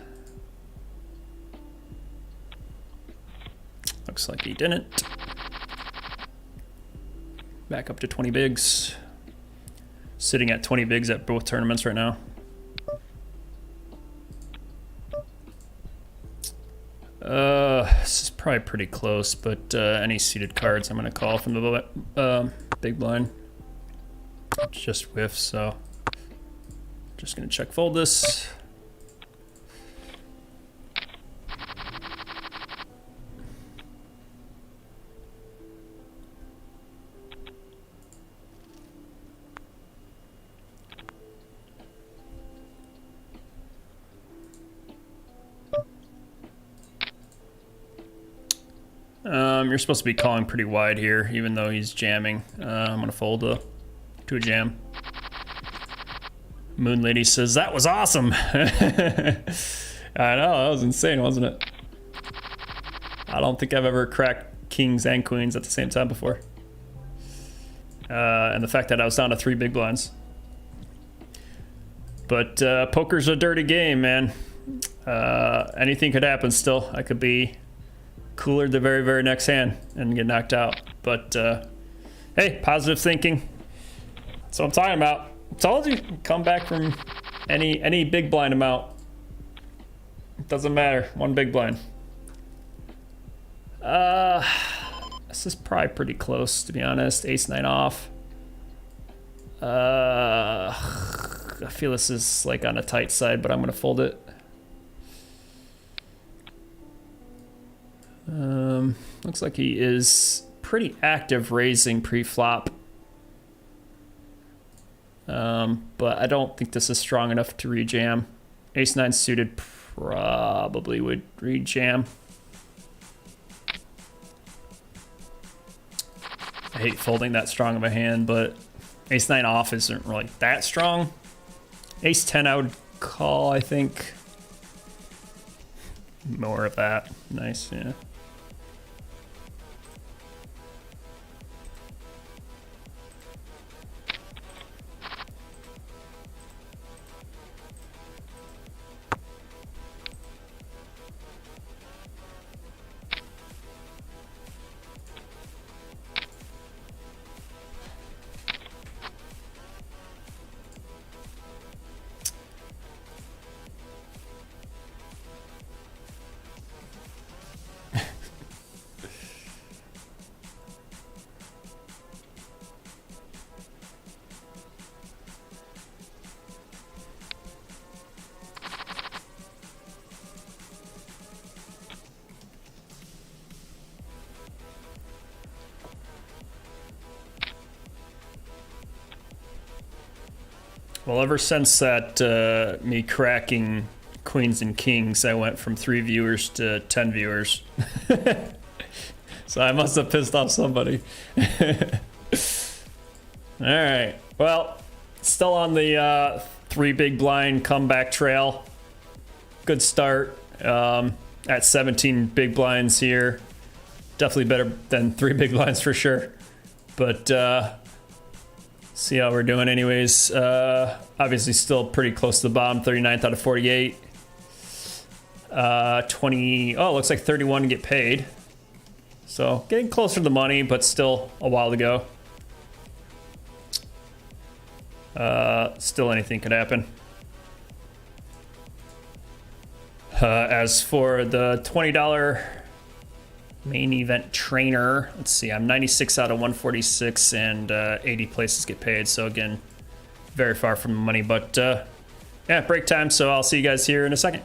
Looks like he didn't. Back up to 20 bigs. Sitting at 20 bigs at both tournaments right now. This is probably pretty close, but any seated cards I'm gonna call from the big blind. Just whiff, so Just gonna check fold this. You're supposed to be calling pretty wide here, even though he's jamming. I'm gonna fold to a jam. Moon Lady says, that was awesome. I know, that was insane, wasn't it? I don't think I've ever cracked kings and queens at the same time before. And the fact that I was down to 3 big blinds. But poker's a dirty game, man. Anything could happen still. I could be cooler the very, very next hand and get knocked out. But hey, positive thinking. That's what I'm talking about. I told you, come back from any big blind amount. It doesn't matter, 1 big blind. This is probably pretty close, to be honest. Ace-9 off. I feel this is like on a tight side, but I'm gonna fold it. Looks like he is pretty active raising pre-flop. But I don't think this is strong enough to rejam. Ace-9 suited probably would rejam. I hate folding that strong of a hand, but Ace-9 off isn't really that strong. Ace-10 I would call, I think. More of that. Nice, yeah. Well, ever since that me cracking queens and kings, I went from 3 viewers to 10 viewers. So I must have pissed off somebody. All right, well, still on the 3 big blind comeback trail. Good start at 17 big blinds here. Definitely better than 3 big blinds for sure. But see how we're doing anyways. Obviously still pretty close to the bottom, 39th out of 48. 20, oh, looks like 31 to get paid. So getting closer to the money, but still a while to go. Still anything could happen. As for the $20 main event trainer, let's see, I'm 96 out of 146 and 80 places get paid. So again, very far from the money, but yeah, break time. So I'll see you guys here in a second.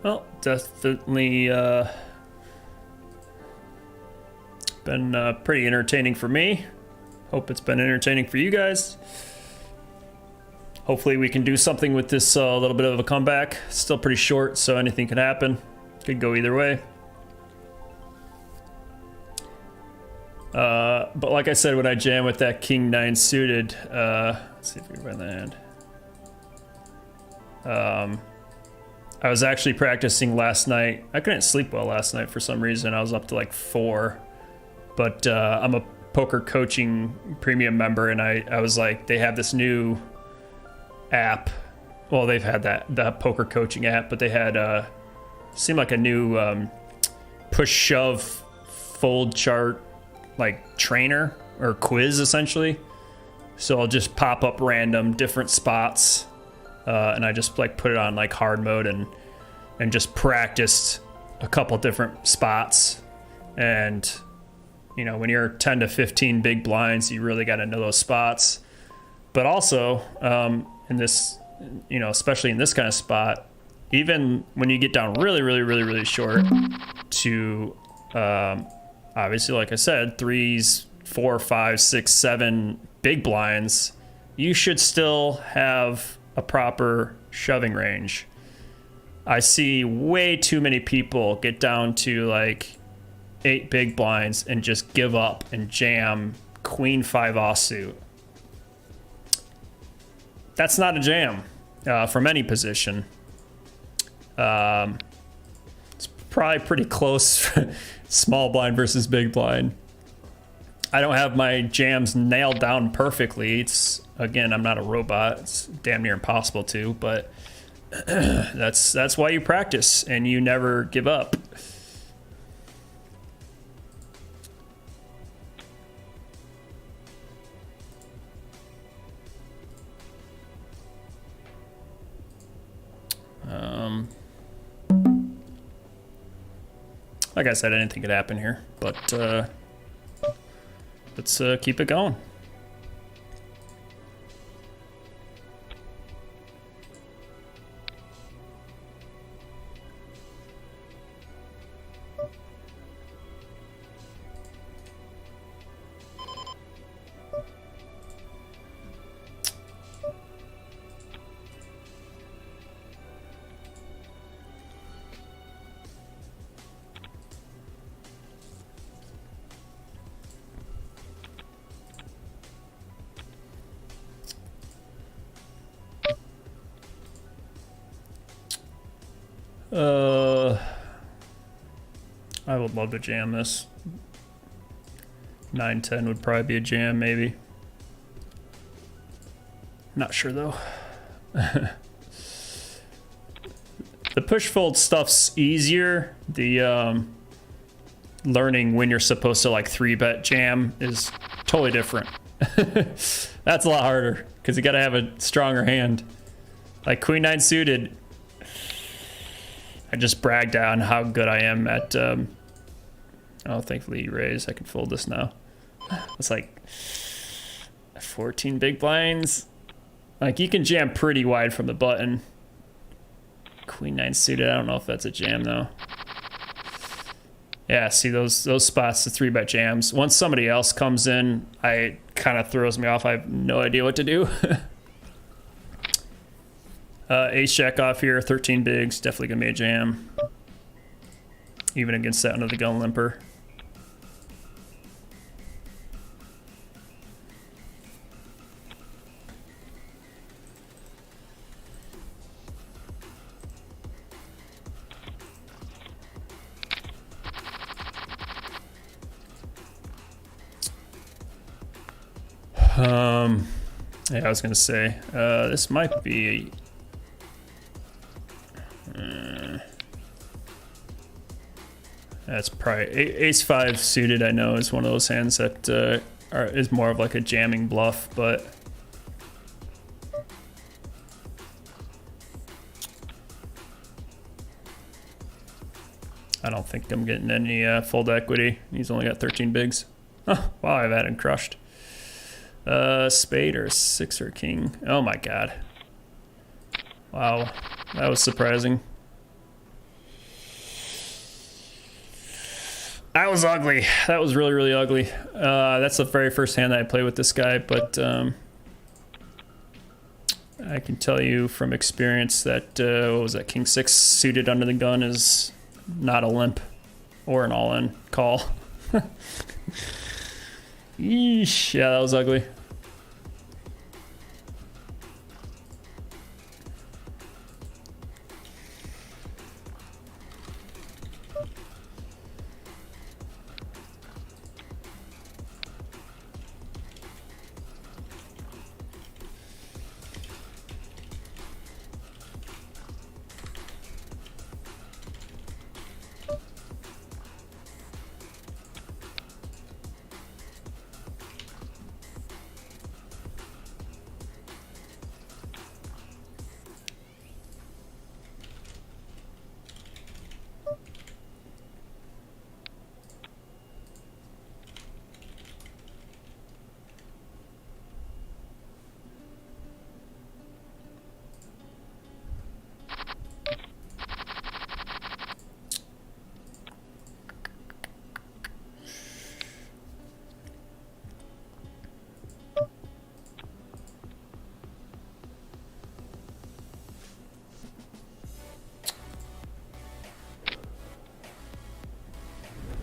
Well, definitely been pretty entertaining for me. Hope it's been entertaining for you guys. Hopefully we can do something with this little bit of a comeback. Still pretty short, so anything can happen. Could go either way. But like I said, when I jam with that King 9 suited, let's see if we can find the hand. I was actually practicing last night. I couldn't sleep well last night for some reason. I was up to like 4. But I'm a poker coaching premium member, and I was like, they have this new app. Well, they've had the poker coaching app, but they had seemed like a new push shove fold chart like trainer or quiz essentially. So I'll just pop up random different spots. And I just like put it on like hard mode and just practiced a couple different spots. And you know, when you're 10 to 15 big blinds, you really got to know those spots. But also in this, you know, especially in this kind of spot, even when you get down really short to obviously, like I said, 3s, 4, 5, 6, 7 big blinds, you should still have a proper shoving range. I see way too many people get down to like 8 big blinds and just give up and jam Queen 5 offsuit. That's not a jam from any position. It's probably pretty close, small blind versus big blind. I don't have my jams nailed down perfectly. It's, again, I'm not a robot. It's damn near impossible to, but that's why you practice and you never give up. Like I said, anything could happen here, but let's keep it going. I would love to jam this. 9-10 would probably be a jam, maybe. Not sure though. The push fold stuff's easier. The learning when you're supposed to like 3-bet jam is totally different. That's a lot harder because you got to have a stronger hand. Like Queen 9 suited, I just bragged on how good I am at, oh, thankfully you raise. I can fold this now. It's like 14 big blinds. Like you can jam pretty wide from the button. Queen 9 suited, I don't know if that's a jam though. Yeah, see those spots, the 3-bet jams. Once somebody else comes in, it kind of throws me off. I have no idea what to do. Ace jack off here, 13 bigs, definitely gonna be a jam. Even against that under the gun limper. Yeah, I was gonna say this might be. That's probably ace five suited. I know is one of those hands that is more of like a jamming bluff, but I don't think I'm getting any fold equity. He's only got 13 bigs. Oh, wow, I've had him crushed. Spade or six or king. Oh my god. Wow, that was surprising. That was ugly. That was really, really ugly. That's the very first hand that I played with this guy, but I can tell you from experience that, what was that, king six suited under the gun is not a limp or an all-in call. Yeesh, yeah, that was ugly.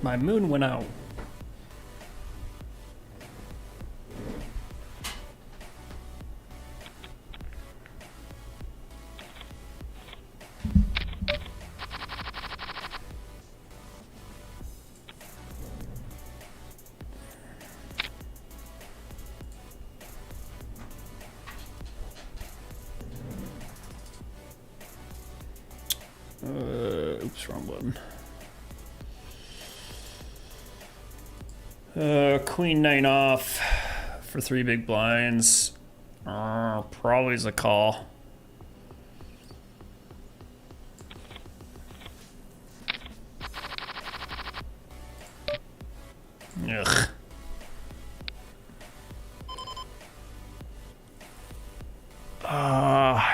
My moon went out. Oops, wrong button. Queen nine off for 3 big blinds. Probably is a call. Ugh.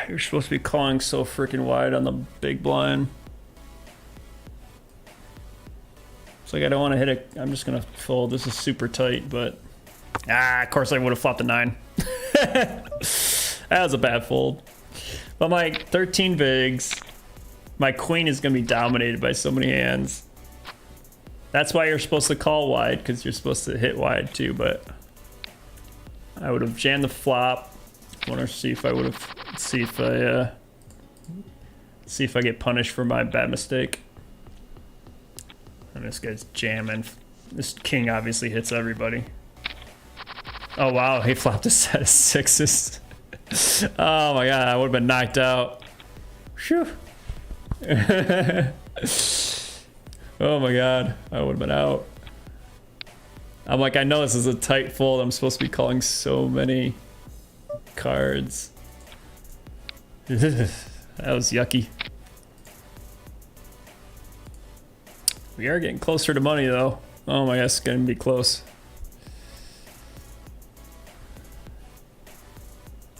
You're supposed to be calling so freaking wide on the big blind. It's like I don't want to hit it. I'm just gonna fold. This is super tight, but of course I would have flopped a 9. That was a bad fold. But my 13 bigs, my queen is gonna be dominated by so many hands. That's why you're supposed to call wide, because you're supposed to hit wide too. But I would have jammed the flop. Want to see if I would have see if I get punished for my bad mistake. And this guy's jamming. This king obviously hits everybody. Oh wow, he flopped a set of 6s. Oh my god, I would have been knocked out. Phew. Oh my god, I would have been out. I'm like, I know this is a tight fold. I'm supposed to be calling so many cards. That was yucky. We are getting closer to money though. Oh my gosh, it's gonna be close.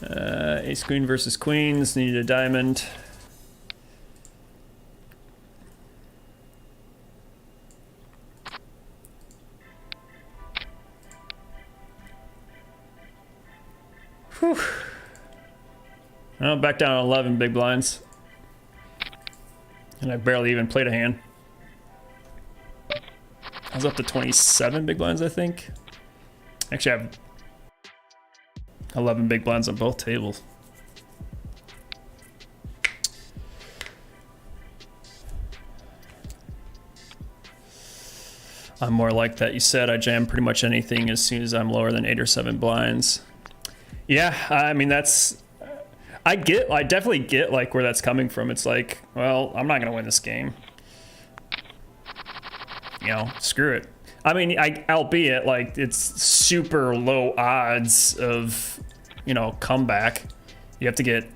Ace queen versus queens, need a diamond. Whew. Oh, back down to 11 big blinds. And I barely even played a hand. I was up to 27 big blinds, I think. Actually, I have 11 big blinds on both tables. I'm more like that. You said I jam pretty much anything as soon as I'm lower than 8 or 7 blinds. Yeah, I mean, I definitely get like where that's coming from. It's like, well, I'm not gonna win this game. You know, screw it. I mean, albeit like it's super low odds of, you know, comeback. You have to get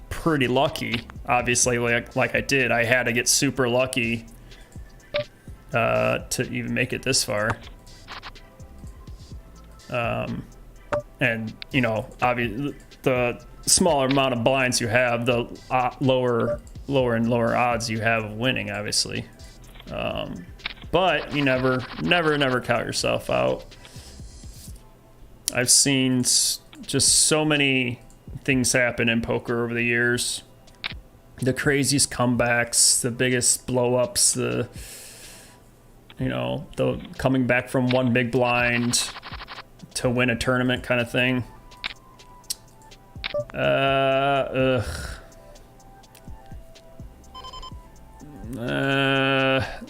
pretty lucky. Obviously, like I did, I had to get super lucky to even make it this far. And you know, obviously, the smaller amount of blinds you have, the lower and lower odds you have of winning, obviously. But you never count yourself out. I've seen just so many things happen in poker over the years. The craziest comebacks, the biggest blow-ups, the coming back from one big blind to win a tournament kind of thing.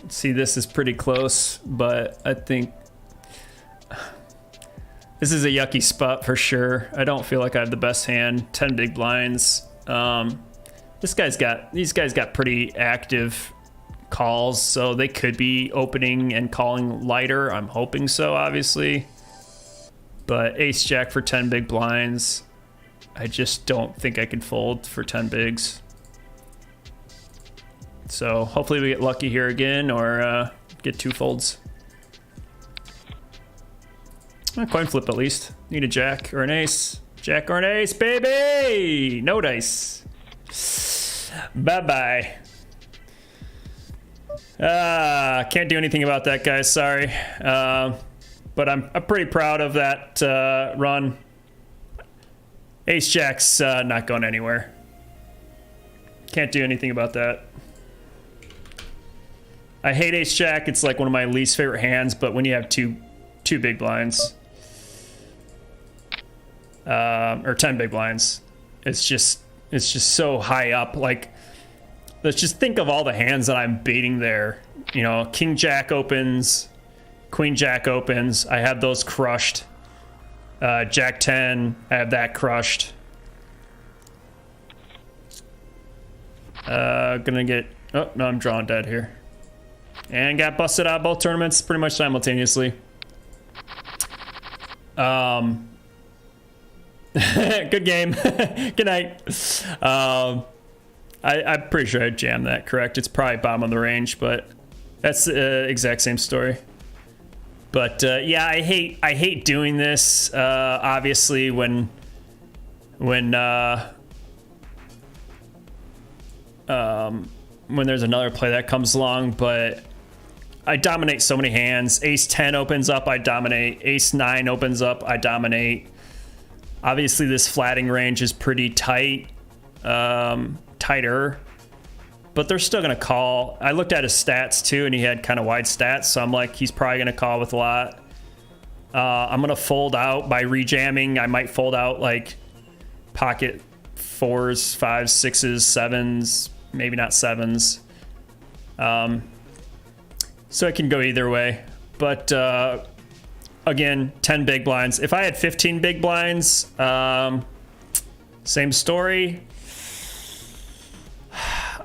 See, this is pretty close, but I think this is a yucky spot for sure. I don't feel like I have the best hand. 10 big blinds. These guys got pretty active calls, so they could be opening and calling lighter. I'm hoping so, obviously. But ace jack for 10 big blinds. I just don't think I can fold for 10 bigs. So hopefully we get lucky here again, or get 2 folds. A coin flip at least. Need a jack or an ace. Jack or an ace, baby! No dice. Bye-bye. Can't do anything about that, guys. Sorry. But I'm pretty proud of that run. Ace jack's not going anywhere. Can't do anything about that. I hate ace jack. It's like one of my least favorite hands, but when you have two big blinds, or 10 big blinds, it's just so high up. Like, let's just think of all the hands that I'm beating there. You know, king jack opens, queen jack opens. I have those crushed. Jack 10, I have that crushed. Gonna get, oh no, I'm drawing dead here. And got busted out both tournaments pretty much simultaneously. Good game. Good night. I'm pretty sure I jammed that correct. It's probably bottom of the range, but that's the exact same story. But yeah, I hate doing this. Obviously, when there's another play that comes along, but I dominate so many hands. Ace 10 opens up, I dominate. Ace 9 opens up, I dominate. Obviously, this flatting range is pretty tight, tighter, but they're still going to call. I looked at his stats too, and he had kind of wide stats, so I'm like, he's probably going to call with a lot. I'm going to fold out by rejamming. I might fold out like pocket 4s, 5s, 6s, 7s, maybe not 7s. So it can go either way. But again, 10 big blinds. If I had 15 big blinds, same story.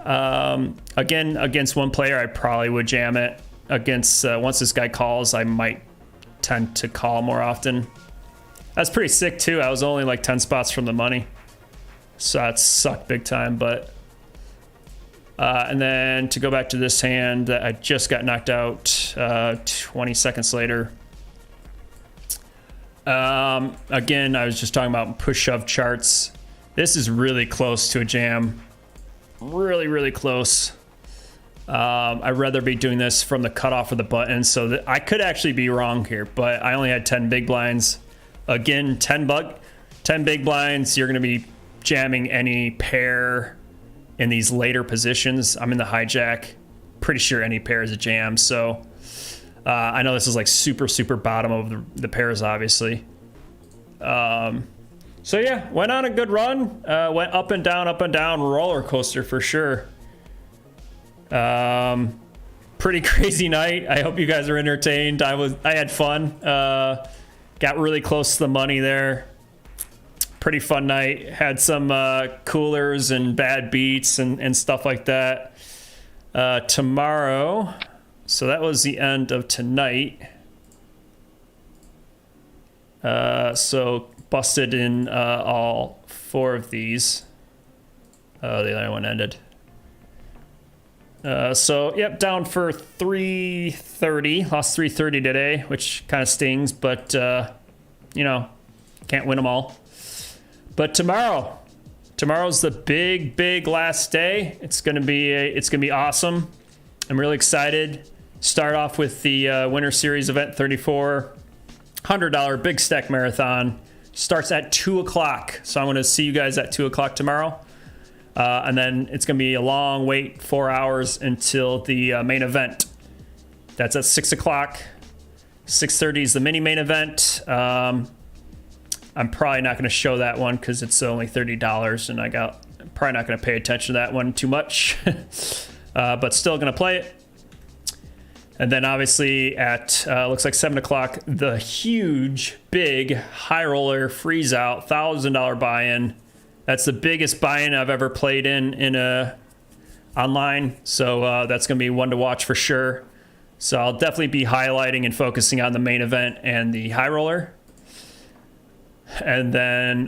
Again, against one player, I probably would jam it. Against once this guy calls, I might tend to call more often. That's pretty sick too. I was only like 10 spots from the money, so that sucked big time. But and then to go back to this hand that I just got knocked out 20 seconds later. Again, I was just talking about push shove charts. This is really close to a jam. Really, really close. I'd rather be doing this from the cutoff of the button, so that I could actually be wrong here, but I only had 10 big blinds. Again, 10 big blinds, you're going to be jamming any pair in these later positions. I'm in the hijack. Pretty sure any pair is a jam, so I know this is like super, super bottom of the pairs, obviously. So yeah, went on a good run. Went up and down, roller coaster for sure. Pretty crazy night. I hope you guys are entertained. I had fun. Got really close to the money there. pretty fun night. Had some coolers and bad beats and stuff like that. Tomorrow, so that was the end of tonight. So busted in all 4 of these. The other one ended. So, yep, down for 330. Lost 330 today, which kind of stings, but, you know, can't win them all. But tomorrow's the big last day. It's gonna be awesome. I'm really excited. Start off with the Winter Series event 34, $100 big stack marathon. Starts at 2 o'clock. So I'm gonna see you guys at 2 o'clock tomorrow. And then it's going to be a long wait, 4 hours until the main event. That's at 6 o'clock. 6:30 is the mini main event. I'm probably not going to show that one because it's only $30, and I'm probably not going to pay attention to that one too much. But still going to play it. And then obviously at looks like 7 o'clock, the huge, big high roller freeze out, $1,000 buy-in. That's the biggest buy-in I've ever played in a online, so that's going to be one to watch for sure. So I'll definitely be highlighting and focusing on the main event and the high roller. And then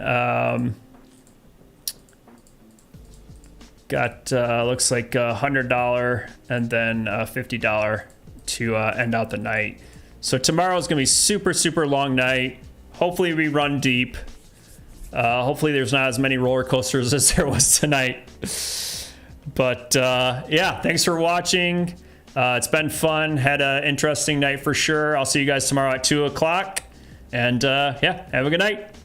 got looks like $100 and then $50 to end out the night. So tomorrow's going to be super long night. Hopefully we run deep. Hopefully there's not as many roller coasters as there was tonight. But yeah, thanks for watching. It's been fun. Had an interesting night for sure. I'll see you guys tomorrow at 2 o'clock. And yeah, have a good night.